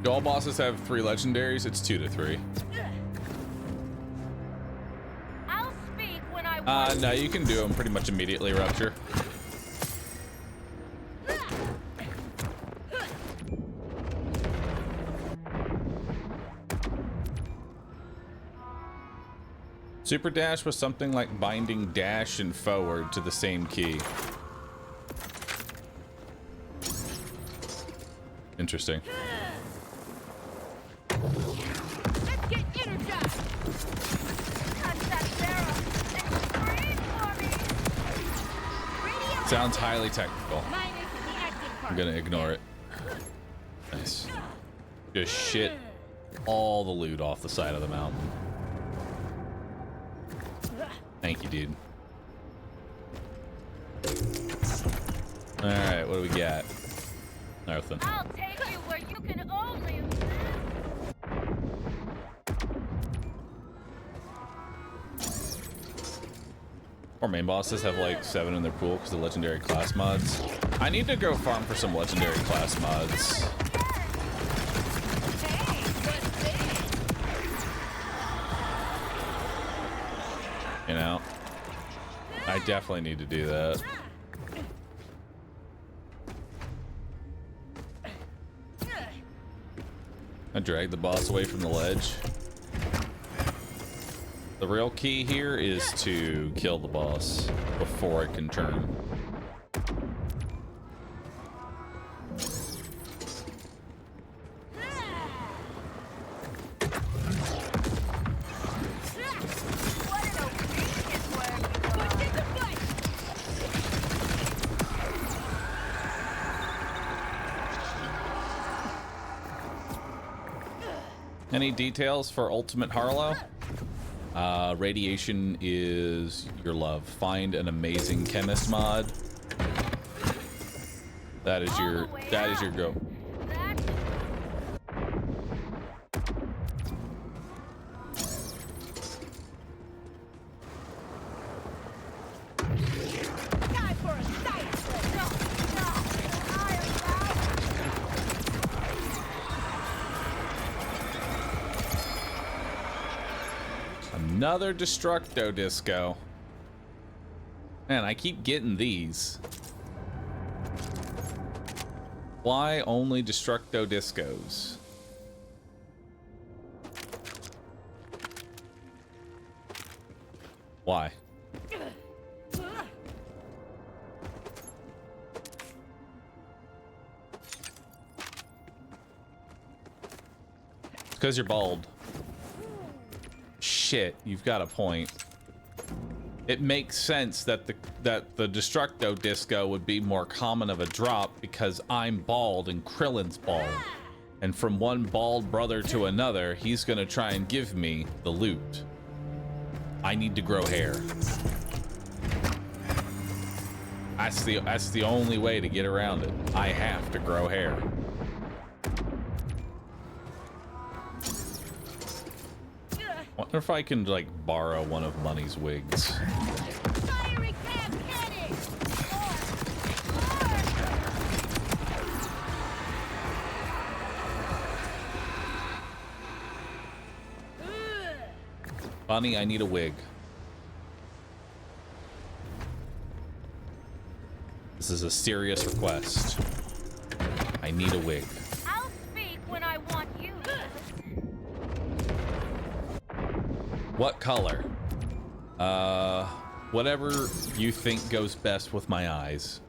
Do all bosses have 3 legendaries? It's 2 to 3. I'll speak when I want. No, you can do them pretty much immediately, Rupture. Super dash was something like binding dash and forward to the same key. Interesting. Let's get energized. Touch that barrel and scream for me. Radio Sounds highly technical. minus the active part. I'm gonna ignore it. Nice. Just shit all the loot off the side of the mountain. Thank you, dude. Alright, what do we got? Nothing. I'll take you where you can only. Our main bosses have like 7 in their pool because of legendary class mods. I need to go farm for some legendary class mods. You know? I definitely need to do that. I dragged the boss away from the ledge. The real key here is to kill the boss before it can turn. Any details for Ultimate Harlow? Radiation is your love. Find an amazing chemist mod. That is your go. Time for a science Another Destructo Disco. Man, I keep getting these. Why only Destructo Discos? Why? It's because you're bald. Shit, you've got a point. It makes sense that the Destructo Disco would be more common of a drop because I'm bald and Krillin's bald. And from one bald brother to another, he's gonna try and give me the loot. I need to grow hair. That's the only way to get around it. I have to grow hair. Wonder if I can like borrow one of Money's wigs. Fiery crab cannon! Bunny, I need a wig. This is a serious request. I need a wig. I'll speak when I want you to. What color? Whatever you think goes best with my eyes.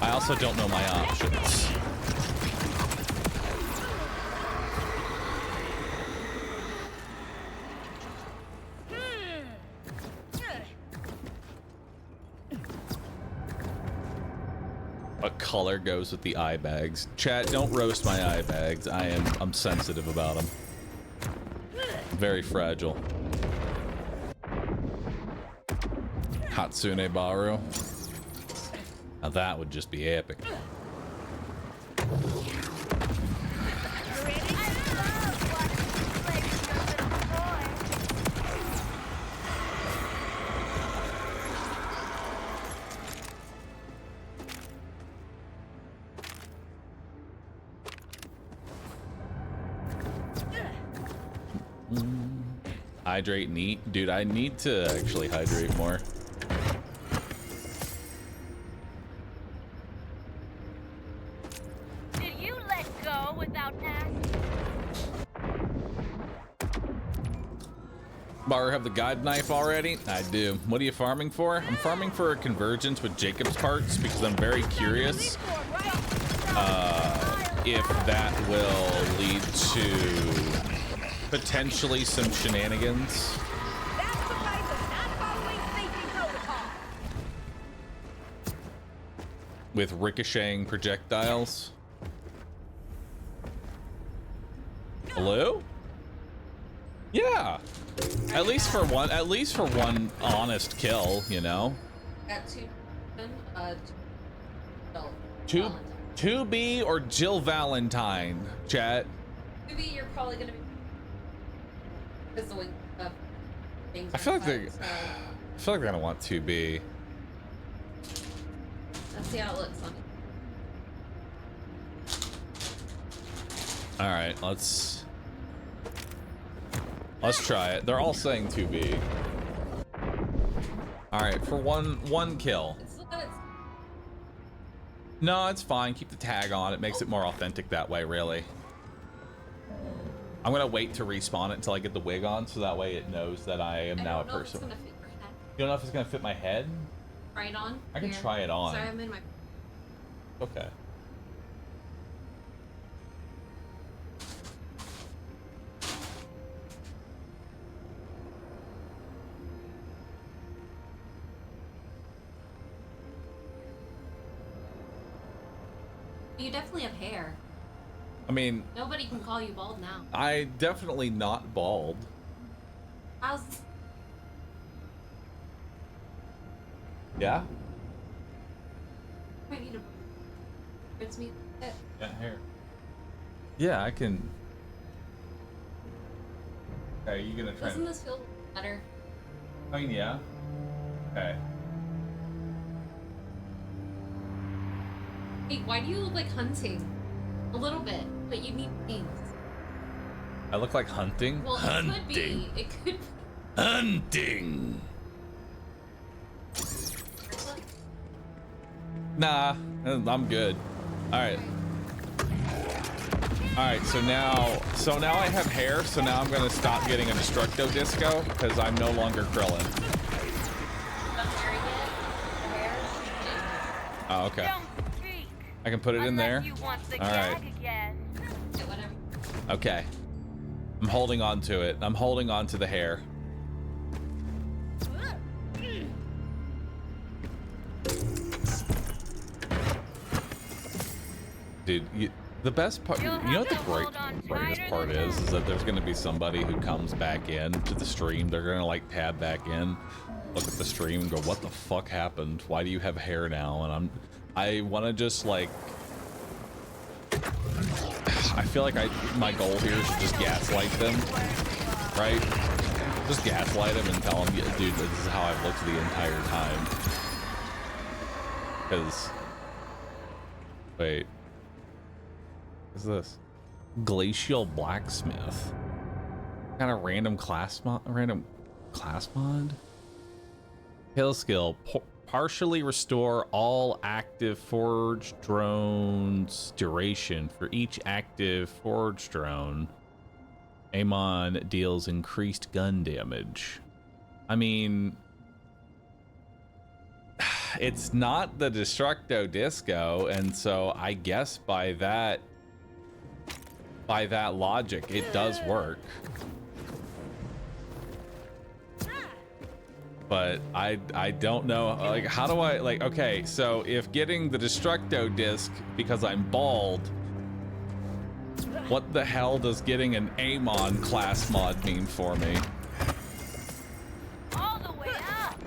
I also don't know my options. What color goes with the eye bags? Chat, don't roast my eye bags. I'm sensitive about them. Very fragile. AdmiralBahroo. Now that would just be epic. Hydrate and eat. Dude, I need to actually hydrate more. Did you let go without asking? Bar, have the guide knife already? I do. What are you farming for? I'm farming for a convergence with Jacob's parts because I'm very curious if that will lead to potentially some shenanigans. With ricocheting projectiles. Hello? Yeah. At least for one honest kill, you know. Got two 2B or Jill Valentine, chat. 2B, you're probably gonna be because the way things. I feel like they're gonna want 2B. Let's see how it looks on it. All right, let's try it. They're all saying 2B. All right, for one kill. No, it's fine. Keep the tag on. It makes it more authentic that way, really. I'm gonna wait to respawn it until I get the wig on, so that way it knows that I am now a person. You don't know if it's gonna fit my head? Try it on. I can try it on. Sorry, I'm in my. Okay. You definitely have hair. I mean, nobody can call you bald now. I definitely not bald. How's? Yeah. Might need a. It's me. Yeah, hair. Yeah, I can. Okay, you gonna try? Doesn't this feel better? I mean, yeah. Okay. Hey, why do you look like hunting? A little bit, but you need things. I look like hunting? Well, hunting. It could be. It could be. Hunting. Nah, I'm good. All right. All right, so now I have hair, so now I'm gonna stop getting a Destructo Disco because I'm no longer Krillin. Oh, okay. I can put it in there. All right. Okay. I'm holding on to it. I'm holding on to the hair. Dude, the best part, you know what the greatest part is that there's going to be somebody who comes back in to the stream. They're going to like tab back in, look at the stream and go, what the fuck happened? Why do you have hair now? And I want to just like, I feel like my goal here is to just gaslight them, right? Just gaslight them and tell them, yeah, dude, this is how I've looked the entire time. Because, wait. What's this? Glacial Blacksmith. Kind of random class mod? Kill skill. Partially restore all active forged drones duration. For each active forged drone, Amon deals increased gun damage. I mean... it's not the Destructo Disco, and so I guess by that logic, it does work. But I don't know, like, how do I, like, okay, so if getting the Destructo disc because I'm bald, what the hell does getting an Amon class mod mean for me? All the way up.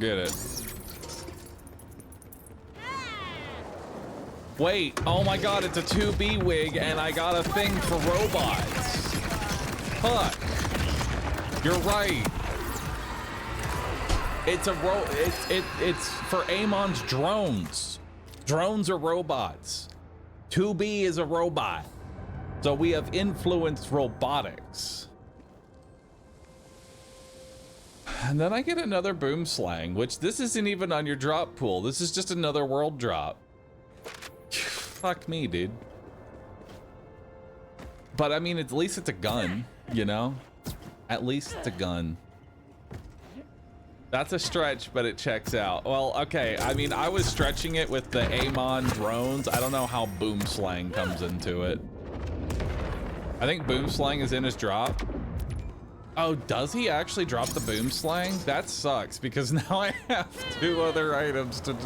Get it. Wait, oh my god, it's a 2B wig and I got a thing for robots. Fuck. You're right. It's it's for Amon's drones. Drones are robots. 2B is a robot. So we have influenced robotics. And then I get another boom slang, which this isn't even on your drop pool. This is just another world drop. Fuck me, dude. But I mean, at least it's a gun, you know? At least it's a gun. That's a stretch, but it checks out. Well, okay, I mean, I was stretching it with the Amon drones. I don't know how boom slang comes into it. I think boom slang is in his drop. Oh, does he actually drop the boom slang? That sucks, because now I have 2 other items to...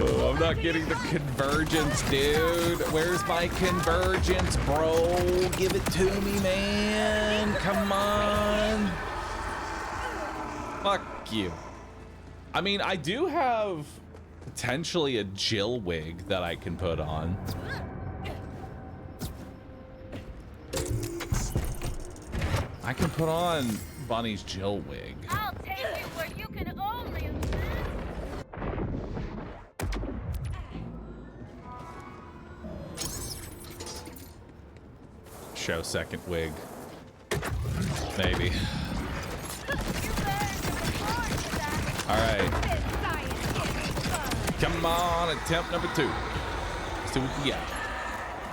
Oh, I'm not getting the convergence, dude. Where's my convergence, bro? Give it to me, man. Come on. Fuck you. I mean, I do have potentially a Jill wig that I can put on. I can put on Bunny's Jill wig. I'll take you where you can only Show second wig. Maybe. All right. Come on, attempt number 2. Let's see what we get.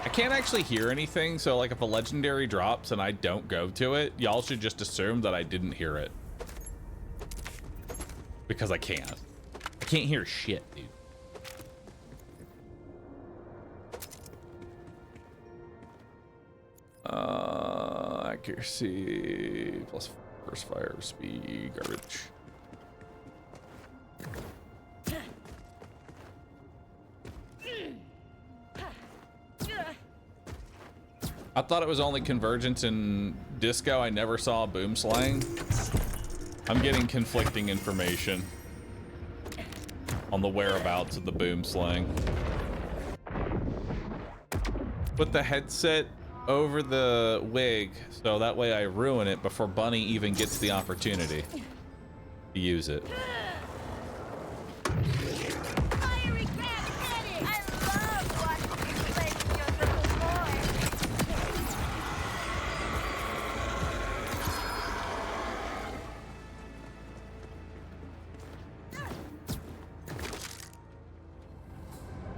I can't actually hear anything, so like if a legendary drops and I don't go to it, y'all should just assume that I didn't hear it. Because I can't. I can't hear shit, dude. Accuracy plus first fire speed, garbage. I thought it was only convergence and disco. I never saw boom slang. I'm getting conflicting information on the whereabouts of the boom slang. Put the headset over the wig so that way I ruin it before Bunny even gets the opportunity to use it.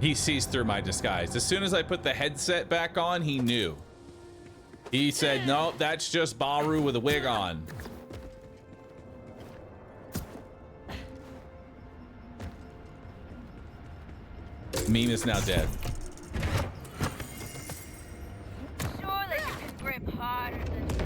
He sees through my disguise. As soon as I put the headset back on, he knew. He said, no, that's just Bahroo with a wig on. Meme is now dead. Surely you can grip harder than that.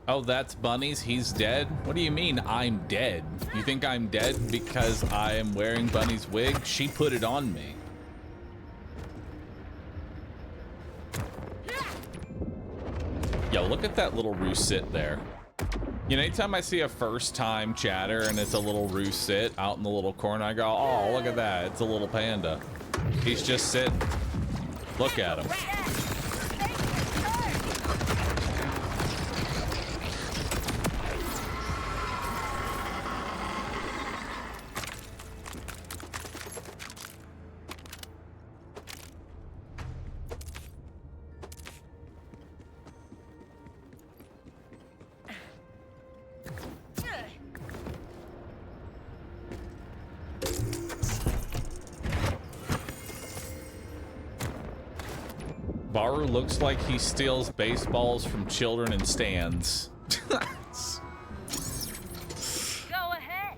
Oh, that's Bunny's? He's dead? What do you mean I'm dead? You think I'm dead because I am wearing Bunny's wig? She put it on me. Yo, look at that little Roo sit there. You know, anytime I see a first time chatter and it's a little Roo sit out in the little corner, I go, oh, look at that. It's a little panda. He's just sitting. Look at him. Bahroo looks like he steals baseballs from children in stands. Go ahead.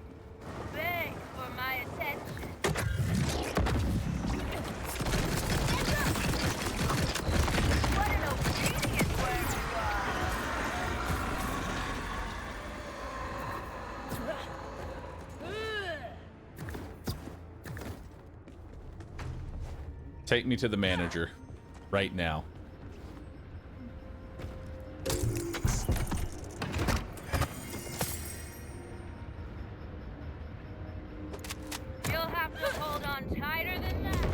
Beg for my attention. What an obedient word you Take me to the manager right now. You'll have to hold on tighter than that.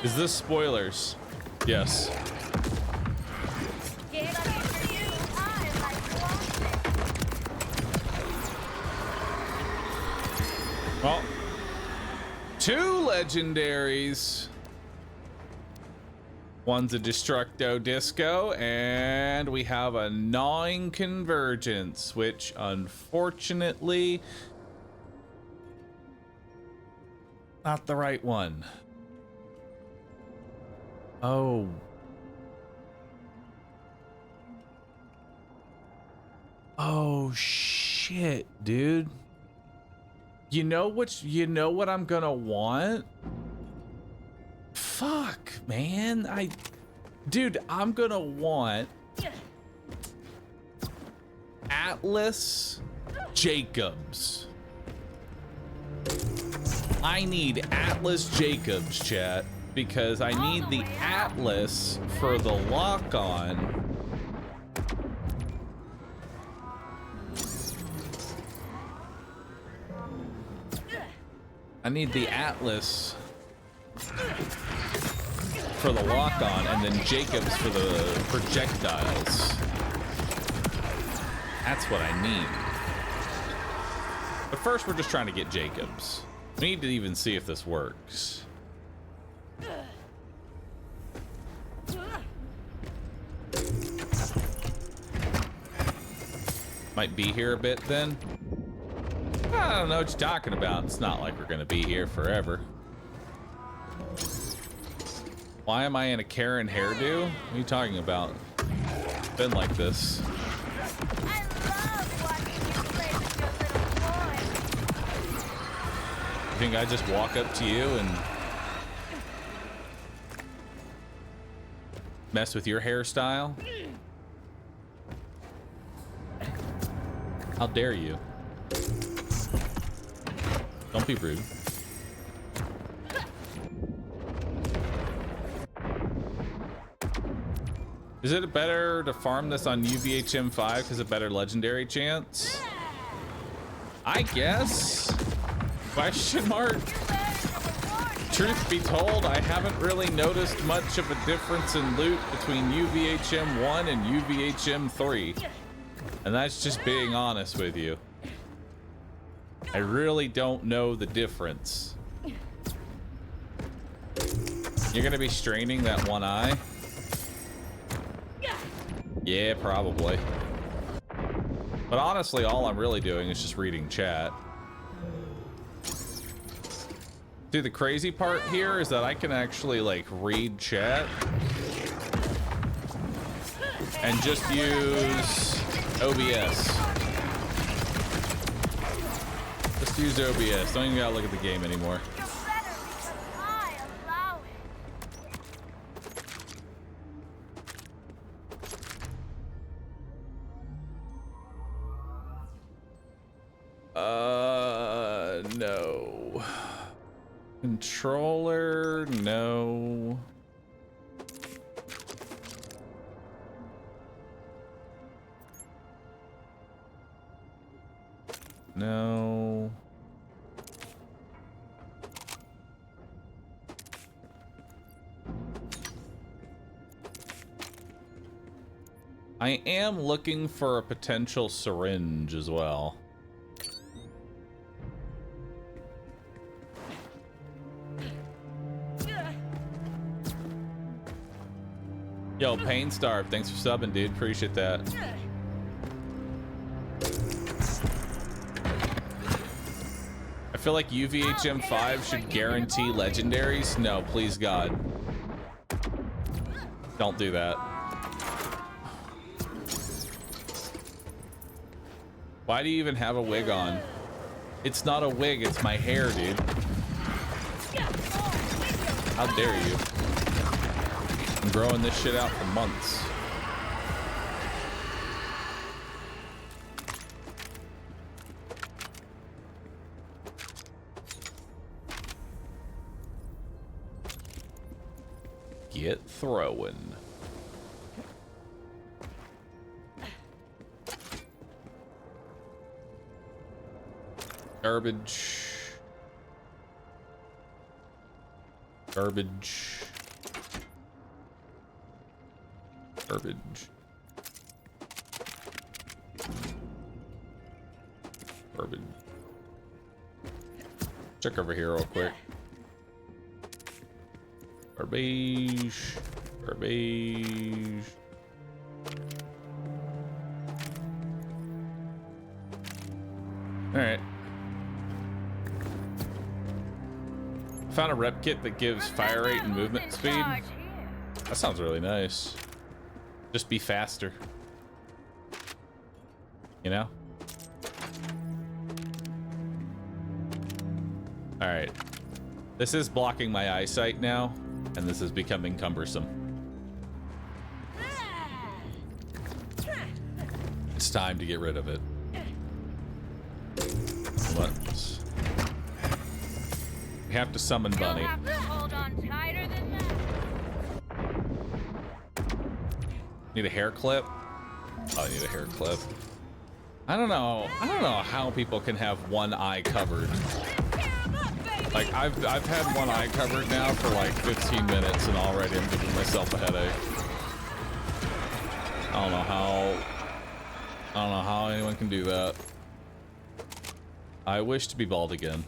Is this spoilers? Yes. Get up for you. I like walking. Well, 2 legendaries. One's a Destructo Disco, and we have a Gnawing Convergence, which unfortunately, not the right one. Oh. Oh shit, dude. You know what I'm gonna want? Fuck, man. Dude, I'm gonna want Atlas Jacobs. I need Atlas Jacobs, chat, because I need the Atlas for the lock-on. I need the Atlas for the lock-on, and then Jacobs for the projectiles. That's what I need. But first, we're just trying to get Jacobs. We need to even see if this works. Might be here a bit then. I don't know what you're talking about. It's not like we're gonna be here forever. Why am I in a Karen hairdo? What are you talking about? It's been like this. You think I just walk up to you and mess with your hairstyle? How dare you? Don't be rude. Is it better to farm this on UVHM5 because of better legendary chance? I guess. Question mark. Truth be told, I haven't really noticed much of a difference in loot between UVHM1 and UVHM3. And that's just being honest with you. I really don't know the difference. You're gonna be straining that one eye? Yeah, probably. But honestly, all I'm really doing is just reading chat. See, the crazy part here is that I can actually, like, read chat and just use OBS. Just use OBS. Don't even gotta look at the game anymore. No. Controller, no. No. I am looking for a potential syringe as well. Yo, Pain Starve, thanks for subbing, dude. Appreciate that. feel like UVHM5 should guarantee legendaries. No, please God. Don't do that. Why do you even have a wig on? It's not a wig, it's my hair, dude. How dare you? I'm growing this shit out for months. Get throwing. Garbage. Garbage. Garbage. Garbage. Check over here real quick. Garbage. Garbage. Alright. Found a rep kit that gives fire rate and movement speed. That sounds really nice. Just be faster. You know? Alright. This is blocking my eyesight now, and this is becoming cumbersome. It's time to get rid of it. Let's... We have to summon Bunny. Hold on tighter than that. Need a hair clip? Oh, I need a hair clip. I don't know how people can have one eye covered. Like I've had one eye covered now for like 15 minutes and already I'm giving myself a headache. I don't know how anyone can do that. I wish to be bald again.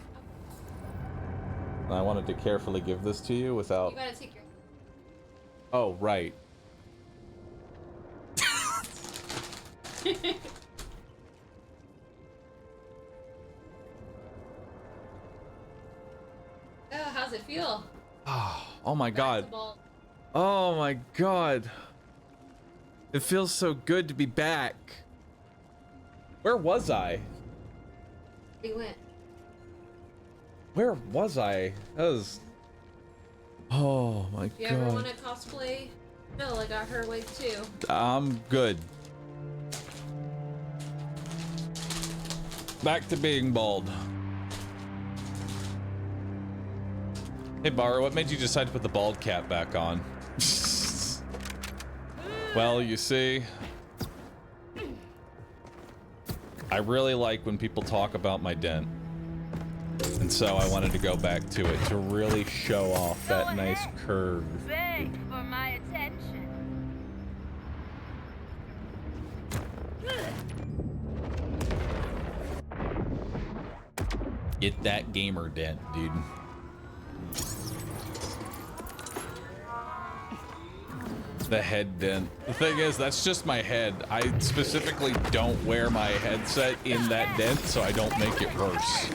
And I wanted to carefully give this to you without... You gotta take your... Oh, right. Oh, how's it feel? Oh my God. Oh my God. It feels so good to be back. Where was I? You went. Where was I? That was... Oh my If you God. ever want to cosplay? No, I got her wig too. I'm good. Back to being bald. Hey, Bahroo, what made you decide to put the bald cap back on? Well, you see, I really like when people talk about my dent. And so I wanted to go back to it to really show off that nice curve. Beg for my attention. Get that gamer dent, dude. The head dent. The thing is, that's just my head. I specifically don't wear my headset in that dent, so I don't make it worse.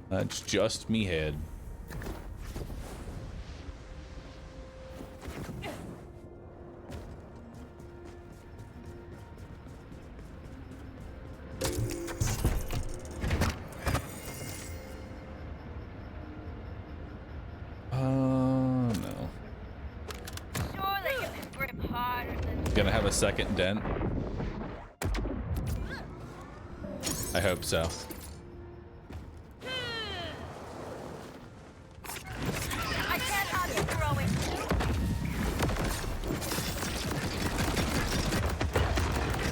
That's just me head. No. Surely you can grip harder than Gonna have a second dent? I hope so. I can't have you throwing.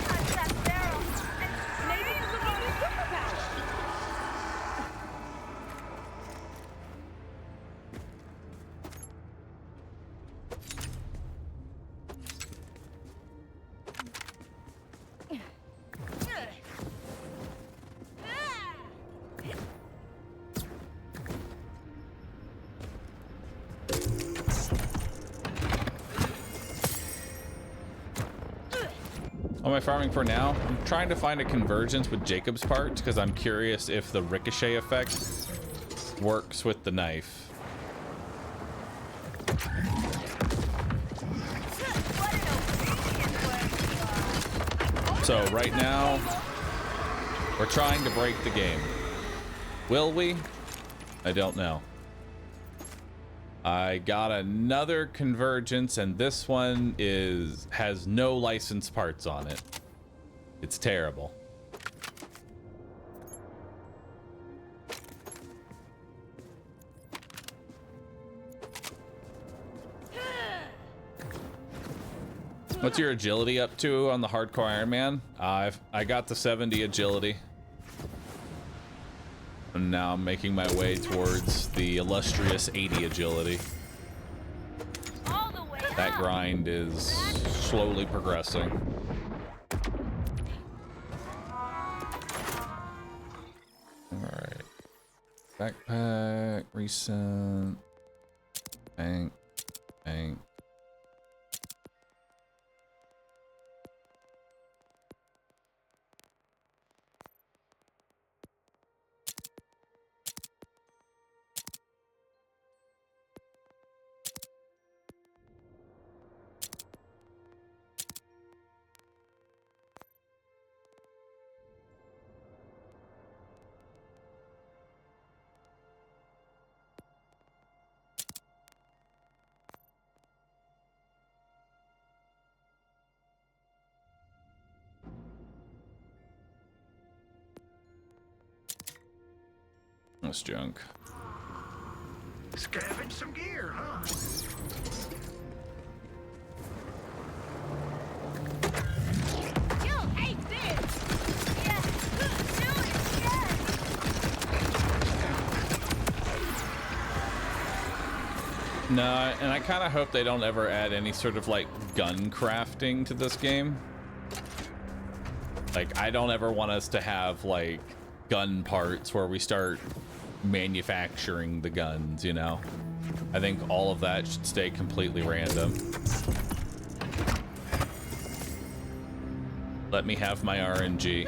Touch that barrel, and maybe it's a bonus superpower. What am I farming for now? I'm trying to find a convergence with Jacob's part because I'm curious if the ricochet effect works with the knife. So right now, we're trying to break the game. Will we? I don't know. I got another convergence, and this one has no licensed parts on it. It's terrible. What's your agility up to on the hardcore Iron Man? I got the 70 agility. And now I'm making my way towards the illustrious 80 agility. That grind is slowly progressing. Alright. Backpack, recent. Bank. Bank. That's junk. Scavenge some gear, huh? You'll hate this! Yeah, do it, yes! No, and I kind of hope they don't ever add any sort of like gun crafting to this game. Like, I don't ever want us to have like gun parts where we start manufacturing the guns, you know? I think all of that should stay completely random. Let me have my RNG.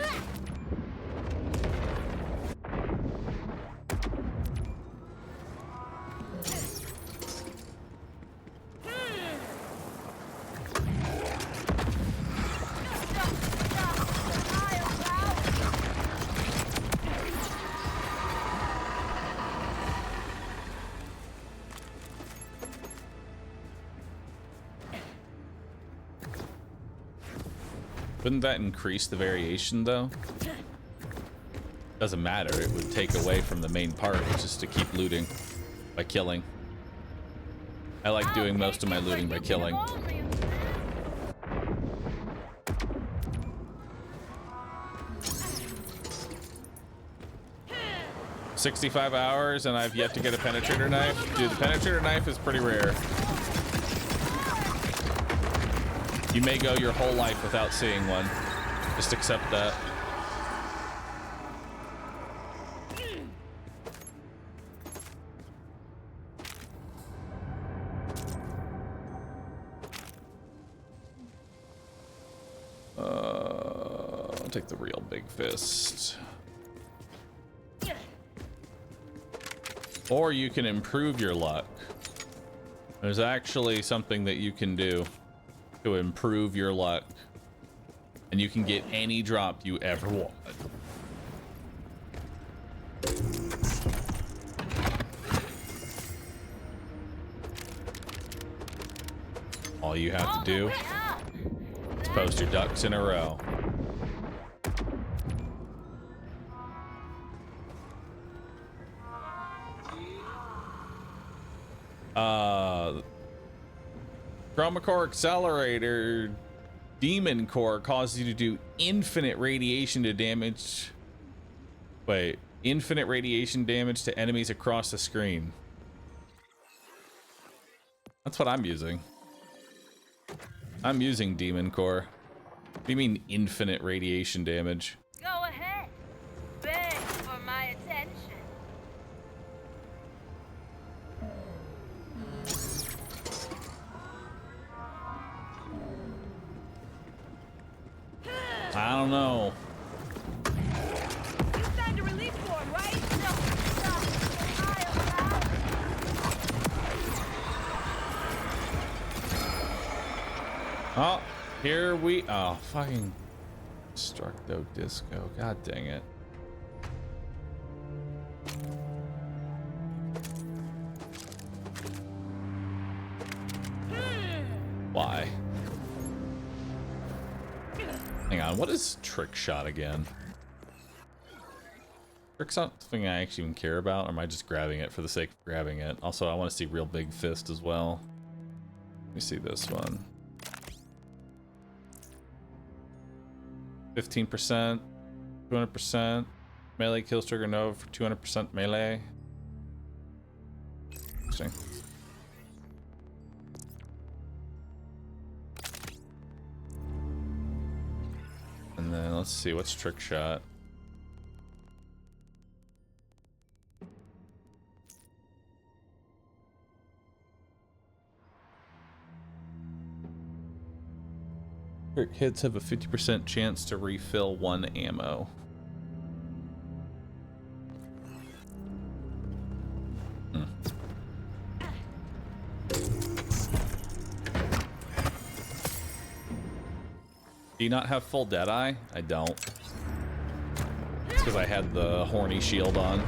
Wouldn't that increase the variation, though? Doesn't matter. It would take away from the main part, which is to keep looting by killing. I like doing most of my looting by killing. 65 hours and I've yet to get a penetrator knife. Dude, the penetrator knife is pretty rare. You may go your whole life without seeing one. Just accept that. I'll take the real big fist. Or you can improve your luck. There's actually something that you can do to improve your luck. And you can get any drop you ever want. All you have to do is post your ducks in a row. Chroma Core Accelerator Demon Core causes you to do infinite radiation to damage. Wait, infinite radiation damage to enemies across the screen. That's what I'm using. I'm using Demon Core. What do you mean infinite radiation damage? Go ahead. Beg for my attention. I don't know. You signed a release form, right? No. Oh, here we. Oh, fucking Destructo Disco. God dang it. Why? Hang on, what is Trick Shot again? Trick Shot something I actually even care about, or am I just grabbing it for the sake of grabbing it? Also, I want to see Real Big Fist as well. Let me see this one. 15%, 200%, melee kills trigger Nova for 200% melee. Interesting. And then let's see, what's Trick Shot? Crit hits have a 50% chance to refill 1 ammo. Do you not have full Deadeye? I don't. It's because I had the horny shield on.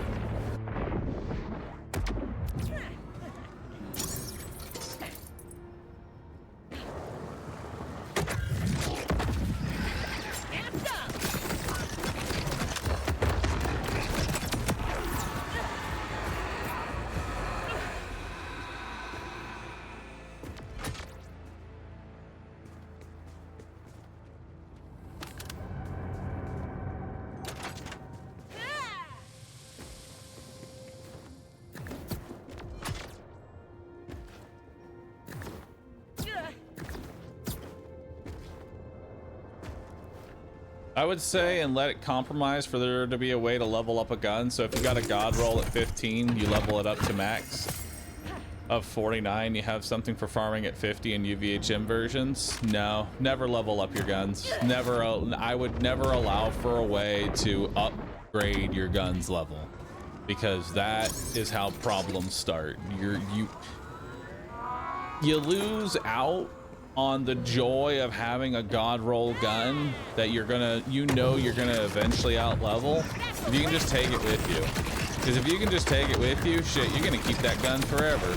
I would say, and let it compromise for there to be a way to level up a gun. So if you got a god roll at 15, you level it up to max of 49. You have something for farming at 50 in UVHM versions. No, never level up your guns. Never. I would never allow for a way to upgrade your gun's level, because that is how problems start. You lose out on the joy of having a god roll gun that you're gonna eventually out level if you can just take it with you. Because if you can just take it with you, shit, you're gonna keep that gun forever.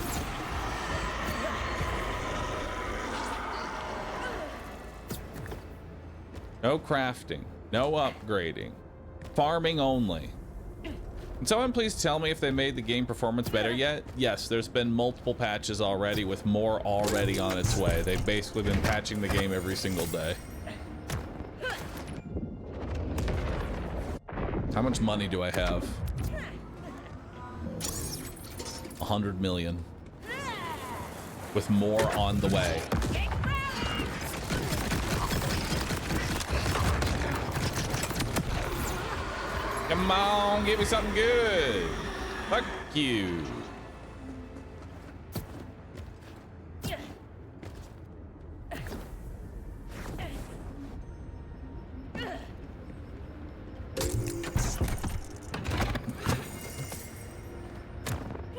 No crafting, no upgrading, farming only. Can someone please tell me if they made the game performance better yet? Yes, there's been multiple patches already, with more already on its way. They've basically been patching the game every single day. How much money do I have? 100 million. With more on the way. Come on, give me something good. Fuck you.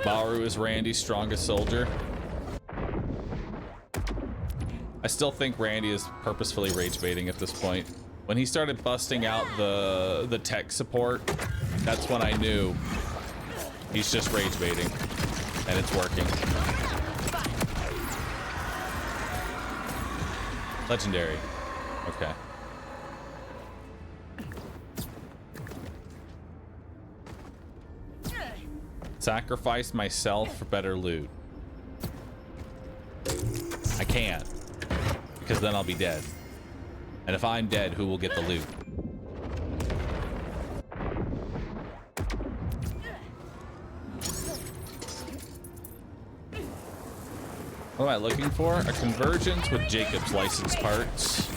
Bahroo is Randy's strongest soldier. I still think Randy is purposefully rage baiting at this point. When he started busting out the tech support, that's when I knew he's just rage baiting, and it's working. Legendary. Okay. Sacrifice myself for better loot. I can't, because then I'll be dead. And if I'm dead, who will get the loot? What am I looking for? A convergence with Jacob's license parts.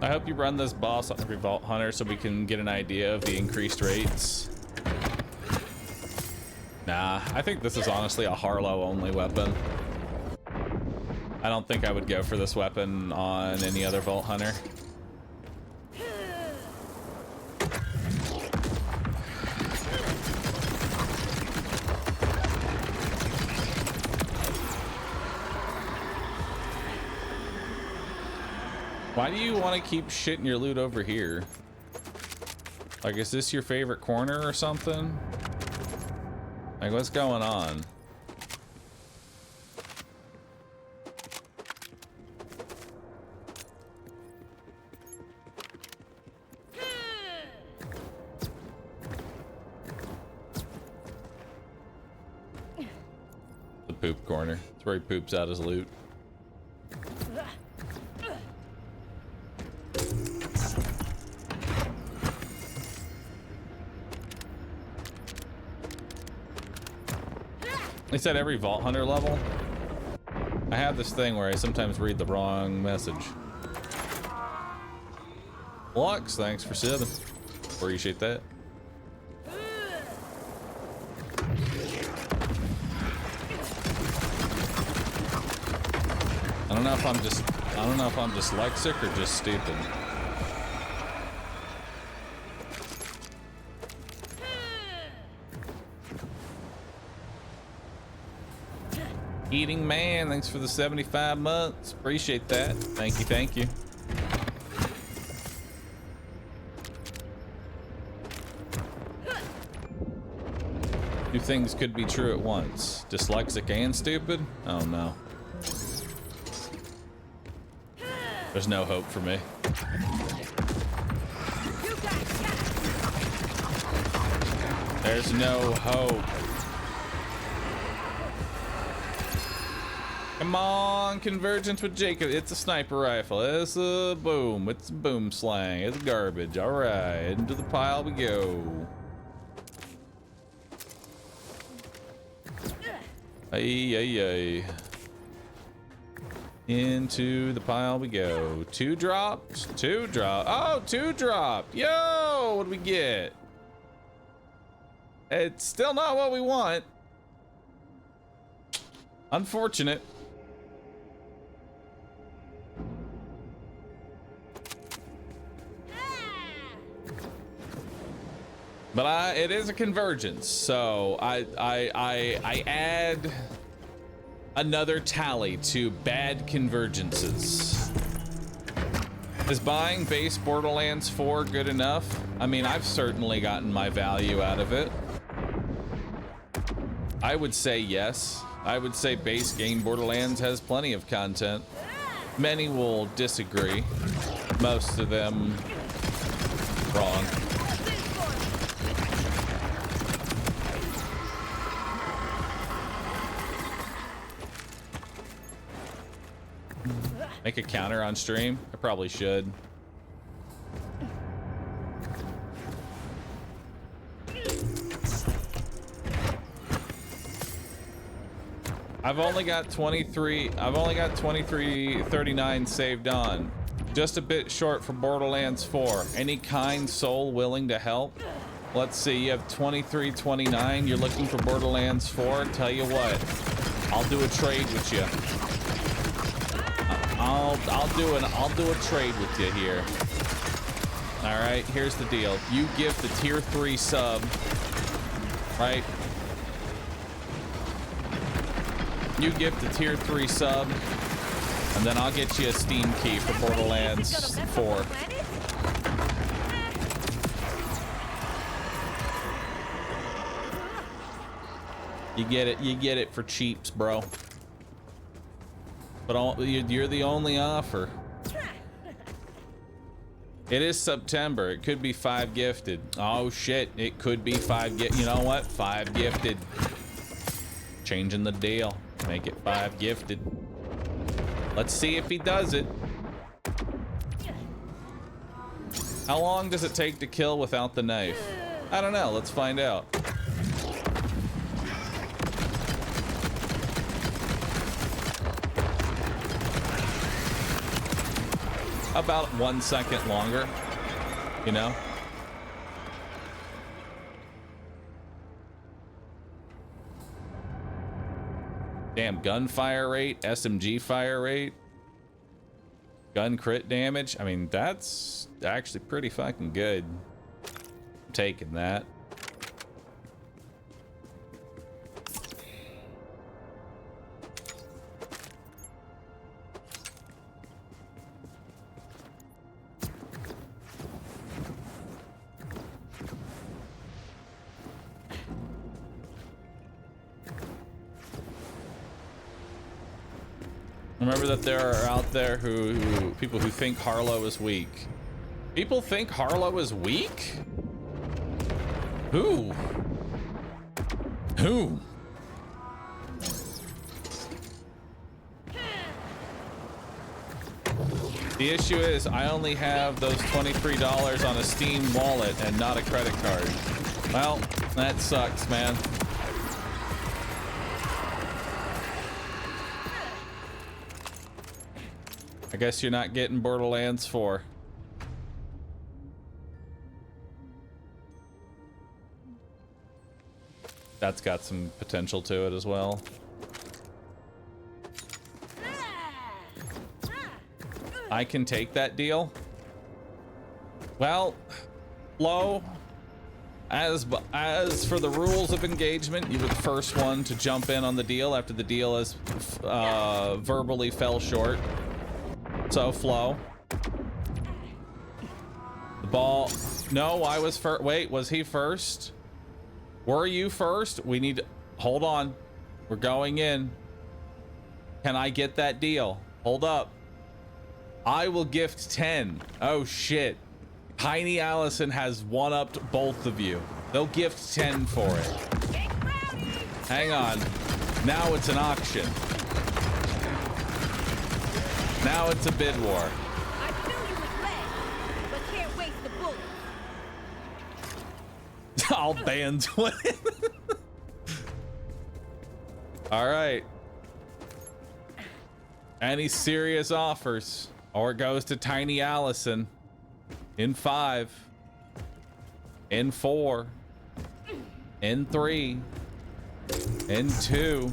I hope you run this boss on every Vault Hunter so we can get an idea of the increased rates. Nah, I think this is honestly a Harlow only weapon. I don't think I would go for this weapon on any other Vault Hunter. Why do you want to keep shitting your loot over here? Like, is this your favorite corner or something? Like, what's going on? The poop corner. It's where he poops out his loot. They said every Vault Hunter level. I have this thing where I sometimes read the wrong message. Lux, thanks for subbing. Appreciate that. I don't know if I'm dyslexic or just stupid. Eating Man, thanks for the 75 months. Appreciate that. Thank you, thank you. Two things could be true at once. Dyslexic and stupid? Oh no. There's no hope for me. There's no hope. Come on, convergence with Jacob. It's a sniper rifle. It's a boom. It's a boom slang. It's garbage. All right, into the pile we go. Ay, ay, ay. Into the pile we go. 2 drops. 2 drop. Oh, 2 drop. Yo, what do we get? It's still not what we want. Unfortunate. But it is a convergence, so I add another tally to bad convergences. Is buying base Borderlands 4 good enough? I mean, I've certainly gotten my value out of it. I would say yes. I would say base game Borderlands has plenty of content. Many will disagree. Most of them wrong. Make a counter on stream? I probably should. I've only got 2339 saved on. Just a bit short for Borderlands 4. Any kind soul willing to help? Let's see, you have 2329. You're looking for Borderlands 4. Tell you what, I'll do a trade with you. I'll do a trade with you here. All right, here's the deal. You give the tier 3 sub, right? You give the tier 3 sub, and then I'll get you a Steam key for Borderlands 4. You get it for cheaps, bro. But you're the only offer. It is September. It could be 5 gifted. Oh shit, it could be 5 gifted. You know what? 5 gifted. Changing the deal. Make it 5 gifted. Let's see if he does it. How long does it take to kill without the knife? I don't know. Let's find out. about 1 second longer, you know? Damn, gunfire rate, SMG fire rate, gun crit damage. I mean, that's actually pretty fucking good. I'm taking that. Remember that there are out there people who think Harlow is weak. People think Harlow is weak? Who? Who? The issue is I only have those $23 on a Steam wallet and not a credit card. Well, that sucks, man. I guess you're not getting Borderlands 4. That's got some potential to it as well. I can take that deal. Well, Flo, as for the rules of engagement, you were the first one to jump in on the deal after the deal has verbally fell short. So, Flo. The ball. No, I was first. Wait, was he first? Were you first? We need to. Hold on. We're going in. Can I get that deal? Hold up. I will gift 10. Oh, shit. Tiny Allison has one-upped both of you. They'll gift 10 for it. Hang on. Now it's an auction. Now it's a bid war. I fill you with lead, but can't waste the bullets. I'll ban 20. All right. Any serious offers? Or it goes to Tiny Allison in 5, in 4, in 3, in 2.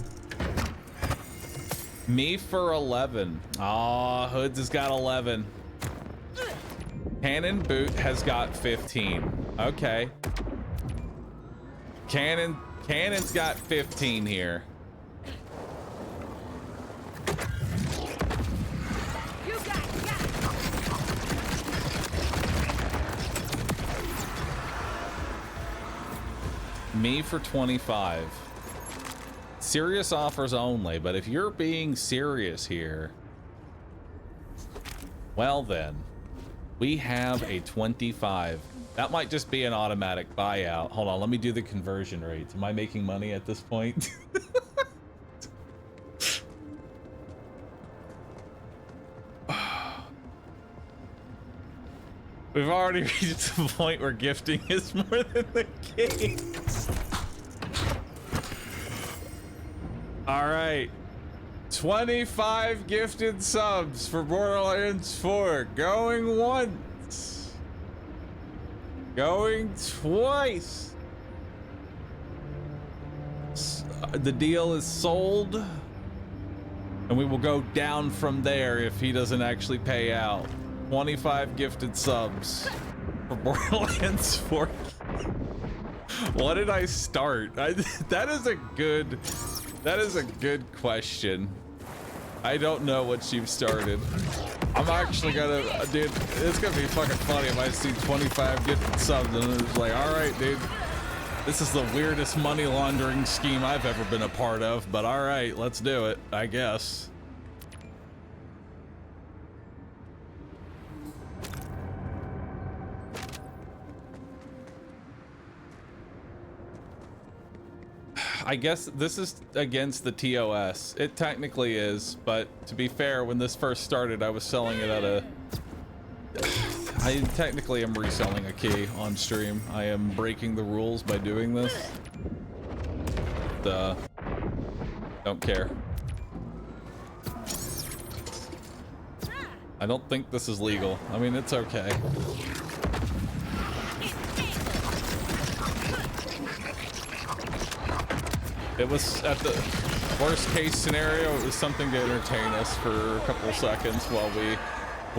Me for 11. Aw, Hoods has got 11. Cannon Boot has got 15. Okay. Cannon's got 15 here. You got it. Me for 25. Serious offers only, but if you're being serious here, well then, we have a 25. That might just be an automatic buyout. Hold on, let me do the conversion rates. Am I making money at this point? We've already reached the point where gifting is more than the game. All right, 25 gifted subs for Borderlands 4. Going once, going twice. The deal is sold, and we will go down from there if he doesn't actually pay out. 25 gifted subs for Borderlands 4. What did I start? That is a good question. I don't know what you've started. I'm actually gonna, dude, it's gonna be fucking funny if I see 25 gifted subs and it's like, all right, dude, this is the weirdest money laundering scheme I've ever been a part of, but all right, let's do it, I guess. I guess this is against the TOS. It technically is, but to be fair, when this first started, I was selling it at a... I technically am reselling a key on stream. I am breaking the rules by doing this. Don't care. I don't think this is legal. I mean, it's okay. It was, at the worst case scenario, it was something to entertain us for a couple of seconds while we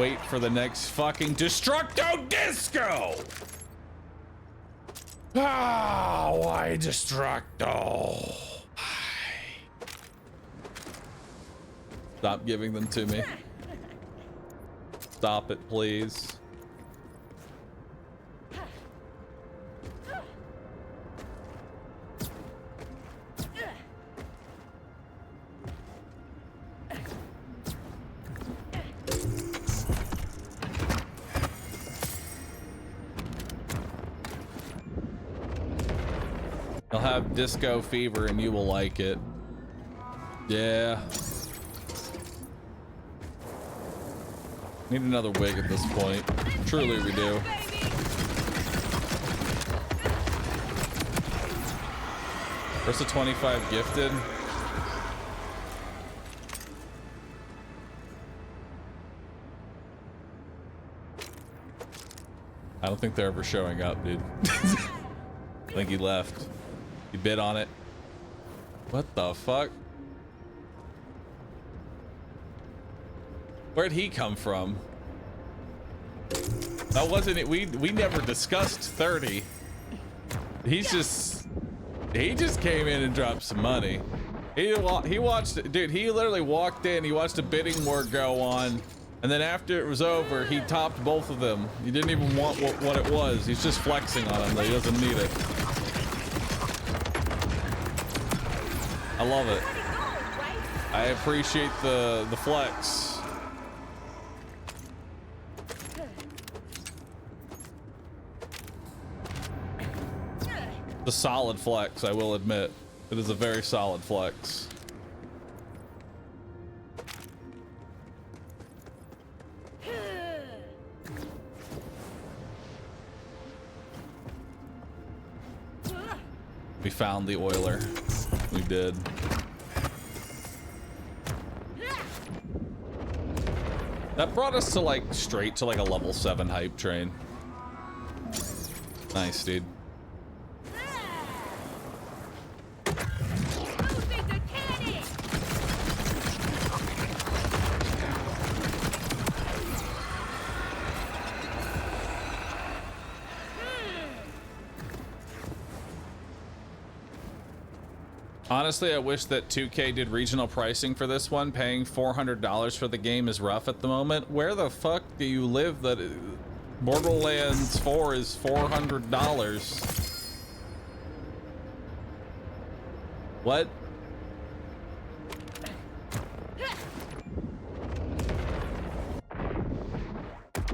wait for the next fucking Destructo Disco! Ah, why Destructo? Stop giving them to me. Stop it, please. You'll have disco fever and you will like it. Yeah. Need another wig at this point. Truly we do. Where's the 25 gifted? I don't think they're ever showing up, dude. I think he left. He bid on it. What the fuck? Where'd he come from? That wasn't it. We never discussed 30. He just came in and dropped some money. He watched, dude, he literally walked in, he watched a bidding war go on, and then after it was over, he topped both of them. He didn't even want what it was. He's just flexing on him that he doesn't need it. I love it. I appreciate the flex. The solid flex, I will admit. It is a very solid flex. We found the oiler. We did. That brought us to like straight to like a level 7 hype train. Nice, dude. Honestly, I wish that 2K did regional pricing for this one. Paying $400 for the game is rough at the moment. Where the fuck do you live that Borderlands 4 is $400? What?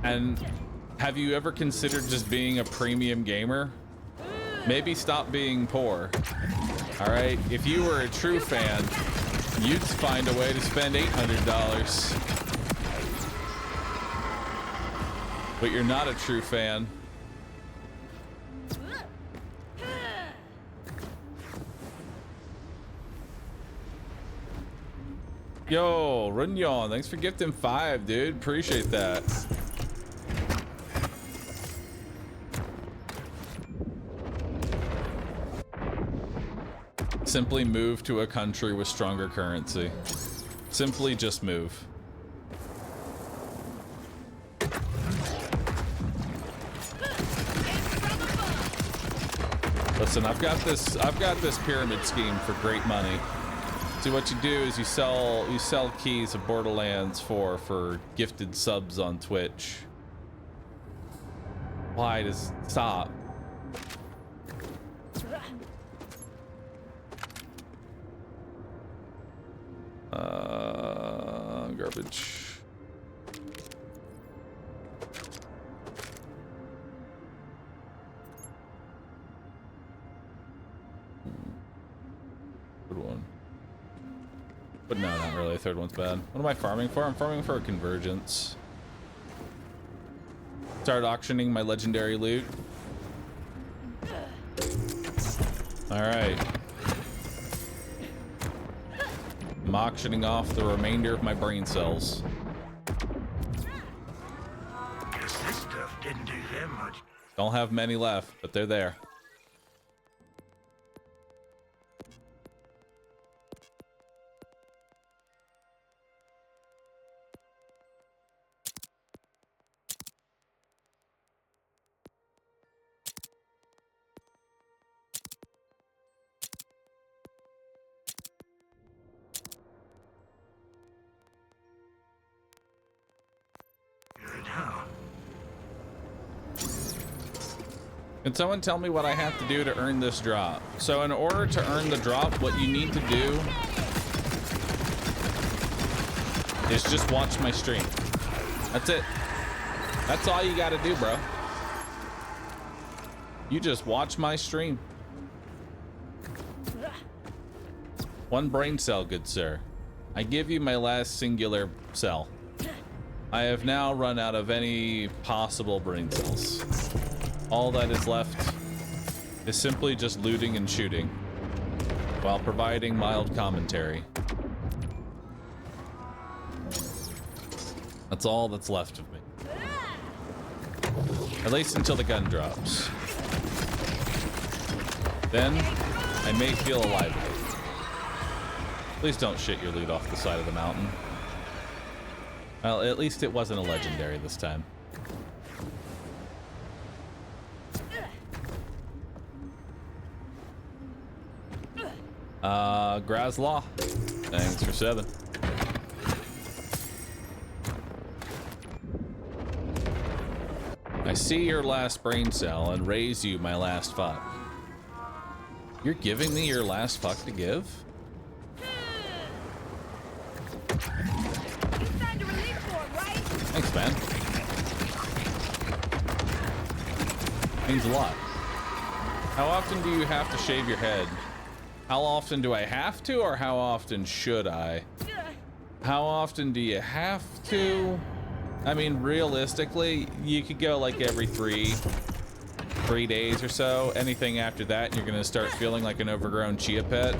And have you ever considered just being a premium gamer? Maybe stop being poor. All right, if you were a true fan, you'd find a way to spend $800. But you're not a true fan. Yo, Runyon, thanks for gifting 5, dude. Appreciate that. Simply move to a country with stronger currency. Simply just move. Listen, I've got this pyramid scheme for great money. See, what you do is you sell keys of Borderlands 4 for gifted subs on Twitch. Why does stop? Garbage. Good one. But no, not really. Third one's bad. What am I farming for? I'm farming for a convergence. Started auctioning my legendary loot. All right. I'm auctioning off the remainder of my brain cells. Didn't do them much. Don't have many left, but they're there. Can someone tell me what I have to do to earn this drop? So in order to earn the drop, what you need to do is just watch my stream. That's it. That's all you gotta do, bro. You just watch my stream. One brain cell, good sir. I give you my last singular cell. I have now run out of any possible brain cells. All that is left is simply just looting and shooting while providing mild commentary. That's all that's left of me. At least until the gun drops. Then I may feel alive again. Please don't shit your loot off the side of the mountain. Well, at least it wasn't a legendary this time. Graslaw, thanks for 7. I see your last brain cell and raise you my last fuck. You're giving me your last fuck to give? Thanks, man. Means a lot. How often do you have to shave your head? How often do I have to, or how often should I? How often do you have to? I mean, realistically, you could go like every three days or so. Anything after that, you're gonna start feeling like an overgrown chia pet.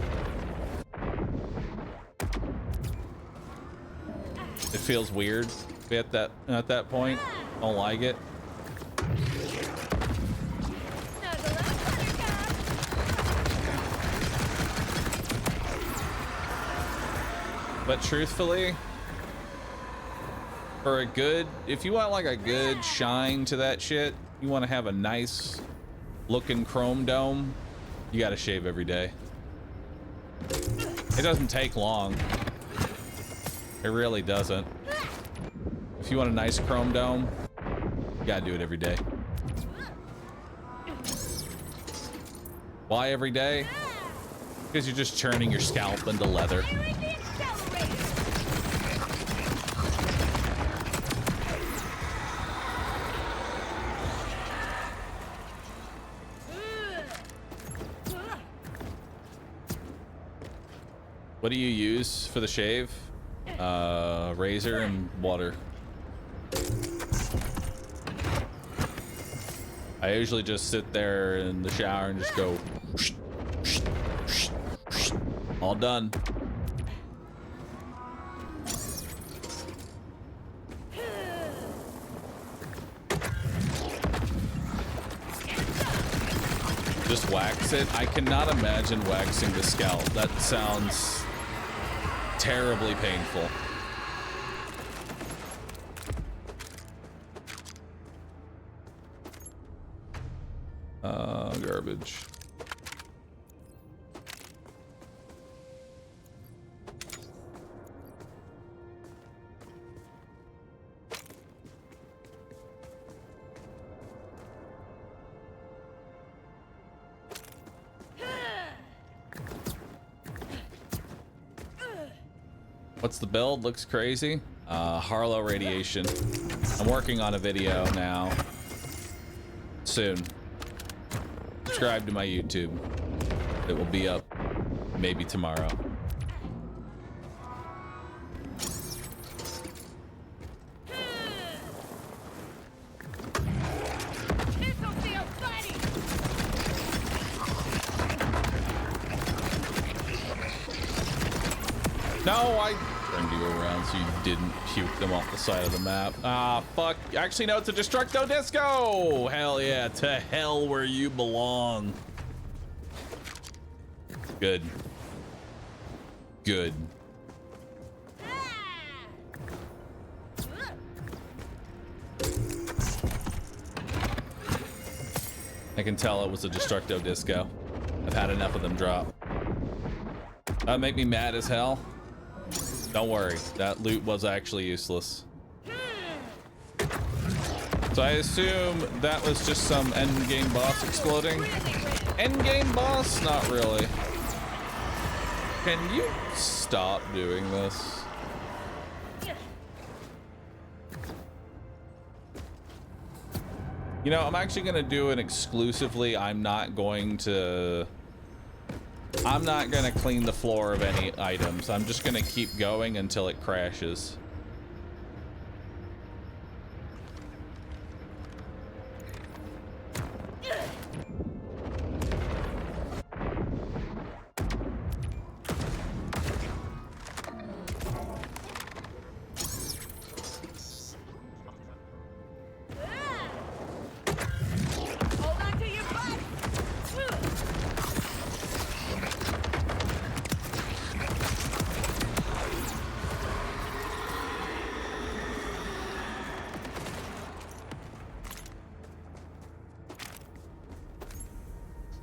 It feels weird at that point. Don't like it. But truthfully, for a good, if you want like a good shine to that shit, you want to have a nice looking chrome dome, you got to shave every day. It doesn't take long. It really doesn't. If you want a nice chrome dome, you got to do it every day. Why every day? Because you're just churning your scalp into leather. What do you use for the shave? Razor and water. I usually just sit there in the shower and just go all done. Just wax it. I cannot imagine waxing the scalp. That sounds terribly painful. Garbage. What's the build? Looks crazy. Harlow radiation. I'm working on a video now. Soon. Subscribe to my YouTube. It will be up maybe tomorrow. No, turned you around so you didn't puke them off the side of the map. Ah, fuck. Actually, no, it's a Destructo Disco! Hell yeah, to hell where you belong. Good. Good. I can tell it was a Destructo Disco. I've had enough of them drop. That make me mad as hell. Don't worry, that loot was actually useless. So I assume that was just some endgame boss exploding. Endgame boss? Not really. Can you stop doing this? You know, I'm actually gonna do it exclusively. I'm not gonna clean the floor of any items. I'm just gonna keep going until it crashes.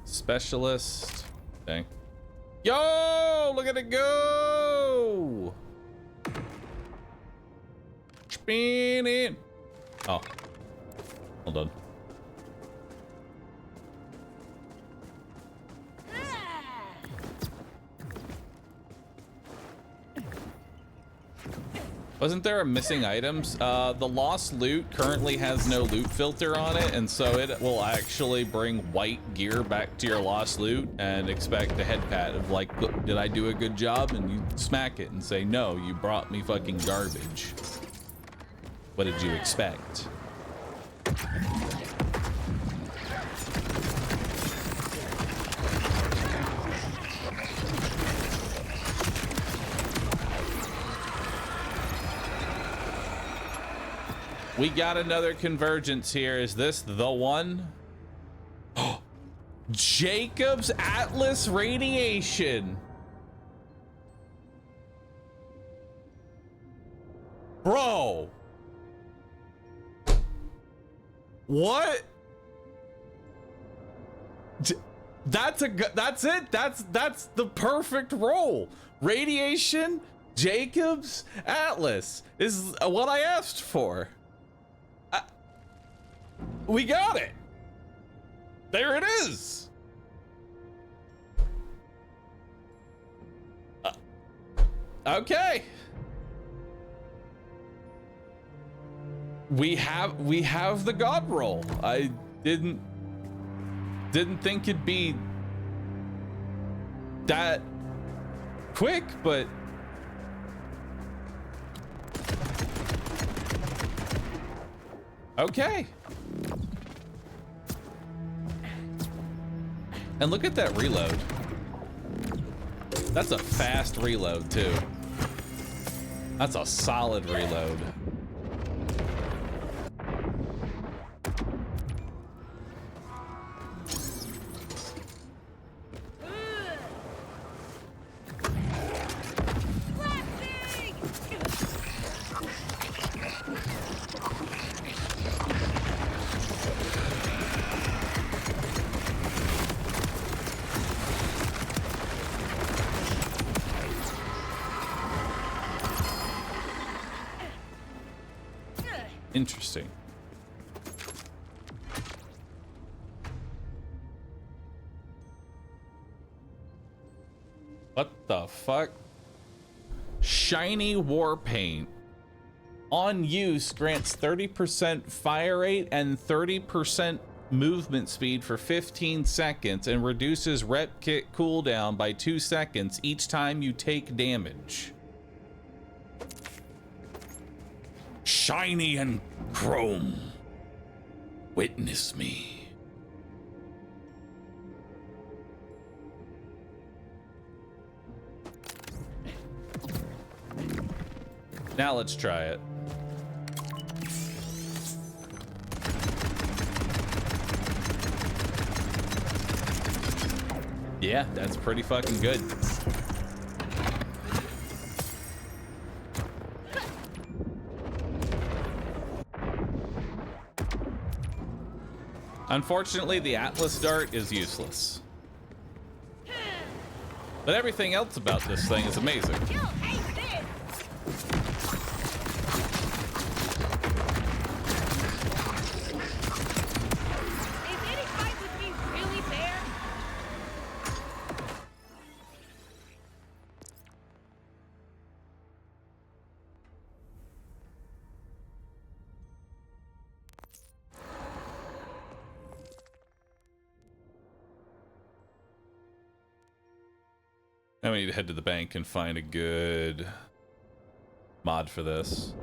Specialist. Dang. Yo, look at it go. Spinning. Oh, hold on. Wasn't there a missing items? The lost loot currently has no loot filter on it, and so it will actually bring white gear back to your lost loot and expect a head pat of like, did I do a good job? And you smack it and say, no, you brought me fucking garbage. What did you expect? We got another convergence here. Is this the one? Jacob's Atlas Radiation. Bro. What? That's it. That's the perfect roll. Radiation, Jacob's Atlas is what I asked for. We got it. There it is. Okay. We have the god roll. I didn't think it'd be that quick, but okay. And look at that reload. That's a fast reload too. That's a solid reload. Interesting. What the fuck? Shiny war paint. On use grants 30% fire rate and 30% movement speed for 15 seconds and reduces rep kit cooldown by 2 seconds each time you take damage. Shiny and chrome. Witness me. Now let's try it. Yeah, that's pretty fucking good. Unfortunately, the Atlas dart is useless. But everything else about this thing is amazing. Now we need to head to the bank and find a good mod for this.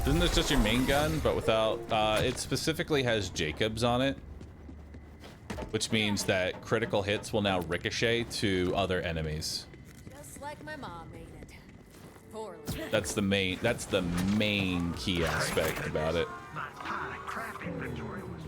Isn't this just your main gun, but without, it specifically has Jacobs on it, which means that critical hits will now ricochet to other enemies. Just like my mom made it. Poorly. That's the main key aspect about it. My pile of crap inventory was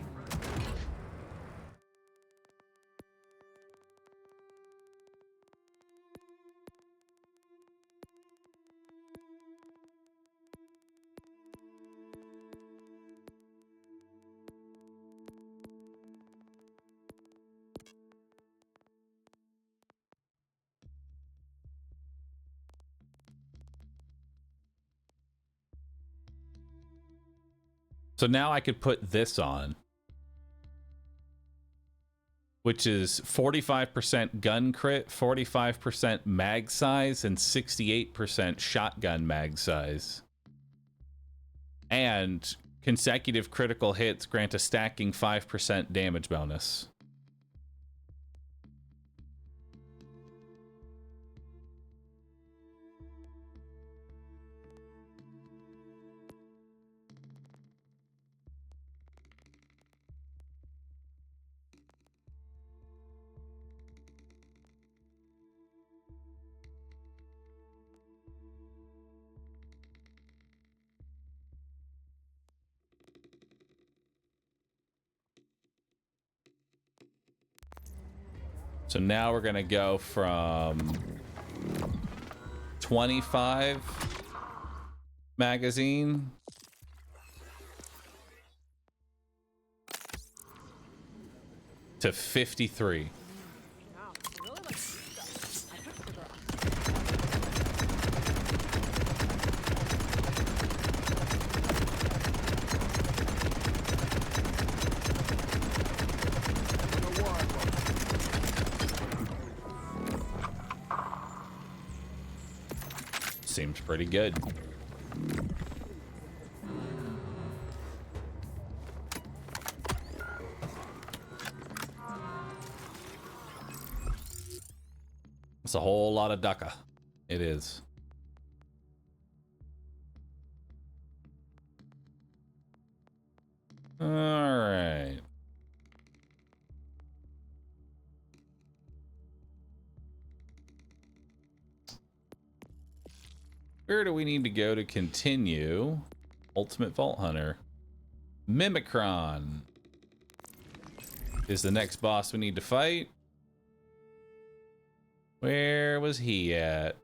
So now I could put this on, which is 45% gun crit, 45% mag size, and 68% shotgun mag size. And consecutive critical hits grant a stacking 5% damage bonus. So now we're gonna go from 25 magazine to 53. Seems pretty good. It's a whole lot of ducka. It is. All right. Where do we need to go to continue? Ultimate Vault Hunter. Mimicron is the next boss we need to fight. Where was he at?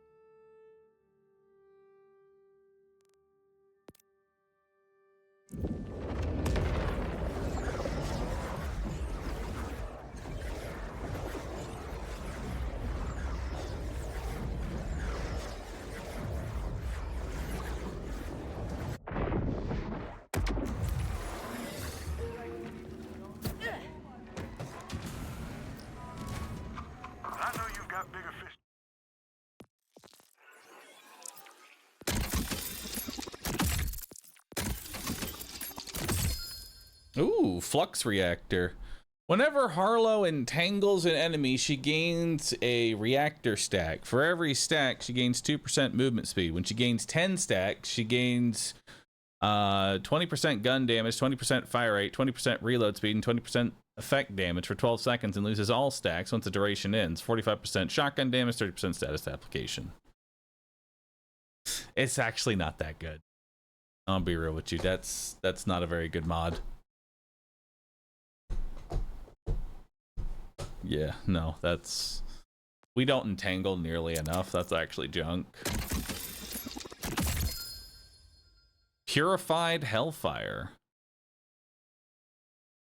I know you've got bigger fish. Ooh, Flux Reactor. Whenever Harlow entangles an enemy, she gains a reactor stack. For every stack, she gains 2% movement speed. When she gains 10 stacks, she gains 20% gun damage, 20% fire rate, 20% reload speed, and 20% effect damage for 12 seconds and loses all stacks once the duration ends. 45% shotgun damage, 30% status application. It's actually not that good. I'll be real with you. That's not a very good mod. Yeah, no, that's... We don't entangle nearly enough. That's actually junk. Purified Hellfire.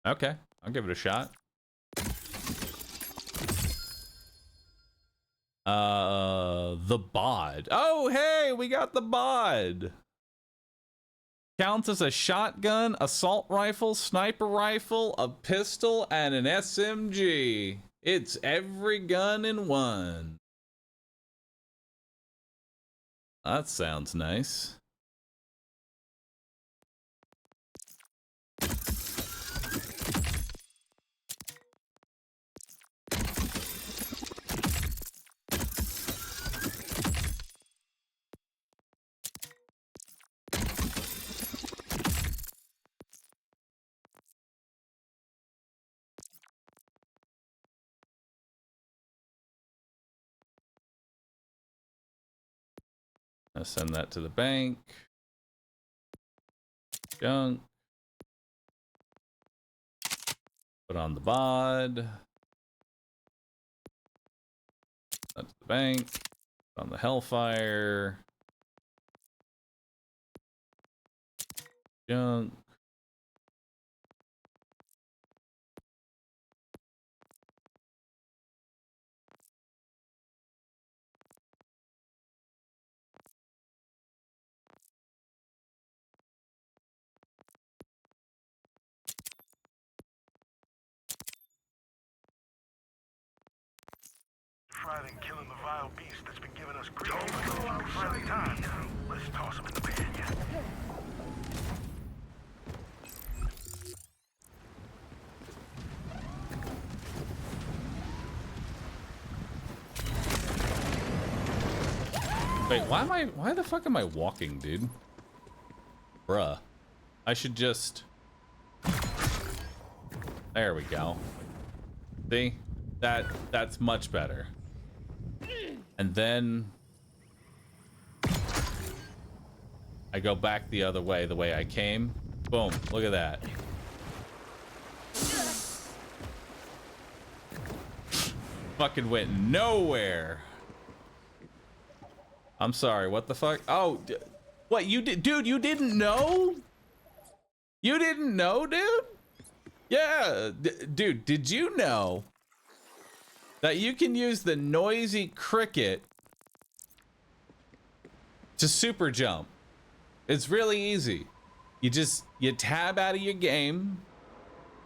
Okay, I'll give it a shot. The bod. Oh, hey, we got the bod. Counts as a shotgun, assault rifle, sniper rifle, a pistol, and an SMG. It's every gun in one. That sounds nice. I'll send that to the bank. Junk. Put on the bod. That's the bank. Put on the Hellfire. Junk. Rather than killing the vile beast that's been giving us grief for the time, let's toss him in the bin. Wait, why the fuck am I walking, dude? Bruh. I should just... There we go. See? That's much better. And then I go back the other way, the way I came. Boom, look at that. Fucking went nowhere. I'm sorry, what the fuck? Oh, what, you did, dude, you didn't know? You didn't know, dude? Yeah, dude, did you know that you can use the noisy cricket to super jump? It's really easy. You tab out of your game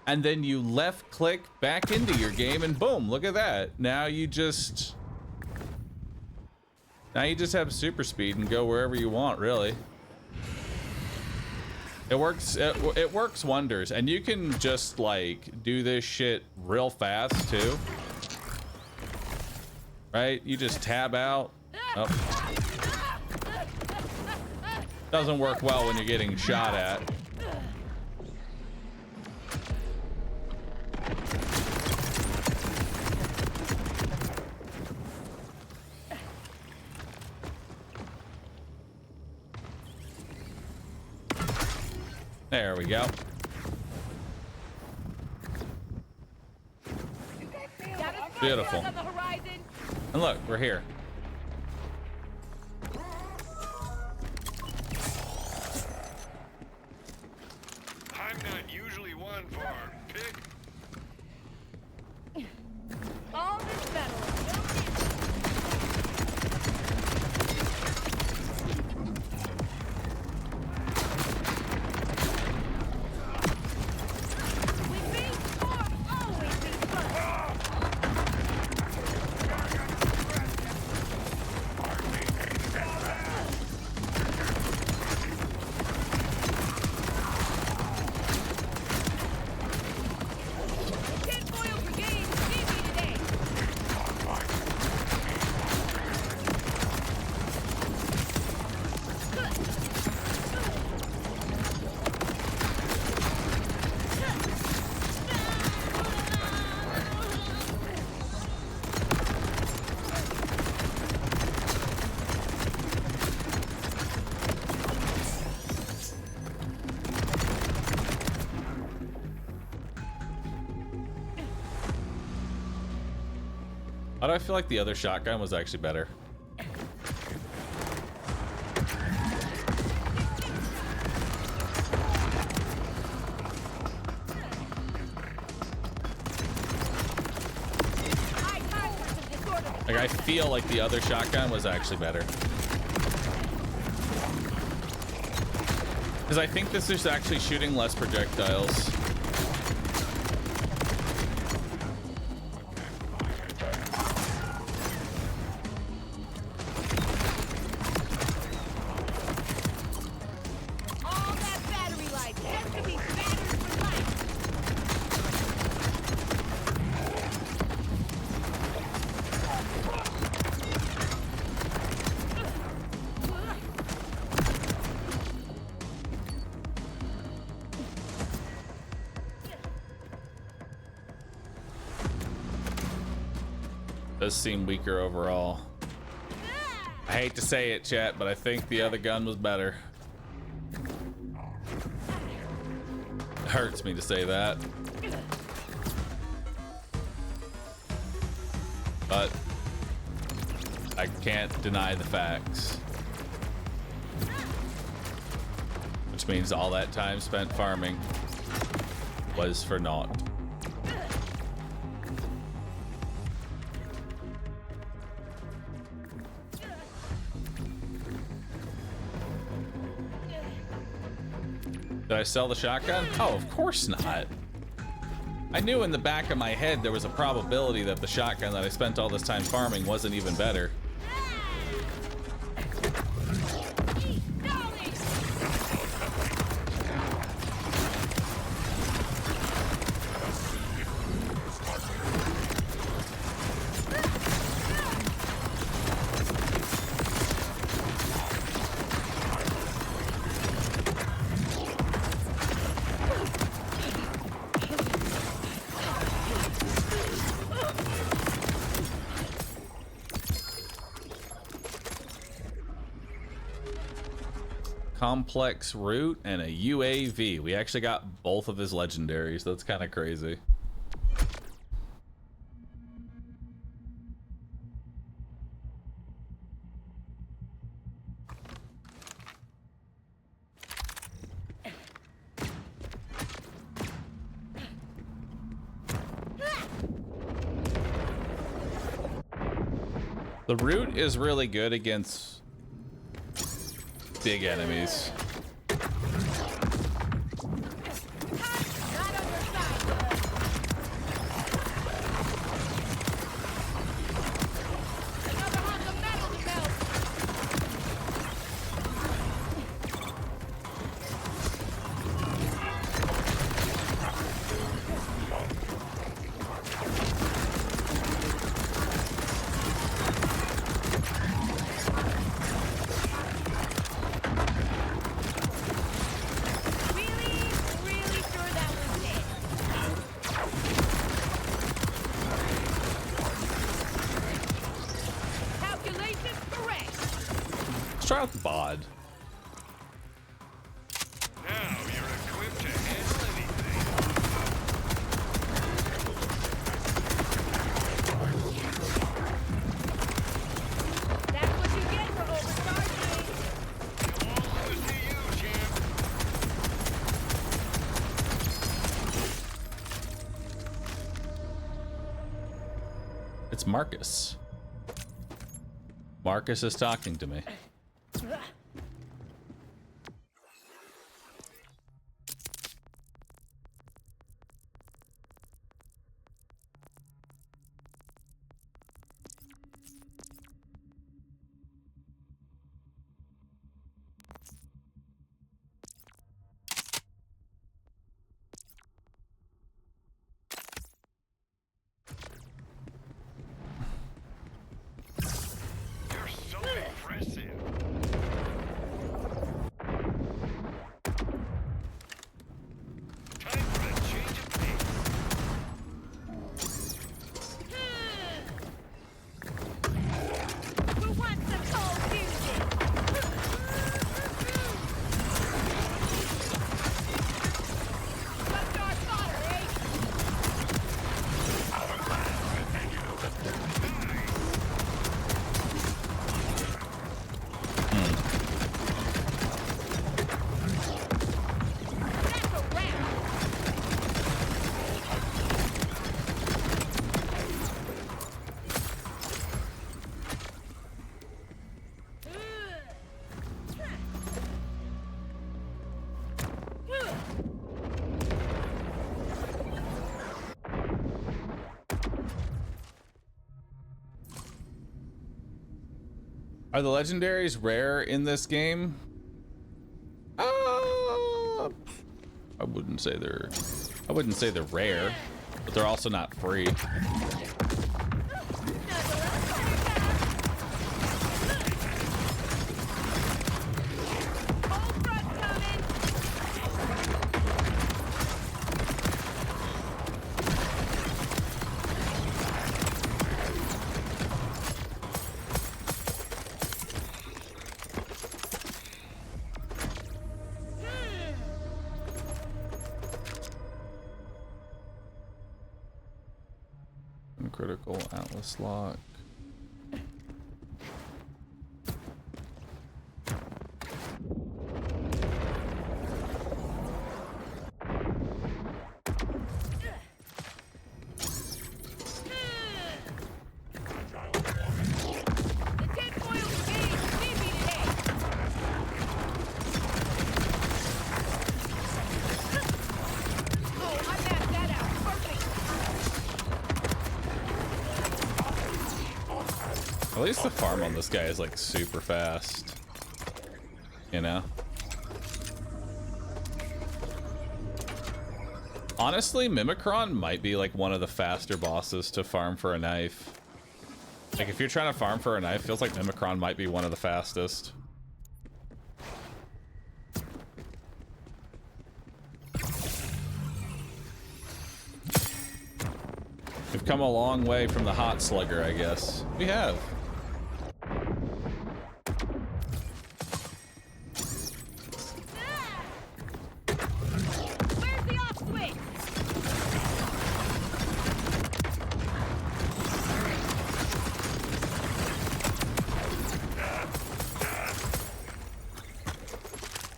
and then you left click back into your game and boom, look at that. Now you just have super speed and go wherever you want, really. It works wonders, and you can just like do this shit real fast too. Right? You just tab out. Oh. Doesn't work well when you're getting shot at. There we go. Beautiful. And look, we're here. I'm not usually one for pig. All this metal. Why do I feel like the other shotgun was actually better? Like, I feel like the other shotgun was actually better. Because I think this is actually shooting less projectiles. All that battery life just to be battered for life. Does seem weaker overall. I hate to say it, chat, but I think the other gun was better. It hurts me to say that. But I can't deny the facts. Which means all that time spent farming was for naught. Did I sell the shotgun? Oh, of course not. I knew in the back of my head there was a probability that the shotgun that I spent all this time farming wasn't even better. Complex root and a UAV. We actually got both of his legendaries. That's kind of crazy. The root is really good against big enemies. Try out the bod. Now you're equipped to handle anything. That's what you get for overcharging. All to see you, champ. It's Marcus. Marcus is talking to me. You're so impressive. Are the legendaries rare in this game? I wouldn't say they're rare, but they're also not free. Critical Atlas lock. At least the farm on this guy is like super fast, you know? Honestly, Mimikron might be like one of the faster bosses to farm for a knife. Like if you're trying to farm for a knife, feels like Mimikron might be one of the fastest. We've come a long way from the hot slugger, I guess. We have.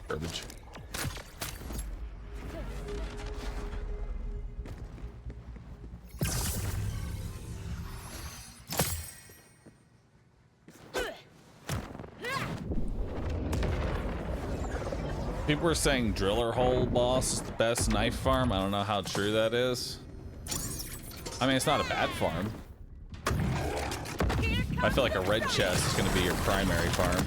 Garbage. People were saying Driller Hole boss is the best knife farm. I don't know how true that is. I mean, it's not a bad farm. I feel like a red chest is going to be your primary farm.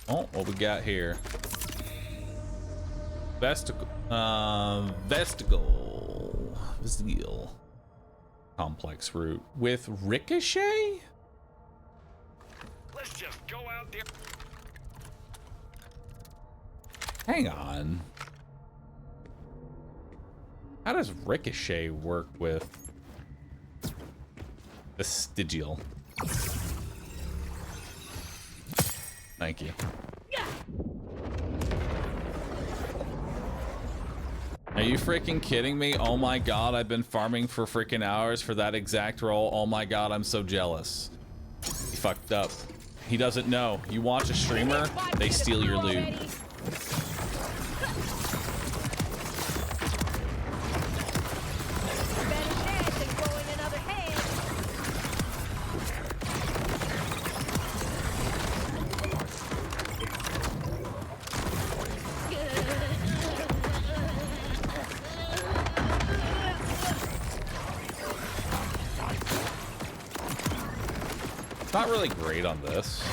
Oh, what we got here? Vestigal. Complex route with Ricochet? Let's just go out there. Hang on. How does Ricochet work with Vestigial? Thank you. Are you freaking kidding me? Oh my god, I've been farming for freaking hours for that exact role. Oh my god, I'm so jealous. He fucked up. He doesn't know. You watch a streamer, they steal your loot. Not really great on this.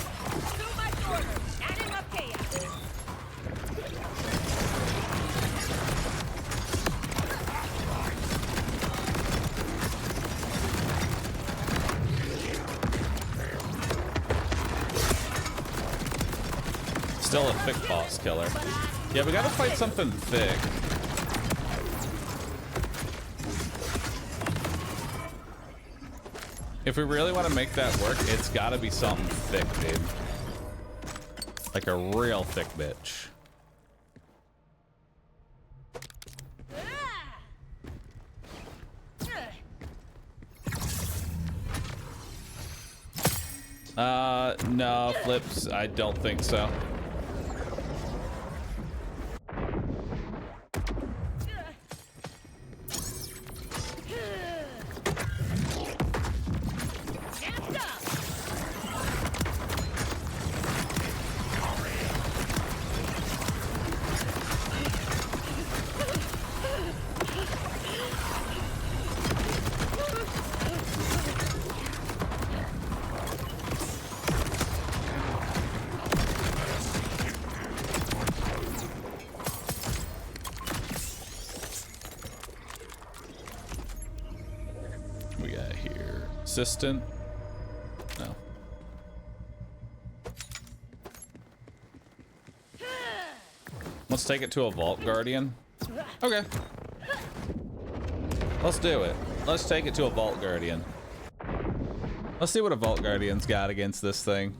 Still a thick boss killer. Yeah, we gotta fight something thick. If we really want to make that work, it's gotta be something thick, dude. Like a real thick bitch. No, flips, I don't think so. assistant? No. Let's take it to a Vault Guardian. Okay. Let's do it. Let's take it to a Vault Guardian. Let's see what a Vault Guardian's got against this thing.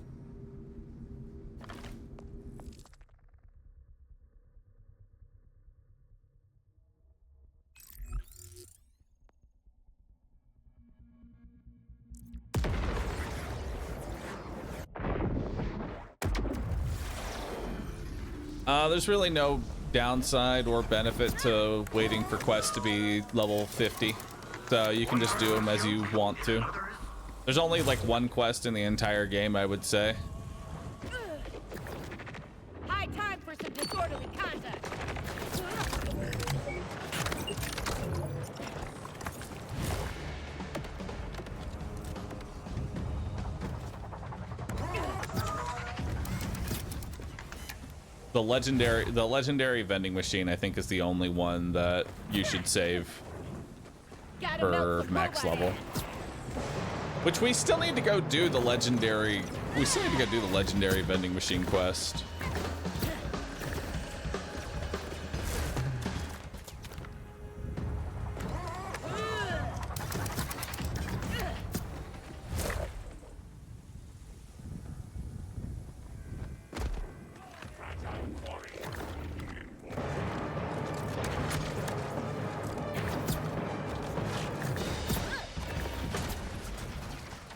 There's really no downside or benefit to waiting for quests to be level 50. So you can just do them as you want to. There's only like one quest in the entire game, I would say. High time for some disorderly conduct. The legendary vending machine, I think, is the only one that you should save for max level. Which we still need to go do the legendary. We still need to go do the legendary vending machine quest.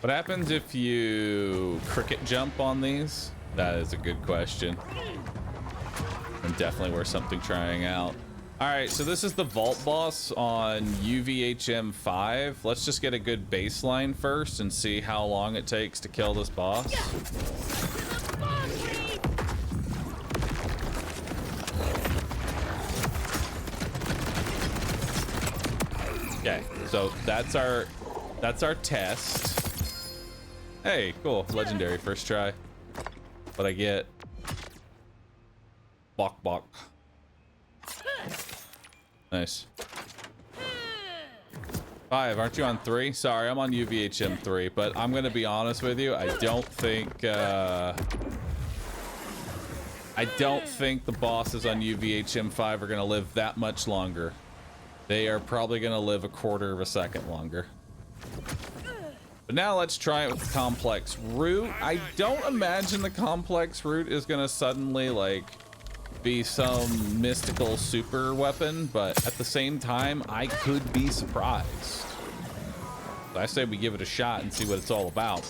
What happens if you cricket jump on these? That is a good question. And definitely worth something trying out. All right, so this is the vault boss on UVHM 5. Let's just get a good baseline first and see how long it takes to kill this boss. Okay, so that's our test. Hey, cool. Legendary first try. What I get? Bok bok. Nice. 5, aren't you on 3? Sorry, I'm on UVHM 3, but I'm gonna be honest with you. I don't think the bosses on UVHM 5 are gonna live that much longer. They are probably gonna live a quarter of a second longer. But now let's try it with the complex root. I don't imagine the complex root is gonna suddenly like be some mystical super weapon, but at the same time, I could be surprised. So I say we give it a shot and see what it's all about.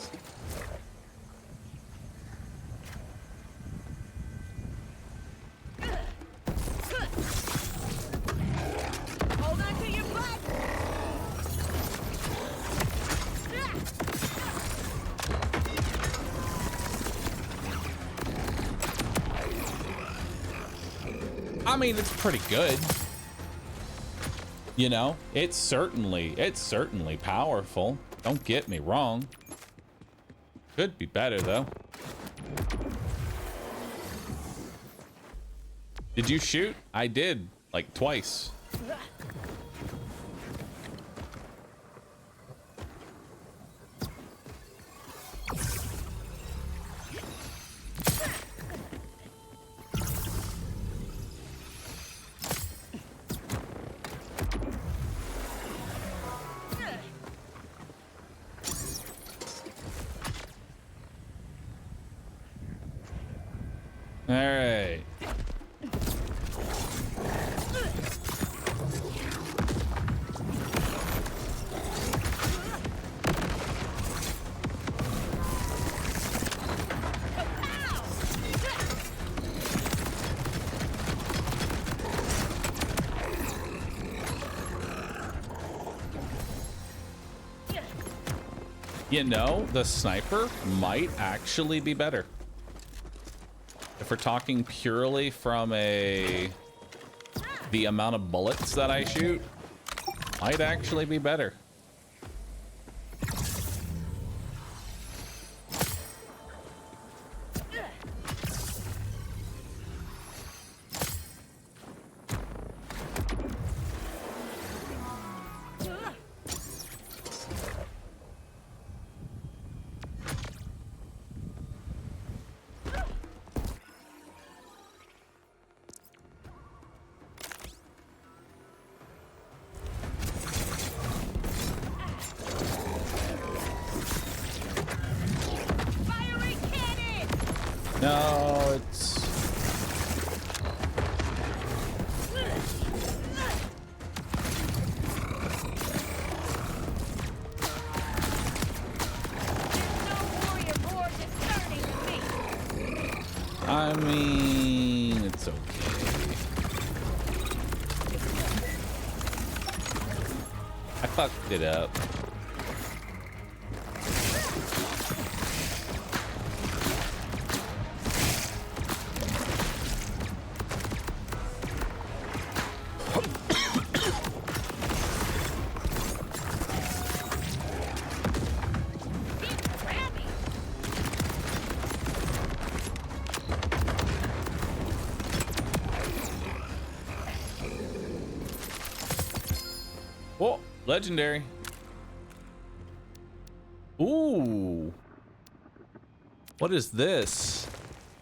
Hold on to your butt. I mean, it's pretty good. You know, it's certainly powerful. Don't get me wrong. Could be better though. Did you shoot? I did, like twice. All right. You know, the sniper might actually be better. If we're talking purely from the amount of bullets that I shoot, might actually be better. No, it's... I mean, it's okay. I fucked it up. Oh, legendary. Ooh. What is this?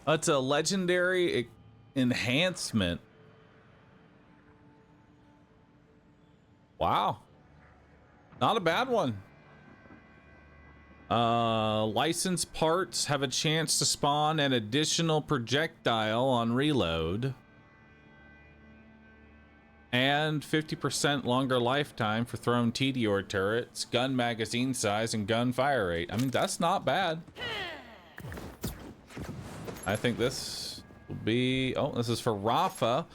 Oh, it's a legendary enhancement. Wow. Not a bad one. Licensed parts have a chance to spawn an additional projectile on reload. And 50% longer lifetime for thrown TDR turrets, gun magazine size, and gun fire rate. I mean, that's not bad. I think this will be... Oh, this is for Rafa.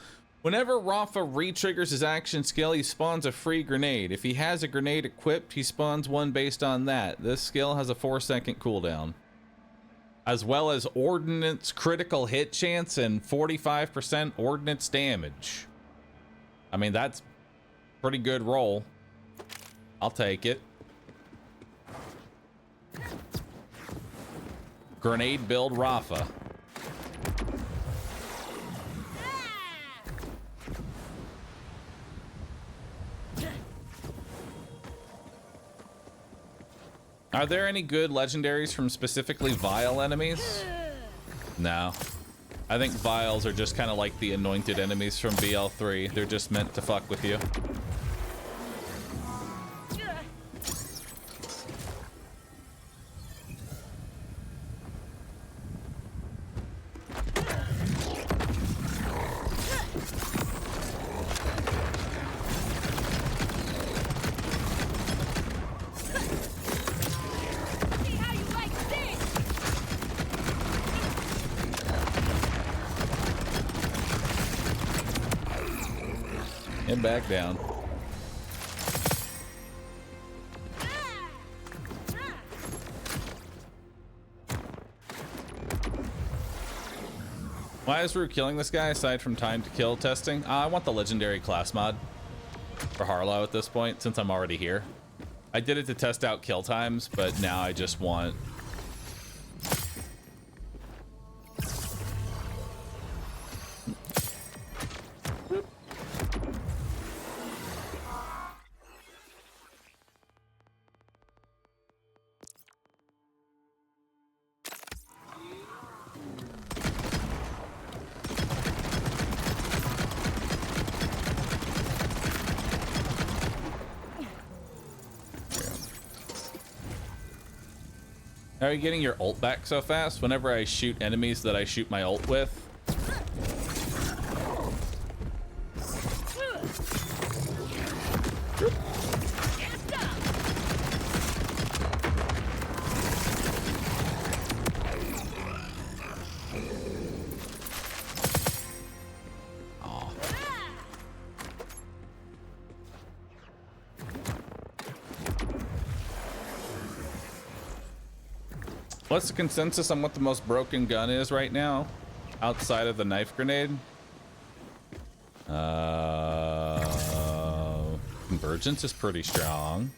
Whenever Rafa re-triggers his action skill, he spawns a free grenade. If he has a grenade equipped, he spawns one based on that. This skill has a 4-second cooldown. As well as ordnance critical hit chance and 45% ordnance damage. I mean, that's pretty good roll. I'll take it. Grenade build Rafa. Are there any good legendaries from specifically Vile enemies? No. I think Vials are just kind of like the anointed enemies from BL3. They're just meant to fuck with you. And back down. Why is Rue killing this guy aside from time to kill testing? I want the legendary class mod for Harlow at this point since I'm already here. I did it to test out kill times, but now I just want... How are you getting your ult back so fast? Whenever I shoot enemies that I shoot my ult with. What's the consensus on what the most broken gun is right now? Outside of the knife grenade? Convergence is pretty strong.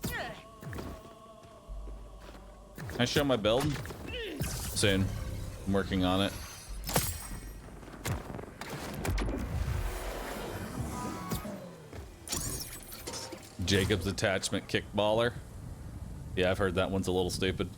Can I show my build? Soon. I'm working on it. Jacob's attachment kickballer. Yeah, I've heard that one's a little stupid.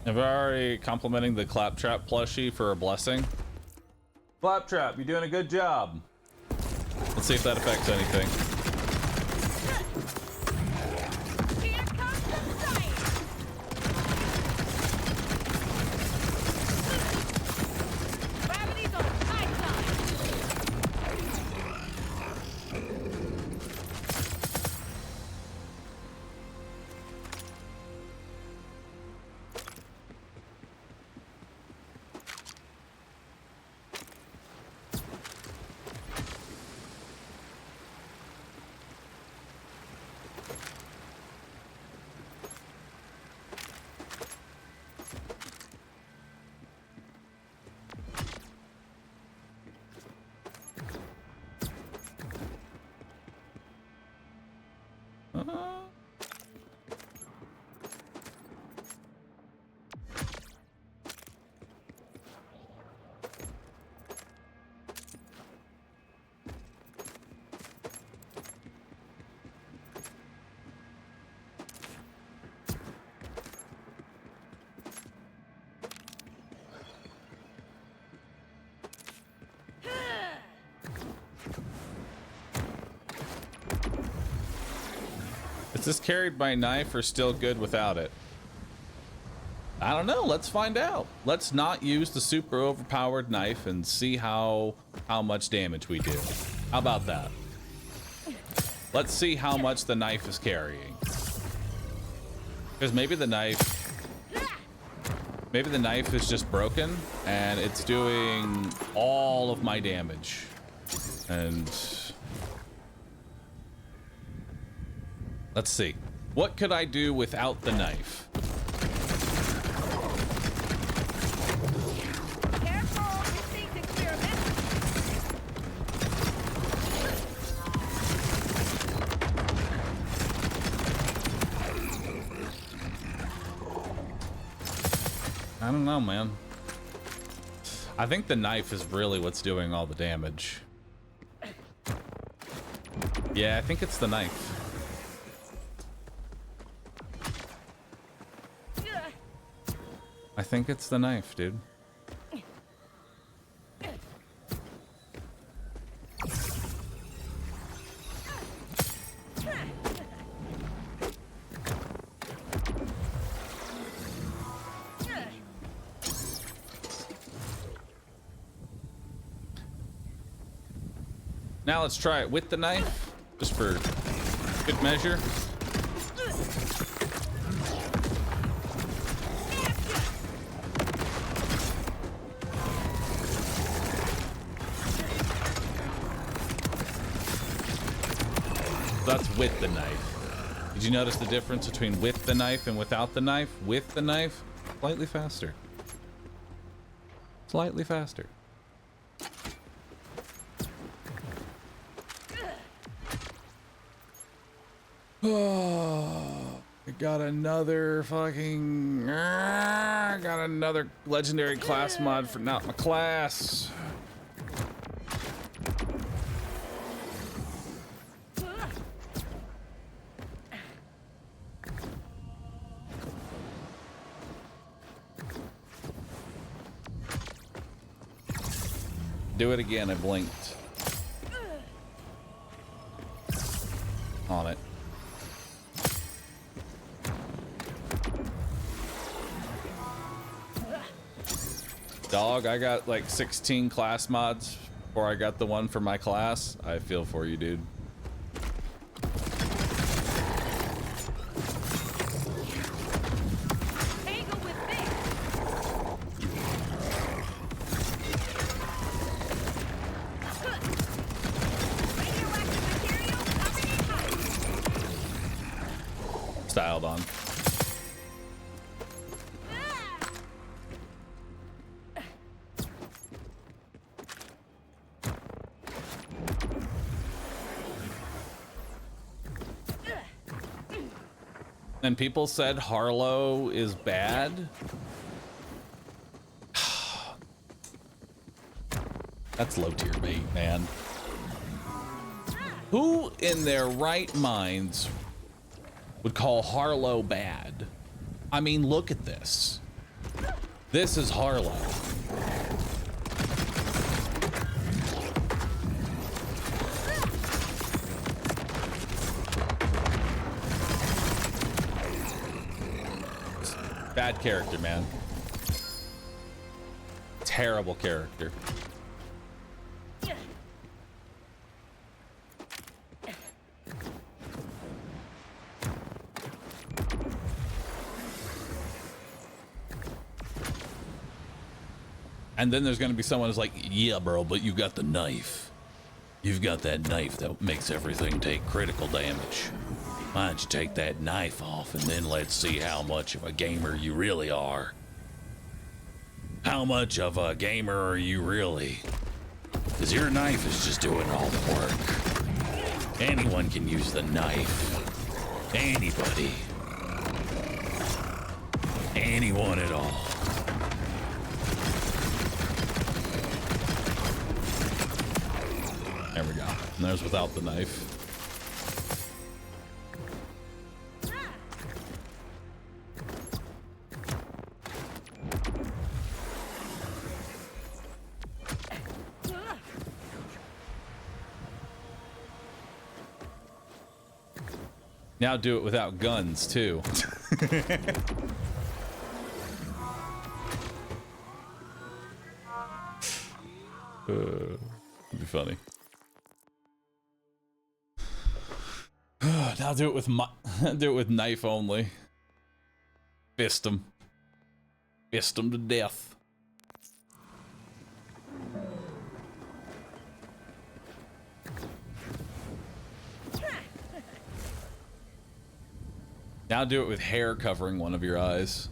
Have I already complimenting the Claptrap plushie for a blessing? Claptrap, you're doing a good job. Let's see if that affects anything. Is this carried by knife or still good without it? I don't know. Let's find out. Let's not use the super overpowered knife and see how much damage we do. How about that? Let's see how much the knife is carrying. Because maybe the knife is just broken and it's doing all of my damage. And let's see. What could I do without the knife? I don't know, man. I think the knife is really what's doing all the damage. Yeah, I think it's the knife. I think it's the knife, dude. Now let's try it with the knife, just for good measure. That's with the knife. Did you notice the difference between with the knife and without the knife? With the knife, slightly faster. Slightly faster. Oh, I got another fucking... I got another legendary class mod for not my class. Do it again, I blinked. On it. Dog, I got like 16 class mods before I got the one for my class. I feel for you, dude. Styled on. And people said Harlow is bad. That's low tier bait, man. Who in their right minds would call Harlow bad? I mean, look at this. This is Harlow. Bad character, man. Terrible character. And then there's going to be someone who's like, yeah, bro, but you got the knife. You've got that knife that makes everything take critical damage. Why don't you take that knife off and then let's see how much of a gamer you really are. How much of a gamer are you really? Because your knife is just doing all the work. Anyone can use the knife. Anybody. Anyone at all. There we go. And there's without the knife. Now do it without guns, too. It'd be funny. Now do it with do it with knife only. Fist him. Fist him to death. Now do it with hair covering one of your eyes.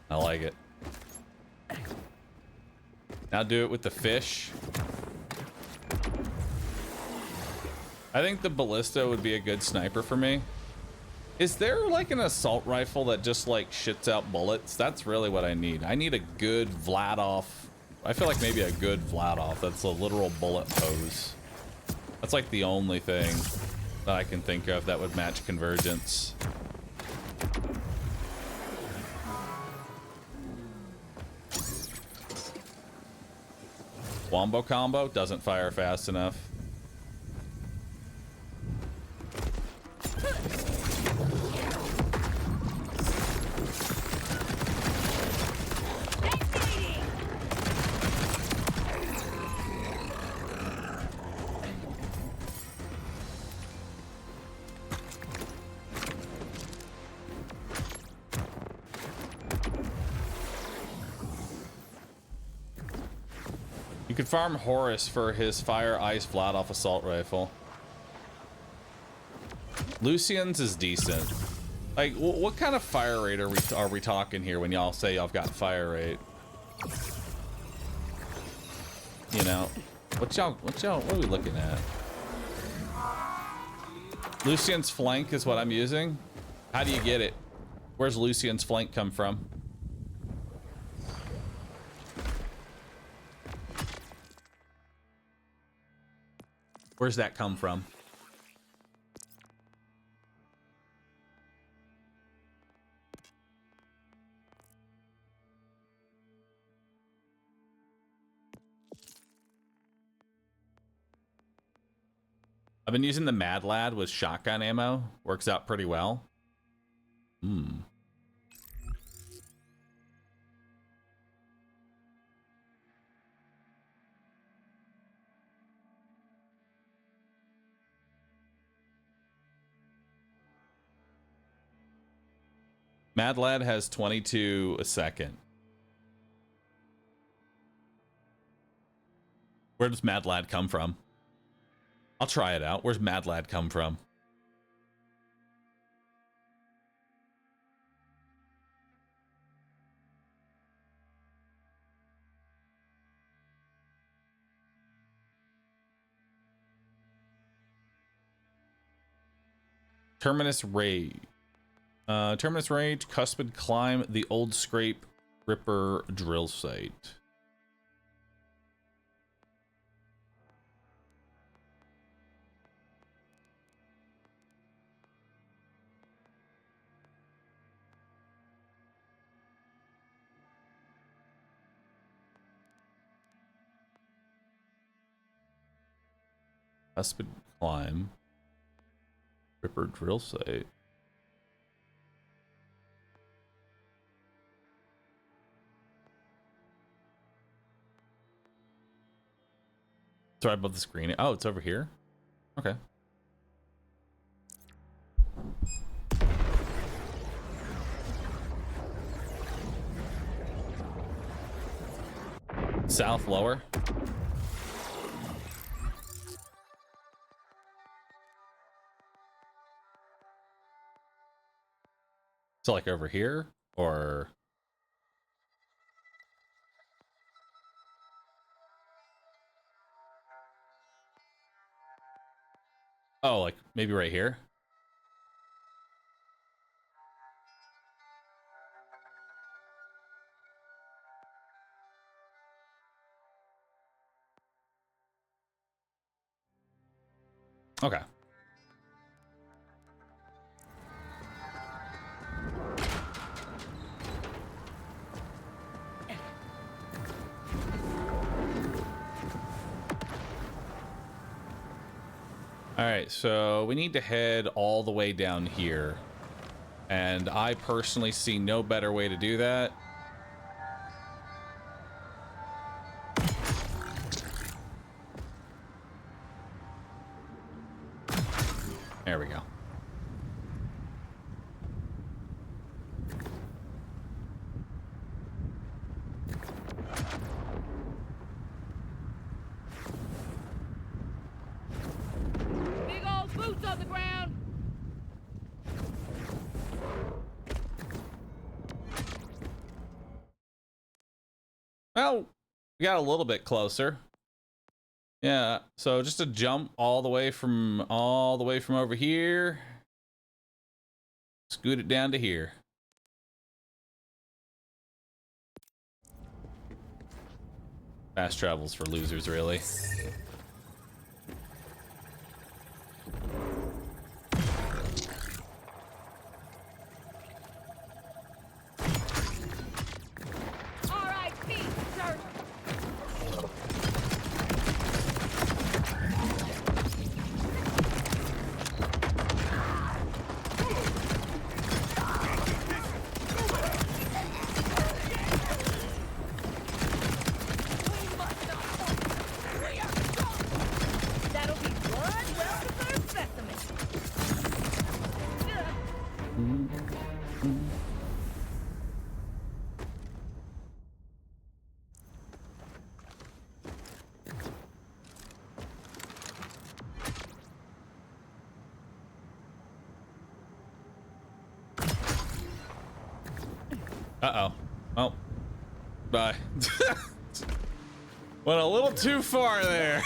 I like it. Now do it with the fish. I think the ballista would be a good sniper for me. Is there like an assault rifle that just like shits out bullets? That's really what I need. I need a good Vladov. I feel like maybe a good Vladov. That's a literal bullet hose. That's like the only thing that I can think of that would match convergence. Wombo combo doesn't fire fast enough. You could farm Horus for his Fire Ice Vladov assault rifle. Lucian's is decent. Like, what kind of fire rate are we talking here when y'all say y'all got fire rate? You know, what are we looking at? Lucian's flank is what I'm using. How do you get it? Where's Lucian's flank come from? Where's that come from? I've been using the Mad Lad with shotgun ammo. Works out pretty well. Mad Lad has 22 a second. Where does Mad Lad come from? I'll try it out. Where's Mad Lad come from? Terminus Rage. Terminus Rage, Cuspid Climb, the Old Scrape Ripper Drill Site. Hesped climb. Ripper drill site. It's right above the screen. Oh, it's over here? Okay. South lower. So like over here or oh, like maybe right here. Okay. All right, so we need to head all the way down here. And I personally see no better way to do that. There we go. Big old boots on the ground. Well, we got a little bit closer. Yeah, so just a jump all the way from over here. Scoot it down to here. Fast travels for losers, really. R.I.P., sir. That'll be one well-deserved specimen. Uh-oh. Well, bye. Went a little too far there.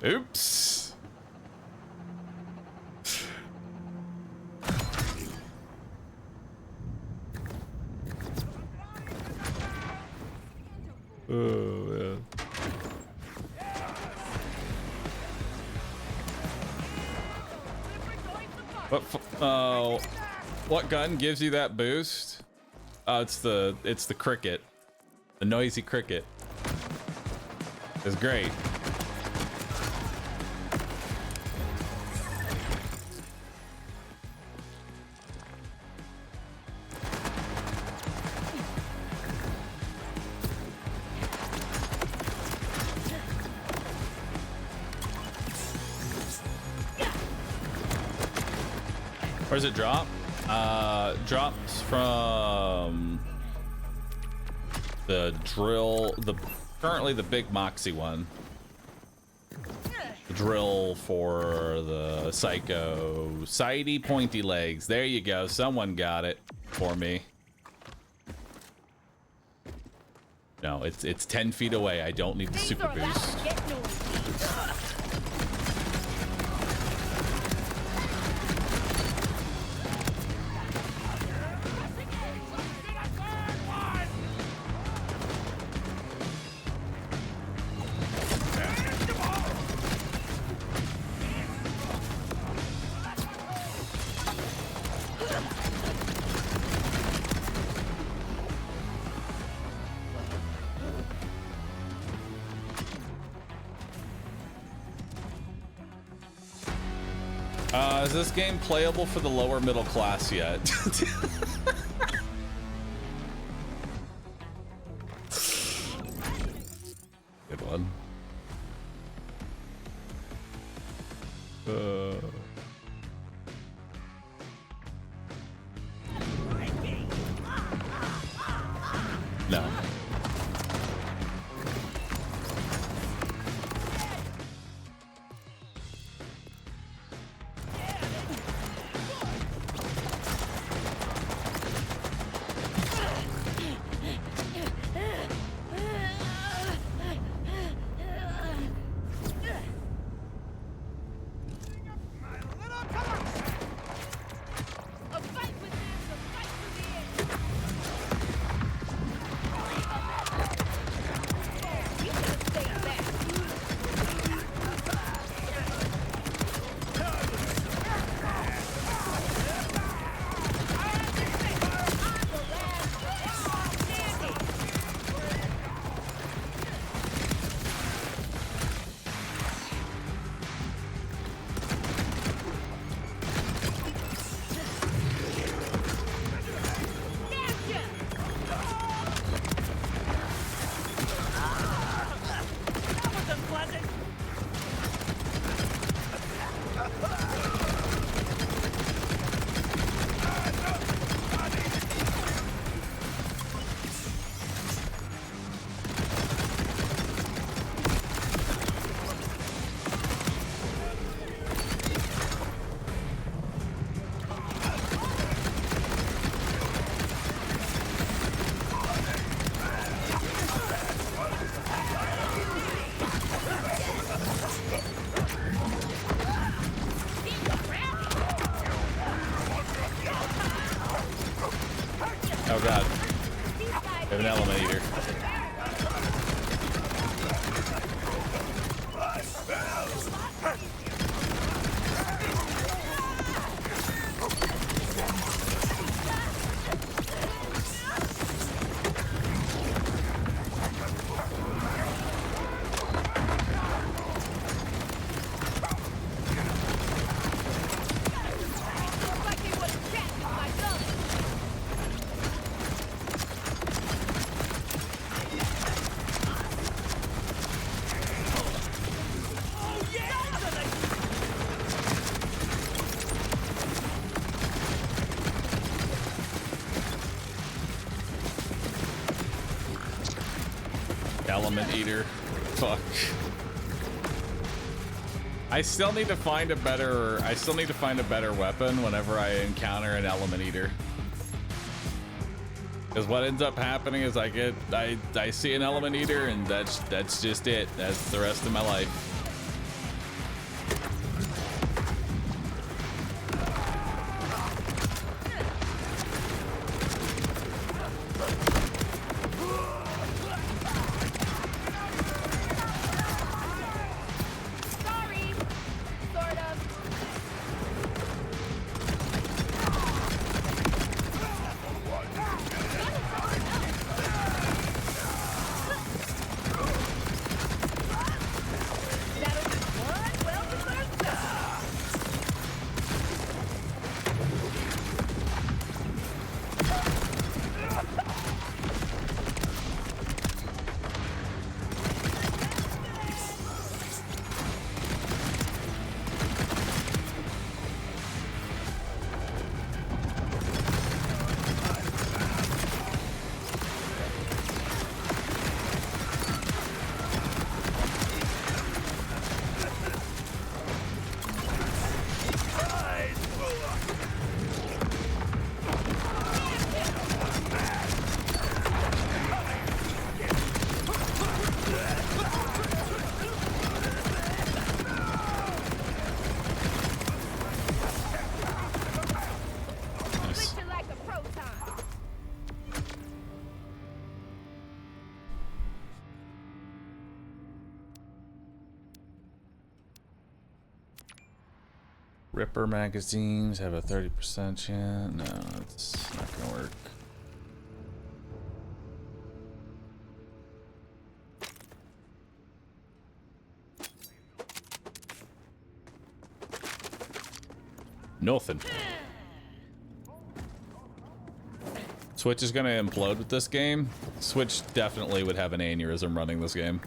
Oops. Oh, man. What gun gives you that boost? Oh, it's the cricket. The noisy cricket. It's great. Where's it drop? Drops from the drill, currently the big Moxie one. The drill for the psycho sighty pointy legs. There you go. Someone got it for me. No, it's 10 feet away. I don't need the super boost. Is this game playable for the lower middle class yet? Good one. No. Oh god. We have an element eater. Element eater. Fuck. I still need to find a better weapon whenever I encounter an element eater. Because what ends up happening is I see an element eater and that's just it. That's the rest of my life. Ripper magazines have a 30% chance. No, it's not gonna work. Nothing. Switch is gonna implode with this game. Switch definitely would have an aneurysm running this game.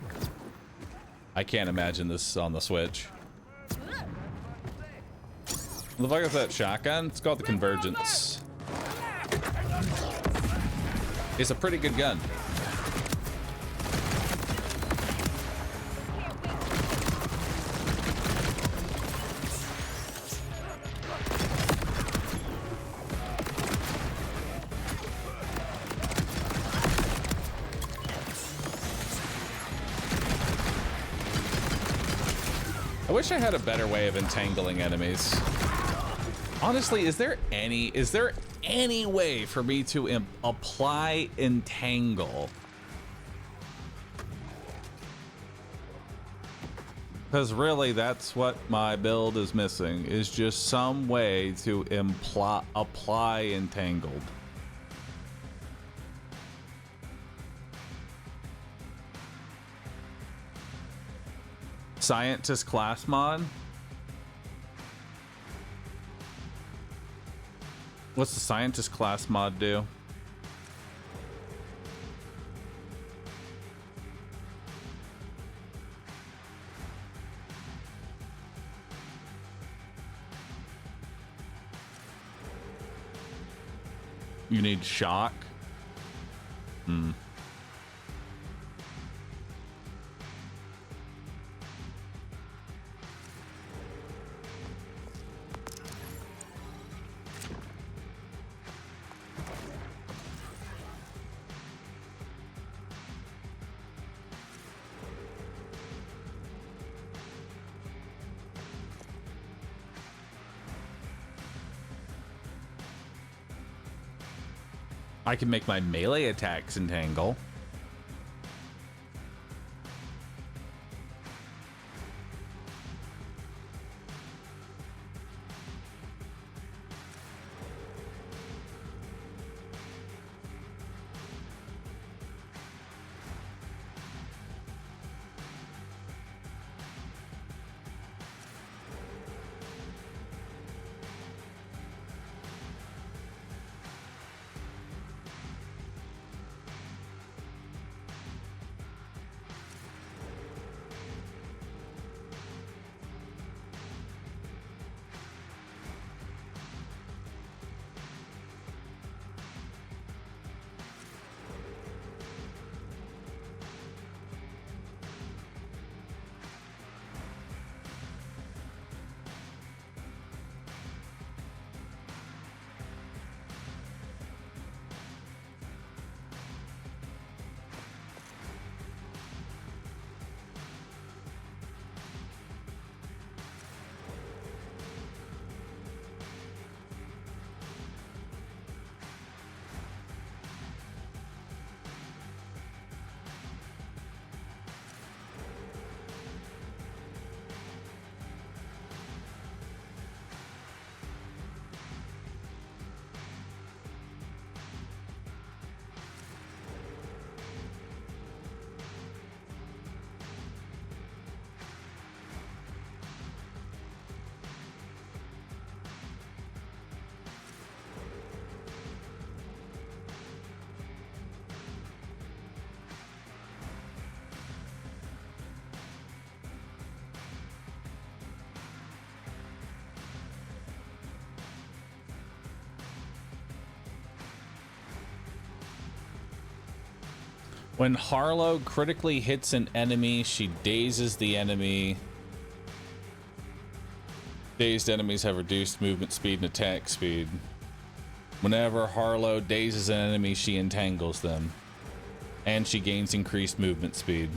I can't imagine this on the Switch. What the fuck is that shotgun? It's called the Convergence. It's a pretty good gun. I wish I had a better way of entangling enemies. Honestly, is there any way for me to apply entangle? Because really, that's what my build is missing, is just some way to apply entangled. Scientist class mod? What's the scientist class mod do? You need shock? Hmm. I can make my melee attacks entangle. When Harlow critically hits an enemy, she dazes the enemy. Dazed enemies have reduced movement speed and attack speed. Whenever Harlow dazes an enemy, she entangles them. And she gains increased movement speed.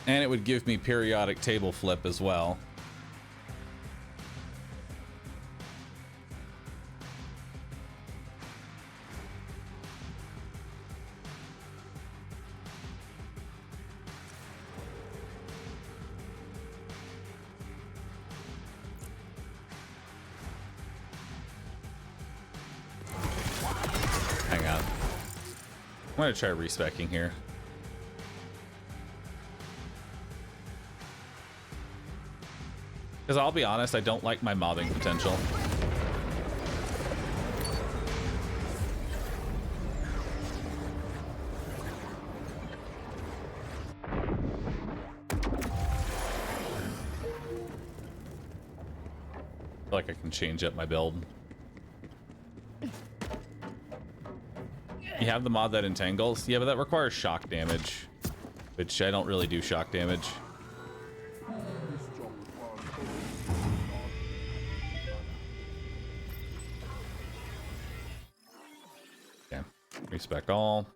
And it would give me periodic table flip as well. I'm gonna try respecking here. Because I'll be honest, I don't like my mobbing potential. I feel like I can change up my build. You have the mod that entangles? Yeah, but that requires shock damage, which I don't really do shock damage. Okay, respec all.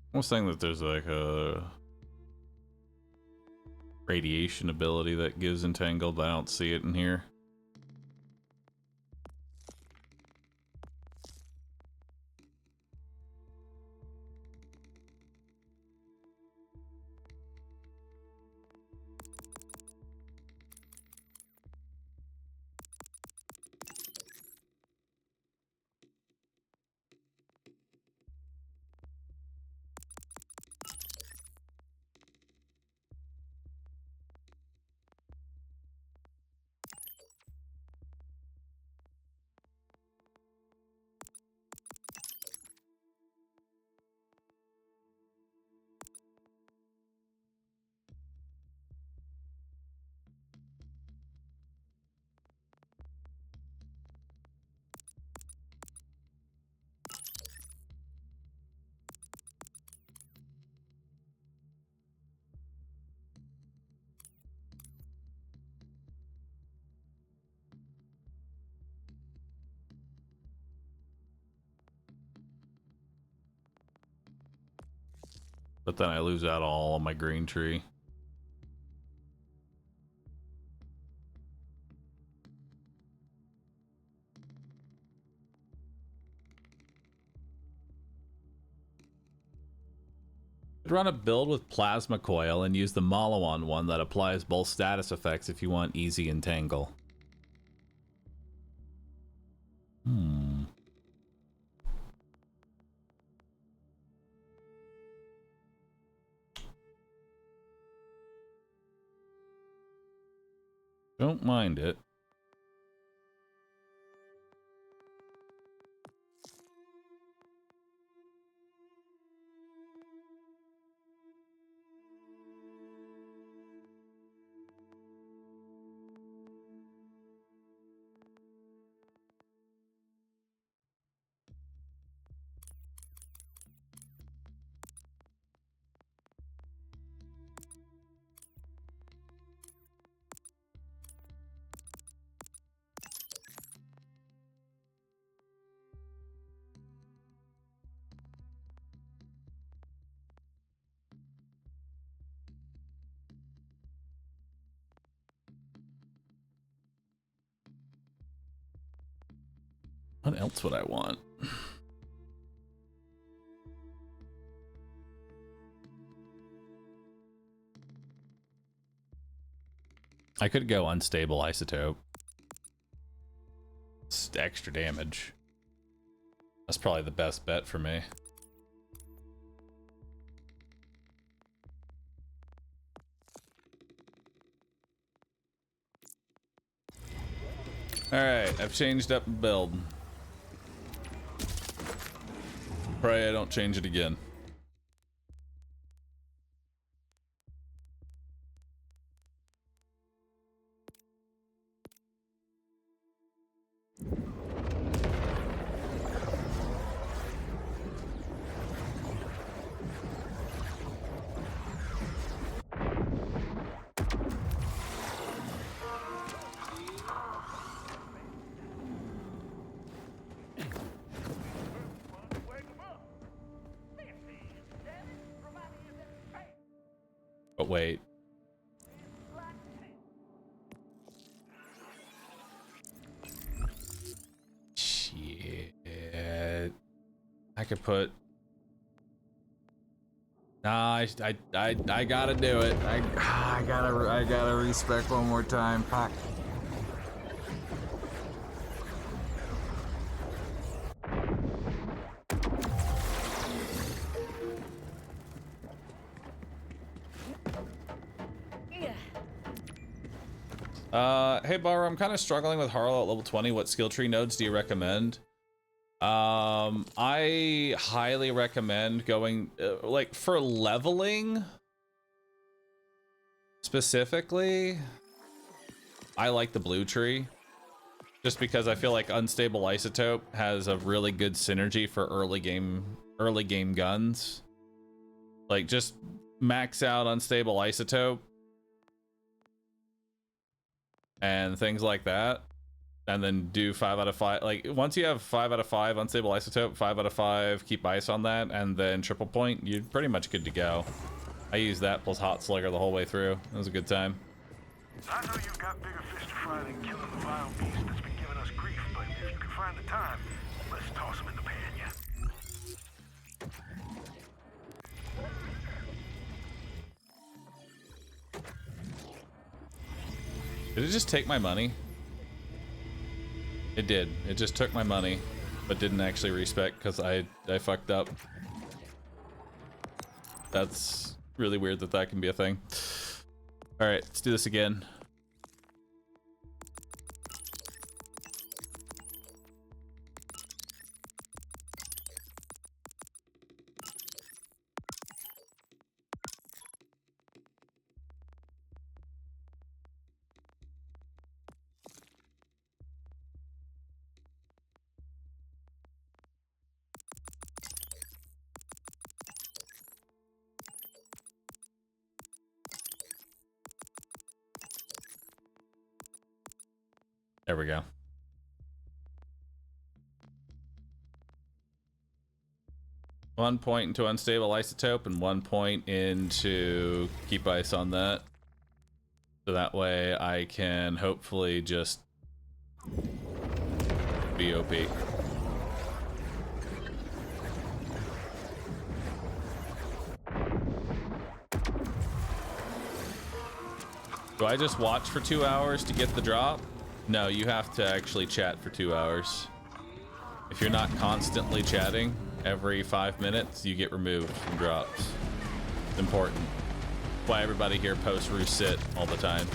I was saying that there's like a radiation ability that gives entangled, but I don't see it in here. But then I lose out all on my green tree. Run a build with Plasma Coil and use the Malawan one that applies both status effects if you want easy entangle. Don't mind it. What else would I want? I could go unstable isotope. It's extra damage. That's probably the best bet for me. Alright, I've changed up build. Pray I don't change it again. But wait. Shit. I could put... Nah, I gotta do it. I gotta respec one more time. Fuck. Hey Bahroo, I'm kind of struggling with Harlow at level 20. What skill tree nodes do you recommend? I highly recommend going, like, for leveling specifically, I like the blue tree. Just because I feel like Unstable Isotope has a really good synergy for early game guns. Like, just max out Unstable Isotope and things like that, and then do 5 out of 5. Like, once you have 5 out of 5 Unstable Isotope, 5 out of 5 keep ice on that, and then triple point, you're pretty much good to go. I used that plus Hot Slugger the whole way through. It was a good time. I know you've got bigger fish to fry than killing the vile beast that's been giving us grief, but if you can find the time, let's toss him in the pan, yeah? Did it just take my money? It did. It just took my money, but didn't actually respec because I fucked up. That's really weird that that can be a thing. All right, let's do this again. There we go. One point into Unstable Isotope and 1 point into keep ice on that. So that way I can hopefully just be OP. Do I just watch for 2 hours to get the drop? No, you have to actually chat for 2 hours. If you're not constantly chatting every 5 minutes, you get removed from drops. It's important. That's why everybody here posts Roo sit all the time.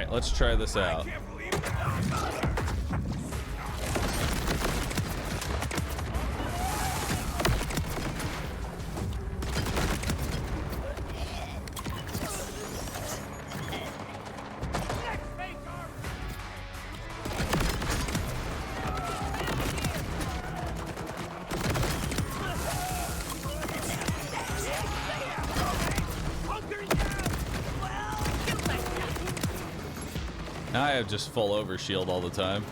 Let's try this out. I have just full overshield all the time.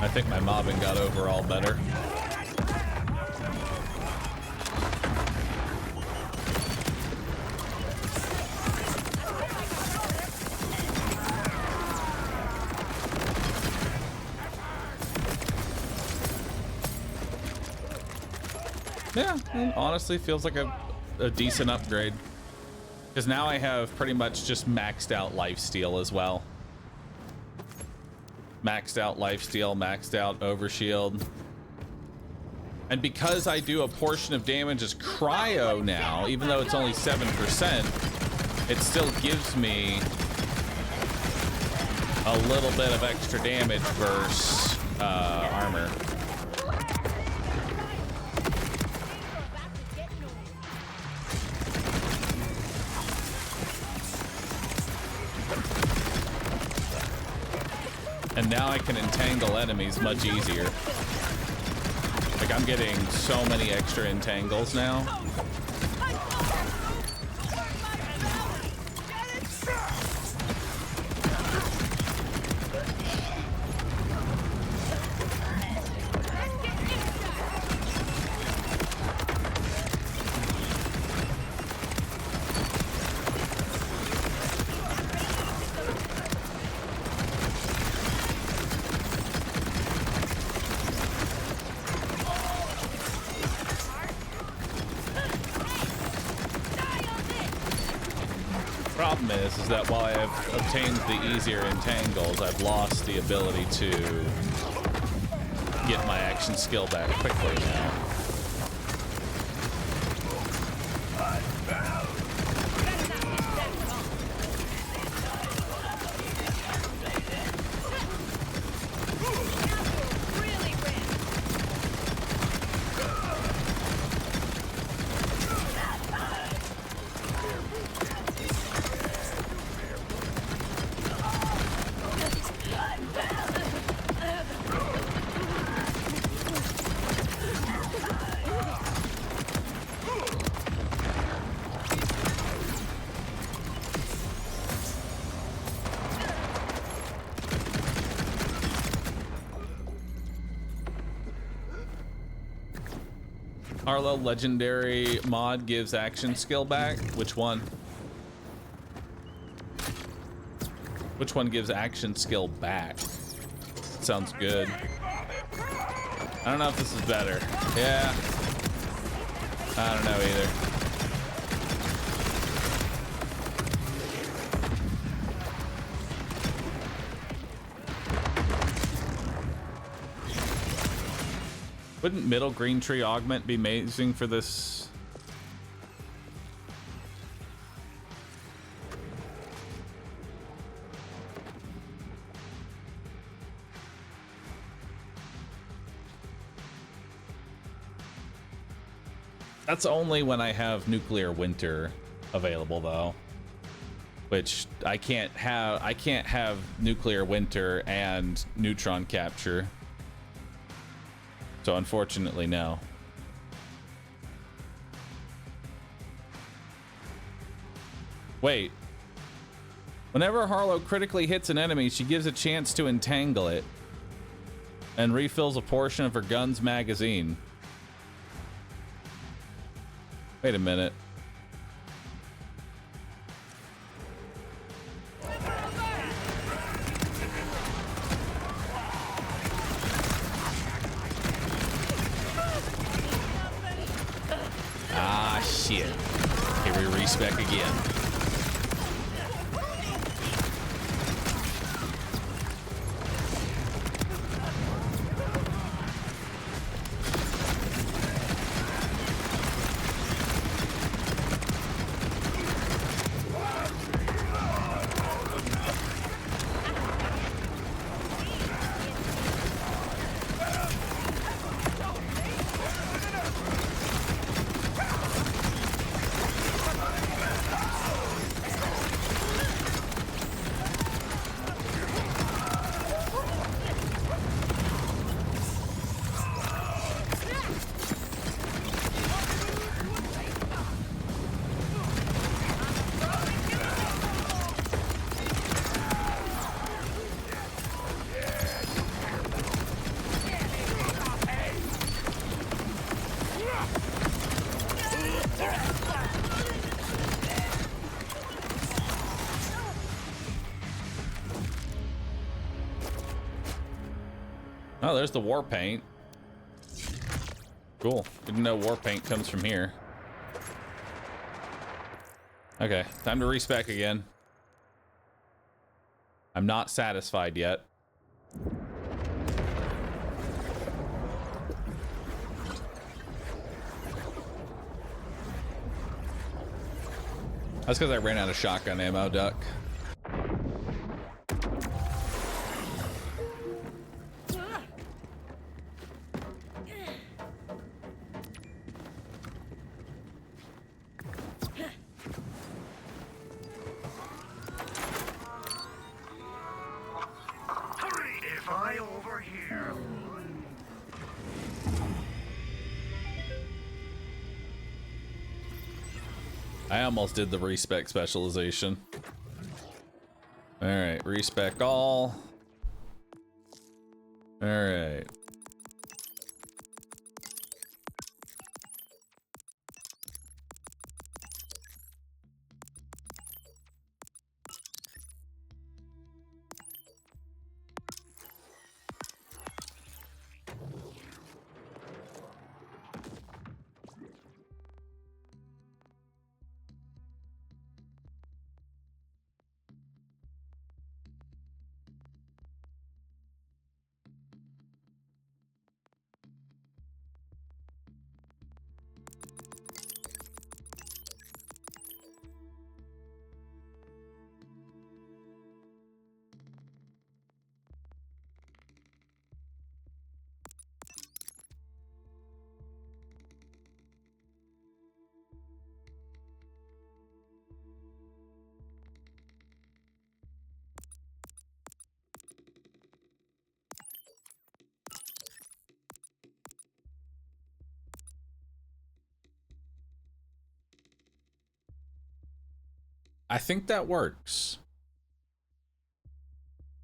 I think my mobbing got overall better. Yeah, it honestly feels like a decent upgrade, because now I have pretty much just maxed out lifesteal as well. Maxed out lifesteal, maxed out overshield, And because I do a portion of damage as cryo now, even though it's only 7%, it still gives me a little bit of extra damage versus armor. And now I can entangle enemies much easier. Like, I'm getting so many extra entangles now. Is that while I have obtained the easier entangles, I've lost the ability to get my action skill back quickly now. Arlo legendary mod gives action skill back. Which one? Which one gives action skill back? Sounds good. I don't know if this is better. Yeah. I don't know either. Wouldn't middle green tree augment be amazing for this? That's only when I have nuclear winter available though. Which I can't have nuclear winter and neutron capture. So unfortunately, no. Wait. Whenever Harlow critically hits an enemy, she gives a chance to entangle it and refills a portion of her gun's magazine. Wait a minute. Ah, shit. Here we respec again. Oh, there's the war paint. Cool. Didn't know war paint comes from here. Okay, time to respec again. I'm not satisfied yet. That's because I ran out of shotgun ammo, Duck. I almost did the respec specialization. All right, respec all. All right. I think that works.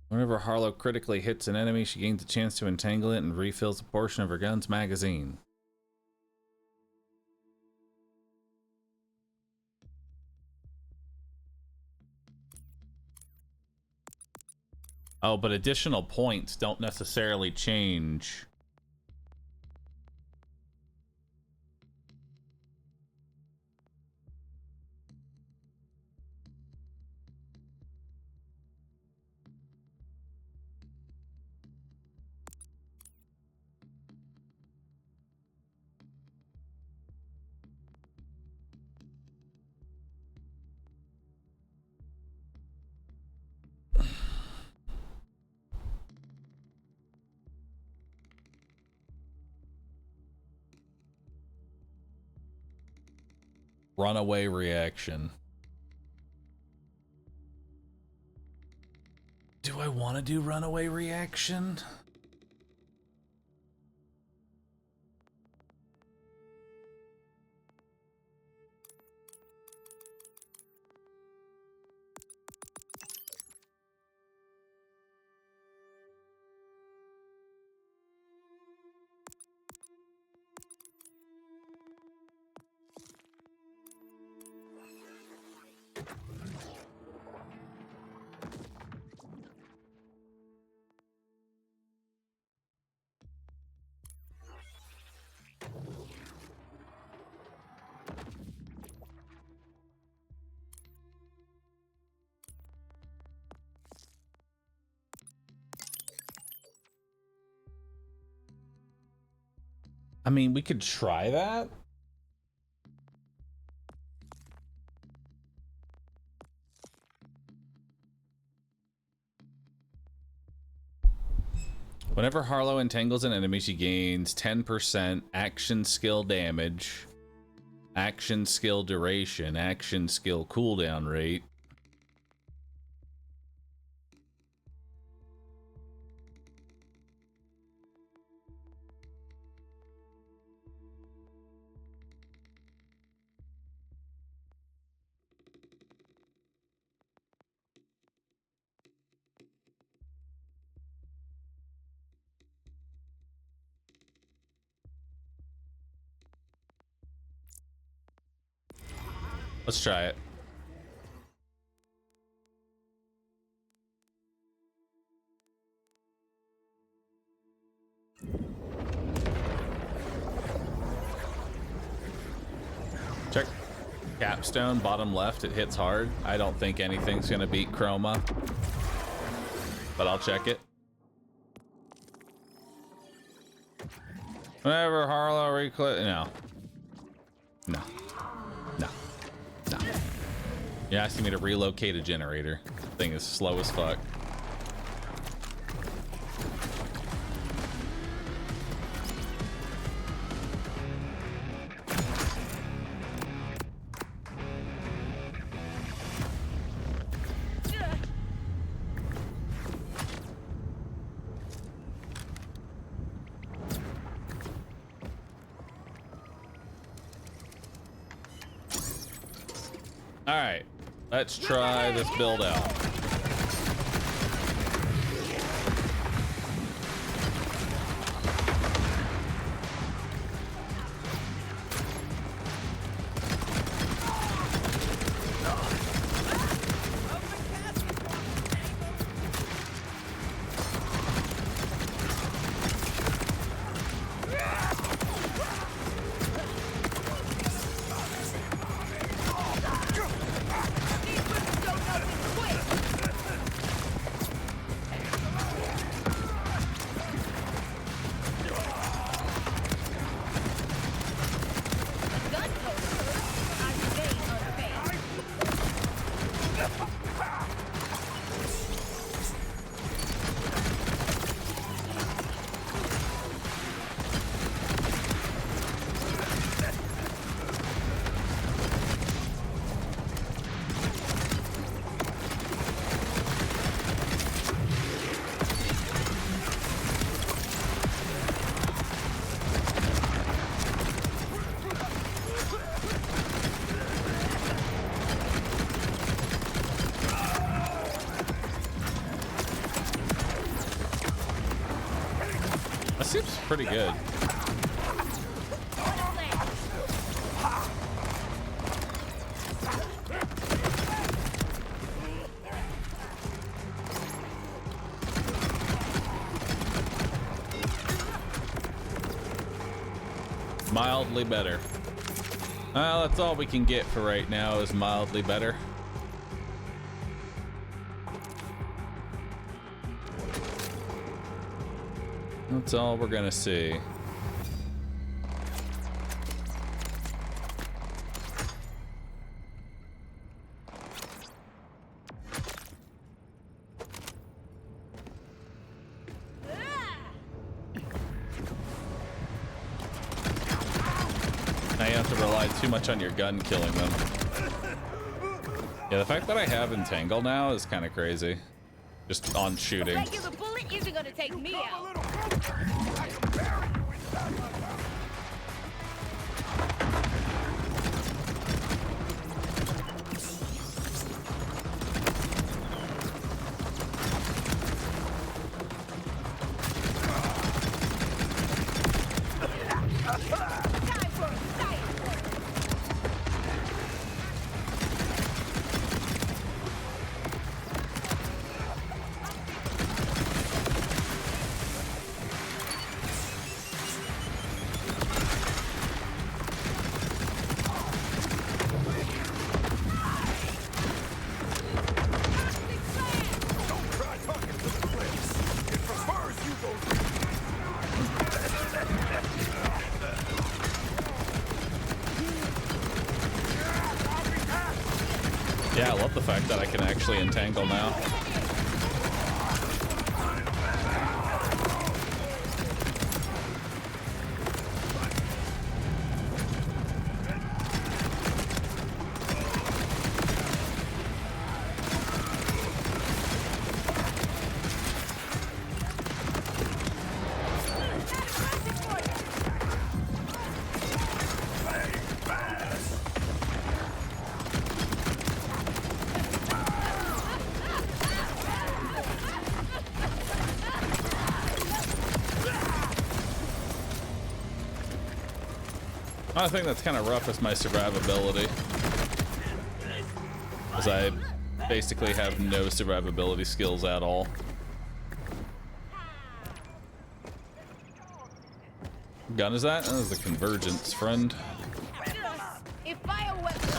Whenever Harlow critically hits an enemy, she gains a chance to entangle it and refills a portion of her gun's magazine. Oh, but additional points don't necessarily change. Runaway reaction. Do I want to do runaway reaction? I mean, we could try that. Whenever Harlow entangles an enemy, she gains 10% action skill damage, action skill duration, action skill cooldown rate. Let's try it. Check capstone, bottom left, it hits hard. I don't think anything's gonna beat Chroma, but I'll check it. Whenever Harlow reclick, no. No. No. No. You're asking me to relocate a generator. Thing is slow as fuck. All right, let's try this build out. Seems pretty good. Mildly better. That's all we can get for right now is mildly better. That's all we're gonna see. Now you have to rely too much on your gun killing them. Yeah, the fact that I have Entangle now is kind of crazy. Just on shooting. A regular bullet isn't gonna take me out. Yeah, I love the fact that I can actually entangle now. One thing that's kind of rough is my survivability, as I basically have no survivability skills at all. What gun is that? That is the Convergence, friend. If bioweapons.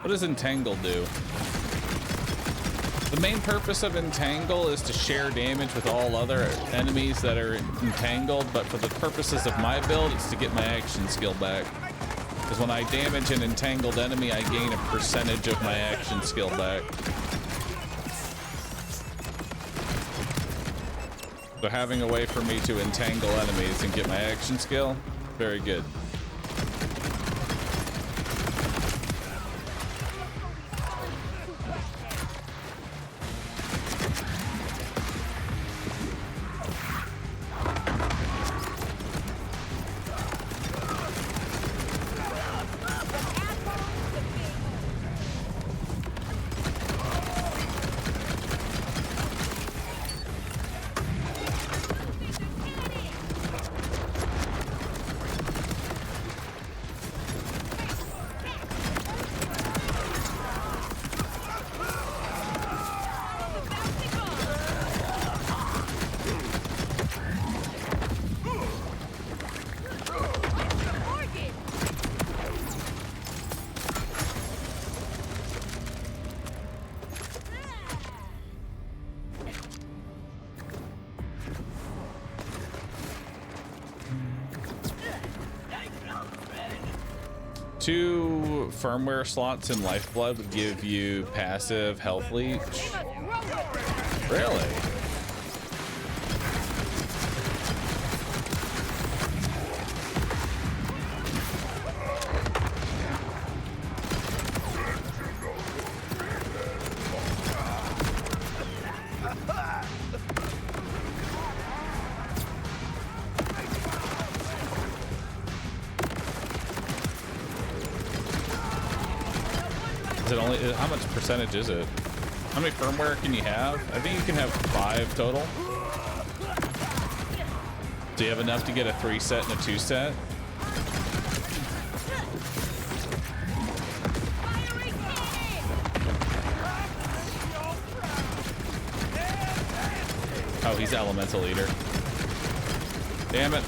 What does Entangle do? The main purpose of Entangle is to share damage with all other enemies that are entangled, but for the purposes of my build, it's to get my action skill back. Because when I damage an entangled enemy, I gain a percentage of my action skill back. So having a way for me to entangle enemies and get my action skill, very good. Two firmware slots in Lifeblood would give you passive health leech. Really? How much percentage is it? How many firmware can you have? I think you can have 5 total. Do you have enough to get a 3 set and a 2 set? Oh, he's Elemental Eater. Damn it.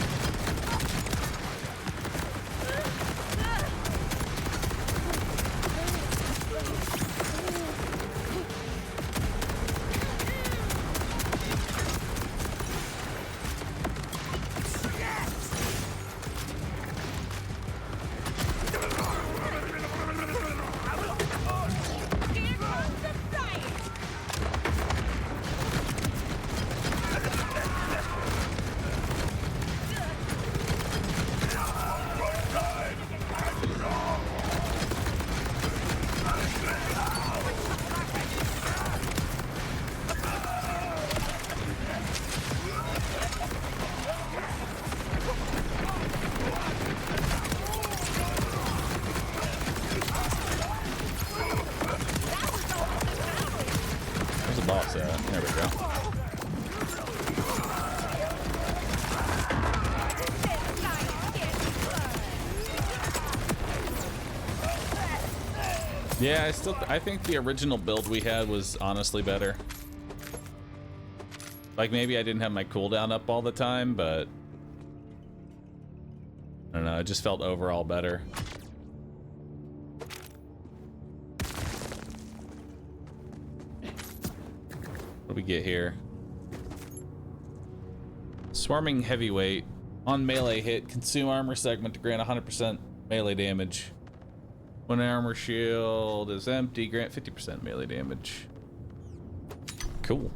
There we go. Yeah, I think the original build we had was honestly better. Like, maybe I didn't have my cooldown up all the time, but I don't know, it just felt overall better. What do we get here? Swarming Heavyweight. On melee hit, consume armor segment to grant 100% melee damage. When armor shield is empty, grant 50% melee damage. Cool.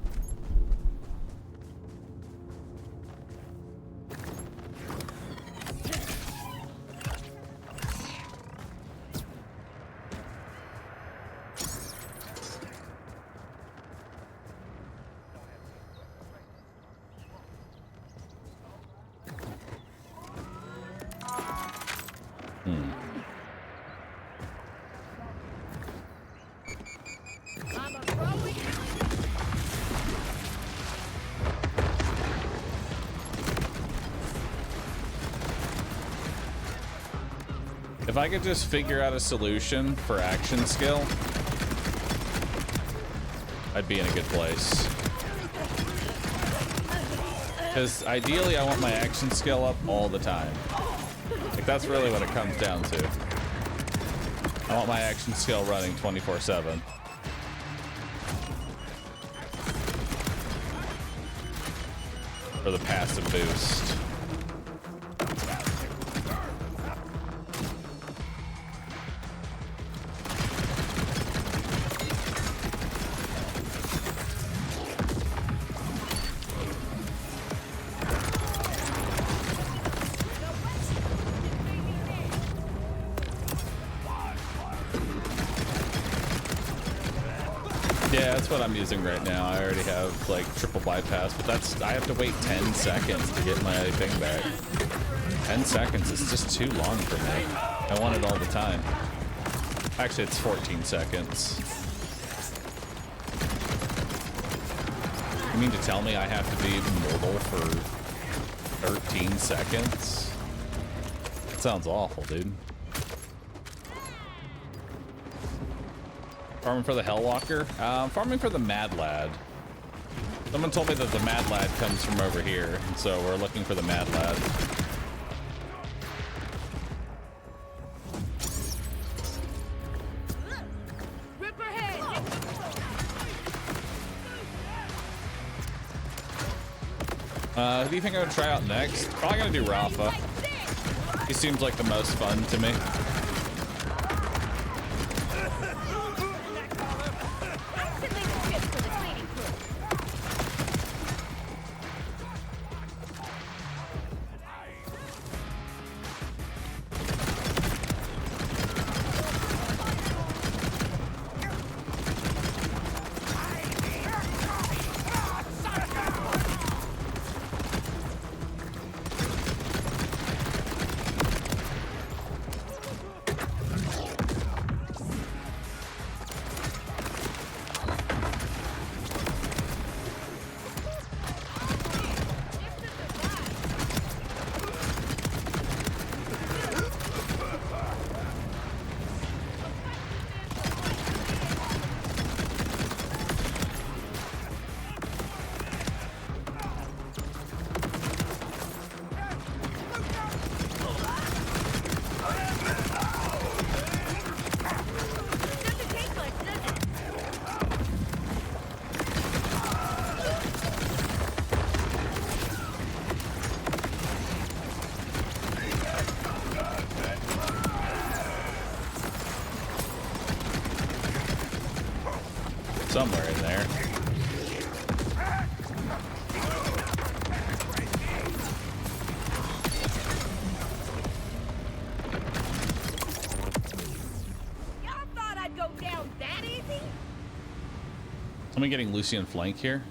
If I could just figure out a solution for action skill, I'd be in a good place. Because ideally I want my action skill up all the time. Like, that's really what it comes down to. I want my action skill running 24/7. for the passive boost. Yeah, that's what I'm using right now. I already have like triple bypass, but I have to wait 10 seconds to get my thing back. 10 seconds is just too long for me. I want it all the time. Actually, it's 14 seconds. You mean to tell me I have to be immortal for 13 seconds? That sounds awful, dude. Farming for the Hellwalker? Farming for the Mad Lad. Someone told me that the Mad Lad comes from over here, and so we're looking for the Mad Lad. Who do you think I would try out next? Probably gonna do Rafa. He seems like the most fun to me. Somewhere in there. Y'all thought I'd go down that easy? Am I getting Lucian flank here?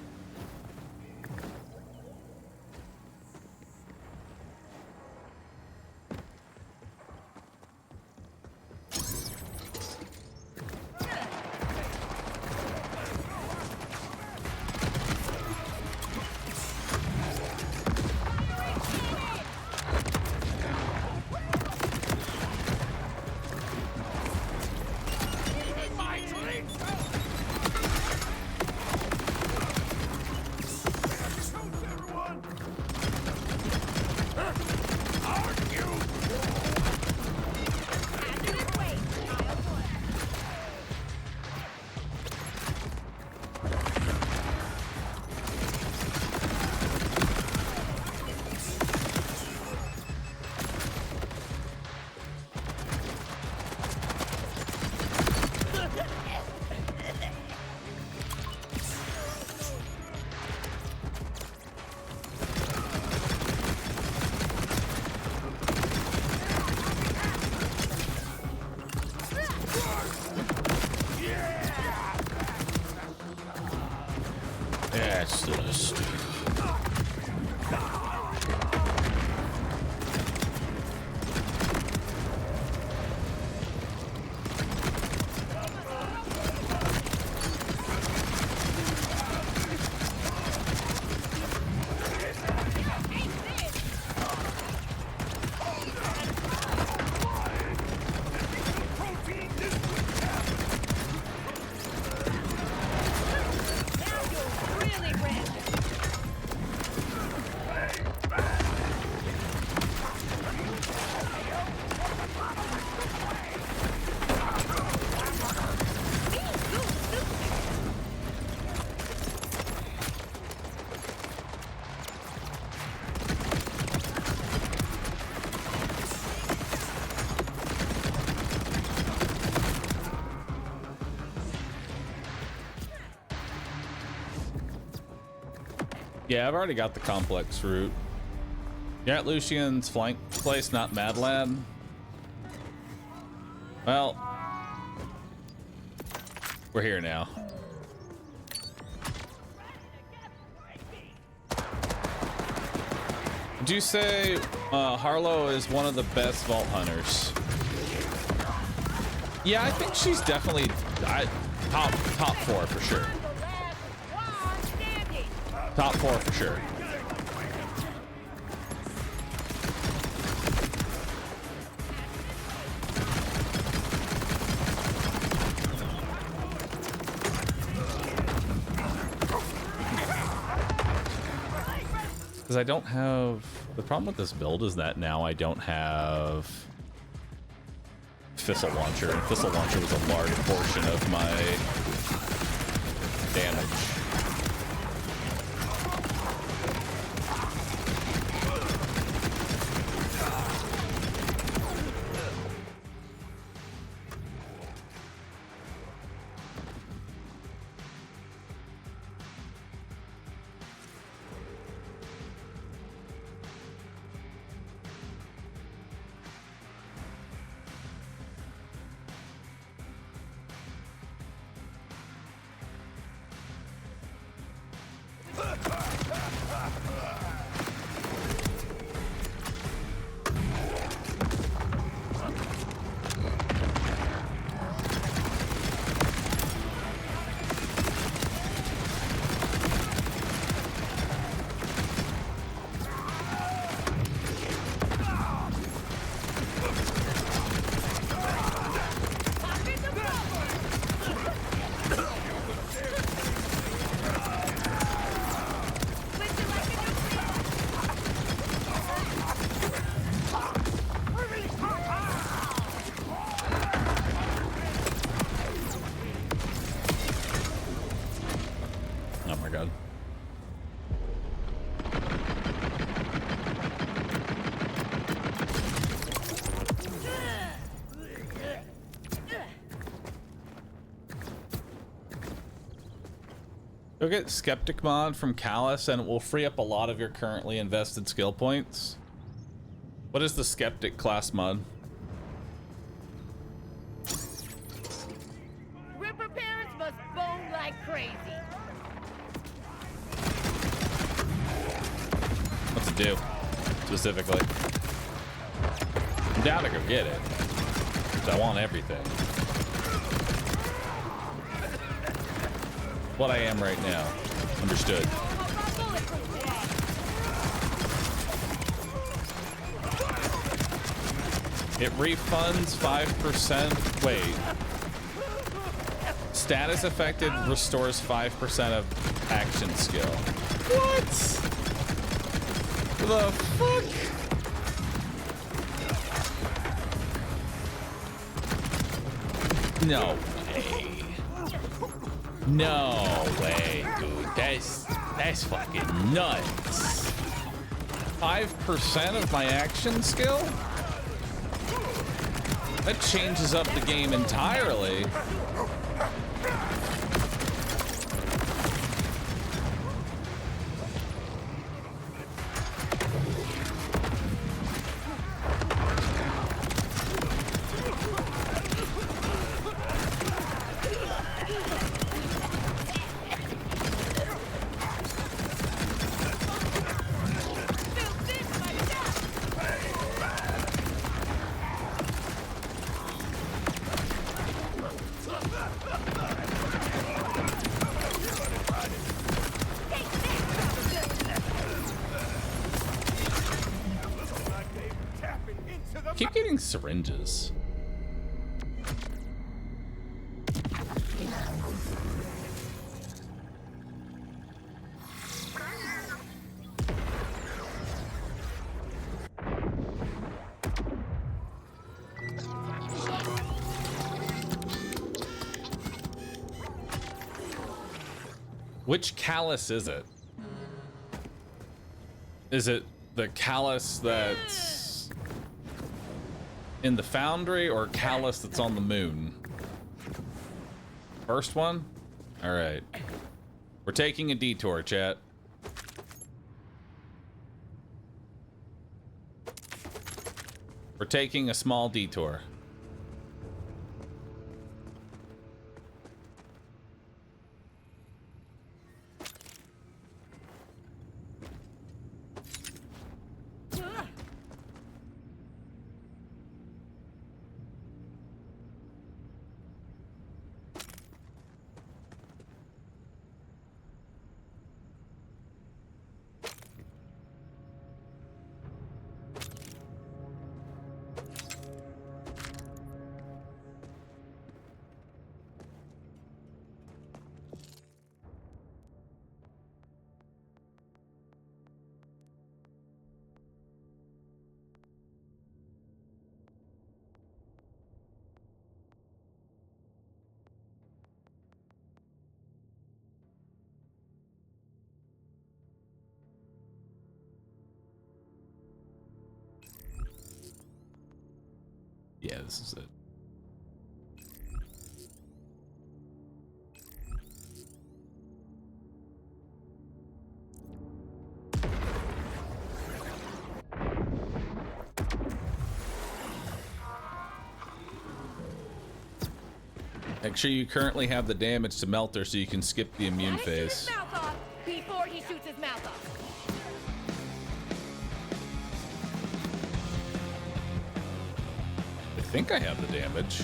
Yeah, I've already got the complex route. You're at Lucian's flank place, not Mad Lad. Well, we're here now. Would you say Harlow is one of the best vault hunters? Yeah, I think she's definitely top 4 for sure. Top 4 for sure. Because I don't have... The problem with this build is that now I don't have Fissile Launcher, and Fissile Launcher was a large portion of my damage. Go get Skeptic mod from Callus and it will free up a lot of your currently invested skill points. What is the Skeptic class mod? Ripper parents must bone like crazy. What's it do, specifically? I'm down to go get it. I want everything. What I am right now. Understood. It refunds 5%. Wait. Status affected restores 5% of action skill. What? The fuck? No way. No way, dude. That's fucking nuts. 5% of my action skill? That changes up the game entirely. Keep getting syringes. Which Callus is it? Is it the Callus that's in the Foundry or Callus that's on the moon? First one? All right. We're taking a detour, chat. We're taking a small detour. Yeah, this is it. Make sure you currently have the damage to Melter so you can skip the immune phase. Shoot his mouth off before he shoots his mouth off. I think I have the damage.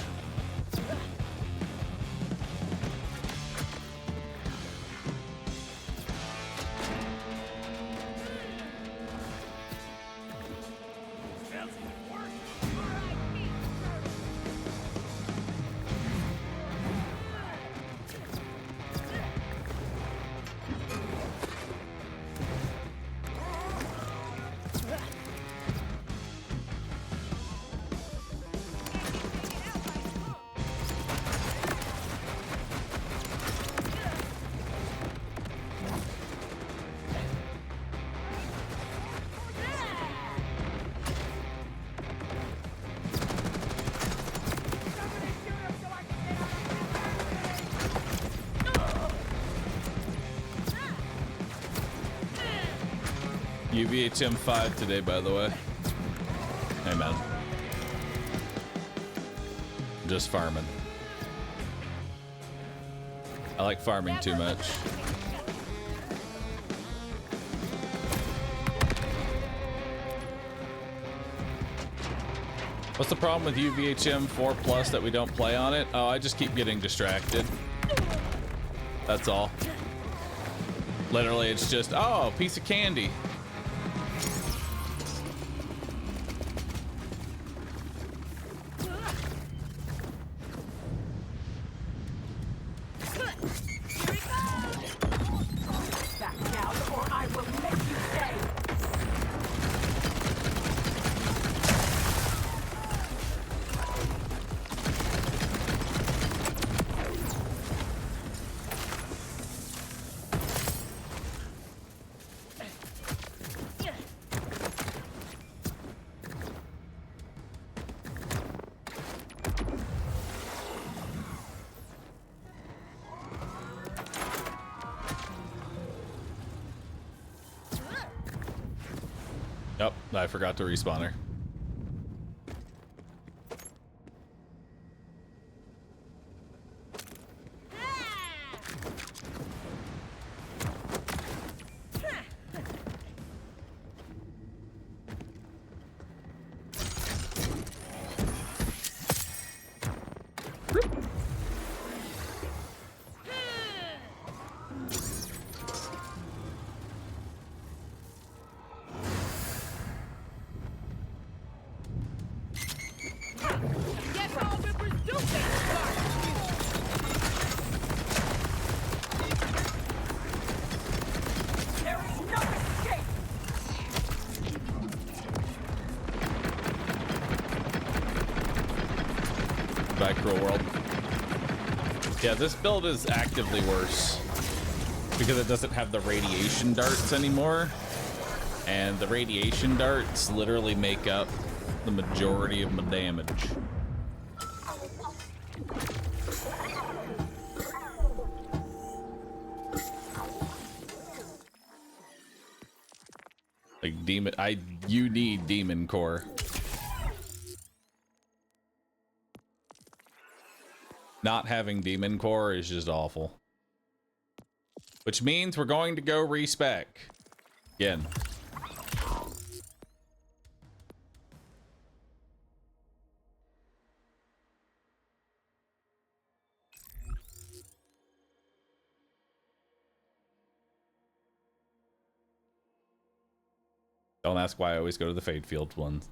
UVHM 5 today, by the way. Hey, man. Just farming. I like farming too much. What's the problem with UVHM 4 Plus that we don't play on it? Oh, I just keep getting distracted. That's all. Literally, it's just, oh, piece of candy. Yep, I forgot to respawn her. Back real world. Yeah, this build is actively worse because it doesn't have the radiation darts anymore, and the radiation darts literally make up the majority of my damage. Like demon, you need demon core. Not having Demon Core is just awful. Which means we're going to go respec. Again. Don't ask why I always go to the Fade Field ones.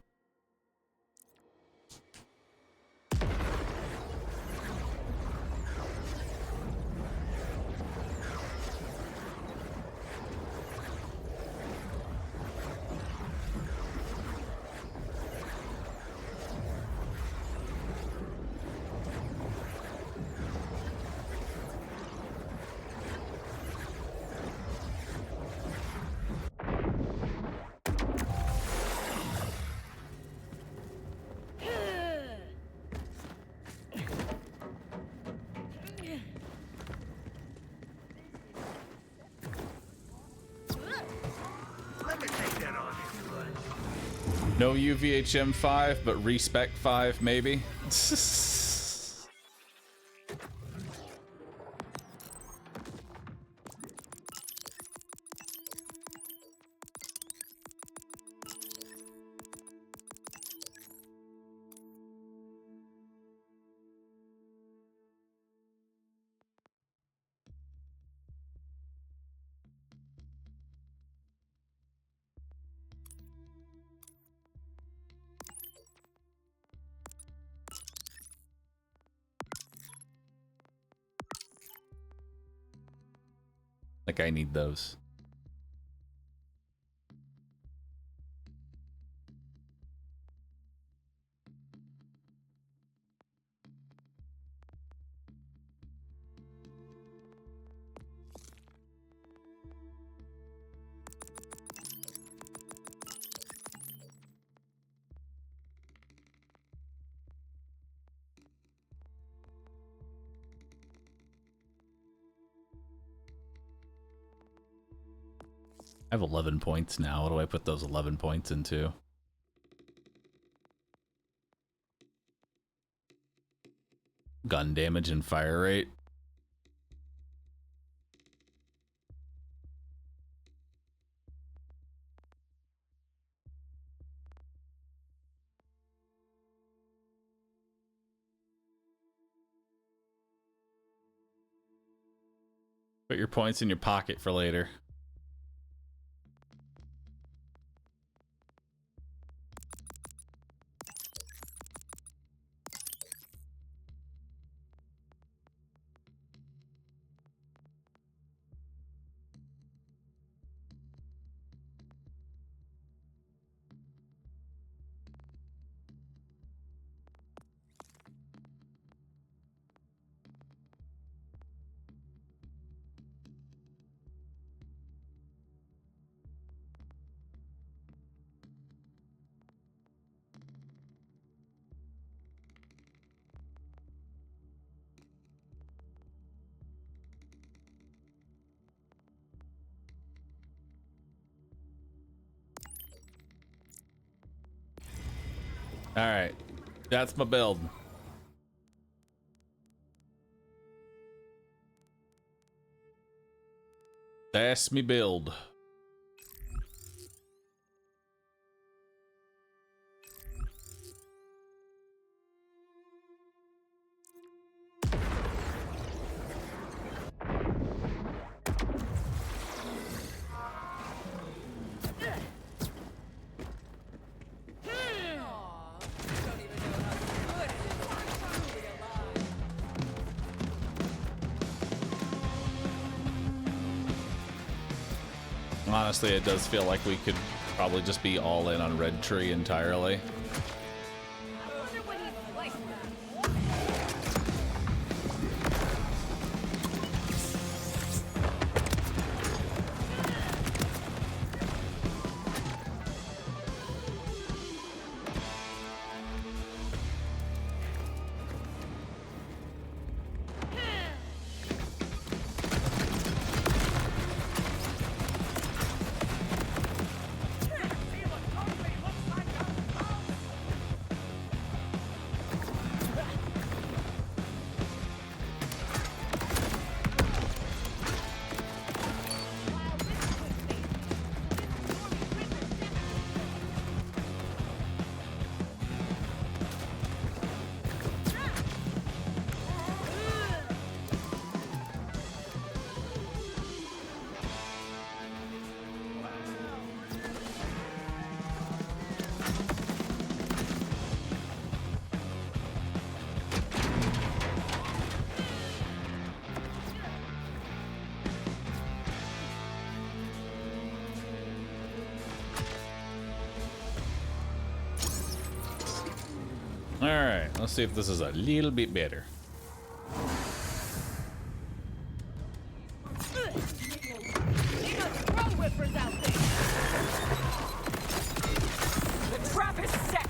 No UVHM 5, but respec 5 maybe. Like I need those. I have 11 points now. What do I put those 11 points into? Gun damage and fire rate. Put your points in your pocket for later. All right, that's my build. That's me build. Honestly, it does feel like we could probably just be all in on Red Tree entirely. Alright, let's see if this is a little bit better. The trap is set!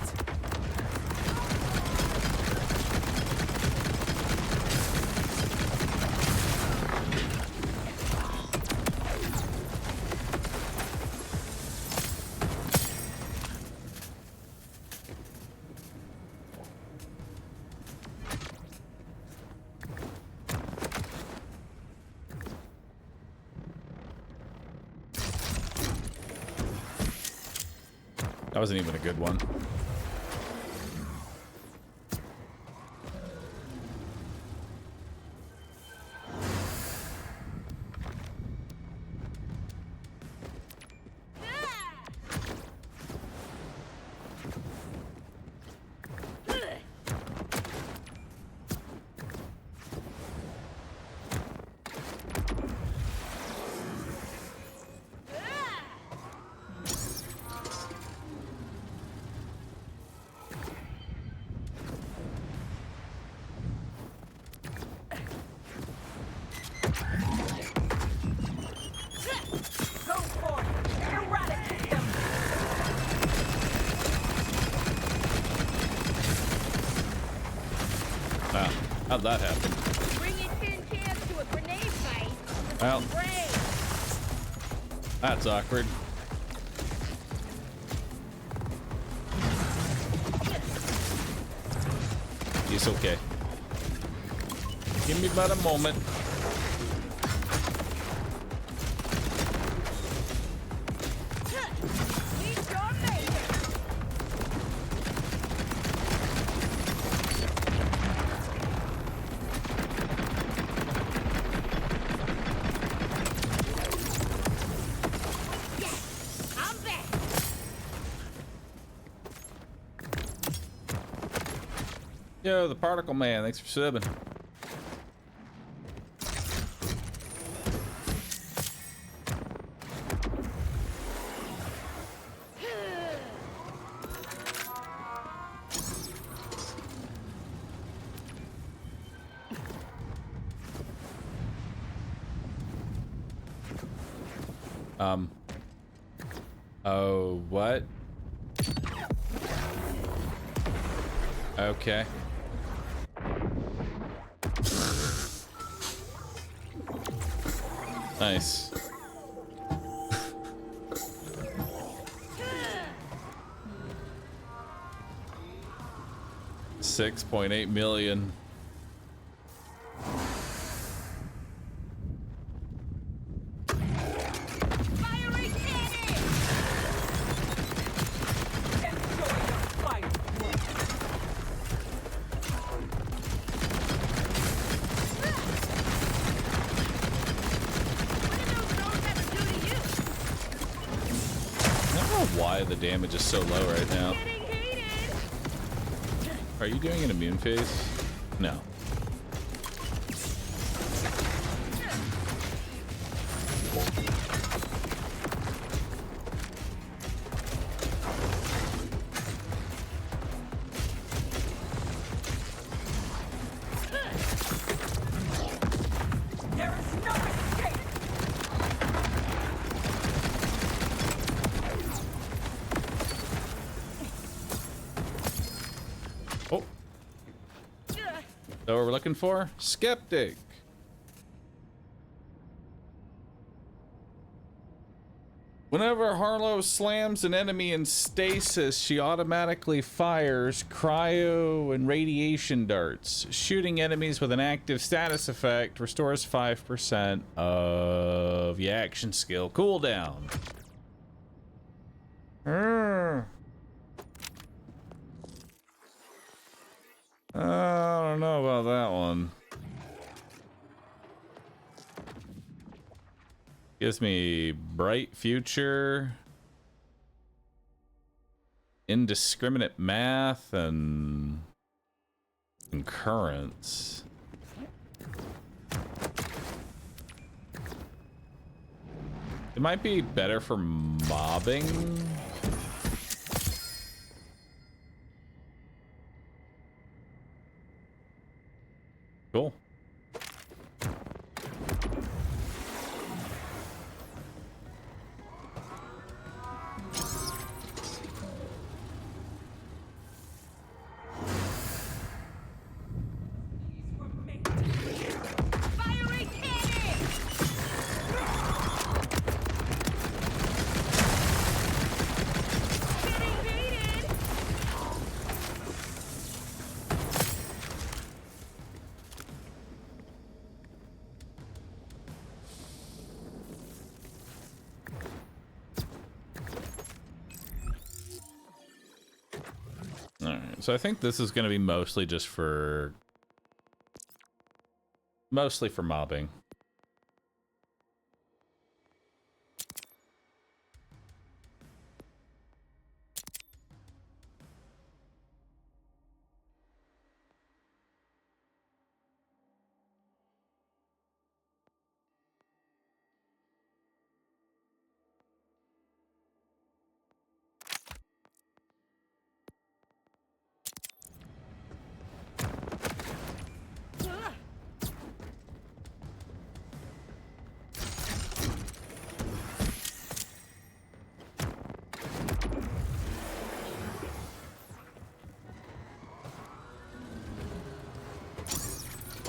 That wasn't even a good one. Wow, how'd that happen? Bring your tin cans to a grenade fight. Well, Great. that's awkward. It's okay. Give me about a moment. Yo, the Particle Man, thanks for subbing. Oh, what? Okay. Nice. $6.8 million. The damage is so low right now. Are you doing an immune phase? No. So what we're looking for? Skeptic. Whenever Harlow slams an enemy in stasis, she automatically fires cryo and radiation darts. Shooting enemies with an active status effect restores 5% of the action skill cooldown. I don't know about that one. Gives me bright future, indiscriminate math, and currents. It might be better for mobbing. Cool. So I think this is going to be mostly just for... mostly for mobbing.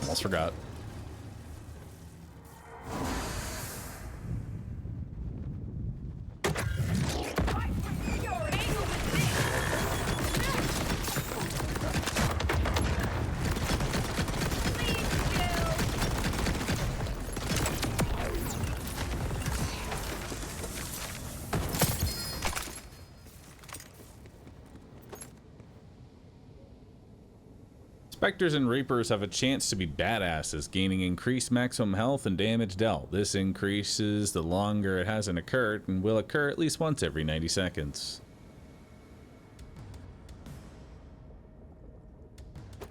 Almost forgot. Spectres and Reapers have a chance to be badasses, gaining increased maximum health and damage dealt. This increases the longer it hasn't occurred and will occur at least once every 90 seconds.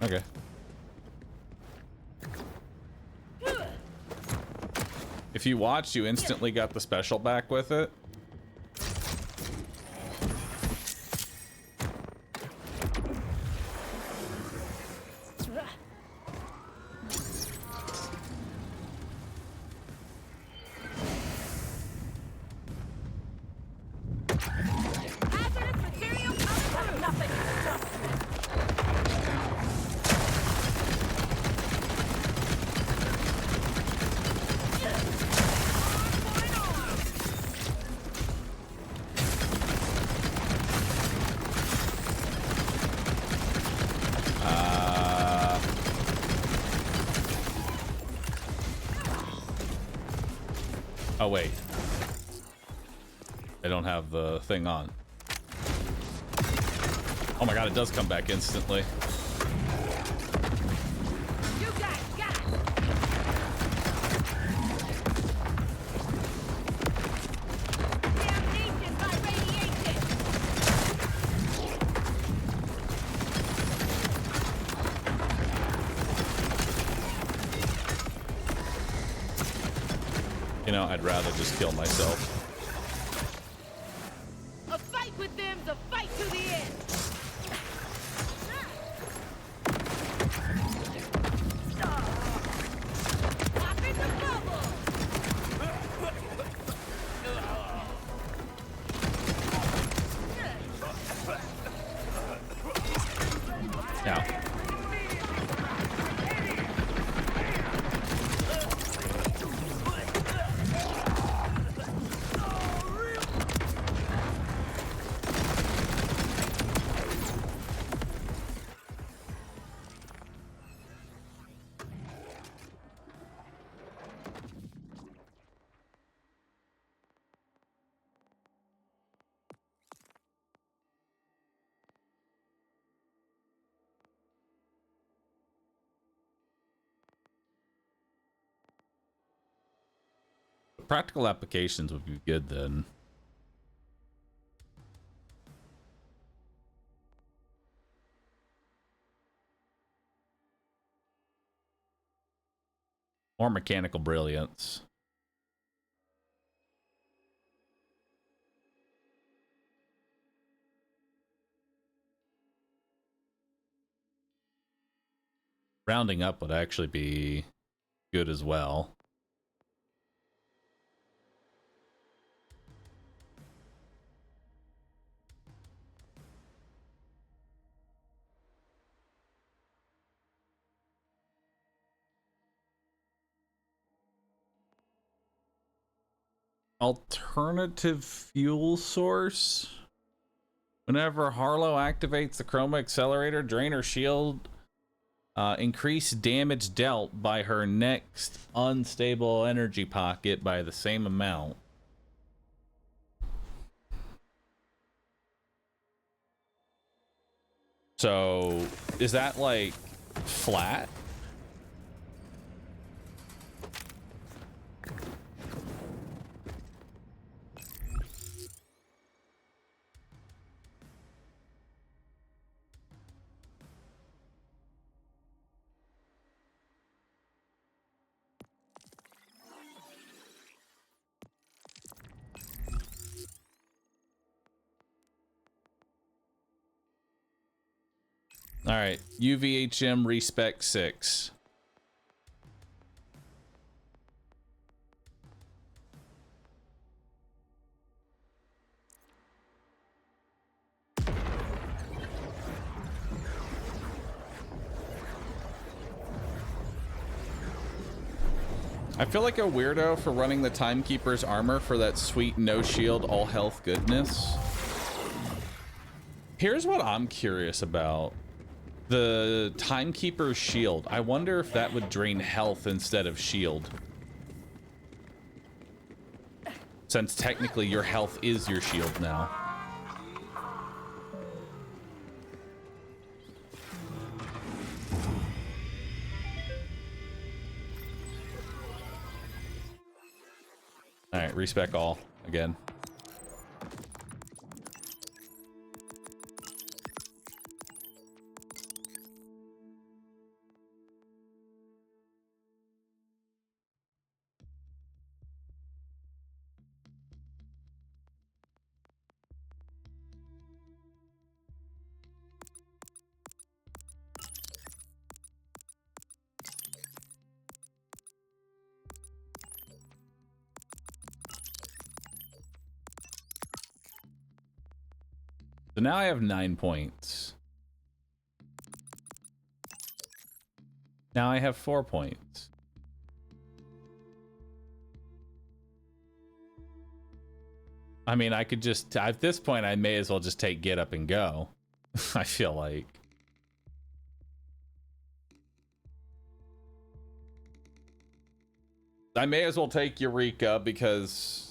Okay. If you watched, you instantly got the special back with it. Oh, wait. I don't have the thing on. Oh my god, it does come back instantly. You guys got damnation by radiation. You know, I'd rather just kill myself. A fight with them's a fight to the end. Pop in the bubble. Now. Practical applications would be good then. Or mechanical brilliance. Rounding up would actually be good as well. Alternative fuel source. Whenever Harlow activates the Chroma Accelerator, drain her shield. Increase damage dealt by her next unstable energy pocket by the same amount. So, is that like flat? All right, UVHM respec 6. I feel like a weirdo for running the Timekeeper's armor for that sweet no shield all health goodness. Here's what I'm curious about. The Timekeeper's shield. I wonder if that would drain health instead of shield. Since technically your health is your shield now. All right, respec all again. So now I have 9 points. Now I have 4 points. I mean, I could just, at this point, I may as well just take get up and go. I feel like. I may as well take Eureka because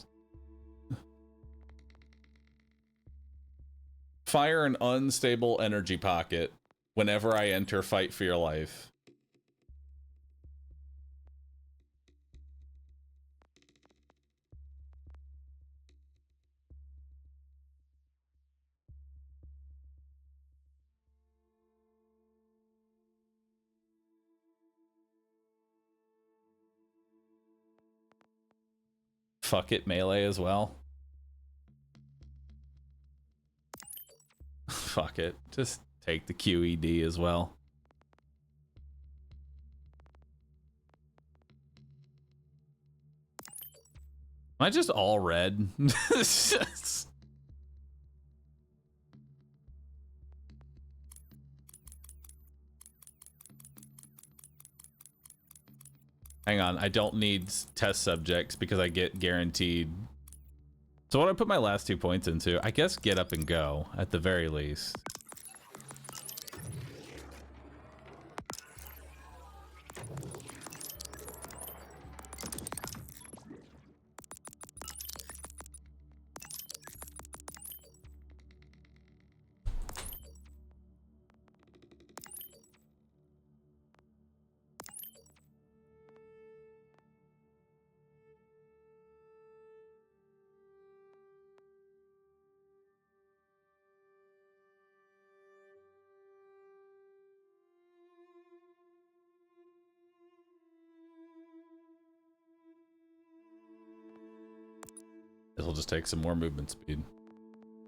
fire an unstable energy pocket whenever I enter fight for your life. Fuck it, melee as well. Fuck it, just take the QED as well. Am I just all red? Hang on, I don't need test subjects because I get guaranteed. So what do I put my last 2 points into? I guess get up and go at the very least. This will just take some more movement speed.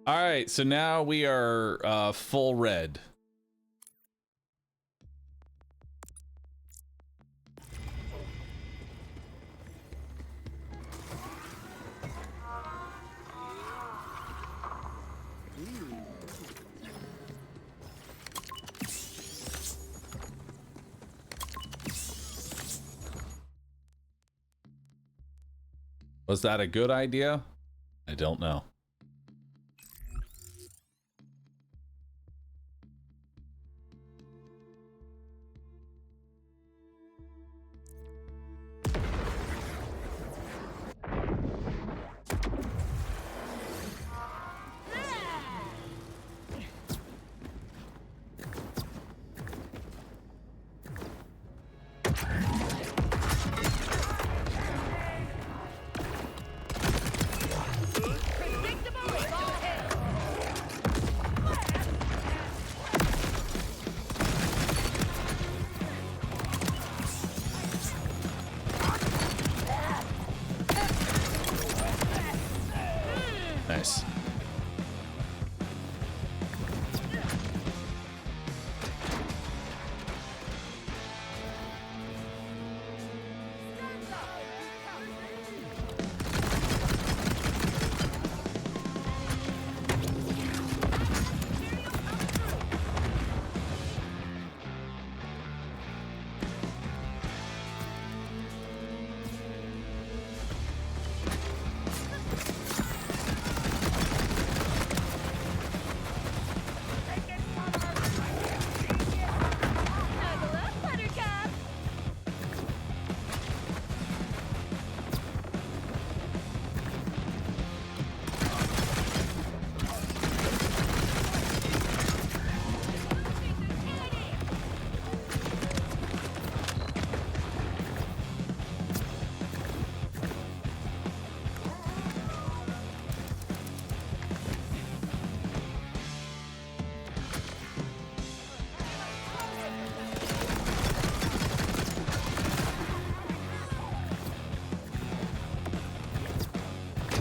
All right, so now we are full red. Was that a good idea? I don't know. Nice.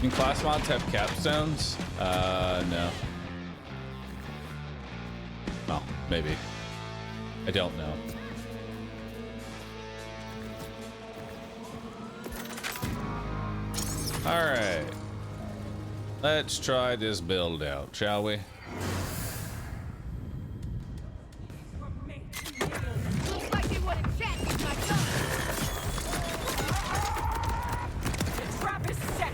Can class mods have capstones? No. Well, maybe. I don't know. Alright. Let's try this build out, shall we? Looks like they want to chat with my son. The trap is set.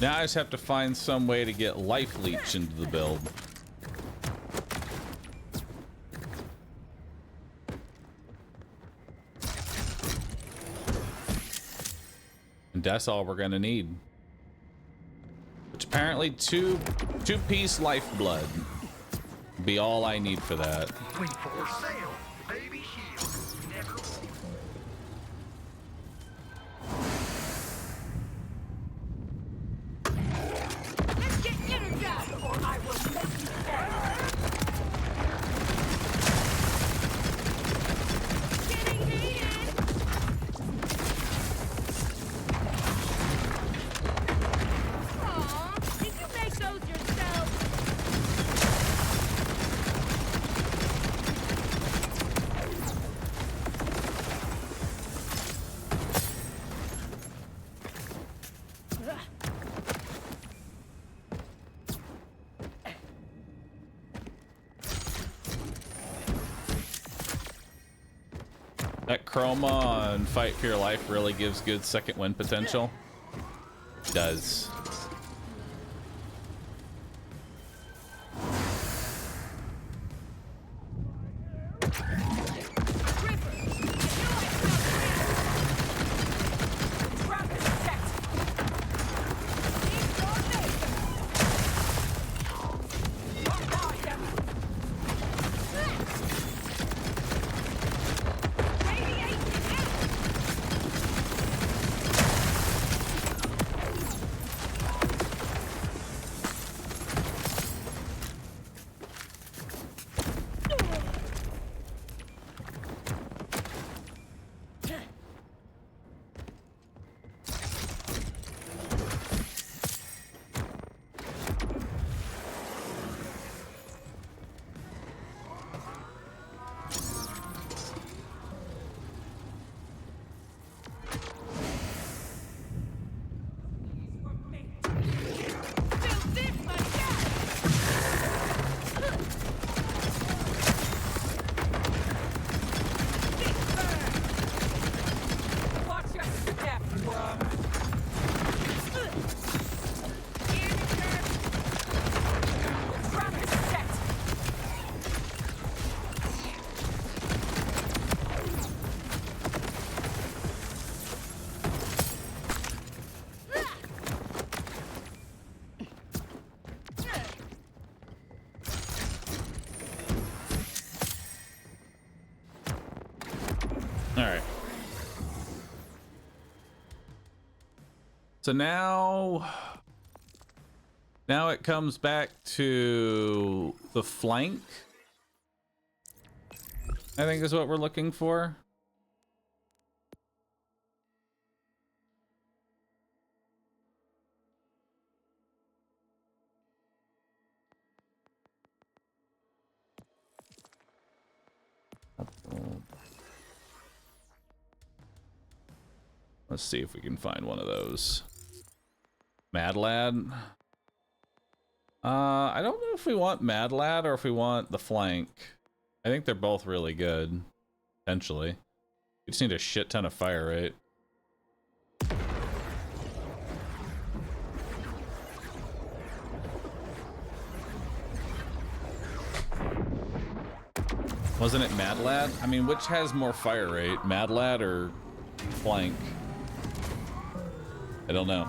Now I just have to find some way to get life leech into the build. And that's all we're gonna need. Which apparently two-piece lifeblood be all I need for that. For sale, baby shield. Never. Let's get energized, or I will make you getting heated. Aw, did you make those yourself? That chroma on Fight for Your Life really gives good second win potential. Does. Alright. So now it comes back to the flank, I think is what we're looking for. Let's see if we can find one of those. Mad Lad. I don't know if we want Mad Lad or if we want the flank. I think they're both really good, potentially. We just need a shit ton of fire rate. Wasn't it Mad Lad? I mean, which has more fire rate, Mad Lad or flank? I don't know.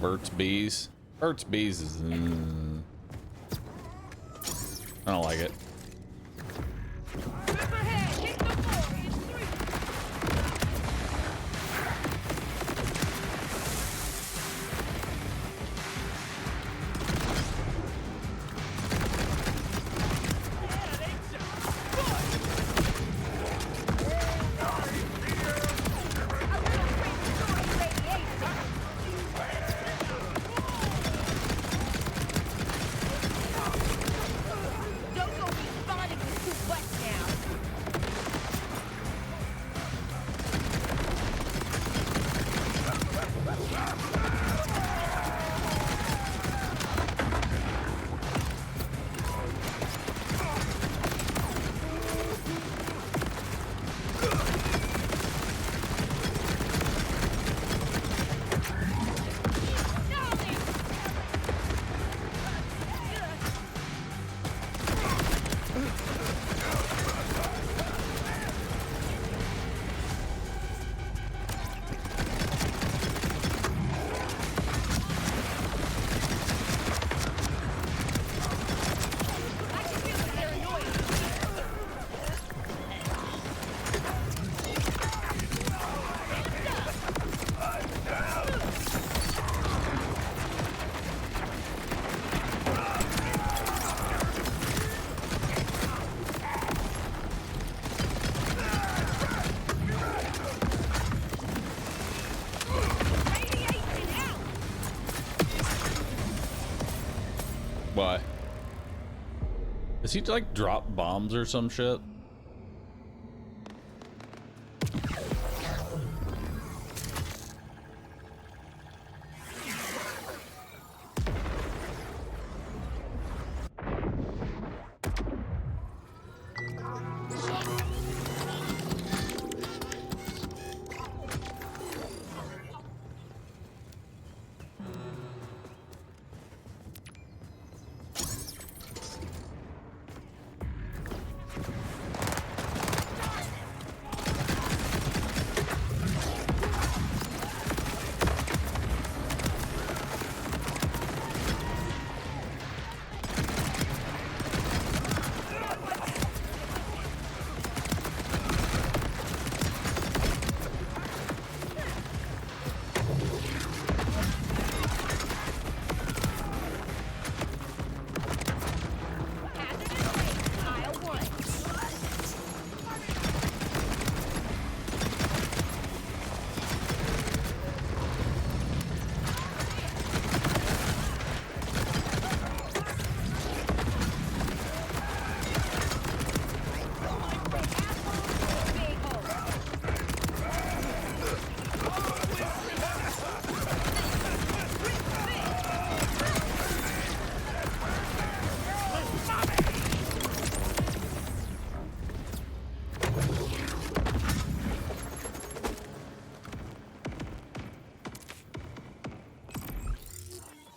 Burt's Bees. Burt's Bees is... I don't like it. Why? Does he like drop bombs or some shit?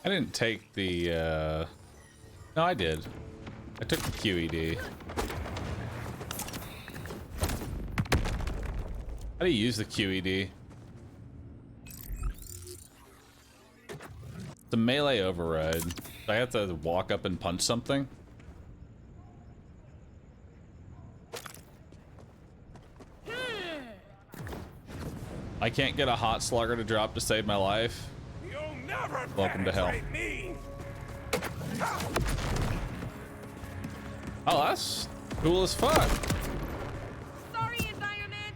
I didn't take the, no, I did. I took the QED. How do you use the QED? It's a melee override. Do I have to walk up and punch something? I can't get a hot slugger to drop to save my life. You'll never Welcome to hell. penetrate me. Oh, that's cool as fuck. Sorry, environment.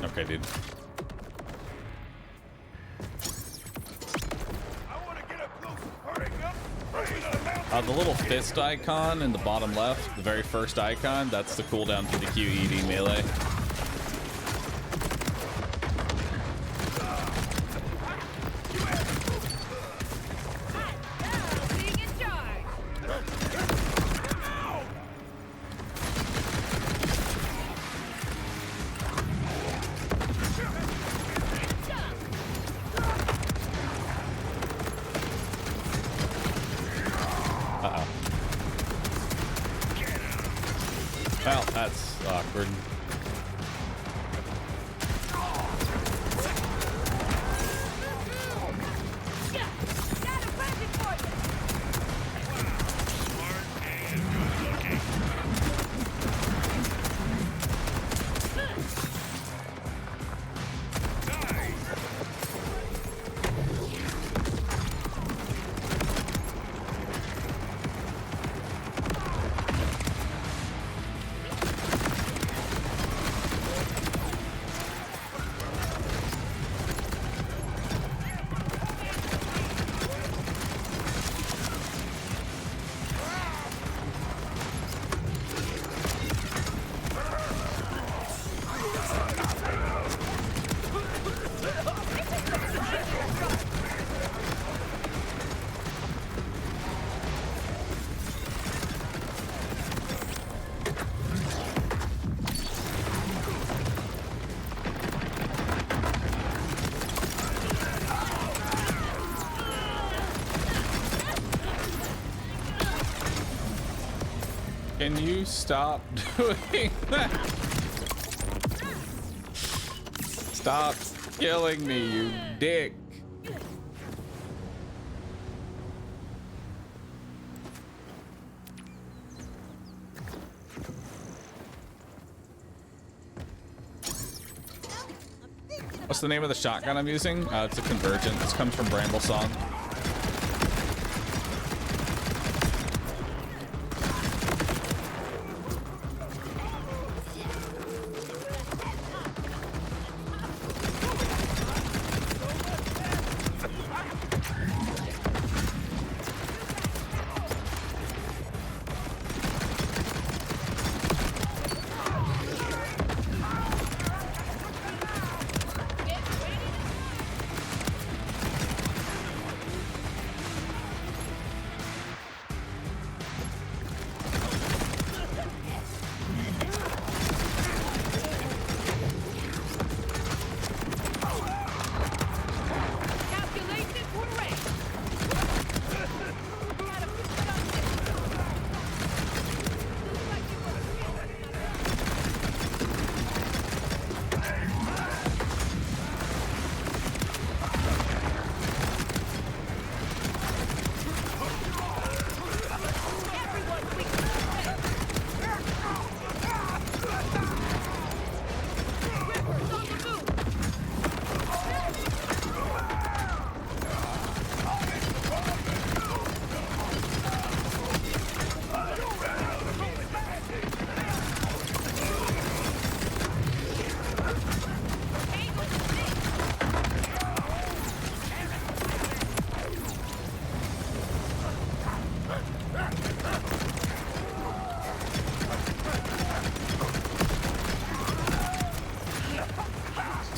Okay, dude. The little fist icon in the bottom left, the very first icon, that's the cooldown for the QED melee. Well, that's awkward. Can you stop doing that? Stop killing me, you dick. What's the name of the shotgun I'm using? It's a Convergent. This comes from Bramble Song.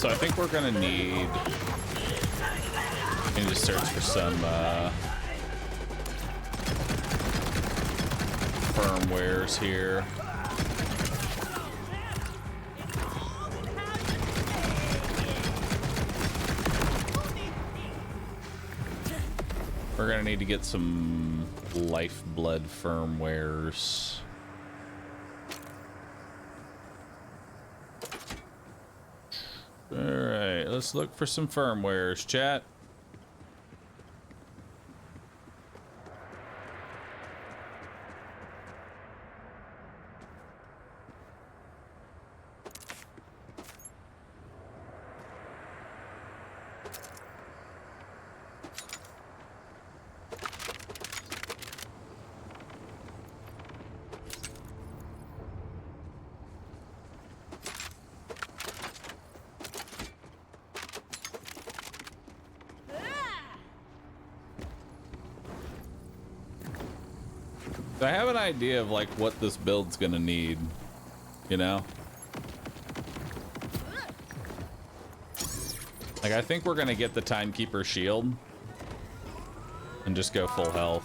So I think we're gonna need to search for some firmwares here. We're gonna need to get some lifeblood firmwares. All right, let's look for some firmwares, chat. I have an idea of like what this build's gonna need, you know? Like I think we're gonna get the Timekeeper shield and just go full health.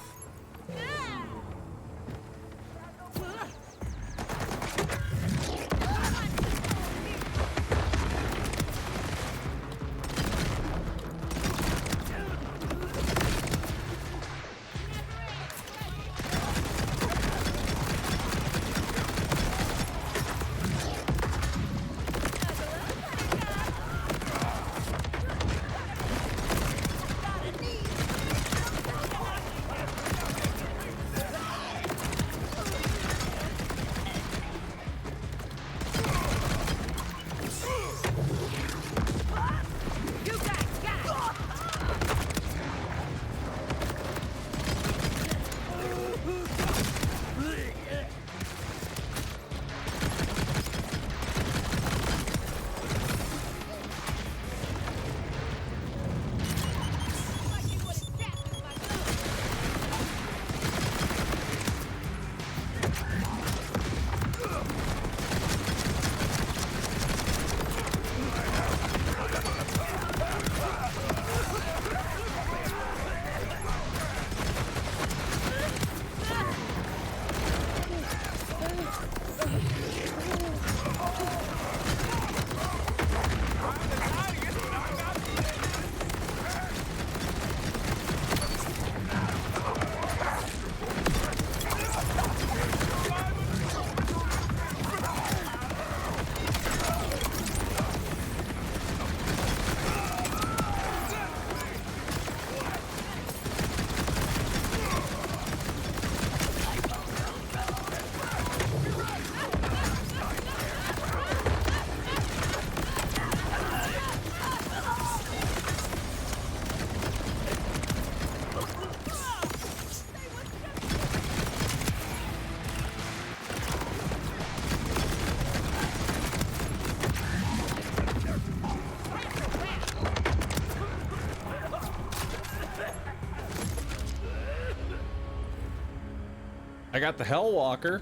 I got the Hellwalker.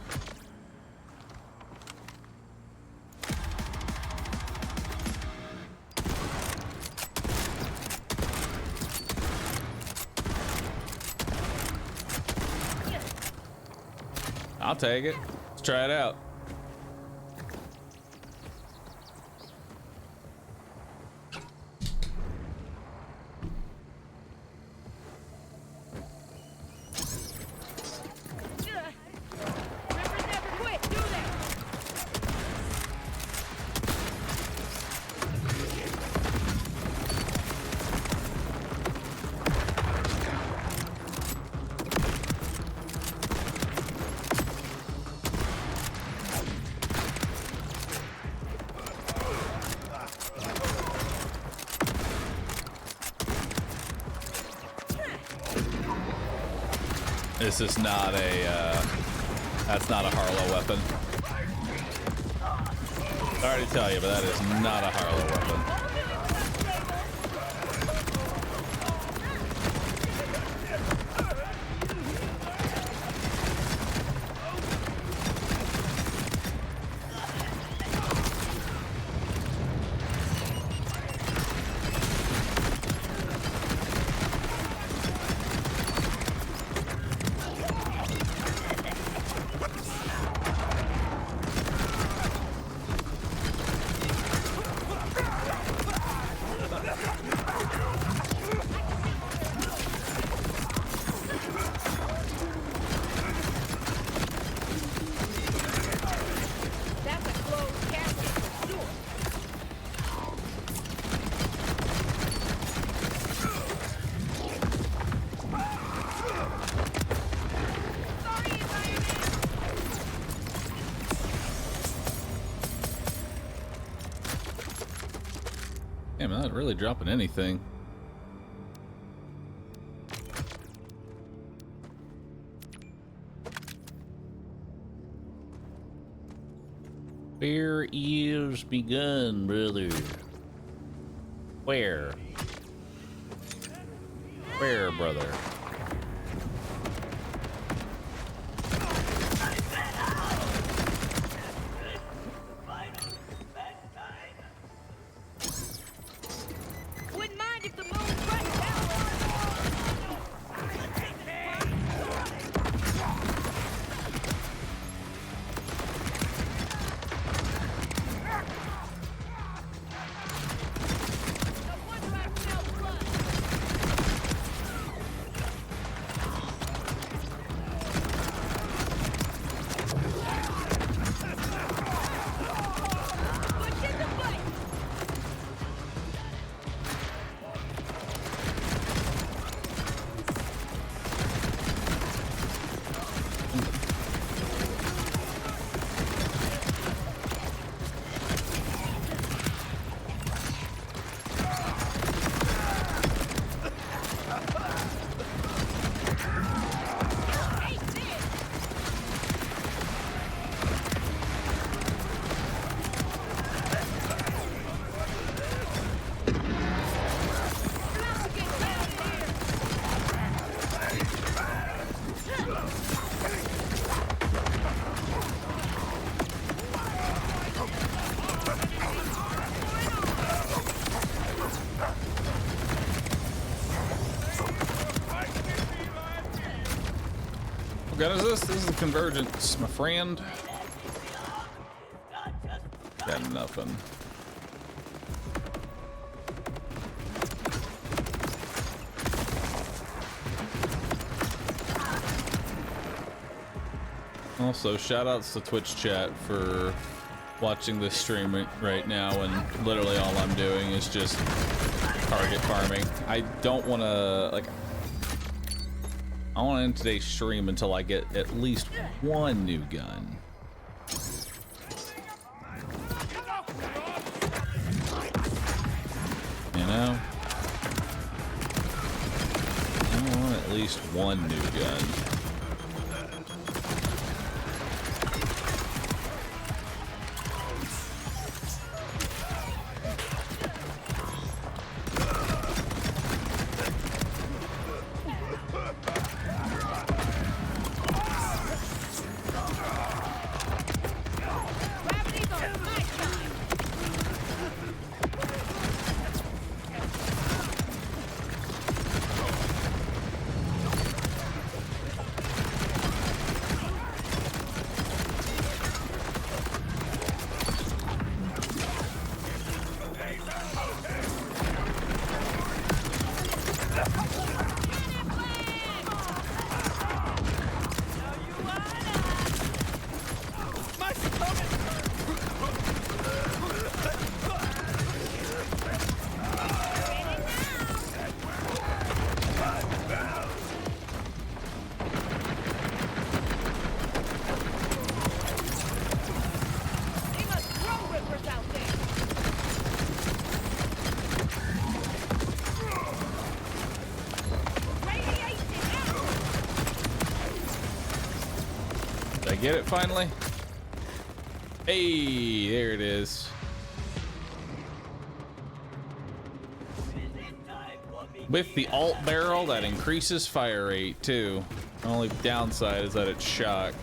I'll take it. Let's try it out. This is not a, that's not a Harlow weapon. Sorry to tell you, but that is not a Harlow weapon. Damn, I'm not really dropping anything. Where is begun, brother? Where? Where, brother? Wouldn't mind if the moon crashed down. What gun is this? This is the Convergence, my friend. Got nothing. Also, shout outs to Twitch chat for watching this stream right now, and literally all I'm doing is just target farming. I don't want to, like, I want to end today's stream until I get at least one new gun. You know? I want at least one new gun. Get it finally? Hey, there it is. With the alt barrel, that increases fire rate too. The only downside is that it's shock.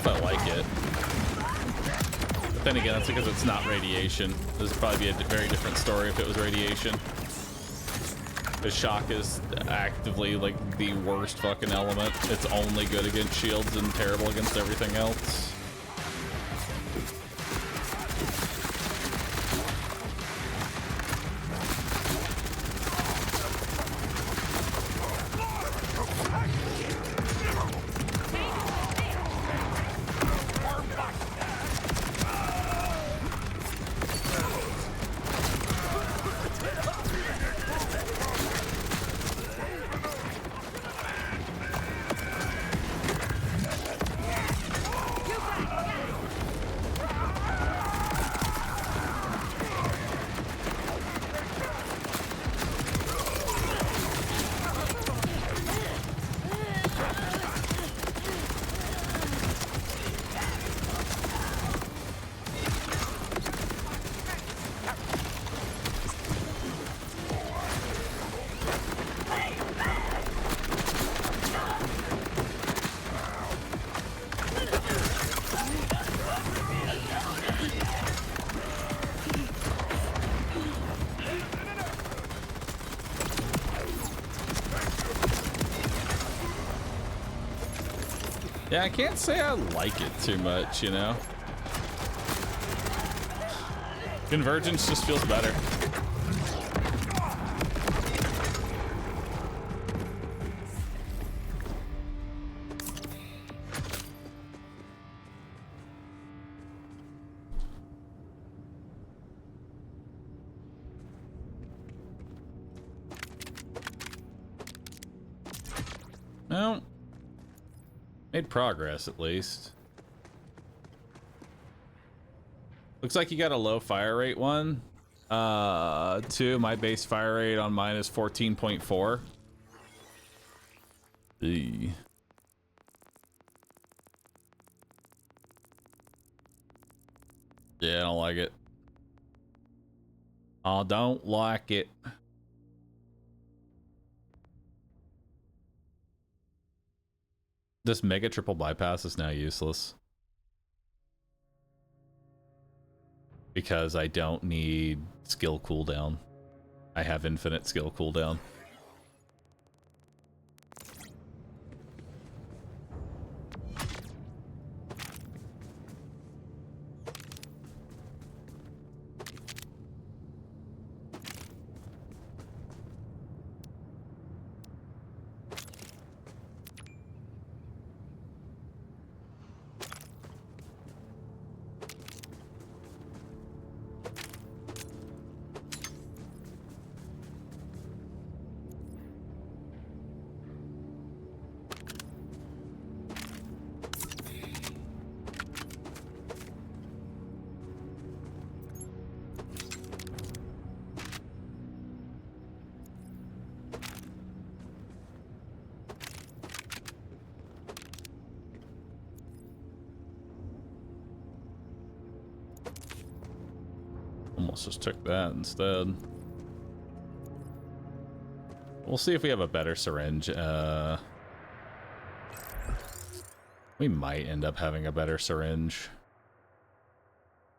I like it. But then again, that's because it's not radiation. This would probably be a very different story if it was radiation. Because shock is actively like the worst fucking element. It's only good against shields and terrible against everything else. Yeah, I can't say I like it too much, you know? Convergence just feels better. Well, made progress at least. Looks like you got a low fire rate one. Two, my base fire rate on mine is 14.4. Yeah, I don't like it. I don't like it. This mega triple bypass is now useless. Because I don't need skill cooldown. I have infinite skill cooldown. Almost just took that instead. We'll see if we have a better syringe. We might end up having a better syringe.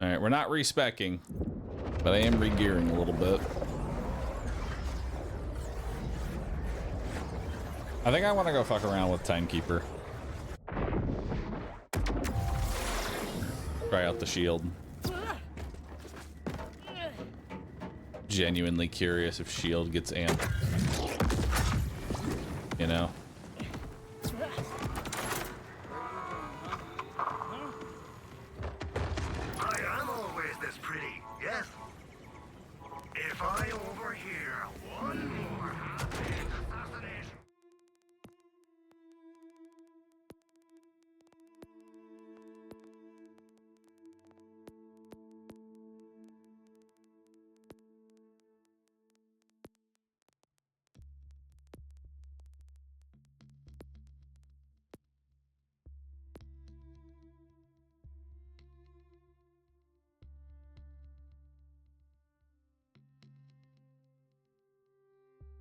Alright, we're not respecking, but I am re-gearing a little bit. I think I want to go fuck around with Timekeeper. Try out the shield. Genuinely curious if shield gets amped. You know? I am always this pretty, yes? If I overhear one more half-baked assassination...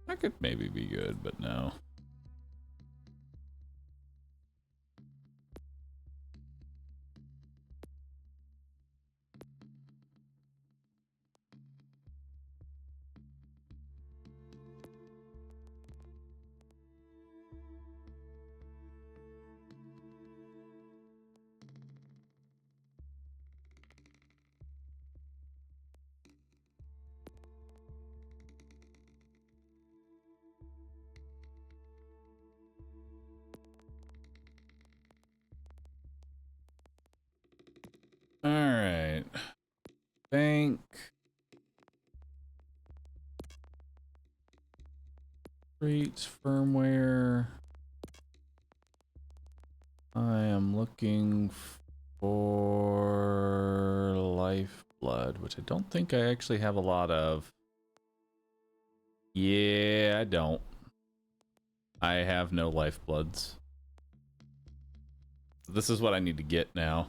That could maybe be good, but no. Updates, firmware. I am looking for lifeblood, which I don't think I actually have a lot of. Yeah, I don't. I have no lifebloods. This is what I need to get now.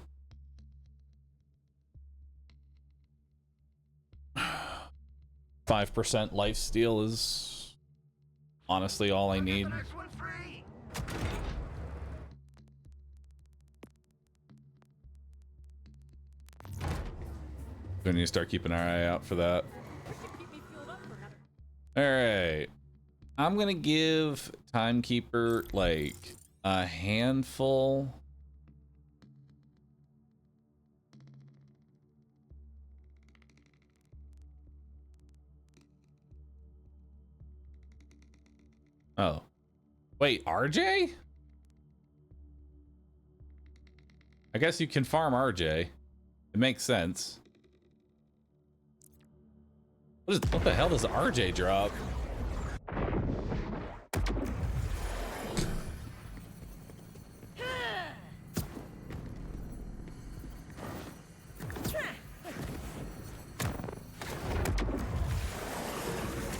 5% lifesteal is honestly all I need. We need to start keeping our eye out for that. Alright. I'm gonna give Timekeeper like a handful. Oh. Wait, RJ? I guess you can farm RJ. It makes sense. What the hell does RJ drop?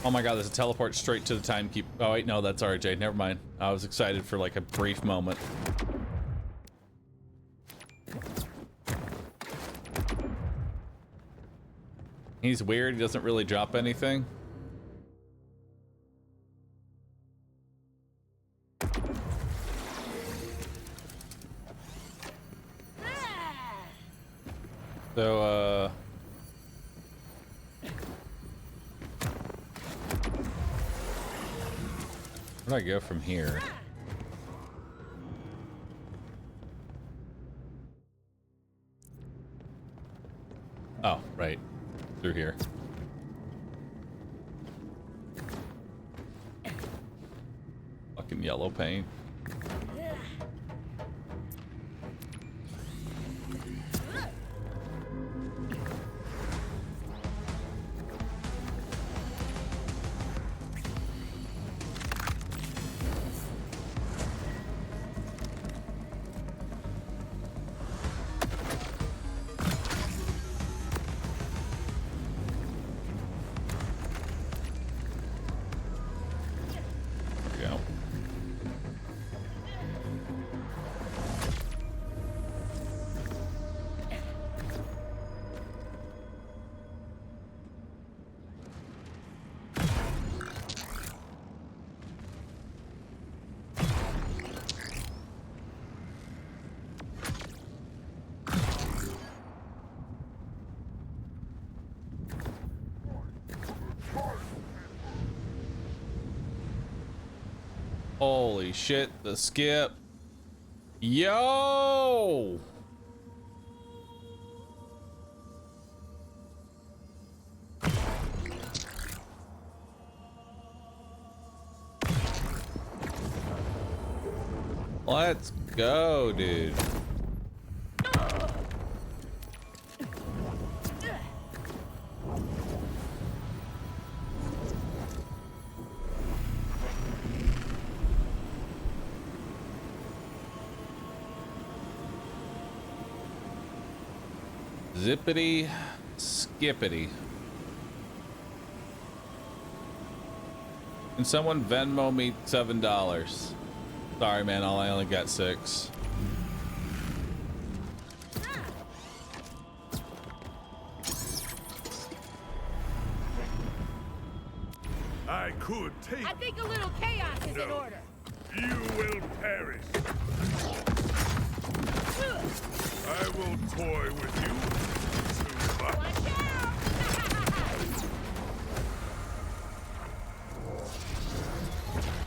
Oh my god, there's a teleport straight to the Timekeeper. Oh wait, no, that's RJ. Never mind. I was excited for like a brief moment. He's weird. He doesn't really drop anything. So, where do I go from here? Oh, right. Through here. Fucking yellow paint. Holy shit, the skip. Yo! Let's go, dude. Zippity skippity. Can someone Venmo me $7? Sorry, man. I only got 6. I could take. I think a little chaos is in order. You will perish. I will toy with you too much. Watch out!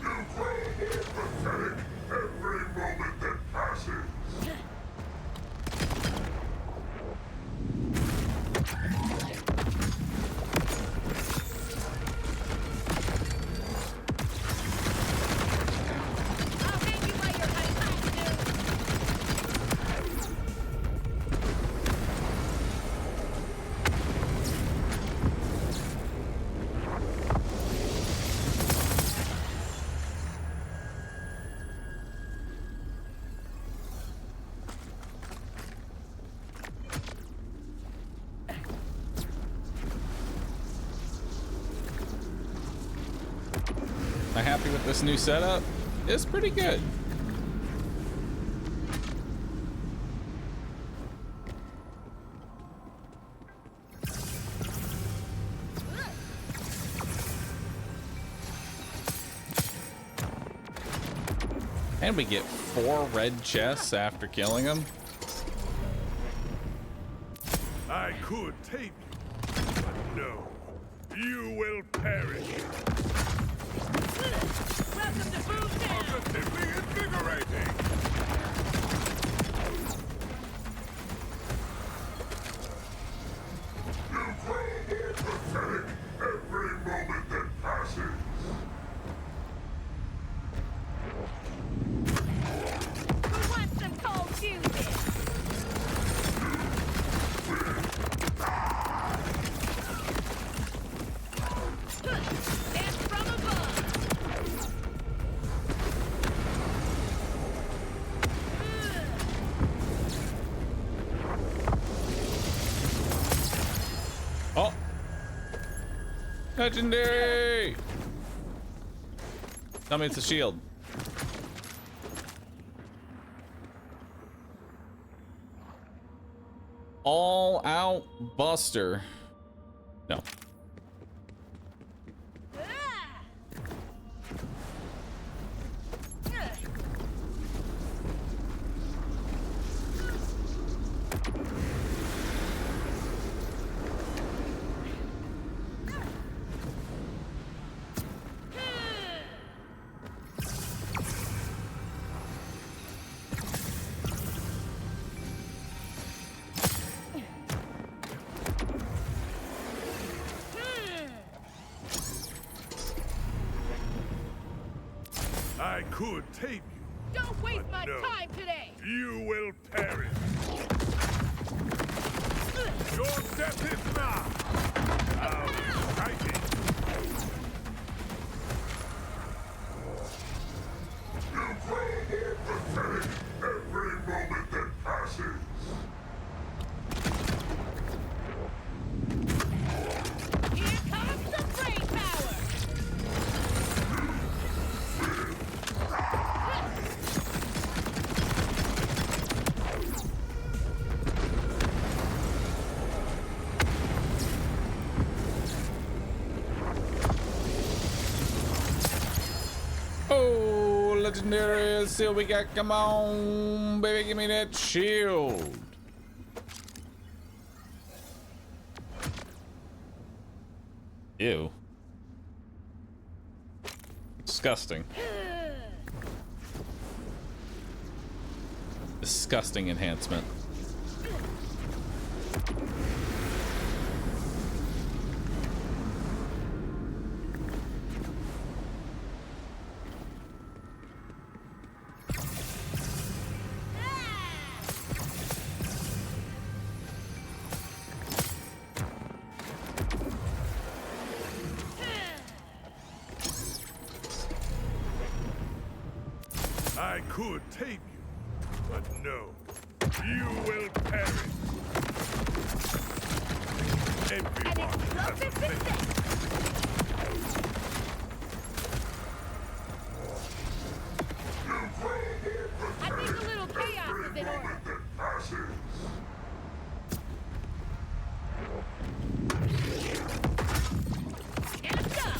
You grow more pathetic every moment that passes. happy with this new setup. It's pretty good. And we get 4 red chests after killing him. I could tame you, but no. You will perish. Welcome to Boomtown! Positively invigorating. You grow more pathetic every moment that passes. Who wants some cold choosing? That's from above! Oh! Legendary! Tell me it's a shield. All out Buster. No. I could tame you. Don't waste my no. time today! You will perish. Your death is now. How exciting. You grow more pathetic every moment that passes. Here comes the brain power! Oh, legendary. Let's see what we got. Come on, baby. Give me that shield. Ew. Disgusting. Disgusting enhancement. I could tame you, but no. You will perish. Everyone has a fate. I think a little chaos is in order. Hands up!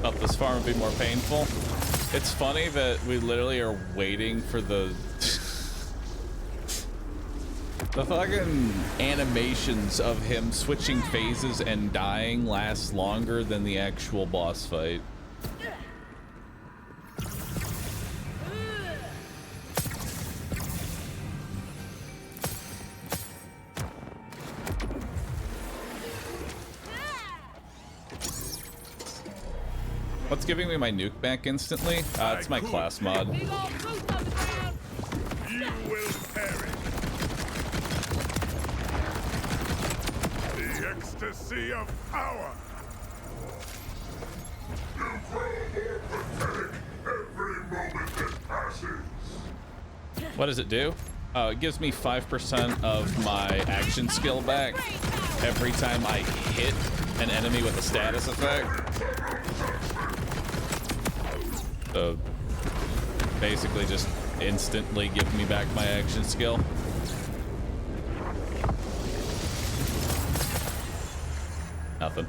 Thought this farm would be more painful. It's funny that we literally are waiting for the the fucking animations of him switching phases and dying last longer than the actual boss fight. What's giving me my nuke back instantly? It's my class mod. Big old boots on the ground! You will perish. The ecstasy of power. You grow more pathetic every moment that passes. What does it do? It gives me 5% of my action skill back every time I hit an enemy with a status effect. So basically just instantly give me back my action skill. Nothing.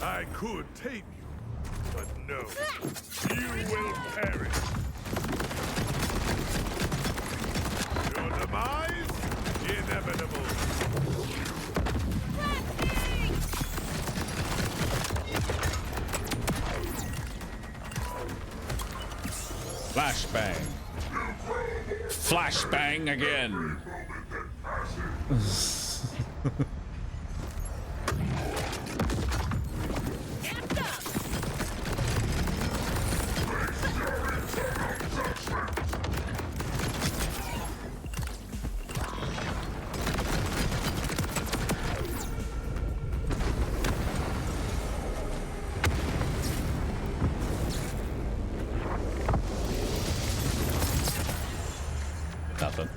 I could tame you, but no. You will perish. Your demise? Inevitable. Flashbang. Flashbang again. Nothing.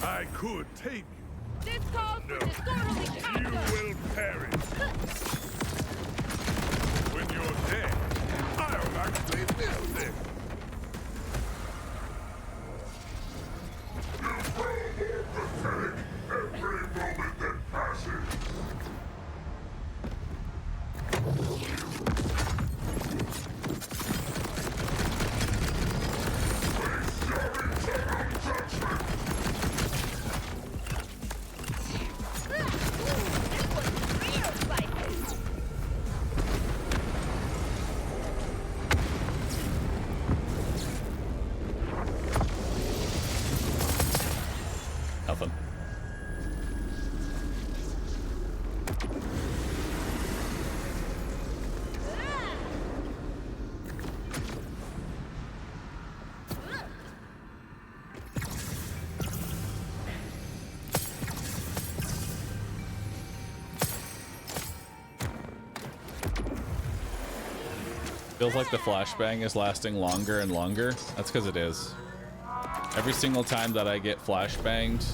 I could tame you. This calls No. for disorderly You conduct. will perish. When you're dead, I'll actually miss this. You grow more pathetic every moment that passes. Nothing. Feels like the flashbang is lasting longer and longer. That's because it is. Every single time that I get flashbanged,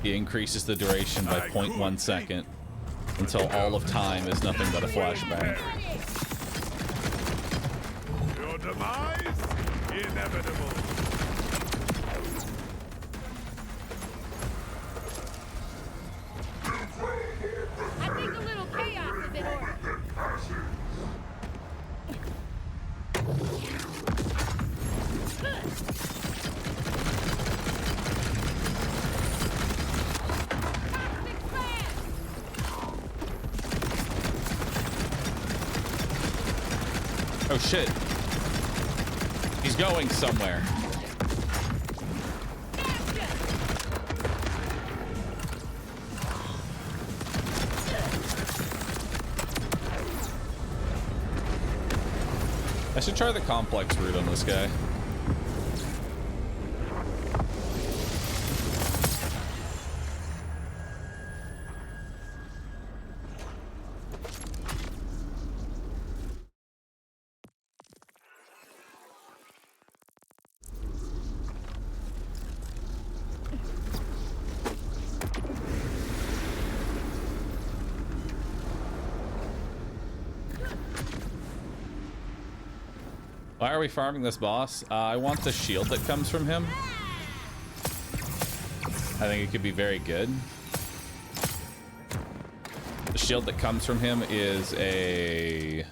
he increases the duration by 0.1 second until all of time is nothing but a flashbang. Your demise? Inevitable. I think a little chaos is in order. Oh shit. He's going somewhere. I should try the complex route on this guy. Why are we farming this boss? I want the shield that comes from him. I think it could be very good. The shield that comes from him is a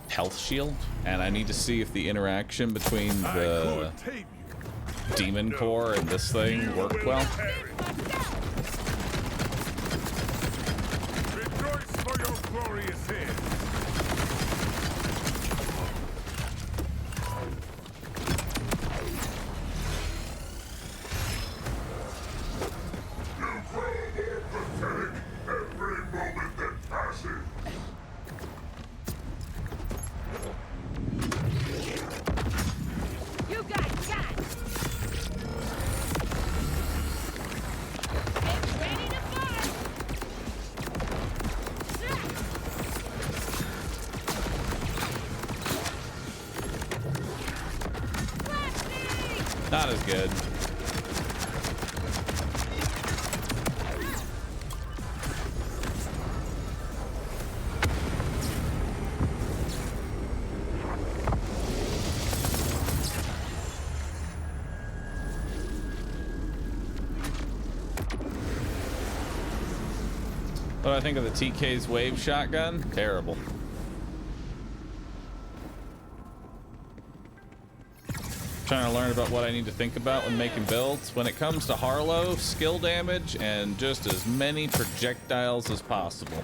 health shield, and I need to see if the interaction between the demon core and this thing work well. Rejoice for your glorious head. Not as good. What do I think of the TK's wave shotgun? Terrible. Trying to learn about what I need to think about when making builds. When it comes to Harlow, skill damage and just as many projectiles as possible.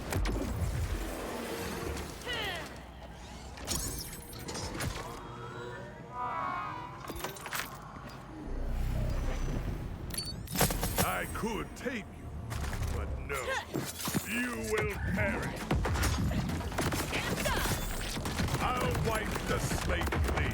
I could tame you, but no. You will perish. I'll wipe the slate clean.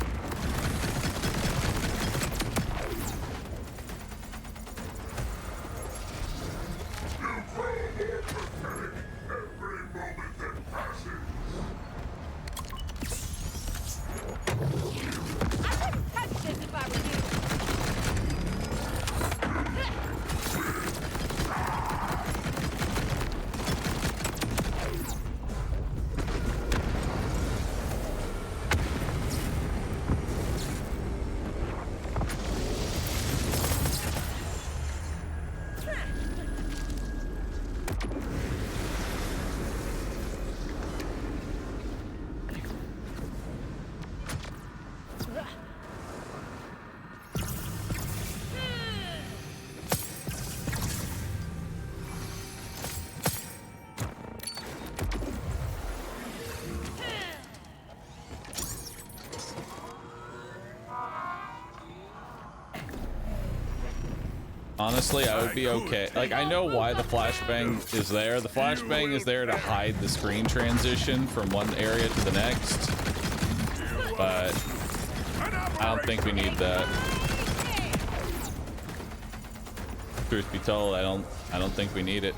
Honestly, I would be okay. Like, I know why the flashbang is there. The flashbang is there to hide the screen transition from one area to the next. But I don't think we need that. Truth be told, I don't think we need it.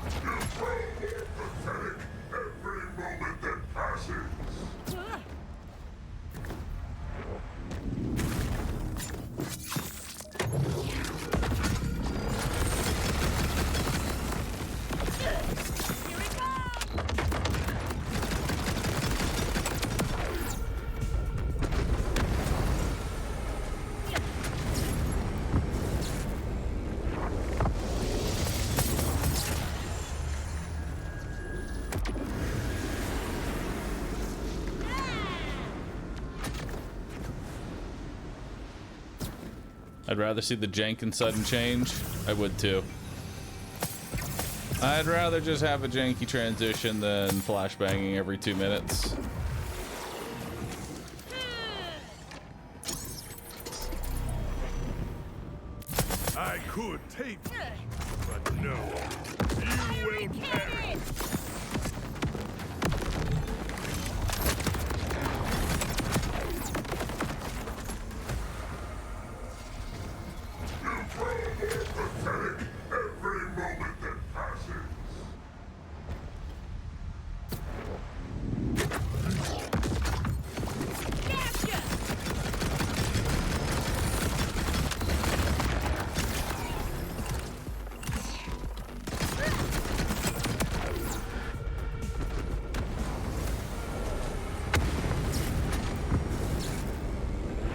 I'd rather see the jank and sudden change. I would too. I'd rather just have a janky transition than flashbanging every 2 minutes. I could tame you, but no. You will perish.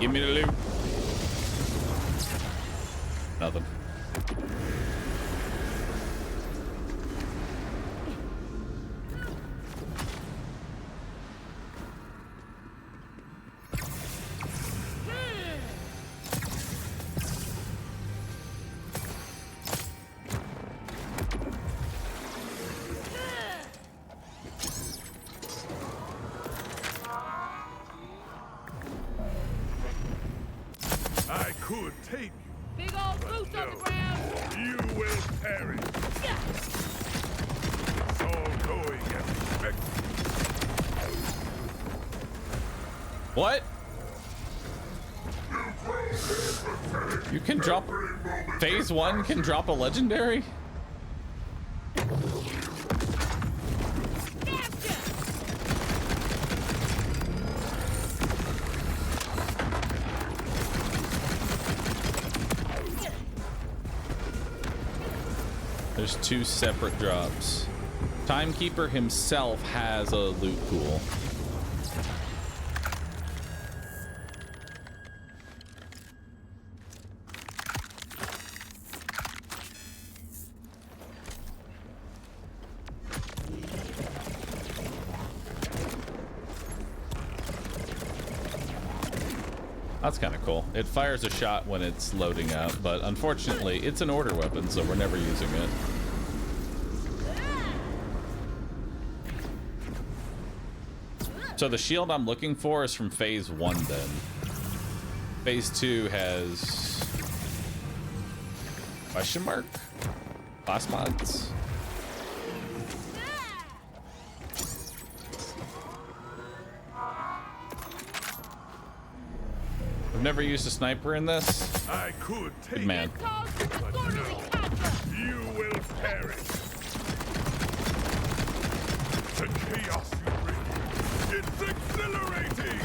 Give me the loot. Nothing. I could tame you. Big old boots on the ground. You will perish. It's all going as expected. What? You can drop... Phase 1 can drop a legendary? There's 2 separate drops. Timekeeper himself has a loot pool. That's kind of cool. It fires a shot when it's loading up, but unfortunately, it's an order weapon, so we're never using it. So the shield I'm looking for is from phase 1 then. Phase 2 has... question mark? Class mods? I've never used a sniper in this. I could take Good man. but no, you will perish. The chaos you bring, it's exhilarating.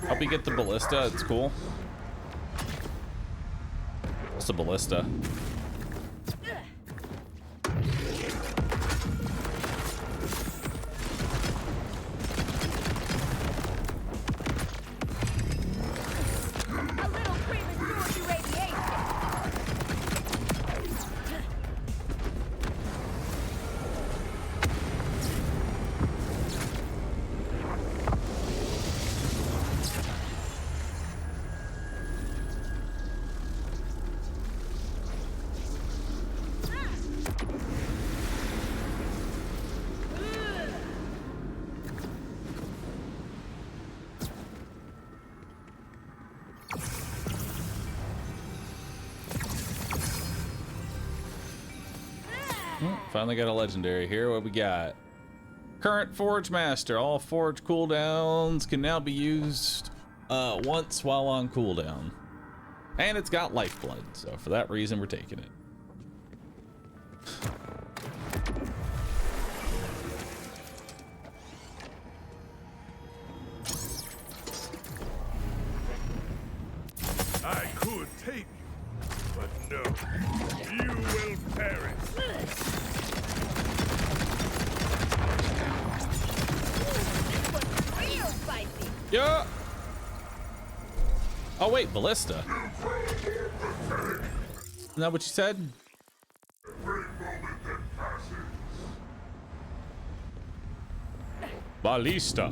Help me get the ballista. It's cool. What's a ballista? Finally got a legendary here. What we got? Current Forge Master. All forge cooldowns can now be used once while on cooldown. And it's got lifeblood, so for that reason we're taking it. I could take you, but no, you will perish. Real spicy. Yeah. Oh wait, ballista. Isn't that what you said? Ballista.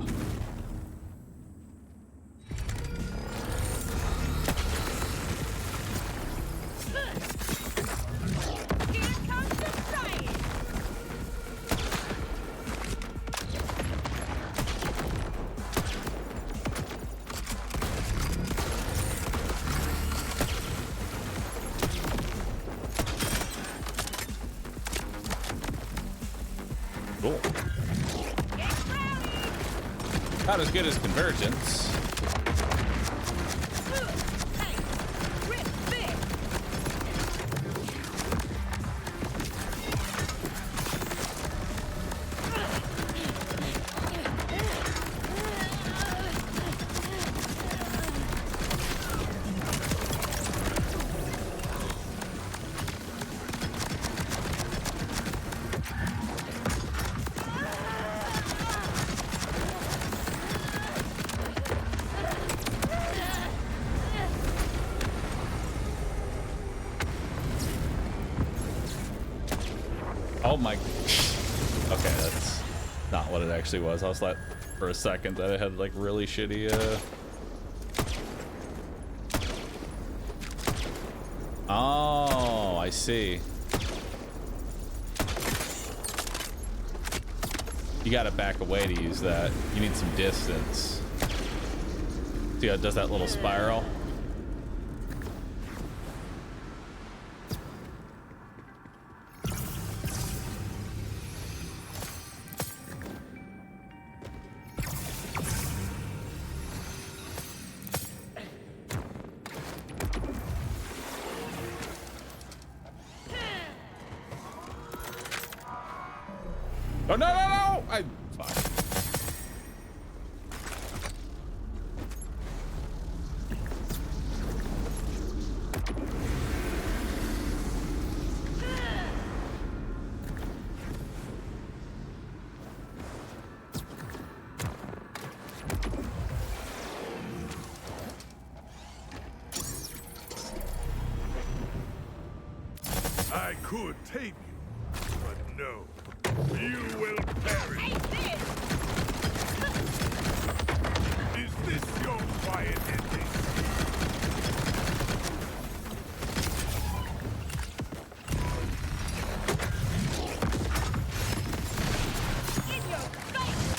Cool. Not as good as Convergence. Oh my. Okay, that's not what it actually was. I was like, for a second, that it had like really shitty. Oh, I see. You gotta back away to use that. You need some distance. See how it does that little spiral? Oh, no, no, no! Fuck. I could tame you, but no. You will perish. Is this your quiet ending? In your face!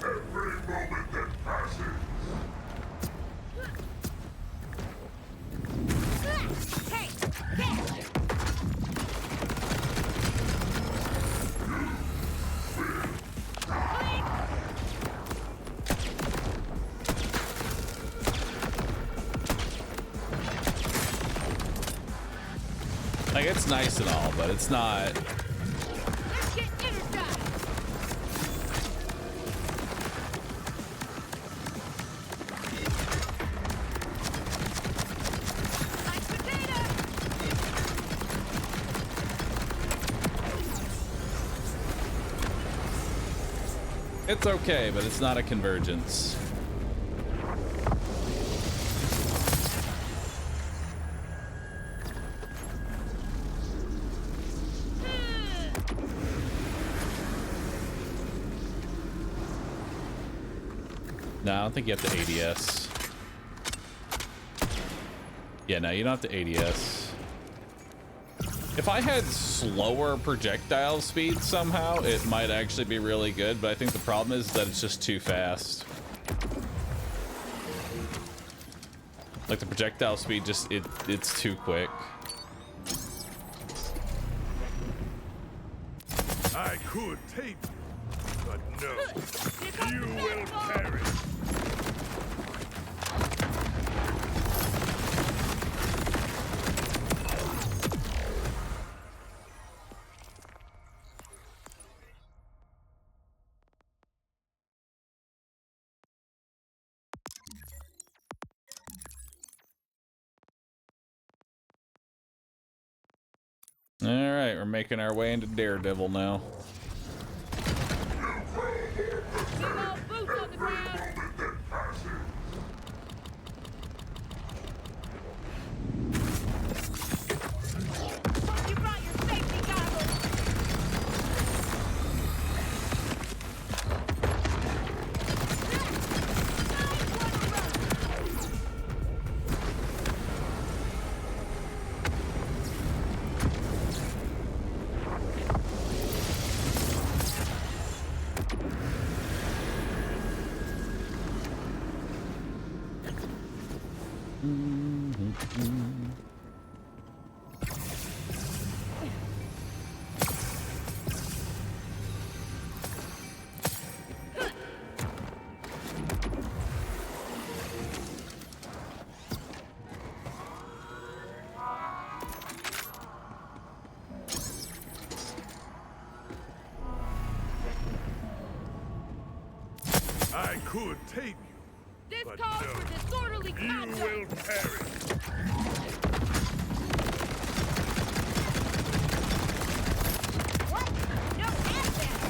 Every moment that passes. Hey, get! Like, it's nice and all, but it's not. Let's get energized! Like potato! It's okay, but it's not a convergence. No, I don't think you have to ADS. Yeah, no, you don't have to ADS. If I had slower projectile speed somehow, it might actually be really good, but I think the problem is that it's just too fast. Like, the projectile speed just, it's too quick. I could tame you, but no. You will perish. All right, we're making our way into Daredevil now. Boots on the ground! Hope you brought your safety goggles! I could tame you, This but calls no. for disorderly You conduct! will perish. What? No access!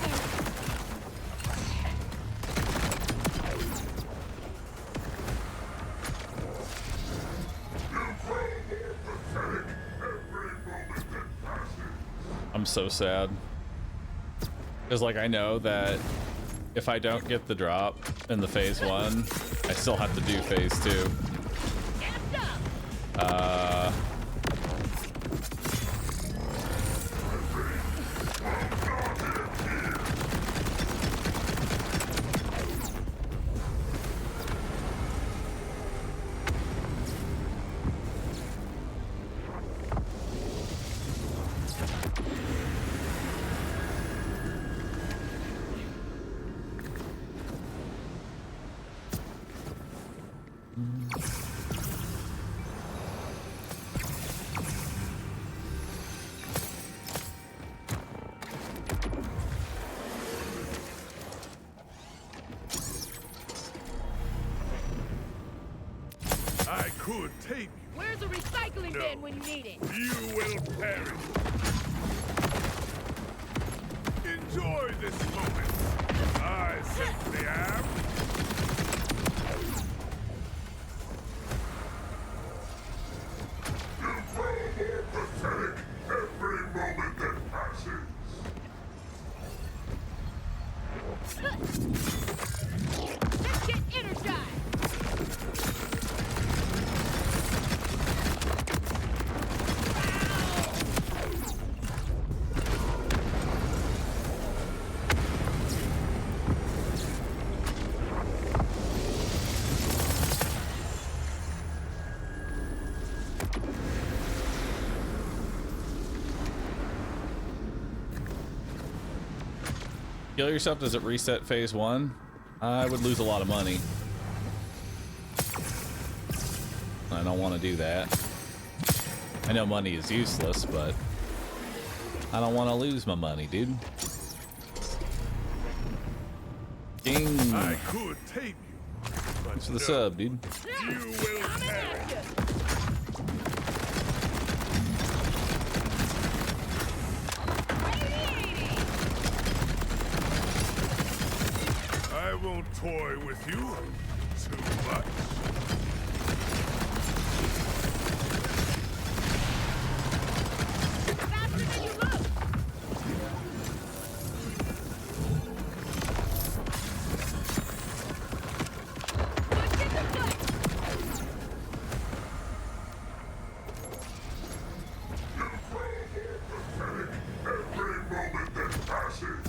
I'm so sad. Because, like, I know that if I don't get the drop in the phase 1, I still have to do phase 2. I could take you. Where's the recycling bin when you need it? You will perish. Enjoy this moment. I simply am. You grow more pathetic every moment that passes. Let's get energized! Kill yourself, does it reset phase 1? I would lose a lot of money. I don't want to do that. I know money is useless, but I don't want to lose my money, dude. Ding! I could tame you. Thanks for the sub, dude. You will perish. I won't toy with you too much. Faster than you look! Let's get the foot! Every moment that passes.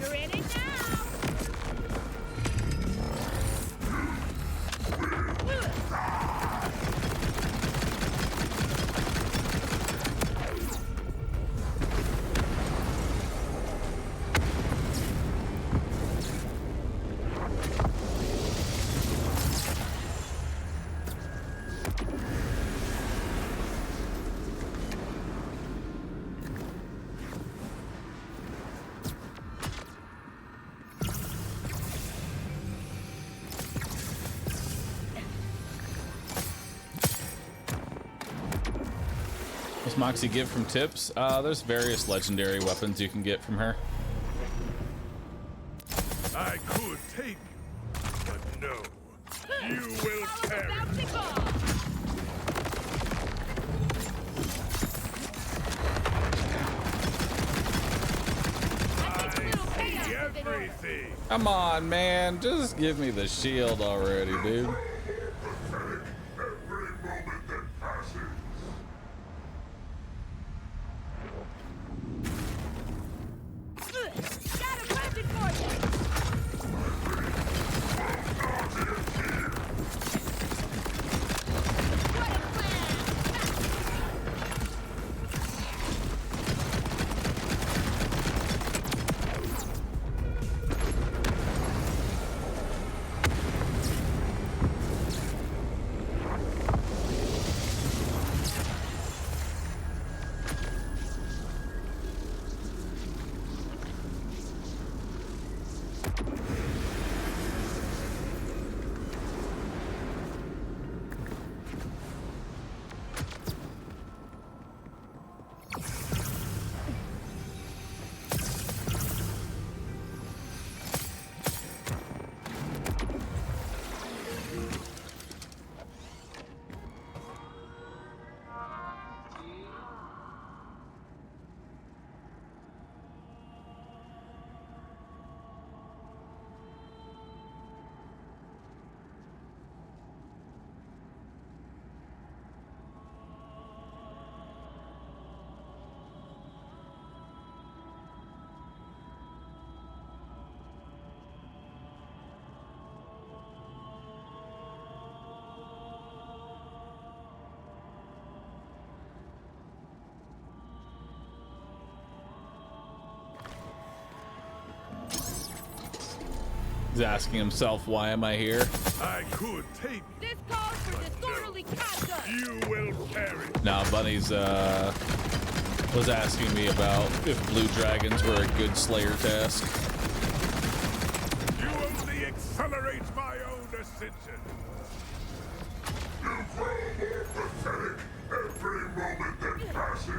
You're in it now! What's Moxie get from tips? There's various legendary weapons you can get from her. I could take you, but no. You will perish. I see everything. Come on, man. Just give me the shield already, dude. Every moment that passes. Got a present for you! What a plan! He's asking himself, why am I here? I could tame you. This calls for disorderly conduct. You will perish. Now, Bunny's was asking me about if blue dragons were a good Slayer task. You only accelerate my own ascension. You grow more pathetic every moment that passes.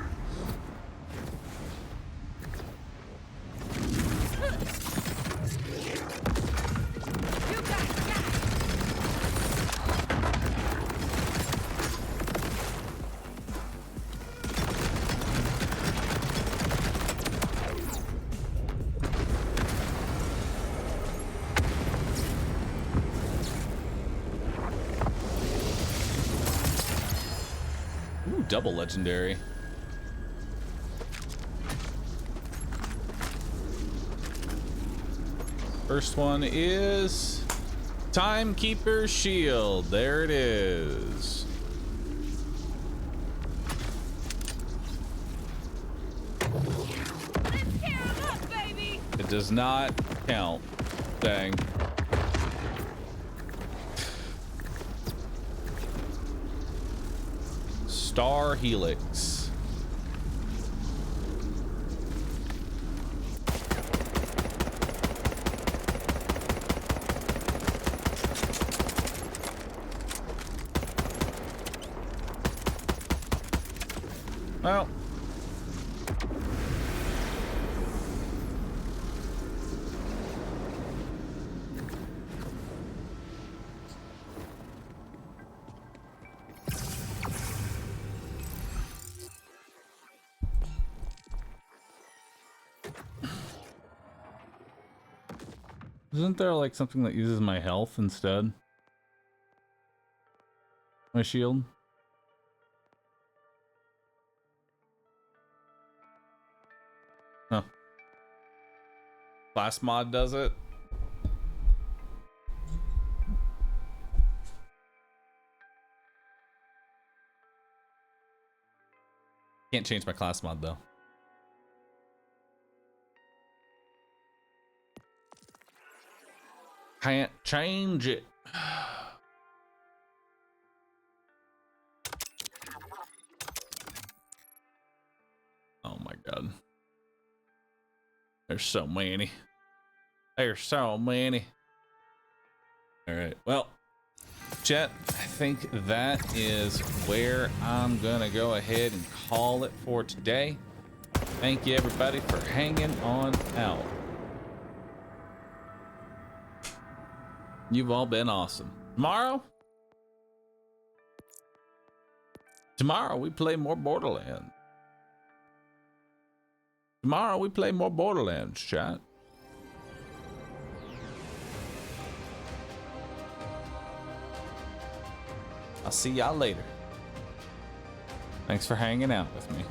Ooh, double legendary. First one is Timekeeper Shield. There it is. Let's tear 'em up, baby. It does not count. Dang. Star Helix. Well, isn't there like something that uses my health instead? My shield? Huh. Class mod does it? Can't change my class mod though. Can't change it. Oh my god. There's so many. There's so many. Alright, well, chat, I think that is where I'm gonna go ahead and call it for today. Thank you everybody for hanging on out. You've all been awesome. Tomorrow we play more Borderlands. Tomorrow we play more Borderlands, chat. I'll see y'all later. Thanks for hanging out with me.